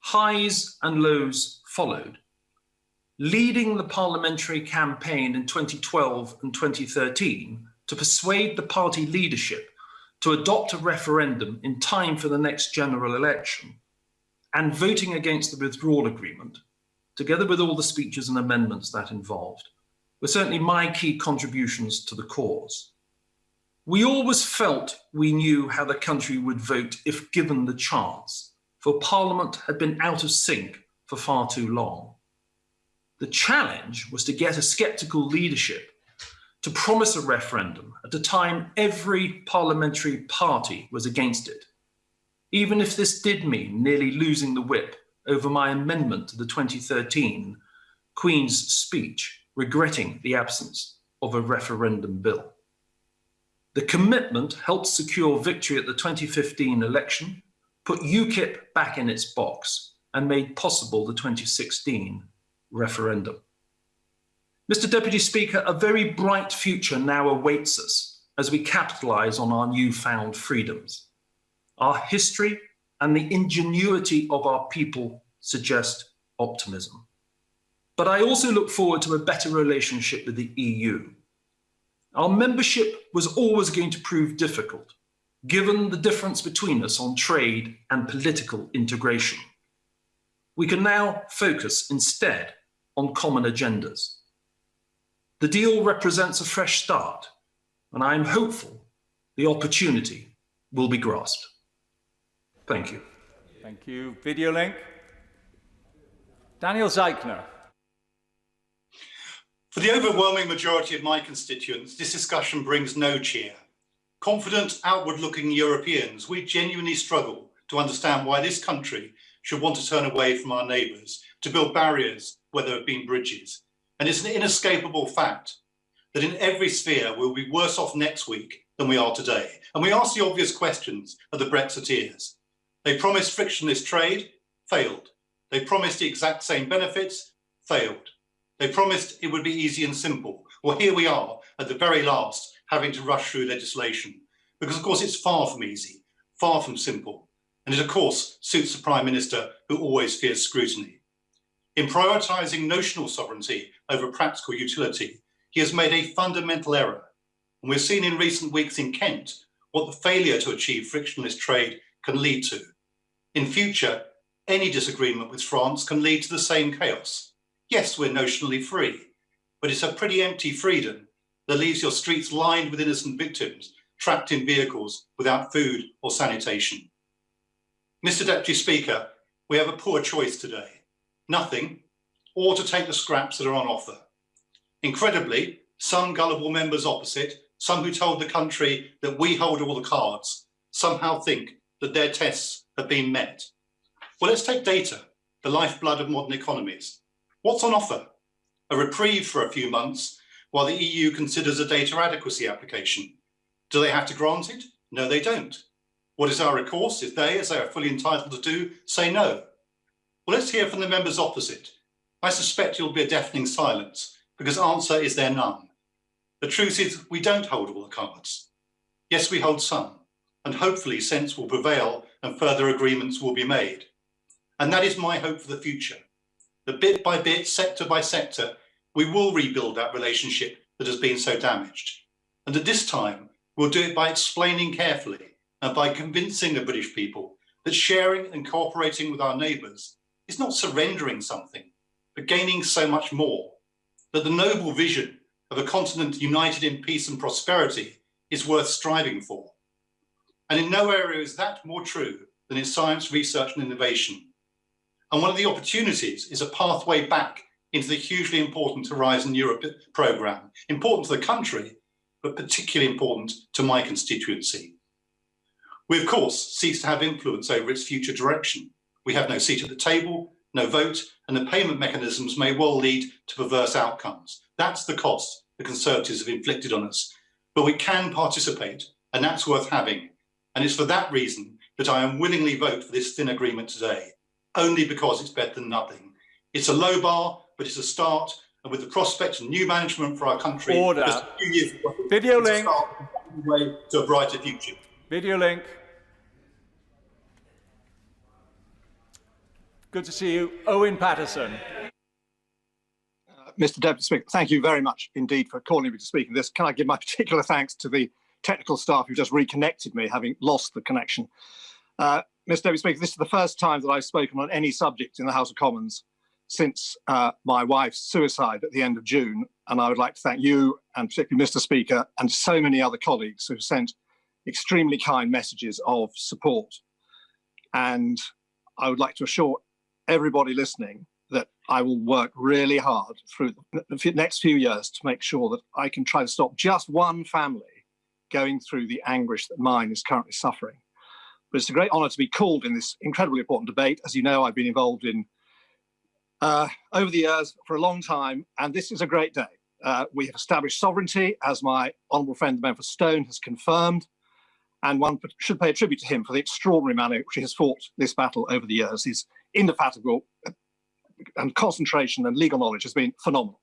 P: Highs and lows followed. leading the parliamentary campaign in 2012 and 2013 to persuade the party leadership to adopt a referendum in time for the next general election, and voting against the withdrawal agreement, together with all the speeches and amendments that involved, were certainly my key contributions to the cause. We always felt we knew how the country would vote if given the chance, for Parliament had been out of sync for far too long. The challenge was to get a sceptical leadership to promise a referendum at a time every parliamentary party was against it, even if this did mean nearly losing the whip over my amendment to the 2013 Queen's speech, regretting the absence of a referendum bill. The commitment helped secure victory at the 2015 election, put UKIP back in its box, and made possible the 2016 referendum. Mr. Deputy Speaker, a very bright future now awaits us as we capitalise on our newfound freedoms. Our history and the ingenuity of our people suggest optimism. But I also look forward to a better relationship with the EU. Our membership was always going to prove difficult, given the difference between us on trade and political integration. We can now focus instead on common agendas. The deal represents a fresh start, and I am hopeful the opportunity will be grasped. Thank you.
H: Thank you. Video link. Daniel Zeichner.
F: For the overwhelming majority of my constituents, this discussion brings no cheer. Confident, outward-looking Europeans, we genuinely struggle to understand why this country should want to turn away from our neighbours, to build barriers where there have been bridges. And it's an inescapable fact that in every sphere we'll be worse off next week than we are today. And we ask the obvious questions of the Brexiteers. They promised frictionless trade, failed. They promised the exact same benefits, failed. They promised it would be easy and simple. Well, here we are at the very last, having to rush through legislation. Because of course it's far from easy, far from simple. And it of course suits the Prime Minister who always fears scrutiny. In prioritising notional sovereignty over practical utility, he has made a fundamental error. And we've seen in recent weeks in Kent what the failure to achieve frictionless trade can lead to. In future, any disagreement with France can lead to the same chaos. Yes, we're notionally free, but it's a pretty empty freedom that leaves your streets lined with innocent victims, trapped in vehicles without food or sanitation. Mr. Deputy Speaker, we have a poor choice today. Nothing, or to take the scraps that are on offer. Incredibly, some gullible members opposite, some who told the country that we hold all the cards, somehow think that their tests have been met. Well, let's take data, the lifeblood of modern economies. What's on offer? A reprieve for a few months while the EU considers a data adequacy application. Do they have to grant it? No, they don't. What is our recourse if they, as they are fully entitled to do, say no? Well, let's hear from the members opposite. I suspect you'll be a deafening silence, because answer is there none. The truth is we don't hold all the cards. Yes, we hold some, and hopefully sense will prevail and further agreements will be made. And that is my hope for the future. That bit by bit, sector by sector, we will rebuild that relationship that has been so damaged. And at this time, we'll do it by explaining carefully and by convincing the British people that sharing and cooperating with our neighbours is not surrendering something, but gaining so much more, that the noble vision of a continent united in peace and prosperity is worth striving for. And in no area is that more true than in science, research and innovation. And one of the opportunities is a pathway back into the hugely important Horizon Europe programme, important to the country, but particularly important to my constituency. We, of course, cease to have influence over its future direction. We have no seat at the table, no vote, and the payment mechanisms may well lead to perverse outcomes. That's the cost the Conservatives have inflicted on us. But we can participate, and that's worth having. And it's for that reason that I willingly vote for this thin agreement today, only because it's better than nothing. It's a low bar, but it's a start, and with the prospect of new management for our country,
H: Order.
F: just a few years ago,
H: Video
F: it's
H: link.
F: a start on the way to a brighter future.
H: Video link. Good to see you. Owen Patterson.
O: Mr. Deputy Speaker, thank you very much indeed for calling me to speak in this. Can I give my particular thanks to the technical staff who just reconnected me, having lost the connection. Mr. Deputy Speaker, this is the first time that I've spoken on any subject in the House of Commons since my wife's suicide at the end of June. And I would like to thank you, and particularly Mr. Speaker, and so many other colleagues who sent extremely kind messages of support. And I would like to assure everybody listening that I will work really hard through the next few years to make sure that I can try to stop just one family going through the anguish that mine is currently suffering. But it's a great honour to be called in this incredibly important debate. As you know, I've been involved in over the years for a long time, and this is a great day. We have established sovereignty, as my honourable friend, the member for Stone, has confirmed, and one should pay a tribute to him for the extraordinary manner in which he has fought this battle over the years. His indefatigable and concentration and legal knowledge has been phenomenal.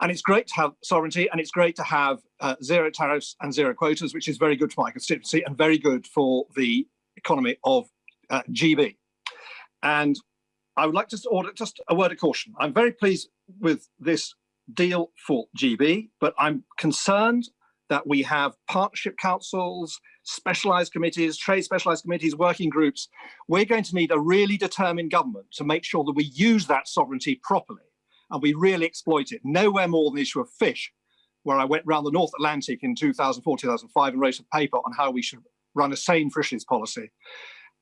O: And it's great to have sovereignty, and it's great to have zero tariffs and zero quotas, which is very good for my constituency and very good for the economy of GB. And I would like to order just a word of caution. I'm very pleased with this deal for GB, but I'm concerned that we have partnership councils, specialised committees, trade specialised committees, working groups. We're going to need a really determined government to make sure that we use that sovereignty properly and we really exploit it. Nowhere more than the issue of fish, where I went around the North Atlantic in 2004, 2005 and wrote a paper on how we should run a sane fisheries policy.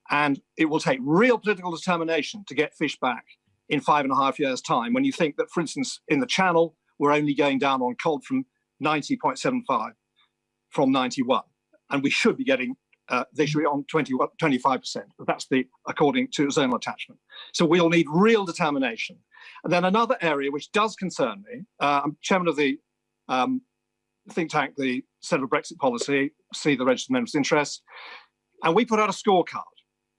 O: And it will take real political determination to get fish back in 5.5 years' time, when you think that, for instance, in the Channel, we're only going down on cod from 90.75 from 91. And we should be getting, they should be on 25%, but that's according to zonal attachment. So we'll need real determination. And then another area which does concern me, I'm chairman of the think tank, the Centre for Brexit Policy, see the registered members' interests, and we put out a scorecard.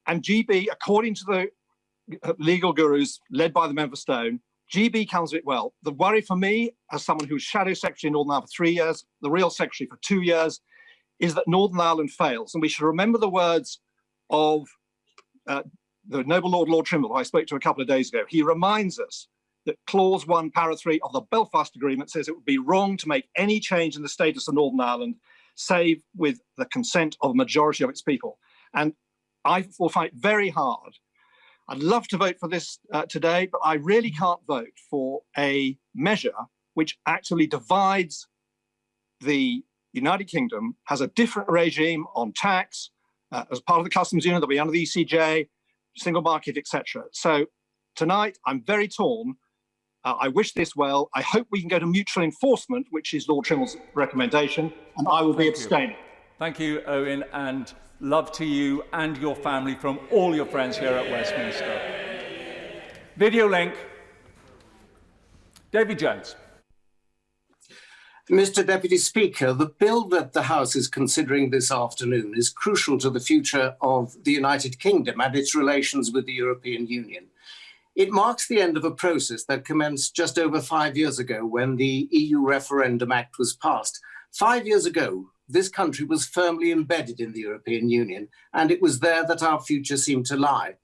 O: And GB, according to the legal gurus led by the member for Stone, GB comes it well. The worry for me, as someone who's shadow secretary in Northern Ireland for 3 years, the real secretary for 2 years, is that Northern Ireland fails. And we should remember the words of the noble Lord Trimble, who I spoke to a couple of days ago. He reminds us that Clause 1, Para 3 of the Belfast Agreement says it would be wrong to make any change in the status of Northern Ireland, save with the consent of a majority of its people. And I will find it very hard. I'd love to vote for this today, but I really can't vote for a measure which actually divides the United Kingdom, has a different regime on tax, as part of the customs union, they'll be under the ECJ, single market, etc. So tonight, I'm very torn. I wish this well. I hope we can go to mutual enforcement, which is Lord Trimble's recommendation, and I will be abstaining.
H: Thank you, Owen, and love to you and your family from all your friends here at Westminster. Video link. David Jones.
Q: Mr. Deputy Speaker, the bill that the House is considering this afternoon is crucial to the future of the United Kingdom and its relations with the European Union. It marks the end of a process that commenced just over 5 years ago when the EU Referendum Act was passed. 5 years ago, this country was firmly embedded in the European Union, and it was there that our future seemed to lie.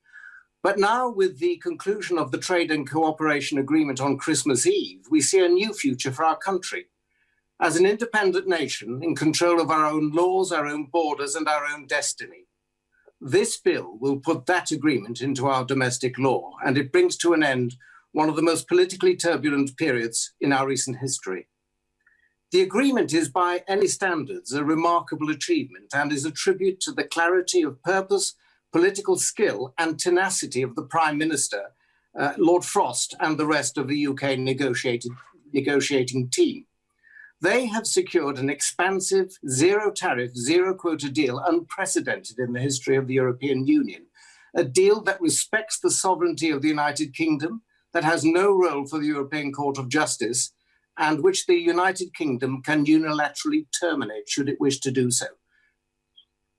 Q: But now, with the conclusion of the Trade and Cooperation Agreement on Christmas Eve, we see a new future for our country. As an independent nation, in control of our own laws, our own borders, and our own destiny. This bill will put that agreement into our domestic law, and it brings to an end one of the most politically turbulent periods in our recent history. The agreement is, by any standards, a remarkable achievement and is a tribute to the clarity of purpose, political skill, and tenacity of the Prime Minister, Lord Frost, and the rest of the UK negotiating team. They have secured an expansive, zero-tariff, zero-quota deal unprecedented in the history of the European Union, a deal that respects the sovereignty of the United Kingdom, that has no role for the European Court of Justice, and which the United Kingdom can unilaterally terminate should it wish to do so.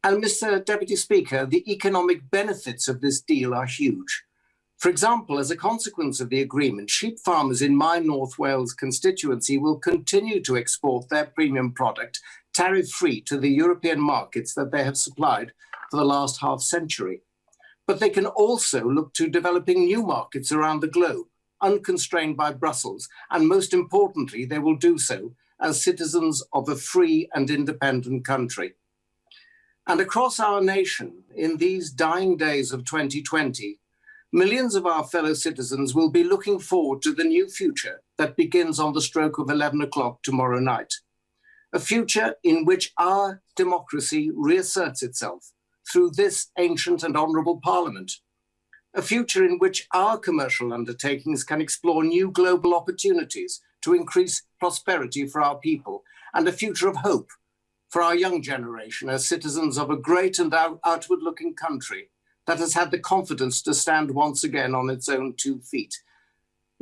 Q: And Mr. Deputy Speaker, the economic benefits of this deal are huge. For example, as a consequence of the agreement, sheep farmers in my North Wales constituency will continue to export their premium product tariff-free to the European markets that they have supplied for the last half century. But they can also look to developing new markets around the globe, unconstrained by Brussels, and most importantly, they will do so as citizens of a free and independent country. And across our nation, in these dying days of 2020, millions of our fellow citizens will be looking forward to the new future that begins on the stroke of 11 o'clock tomorrow night. A future in which our democracy reasserts itself through this ancient and honourable Parliament. A future in which our commercial undertakings can explore new global opportunities to increase prosperity for our people, and a future of hope for our young generation as citizens of a great and outward-looking country that has had the confidence to stand once again on its own 2 feet.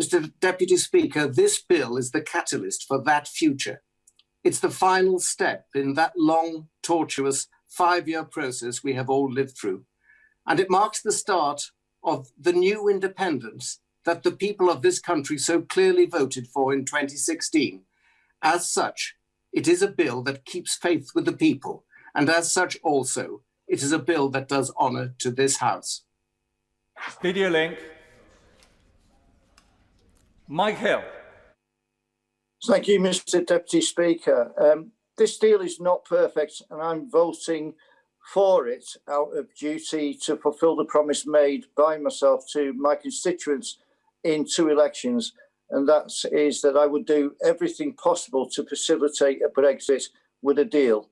Q: Mr. Deputy Speaker, this bill is the catalyst for that future. It's the final step in that long, tortuous 5-year process we have all lived through. And it marks the start of the new independence that the people of this country so clearly voted for in 2016. As such, it is a bill that keeps faith with the people. And as such also, it is a bill that does honour to this House.
H: Video link. Mike Hill.
C: Thank you, Mr. Deputy Speaker. This deal is not perfect, and I'm voting for it out of duty to fulfil the promise made by myself to my constituents in 2 elections, and that is that I would do everything possible to facilitate a Brexit with a deal.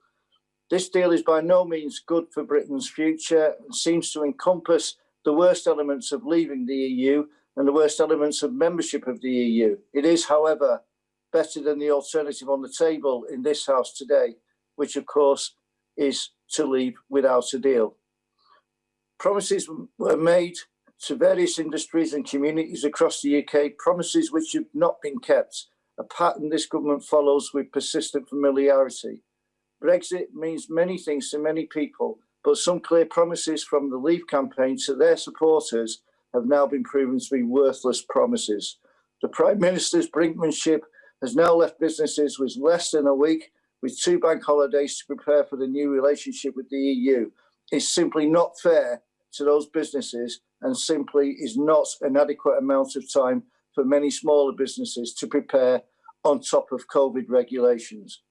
C: This deal is by no means good for Britain's future and seems to encompass the worst elements of leaving the EU and the worst elements of membership of the EU. It is, however, better than the alternative on the table in this House today, which of course is to leave without a deal. Promises were made to various industries and communities across the UK, promises which have not been kept, a pattern this government follows with persistent familiarity. Brexit means many things to many people, but some clear promises from the Leave campaign to their supporters have now been proven to be worthless promises. The Prime Minister's brinkmanship has now left businesses with less than a week, with 2 bank holidays to prepare for the new relationship with the EU. It's simply not fair to those businesses and simply is not an adequate amount of time for many smaller businesses to prepare on top of COVID regulations.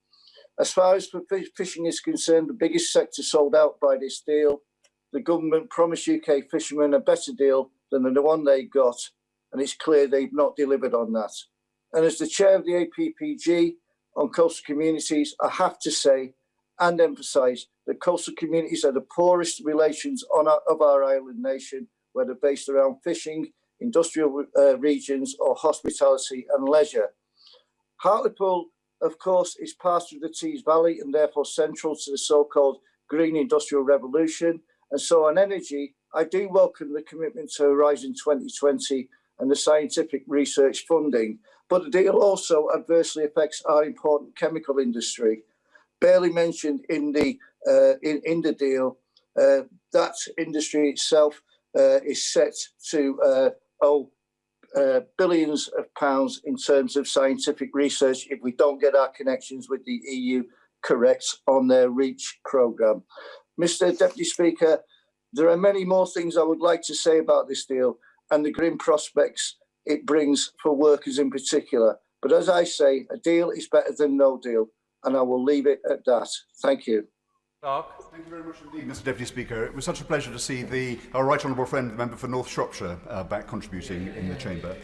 C: As far as fishing is concerned, the biggest sector sold out by this deal. The government promised UK fishermen a better deal than the one they got, and it's clear they've not delivered on that. And as the chair of the APPG on coastal communities, I have to say and emphasise that coastal communities are the poorest relations of our island nation, whether based around fishing, industrial regions or hospitality and leisure. Hartlepool, of course, is part of the Tees Valley and therefore central to the so-called green industrial revolution. And so on energy, I do welcome the commitment to Horizon 2020 and the scientific research funding. But the deal also adversely affects our important chemical industry. Barely mentioned in the deal, that industry itself is set to owe billions of pounds in terms of scientific research if we don't get our connections with the EU correct on their REACH programme. Mr. Deputy Speaker, there are many more things I would like to say about this deal and the grim prospects it brings for workers in particular. But as I say, a deal is better than no deal, and I will leave it at that. Thank you.
N: Thank you very much indeed, Mr. Deputy Speaker. It was such a pleasure to see our right honourable friend, the member for North Shropshire, back contributing in the chamber.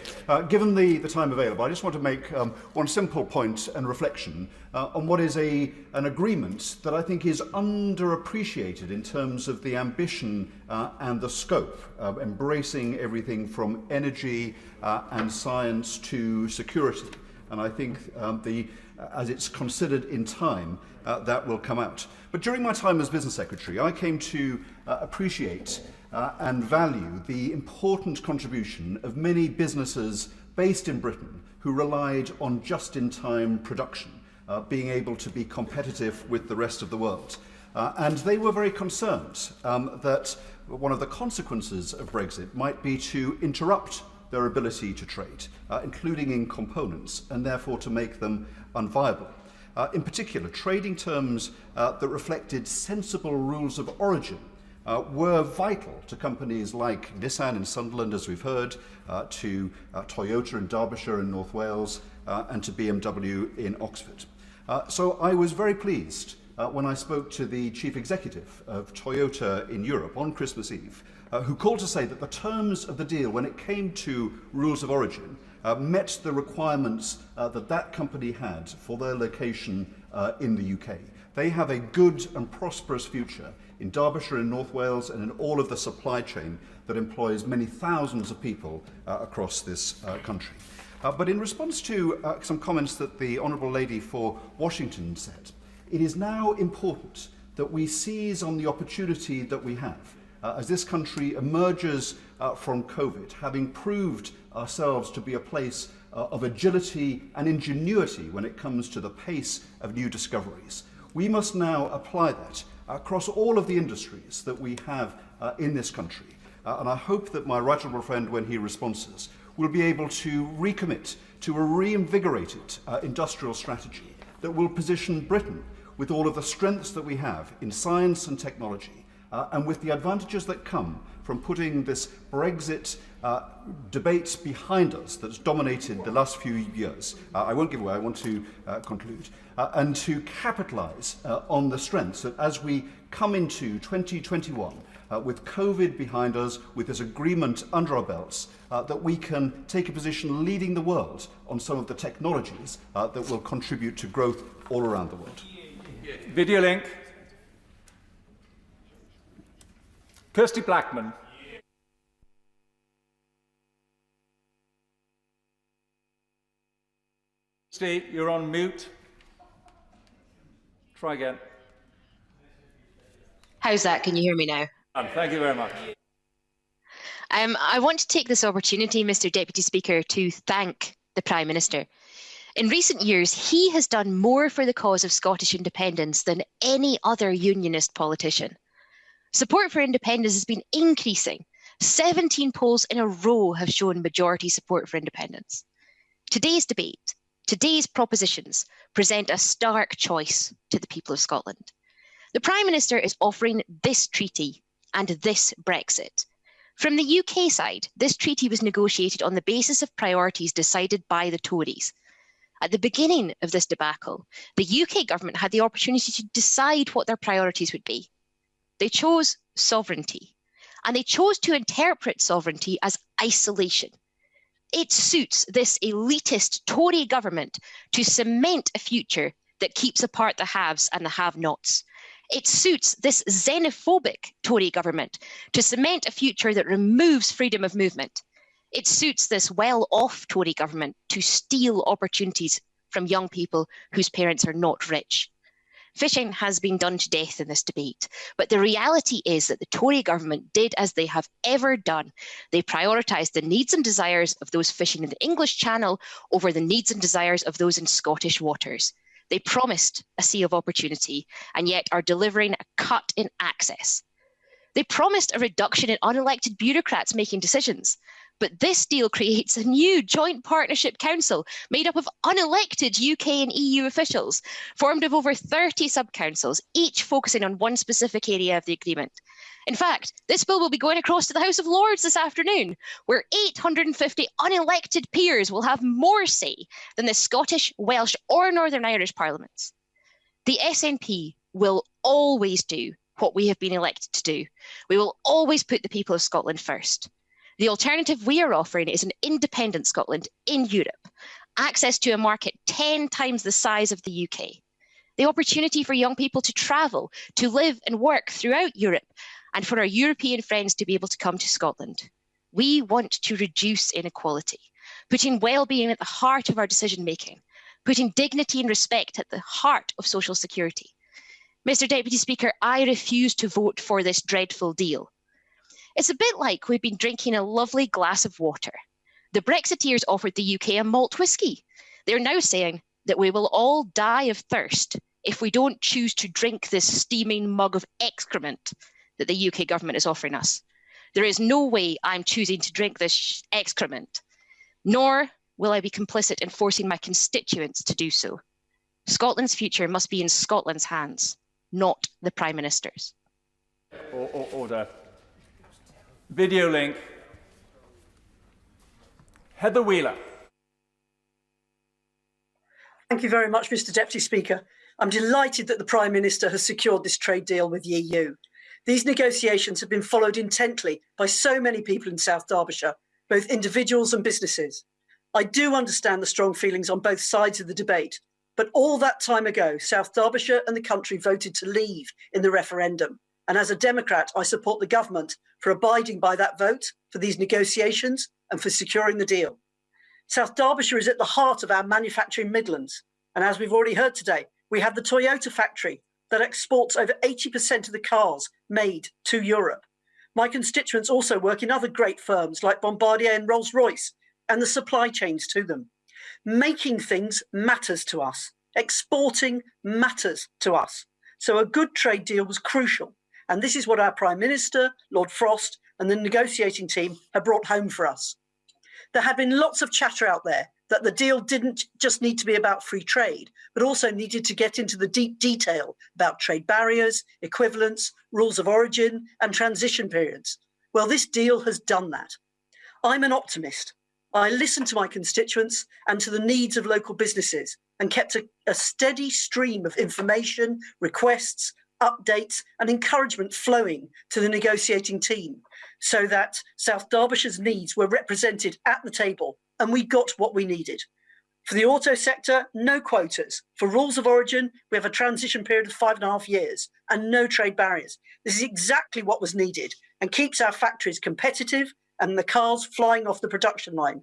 N: Given the time available, I just want to make one simple point and reflection on what is an agreement that I think is underappreciated in terms of the ambition and the scope, embracing everything from energy and science to security. And I think as it's considered in time, that will come out. But during my time as Business Secretary, I came to appreciate and value the important contribution of many businesses based in Britain who relied on just-in-time production, being able to be competitive with the rest of the world. And they were very concerned that one of the consequences of Brexit might be to interrupt their ability to trade, including in components, and therefore to make them unviable. In particular, trading terms that reflected sensible rules of origin were vital to companies like Nissan in Sunderland, as we've heard, to Toyota in Derbyshire and North Wales, and to BMW in Oxford. So I was very pleased when I spoke to the chief executive of Toyota in Europe on Christmas Eve, who called to say that the terms of the deal, when it came to rules of origin, met the requirements that company had for their location in the UK. They have a good and prosperous future in Derbyshire and North Wales and in all of the supply chain that employs many thousands of people across this country. But in response to some comments that the Honourable Lady for Washington said, it is now important that we seize on the opportunity that we have as this country emerges from COVID, having proved ourselves to be a place of agility and ingenuity when it comes to the pace of new discoveries. We must now apply that across all of the industries that we have in this country. And I hope that my right honourable friend, when he responds, will be able to recommit to a reinvigorated industrial strategy that will position Britain with all of the strengths that we have in science and technology, and with the advantages that come from putting this Brexit debate behind us that's dominated the last few years. I won't give away, I want to conclude. And to capitalise on the strengths that as we come into 2021, with COVID behind us, with this agreement under our belts, that we can take a position leading the world on some of the technologies that will contribute to growth all around the world.
H: Video link. Kirsty Blackman. Kirsty, you're on mute. Try again.
A: How's that? Can you hear me now?
H: Thank you very much.
A: I want to take this opportunity, Mr. Deputy Speaker, to thank the Prime Minister. In recent years, he has done more for the cause of Scottish independence than any other unionist politician. Support for independence has been increasing. 17 polls in a row have shown majority support for independence. Today's debate, today's propositions present a stark choice to the people of Scotland. The Prime Minister is offering this treaty and this Brexit. From the UK side, this treaty was negotiated on the basis of priorities decided by the Tories. At the beginning of this debacle, the UK government had the opportunity to decide what their priorities would be. They chose sovereignty, and they chose to interpret sovereignty as isolation. It suits this elitist Tory government to cement a future that keeps apart the haves and the have-nots. It suits this xenophobic Tory government to cement a future that removes freedom of movement. It suits this well-off Tory government to steal opportunities from young people whose parents are not rich. Fishing has been done to death in this debate, but the reality is that the Tory government did as they have ever done. They prioritised the needs and desires of those fishing in the English Channel over the needs and desires of those in Scottish waters. They promised a sea of opportunity and yet are delivering a cut in access. They promised a reduction in unelected bureaucrats making decisions, but this deal creates a new joint partnership council made up of unelected UK and EU officials, formed of over 30 sub-councils, each focusing on one specific area of the agreement. In fact, this bill will be going across to the House of Lords this afternoon, where 850 unelected peers will have more say than the Scottish, Welsh or Northern Irish parliaments. The SNP will always do what we have been elected to do. We will always put the people of Scotland first. The alternative we are offering is an independent Scotland in Europe, access to a market 10 times the size of the UK, the opportunity for young people to travel, to live and work throughout Europe, and for our European friends to be able to come to Scotland. We want to reduce inequality, putting well-being at the heart of our decision-making, putting dignity and respect at the heart of social security. Mr. Deputy Speaker, I refuse to vote for this dreadful deal. It's a bit like we've been drinking a lovely glass of water. The Brexiteers offered the UK a malt whisky. They're now saying that we will all die of thirst if we don't choose to drink this steaming mug of excrement that the UK government is offering us. There is no way I'm choosing to drink this excrement, nor will I be complicit in forcing my constituents to do so. Scotland's future must be in Scotland's hands, not the Prime Minister's.
H: Order. Video link. Heather Wheeler.
I: Thank you very much, Mr. Deputy Speaker. I'm delighted that the Prime Minister has secured this trade deal with the EU. These negotiations have been followed intently by so many people in South Derbyshire, both individuals and businesses. I do understand the strong feelings on both sides of the debate, but all that time ago, South Derbyshire and the country voted to leave in the referendum. And as a Democrat, I support the government for abiding by that vote, for these negotiations and for securing the deal. South Derbyshire is at the heart of our manufacturing Midlands. And as we've already heard today, we have the Toyota factory that exports over 80% of the cars made to Europe. My constituents also work in other great firms like Bombardier and Rolls-Royce and the supply chains to them. Making things matters to us. Exporting matters to us. So a good trade deal was crucial. And this is what our Prime Minister, Lord Frost, and the negotiating team have brought home for us. There had been lots of chatter out there that the deal didn't just need to be about free trade, but also needed to get into the deep detail about trade barriers, equivalence, rules of origin, and transition periods. Well, this deal has done that. I'm an optimist. I listened to my constituents and to the needs of local businesses and kept a steady stream of information, requests, updates, and encouragement flowing to the negotiating team so that South Derbyshire's needs were represented at the table and we got what we needed. For the auto sector, no quotas. For rules of origin, we have a transition period of 5.5 years and no trade barriers. This is exactly what was needed and keeps our factories competitive and the cars flying off the production line.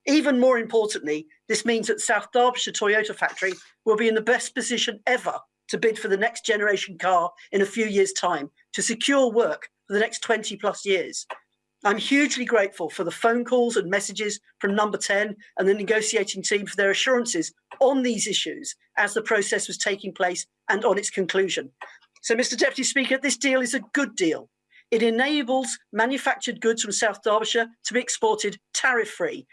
I: Even more importantly, this means that South Derbyshire Toyota factory will be in the best position ever to bid for the next generation car in a few years' time to secure work for the next 20 plus years. I'm hugely grateful for the phone calls and messages from Number 10 and the negotiating team for their assurances on these issues as the process was taking place and on its conclusion. So, Mr. Deputy Speaker, this deal is a good deal. It enables manufactured goods from South Derbyshire to be exported tariff-free,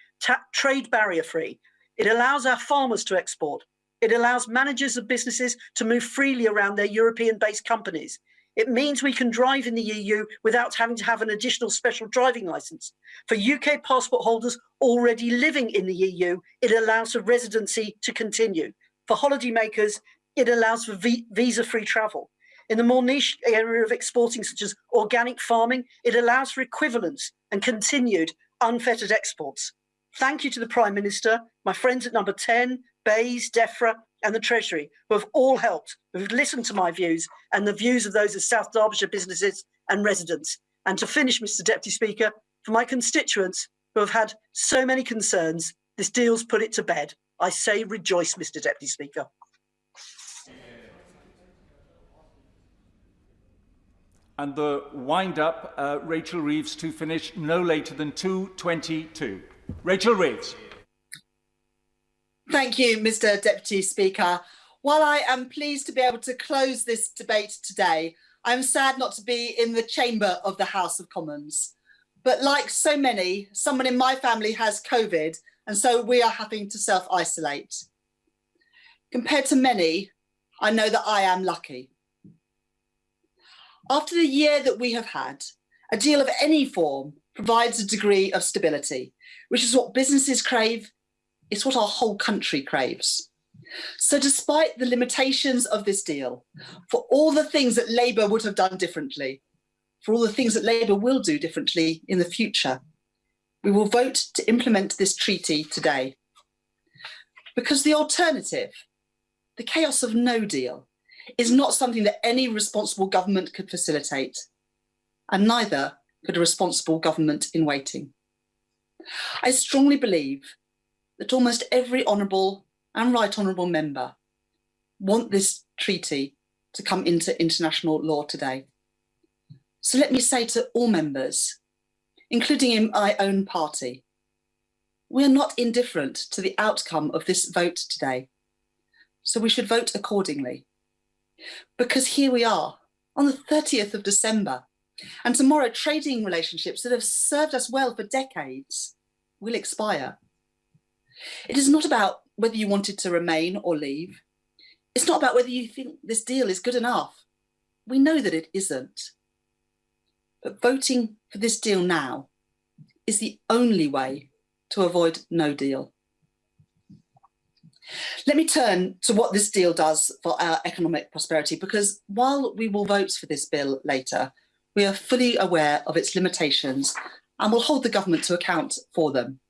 I: trade barrier-free. It allows our farmers to export. It allows managers of businesses to move freely around their European-based companies. It means we can drive in the EU without having to have an additional special driving licence. For UK passport holders already living in the EU, it allows for residency to continue. For holidaymakers, it allows for visa-free travel. In the more niche area of exporting, such as organic farming, it allows for equivalence and continued unfettered exports. Thank you to the Prime Minister, my friends at Number 10, Bays, DEFRA, and the Treasury, who have all helped, who have listened to my views and the views of those of South Derbyshire businesses and residents. And to finish, Mr. Deputy Speaker, for my constituents who have had so many concerns, this deal's put it to bed. I say rejoice, Mr. Deputy Speaker.
H: And the wind-up, Rachel Reeves to finish no later than 2:22. Rachel Reeves.
R: Thank you, Mr. Deputy Speaker. While I am pleased to be able to close this debate today, I'm sad not to be in the chamber of the House of Commons. But like so many, someone in my family has COVID, and so we are having to self-isolate. Compared to many, I know that I am lucky. After the year that we have had, a deal of any form provides a degree of stability, which is what businesses crave. It's what our whole country craves. So despite the limitations of this deal, for all the things that Labour would have done differently, for all the things that Labour will do differently in the future, we will vote to implement this treaty today. Because the alternative, the chaos of no deal, is not something that any responsible government could facilitate, and neither could a responsible government in waiting. I strongly believe that almost every honourable and right honourable member want this treaty to come into international law today. So let me say to all members, including in my own party, we are not indifferent to the outcome of this vote today. So we should vote accordingly. Because here we are on the 30th of December, and tomorrow trading relationships that have served us well for decades will expire. It is not about whether you wanted to remain or leave. It's not about whether you think this deal is good enough. We know that it isn't. But voting for this deal now is the only way to avoid no deal. Let me turn to what this deal does for our economic prosperity, because while we will vote for this bill later, we are fully aware of its limitations and will hold the government to account for them.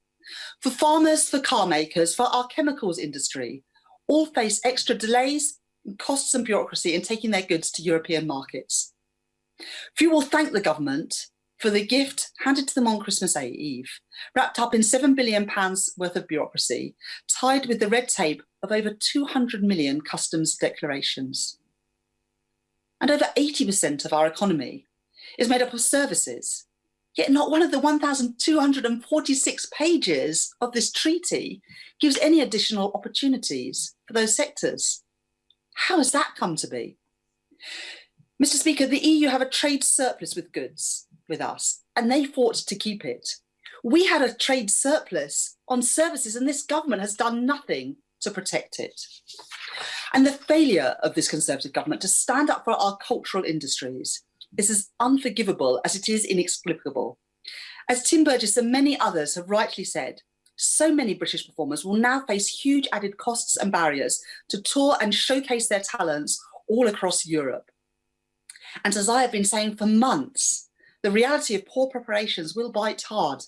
R: For farmers, for car makers, for our chemicals industry, all face extra delays, costs and bureaucracy in taking their goods to European markets. Few will thank the government for the gift handed to them on Christmas Eve, wrapped up in £7 billion worth of bureaucracy, tied with the red tape of over 200 million customs declarations. And over 80% of our economy is made up of services, yet not one of the 1,246 pages of this treaty gives any additional opportunities for those sectors. How has that come to be? Mr. Speaker, the EU have a trade surplus with goods with us, and they fought to keep it. We had a trade surplus on services, and this government has done nothing to protect it. And the failure of this Conservative government to stand up for our cultural industries is as unforgivable as it is inexplicable. As Tim Burgess and many others have rightly said, so many British performers will now face huge added costs and barriers to tour and showcase their talents all across Europe. And as I have been saying for months, the reality of poor preparations will bite hard.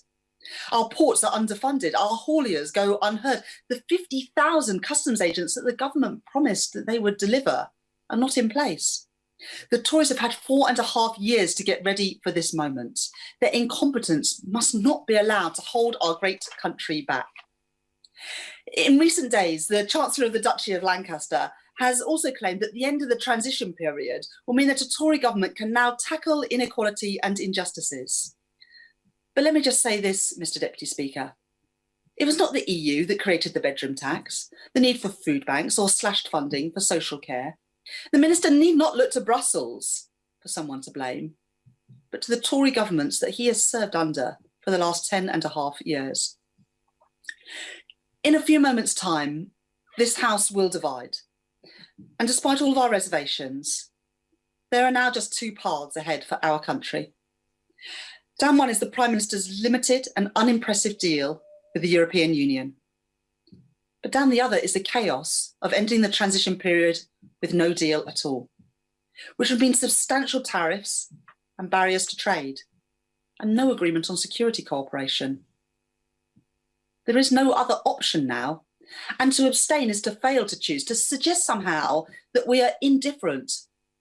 R: Our ports are underfunded, our hauliers go unheard. The 50,000 customs agents that the government promised that they would deliver are not in place. The Tories have had 4.5 years to get ready for this moment. Their incompetence must not be allowed to hold our great country back. In recent days, the Chancellor of the Duchy of Lancaster has also claimed that the end of the transition period will mean that a Tory government can now tackle inequality and injustices. But let me just say this, Mr. Deputy Speaker. It was not the EU that created the bedroom tax, the need for food banks or slashed funding for social care. The Minister need not look to Brussels for someone to blame, but to the Tory governments that he has served under for the last 10.5 years. In a few moments' time, this House will divide. And despite all of our reservations, there are now just two paths ahead for our country. Down one is the Prime Minister's limited and unimpressive deal with the European Union. But down the other is the chaos of ending the transition period with no deal at all, which would mean substantial tariffs and barriers to trade and no agreement on security cooperation. There is no other option now, and to abstain is to fail to choose, to suggest somehow that we are indifferent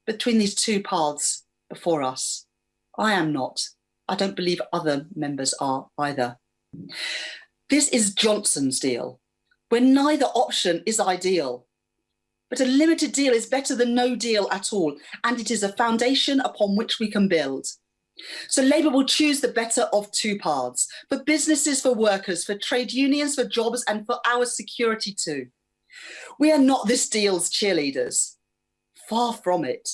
R: between these two paths before us. I am not. I don't believe other members are either. This is Johnson's deal, where neither option is ideal. But a limited deal is better than no deal at all, and it is a foundation upon which we can build. So Labour will choose the better of two paths, for businesses, for workers, for trade unions, for jobs, and for our security too. We are not this deal's cheerleaders. Far from it.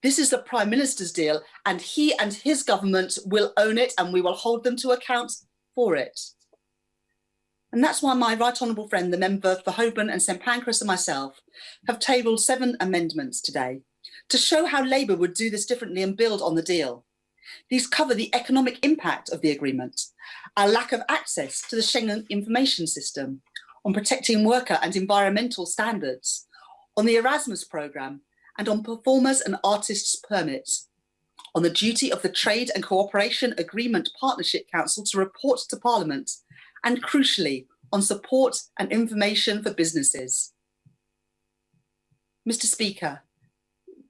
R: This is the Prime Minister's deal, and he and his government will own it, and we will hold them to account for it. And that's why my right honourable friend, the member for Holborn and St Pancras, and myself have tabled 7 amendments today to show how Labour would do this differently and build on the deal. These cover the economic impact of the agreement, our lack of access to the Schengen information system, on protecting worker and environmental standards, on the Erasmus programme, and on performers and artists' permits, on the duty of the Trade and Cooperation Agreement Partnership Council to report to Parliament, and crucially, on support and information for businesses. Mr. Speaker,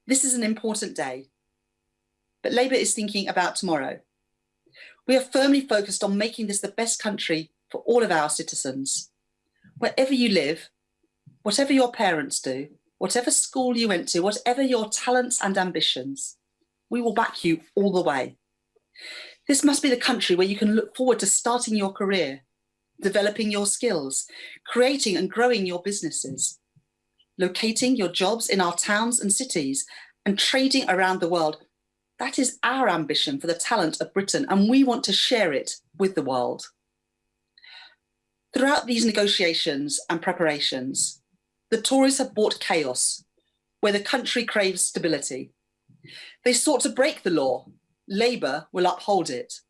R: this is an important day, but Labour is thinking about tomorrow. We are firmly focused on making this the best country for all of our citizens. Wherever you live, whatever your parents do, whatever school you went to, whatever your talents and ambitions, we will back you all the way. This must be the country where you can look forward to starting your career, developing your skills, creating and growing your businesses, locating your jobs in our towns and cities, and trading around the world. That is our ambition for the talent of Britain, and we want to share it with the world. Throughout these negotiations and preparations, the Tories have brought chaos where the country craves stability. They sought to break the law Labour will uphold it.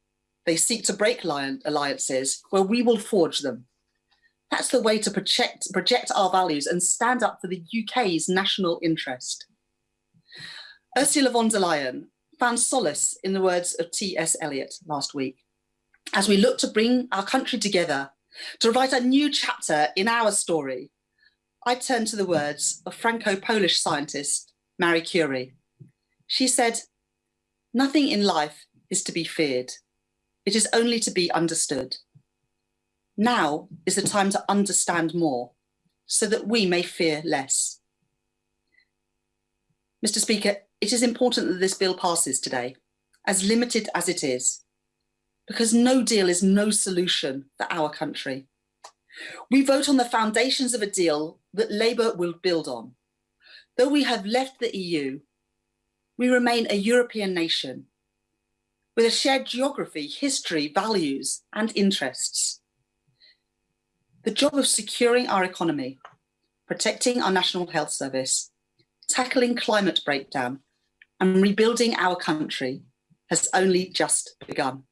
R: They seek to break alliances where we will forge them. That's the way to project our values and stand up for the UK's national interest. Ursula von der Leyen found solace in the words of T.S. Eliot last week. As we look to bring our country together, to write a new chapter in our story, I turn to the words of Franco-Polish scientist Marie Curie. She said, "Nothing in life is to be feared. It is only to be understood. Now is the time to understand more, so that we may fear less." Mr. Speaker, it is important that this bill passes today, as limited as it is, because no deal is no solution for our country. We vote on the foundations of a deal that Labour will build on. Though we have left the EU, we remain a European nation with a shared geography, history, values, and interests. The job of securing our economy, protecting our National Health Service, tackling climate breakdown, and rebuilding our country has only just begun.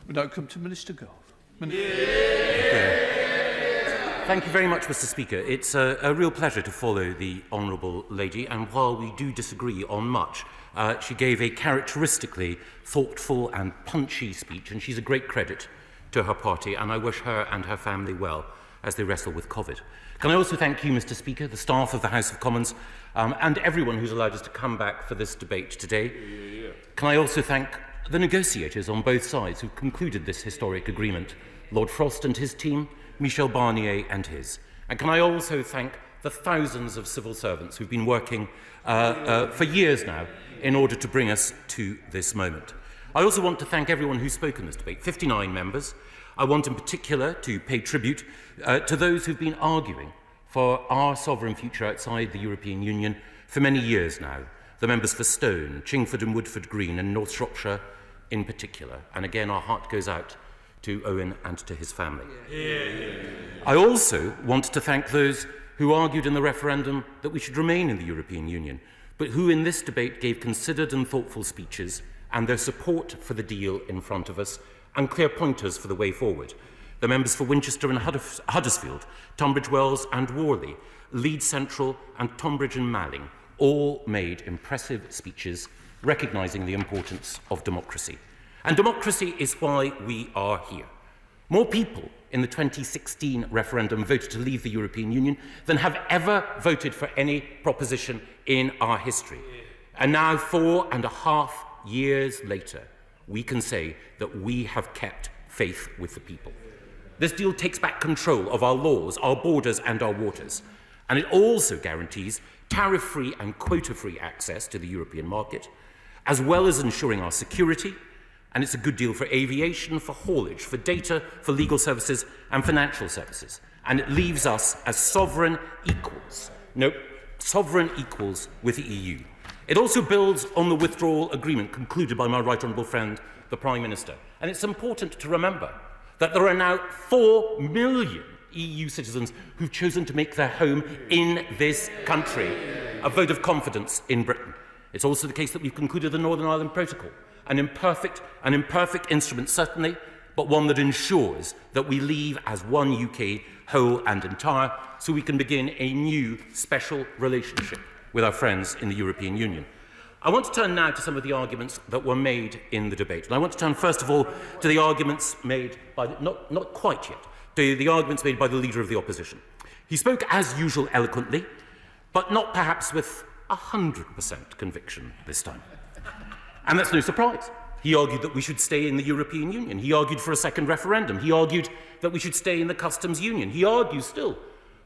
S: We now come to Minister Gove.
B: Thank you very much, Mr. Speaker. It's a real pleasure to follow the Honourable Lady, and while we do disagree on much, she gave a characteristically thoughtful and punchy speech, and she's a great credit to her party, and I wish her and her family well as they wrestle with COVID. Can I also thank you, Mr. Speaker, the staff of the House of Commons, and everyone who's allowed us to come back for this debate today. Can I also thank the negotiators on both sides who concluded this historic agreement, Lord Frost and his team, Michel Barnier and his. And can I also thank the thousands of civil servants who've been working for years now in order to bring us to this moment. I also want to thank everyone who spoke in this debate, 59 members. I want in particular to pay tribute to those who've been arguing for our sovereign future outside the European Union for many years now. The members for Stone, Chingford and Woodford Green and North Shropshire in particular. And again, our heart goes out to Owen and to his family. I also want to thank those who argued in the referendum that we should remain in the European Union, but who in this debate gave considered and thoughtful speeches and their support for the deal in front of us and clear pointers for the way forward. The members for Winchester and Huddersfield, Tunbridge Wells and Worley, Leeds Central and Tonbridge and Malling all made impressive speeches recognising the importance of democracy. And democracy is why we are here. More people in the 2016 referendum voted to leave the European Union than have ever voted for any proposition in our history. And now, 4.5 years later, we can say that we have kept faith with the people. This deal takes back control of our laws, our borders and our waters. And it also guarantees tariff-free and quota-free access to the European market, as well as ensuring our security. And it's a good deal for aviation, for haulage, for data, for legal services and financial services. And it leaves us as sovereign equals. No, sovereign equals with the EU. It also builds on the withdrawal agreement concluded by my right honourable friend, the Prime Minister. And it's important to remember that there are now 4 million EU citizens who've chosen to make their home in this country, a vote of confidence in Britain. It's also the case that we've concluded the Northern Ireland Protocol, an imperfect instrument certainly, but one that ensures that we leave as one UK whole and entire, so we can begin a new special relationship with our friends in the European Union. I want to turn now to some of the arguments that were made in the debate. And I want to turn first of all to the arguments made by, not quite yet, to the arguments made by the Leader of the Opposition. He spoke as usual eloquently, but not perhaps with 100% conviction this time. And that's no surprise. He argued that we should stay in the European Union. He argued for a second referendum. He argued that we should stay in the customs union. He argues still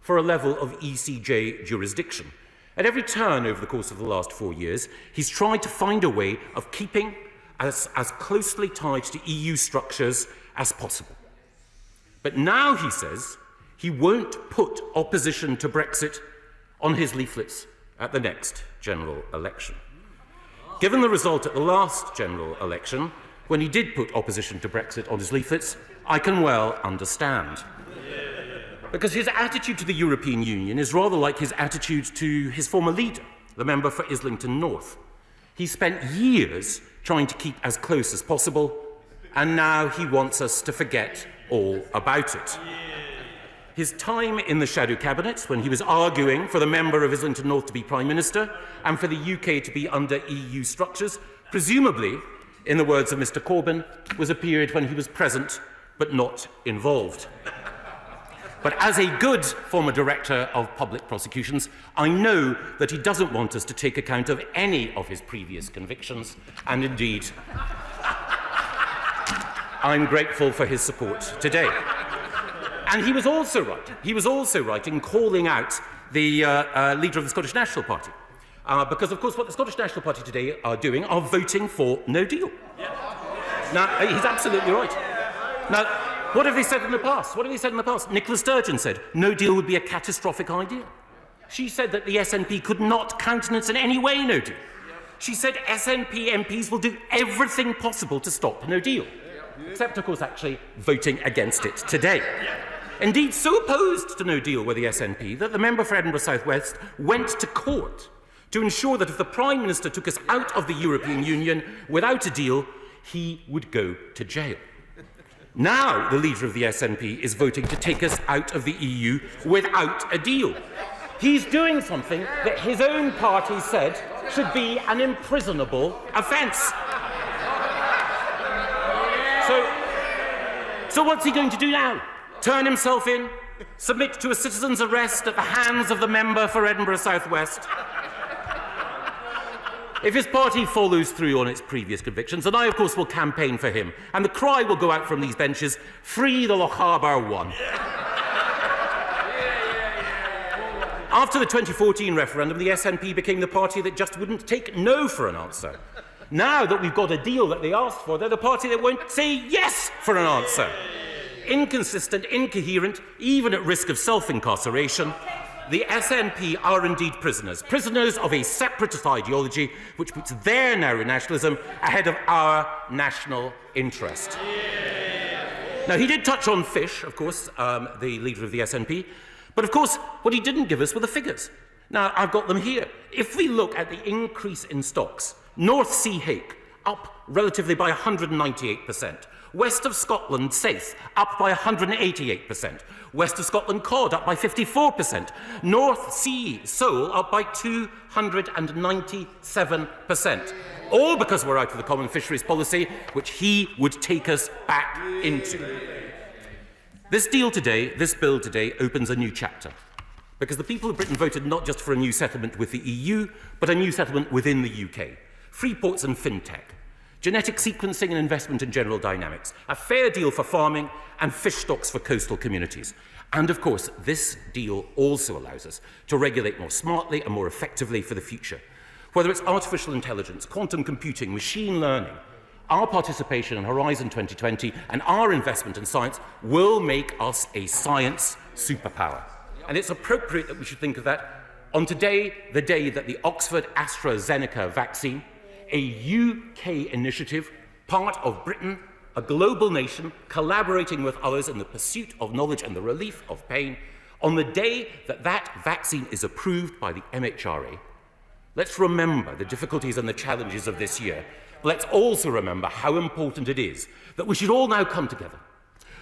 B: for a level of ECJ jurisdiction. At every turn over the course of the last 4 years, he's tried to find a way of keeping as closely tied to EU structures as possible. But now he says he won't put opposition to Brexit on his leaflets at the next general election. Given the result at the last general election, when he did put opposition to Brexit on his leaflets, I can well understand. Because his attitude to the European Union is rather like his attitude to his former leader, the member for Islington North. He spent years trying to keep as close as possible, and now he wants us to forget all about it. His time in the shadow cabinet, when he was arguing for the member of Islington North to be Prime Minister and for the UK to be under EU structures, presumably, in the words of Mr Corbyn, was a period when he was present but not involved. But as a good former director of public prosecutions, I know that he doesn't want us to take account of any of his previous convictions, and indeed, I'm grateful for his support today. And he was also right. He was also right in calling out the leader of the Scottish National Party. Because, of course, what the Scottish National Party today are doing are voting for no deal. Now, he's absolutely right. Now, what have they said in the past? What have they said in the past? Nicola Sturgeon said no deal would be a catastrophic idea. She said that the SNP could not countenance in any way no deal. She said SNP MPs will do everything possible to stop no deal. Except, of course, actually voting against it today. Indeed, so opposed to no deal with the SNP that the member for Edinburgh South West went to court to ensure that if the Prime Minister took us out of the European Union without a deal, he would go to jail. Now the leader of the SNP is voting to take us out of the EU without a deal. He's doing something that his own party said should be an imprisonable offence. So what's he going to do now? Turn himself in? Submit to a citizen's arrest at the hands of the member for Edinburgh South West? If his party follows through on its previous convictions, then I, of course, will campaign for him. And the cry will go out from these benches, free the Lochaber one. After the 2014 referendum, the SNP became the party that just wouldn't take no for an answer. Now that we've got a deal that they asked for, they're the party that won't say yes for an answer. Inconsistent, incoherent, even at risk of self-incarceration, the SNP are indeed prisoners. Prisoners of a separatist ideology which puts their narrow nationalism ahead of our national interest. Now, he did touch on fish, of course, the leader of the SNP, but of course, what he didn't give us were the figures. Now, I've got them here. If we look at the increase in stocks, North Sea hake up relatively by 198%. West of Scotland safe up by 188%. West of Scotland cod up by 54%. North Sea sole up by 297%. All because we're out of the common fisheries policy, which he would take us back into. This deal today, this bill today, opens a new chapter. Because the people of Britain voted not just for a new settlement with the EU, but a new settlement within the UK. Free ports and fintech. Genetic sequencing and investment in general dynamics, a fair deal for farming and fish stocks for coastal communities. And of course, this deal also allows us to regulate more smartly and more effectively for the future. Whether it's artificial intelligence, quantum computing, machine learning, our participation in Horizon 2020 and our investment in science will make us a science superpower. And it's appropriate that we should think of that on today, the day that the Oxford AstraZeneca vaccine, a UK initiative, part of Britain, a global nation, collaborating with others in the pursuit of knowledge and the relief of pain, on the day that that vaccine is approved by the MHRA, let's remember the difficulties and the challenges of this year. Let's also remember how important it is that we should all now come together,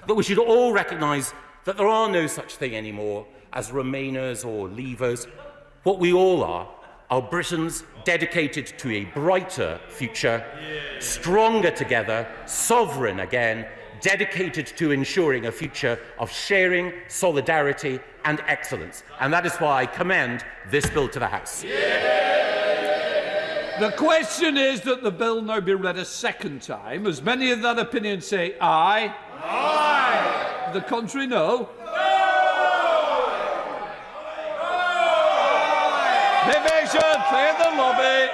B: that we should all recognise that there are no such thing anymore as Remainers or Leavers. What we all are Britons dedicated to a brighter future, stronger together, sovereign again, dedicated to ensuring a future of sharing, solidarity and excellence. And that is why I commend this bill to the House.
S: The question is that the bill now be read a second time. As many of that opinion say aye. Aye. The contrary, no. Division, clear the lobby.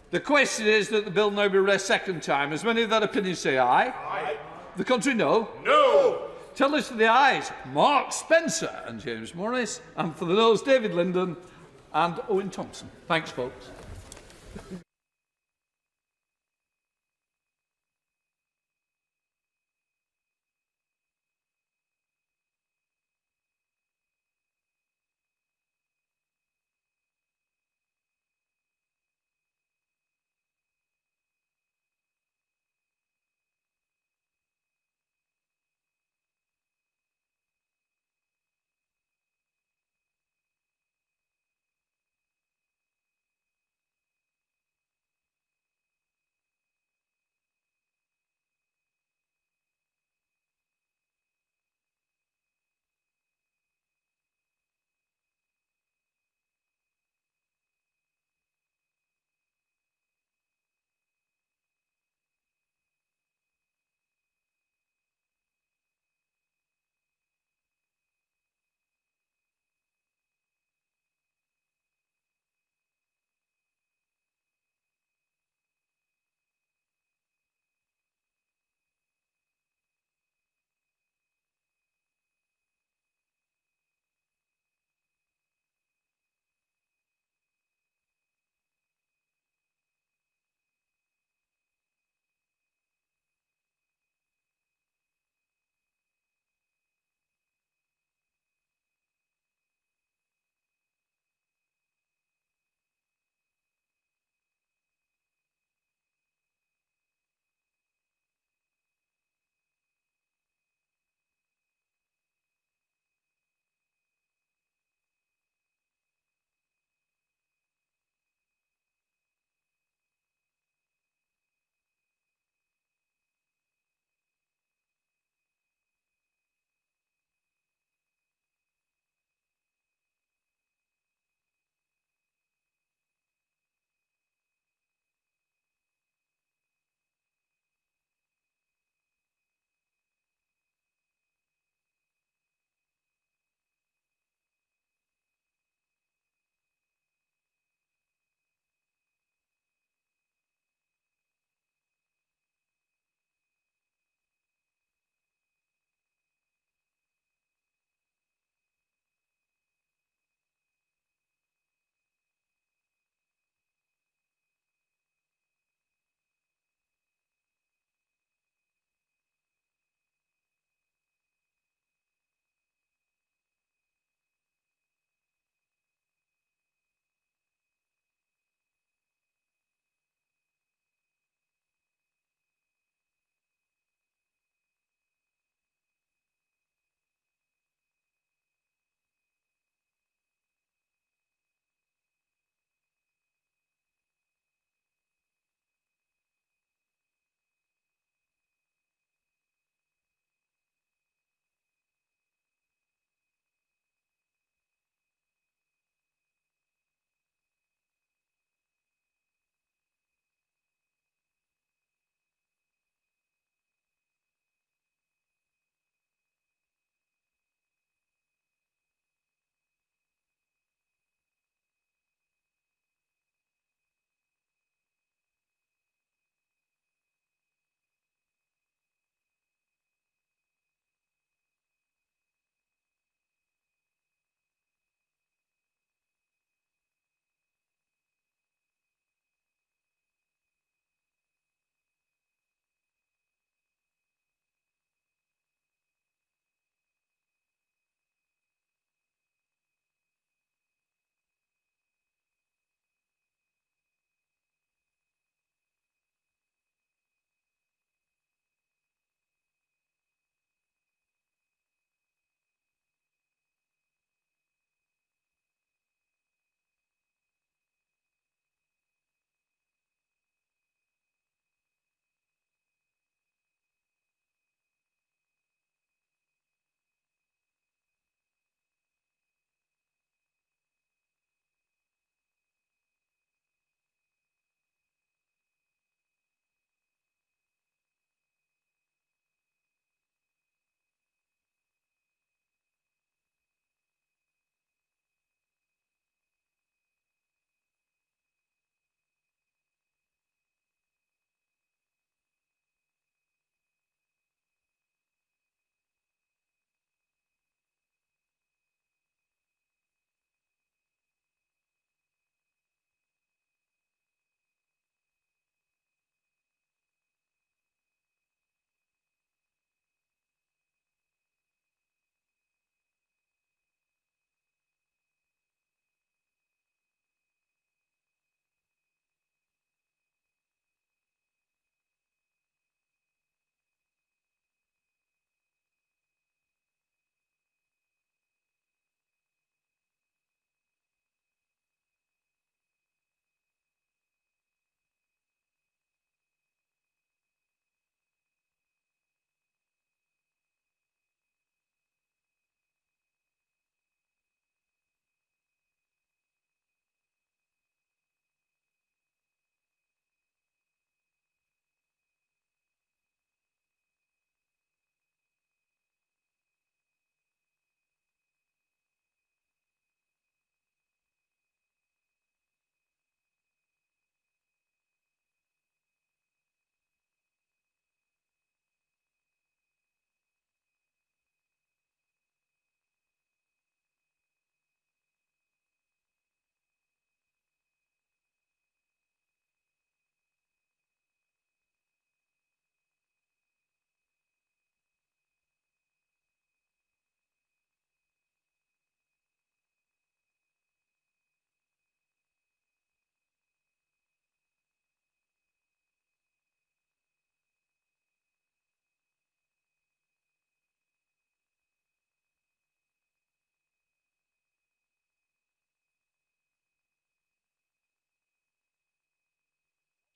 H: The question is that the bill now be read second time. As many of that opinion say aye. Aye. The contrary, no. No. Tell us for the ayes, Mark Spencer and James Morris, and for the noes, David Linden and Owen Thompson. Thanks, folks.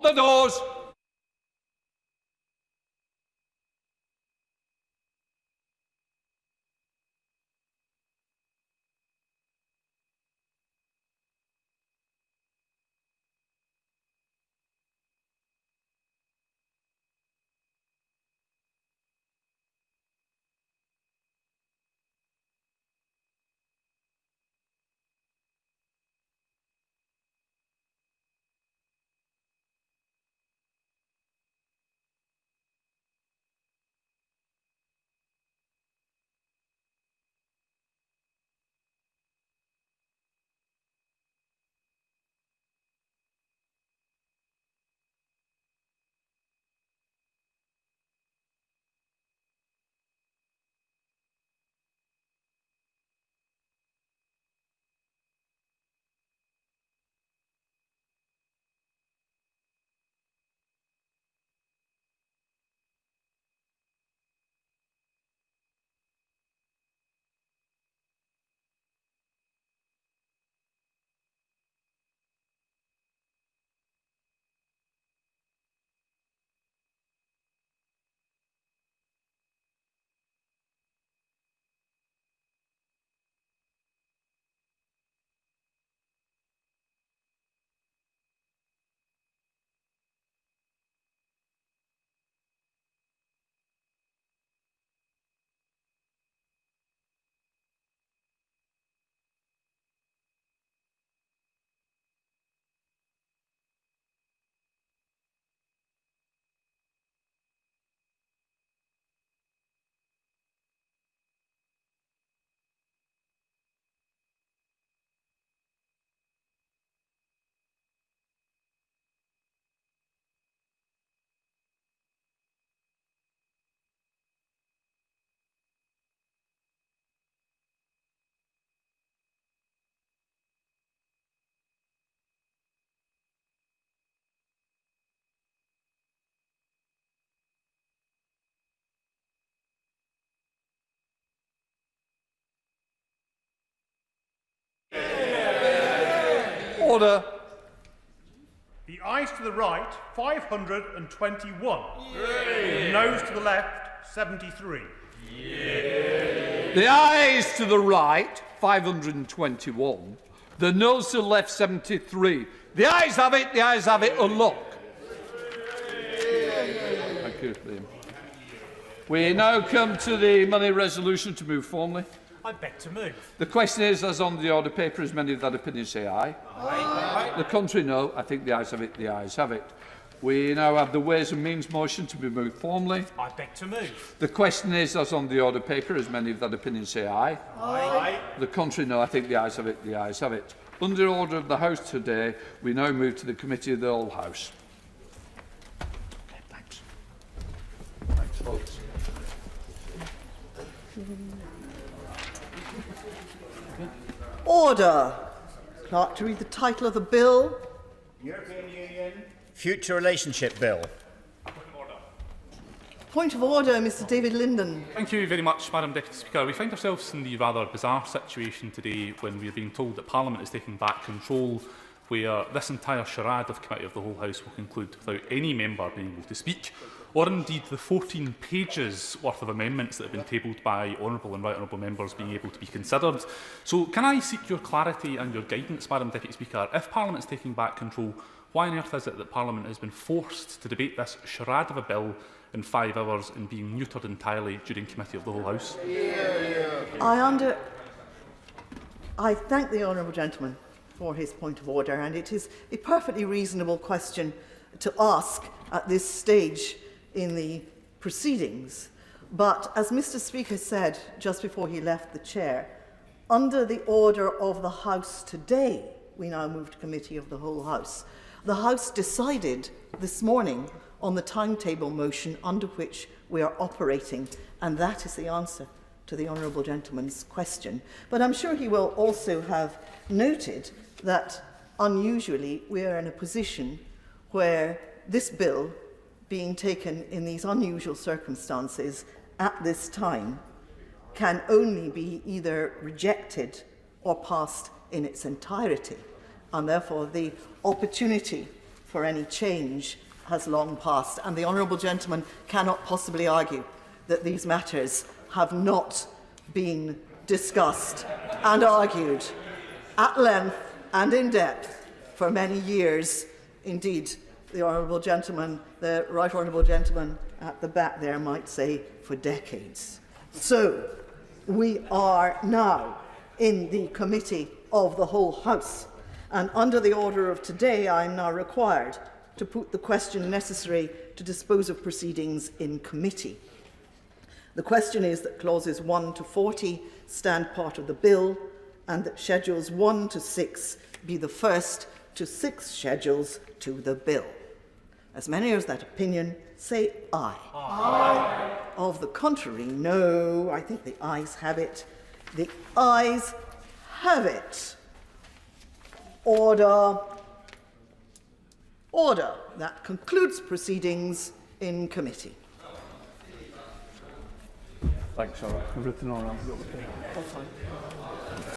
H: The doors. Order.
T: The ayes to the right, 521. The noes to the left, 73.
H: The ayes to the right, 521. The noes to the left, 73. The ayes have it, the ayes have it. Unlock. Thank you, Liam. We now come to the money resolution to move formally.
T: I beg to move.
H: The question is, as on the order paper, as many of that opinion say aye.
T: Aye.
H: The contrary, no. I think the ayes have it, the ayes have it. We now have the Ways and Means motion to be moved formally.
T: I beg to move.
H: The question is, as on the order paper, as many of that opinion say aye.
T: Aye.
H: The contrary, no. I think the ayes have it, the ayes have it. Under order of the House today, we now move to the Committee of the Whole House. Okay, thanks. Thanks, folks.
U: Order. Clerk to read the title of the bill.
W: European Union Future Relationship Bill.
U: Point of order, Mr David Linden.
X: Thank you very much, Madam Deputy Speaker. We find ourselves in the rather bizarre situation today when we are being told that Parliament is taking back control, where this entire charade of Committee of the Whole House will conclude without any member being able to speak, or indeed the 14 pages worth of amendments that have been tabled by honourable and right honourable members being able to be considered. So can I seek your clarity and your guidance, Madam Deputy Speaker? If Parliament is taking back control, why on earth is it that Parliament has been forced to debate this charade of a bill in 5 hours and being neutered entirely during Committee of the Whole House?
U: I thank the honourable gentleman for his point of order, and it is a perfectly reasonable question to ask at this stage in the proceedings. But as Mr Speaker said just before he left the chair, under the order of the House today, we now move to Committee of the Whole House. The House decided this morning on the timetable motion under which we are operating, and that is the answer to the honourable gentleman's question. But I'm sure he will also have noted that unusually we are in a position where this bill, being taken in these unusual circumstances at this time, can only be either rejected or passed in its entirety, and therefore the opportunity for any change has long passed, and the honourable gentleman cannot possibly argue that these matters have not been discussed and argued at length and in depth for many years. Indeed, the honourable gentleman, the right honourable gentleman at the back there might say for decades. So we are now in the committee of the whole House, and under the order of today I am now required to put the question necessary to dispose of proceedings in committee. The question is that clauses 1 to 40 stand part of the bill, and that schedules 1 to 6 be the first to 6 schedules to the bill. As many as that opinion, say aye. Aye. Of the contrary, no. I think the ayes have it. The ayes have it. Order. Order. That concludes proceedings in committee.
H: Thanks, Sarah. I've written on.
U: All fine.